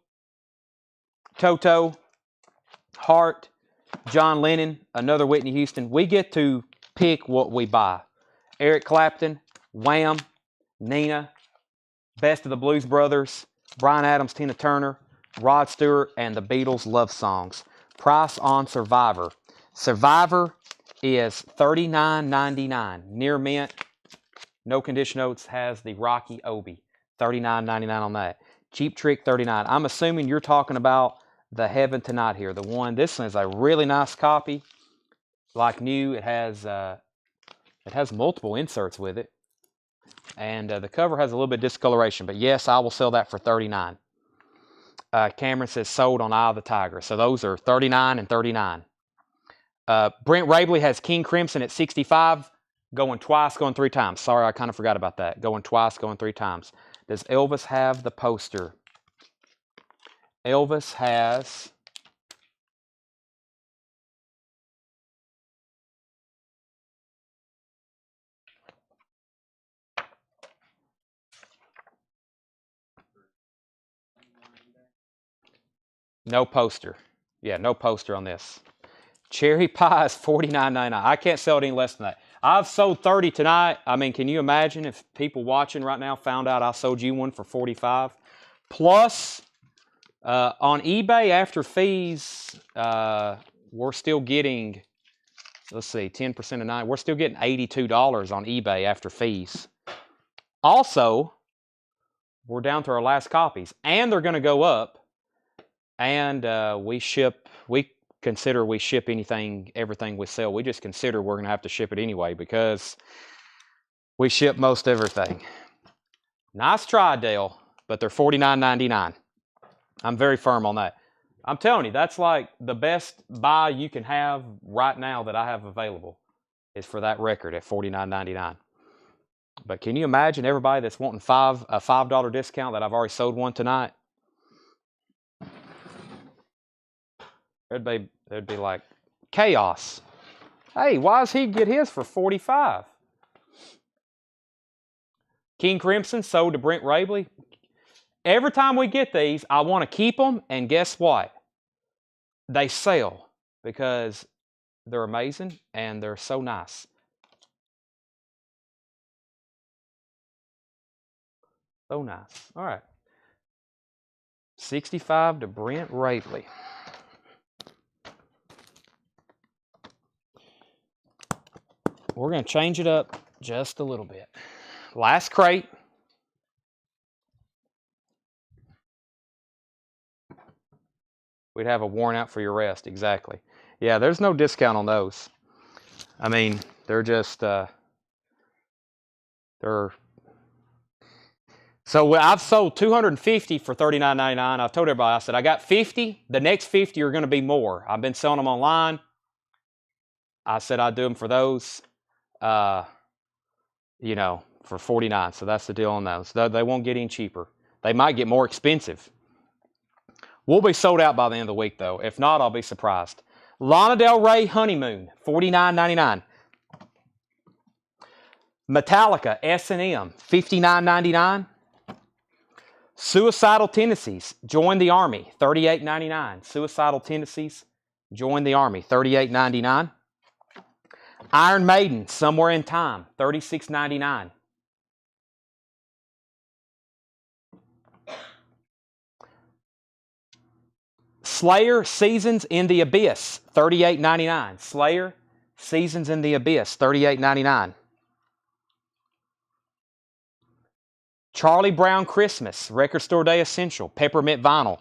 Toto, Heart, John Lennon, another Whitney Houston. We get to pick what we buy. Eric Clapton, Wham, Nina, Best of the Blues Brothers, Bryan Adams, Tina Turner, Rod Stewart, and the Beatles love songs. Price on Survivor. Survivor is $39.99. Near mint. No condition notes. Has the Rocky Obi. $39.99 on that. Cheap Trick, $39. I'm assuming you're talking about the Heaven Tonight here. The one. This one is a really nice copy. like new. It has multiple inserts with it, and the cover has a little bit of discoloration. But yes, I will sell that for $39. Cameron says sold on Eye of the Tiger. So those are $39 and $39. Brent Rabley has King Crimson at $65, going twice, going 3 times. Sorry, I kind of forgot about that. Going twice, going 3 times. Does Elvis have the poster? Elvis has... No poster. Yeah, no poster on this. Cherry Pie is $49.99. I can't sell it any less than that. I've sold 30 tonight. I mean, can you imagine if people watching right now found out I sold you one for 45? Plus, on eBay after fees, we're still getting, let's see, 10% of 9. We're still getting $82 on eBay after fees. Also, we're down to our last copies, and they're going to go up. And we consider we ship everything we sell. We just consider we're going to have to ship it anyway because we ship most everything. Nice try, Dale, but they're $49.99. I'm very firm on that. I'm telling you, that's like the best buy you can have right now that I have available is for that record at $49.99. But can you imagine everybody that's wanting a $5 discount that I've already sold one tonight? It'd be like chaos. Hey, why does he get his for 45? King Crimson sold to Brent Rabley. Every time we get these, I want to keep them, and guess what? They sell because they're amazing and they're so nice. So nice. All right. 65 to Brent Rabley. We're going to change it up just a little bit. Last crate. We'd have a worn out for your rest. Exactly. Yeah, there's no discount on those. I mean, they're just, So I've sold 250 for $39.99. I've told everybody, I said, I got 50. The next 50 are going to be more. I've been selling them online. I said I'd do them for those. For $49. So that's the deal on those. They won't get any cheaper. They might get more expensive. We'll be sold out by the end of the week, though. If not, I'll be surprised. Lana Del Rey Honeymoon, $49.99. Metallica S&M, $59.99. Suicidal Tendencies, Join the Army, $38.99. Suicidal Tendencies, Join the Army, $38.99. Iron Maiden, Somewhere in Time, $36.99. Slayer, Seasons in the Abyss, $38.99. Slayer, Seasons in the Abyss, $38.99. Charlie Brown Christmas, Record Store Day Essential, Peppermint Vinyl,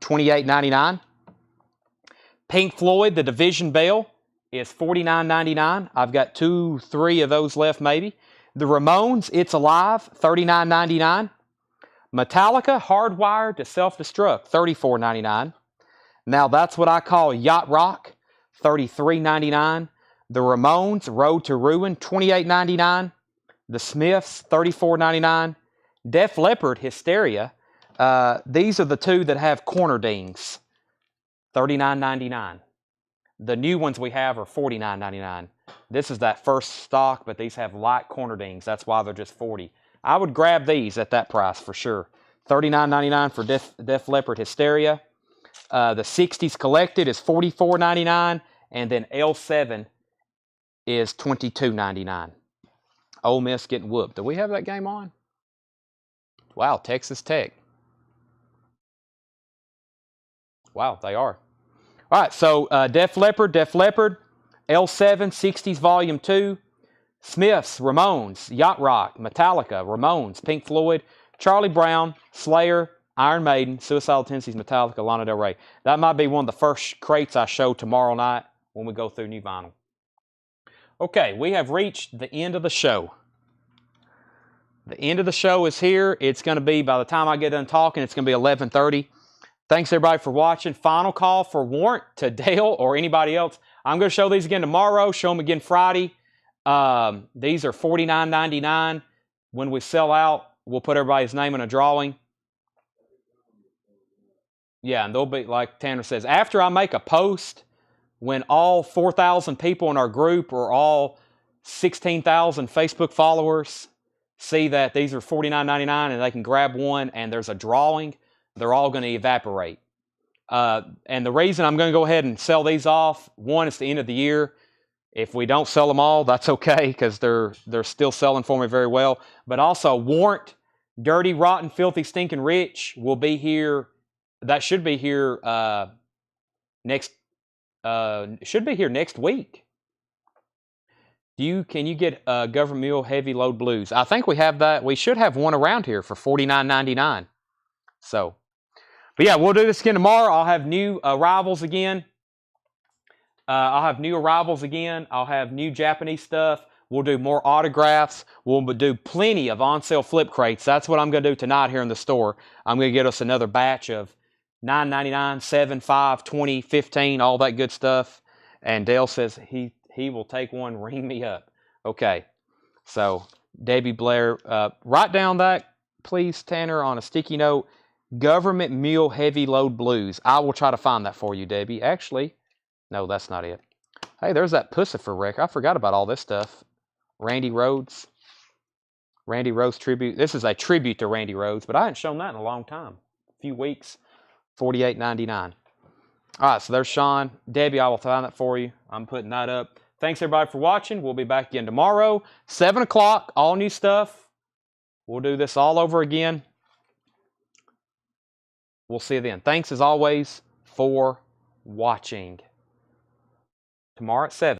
$28.99. Pink Floyd, The Division Bell, is $49.99. I've got 2-3 of those left maybe. The Ramones, It's Alive, $39.99. Metallica, Hardwired to Self-Destruct, $34.99. Now that's what I call Yacht Rock, $33.99. The Ramones, Road to Ruin, $28.99. The Smiths, $34.99. Def Leppard, Hysteria. These are the two that have corner dings, $39.99. The new ones we have are $49.99. This is that first stock, but these have light corner dings. That's why they're just $40. I would grab these at that price for sure. $39.99 for Def Leppard Hysteria. The 60s Collected is $44.99, and then L7 is $22.99. Ole Miss getting whooped. Do we have that game on? Wow, Texas Tech. Wow, they are. All right, so Def Leppard, L7, 60s Volume 2, Smiths, Ramones, Yacht Rock, Metallica, Ramones, Pink Floyd, Charlie Brown, Slayer, Iron Maiden, Suicidal Tendencies, Metallica, Lana Del Rey. That might be one of the first crates I show tomorrow night when we go through new vinyl. Okay, we have reached the end of the show. The end of the show is here. It's going to be, by the time I get done talking, it's going to be 11:30. Thanks, everybody, for watching. Final call for warrant to Dale or anybody else. I'm going to show these again tomorrow, show them again Friday. These are $49.99. When we sell out, we'll put everybody's name in a drawing. Yeah, and they'll be, like Tanner says, after I make a post, when all 4,000 people in our group or all 16,000 Facebook followers see that these are $49.99 and they can grab one and there's a drawing, they're all going to evaporate. And the reason I'm going to go ahead and sell these off, one, it's the end of the year. If we don't sell them all, that's okay because they're still selling for me very well. But also, Warrant, Dirty, Rotten, Filthy, Stinking Rich will be here. That should be here next. Should be here next week. Can you get Government Mule Heavy Load Blues? I think we have that. We should have one around here for $49.99. So, but yeah, we'll do this again tomorrow. I'll have new arrivals again. I'll have new Japanese stuff. We'll do more autographs. We'll do plenty of on-sale flip crates. That's what I'm going to do tonight here in the store. I'm going to get us another batch of $9.99, $7, $5, $20, $15, all that good stuff. And Dale says he will take one. Ring me up. Okay. So, Debbie Blair, write down that, please, Tanner, on a sticky note. Government Mule Heavy Load Blues. I will try to find that for you, Debbie. Actually, no, that's not it. Hey, there's that Pussifer record. I forgot about all this stuff. Randy Rhoads. Randy Rhoads tribute. This is a tribute to Randy Rhoads, but I hadn't shown that in a long time. A few weeks. $48.99. All right, so there's Sean. Debbie, I will find that for you. I'm putting that up. Thanks, everybody, for watching. We'll be back again tomorrow. 7 o'clock, all new stuff. We'll do this all over again. We'll see you then. Thanks, as always, for watching. Tomorrow at 7.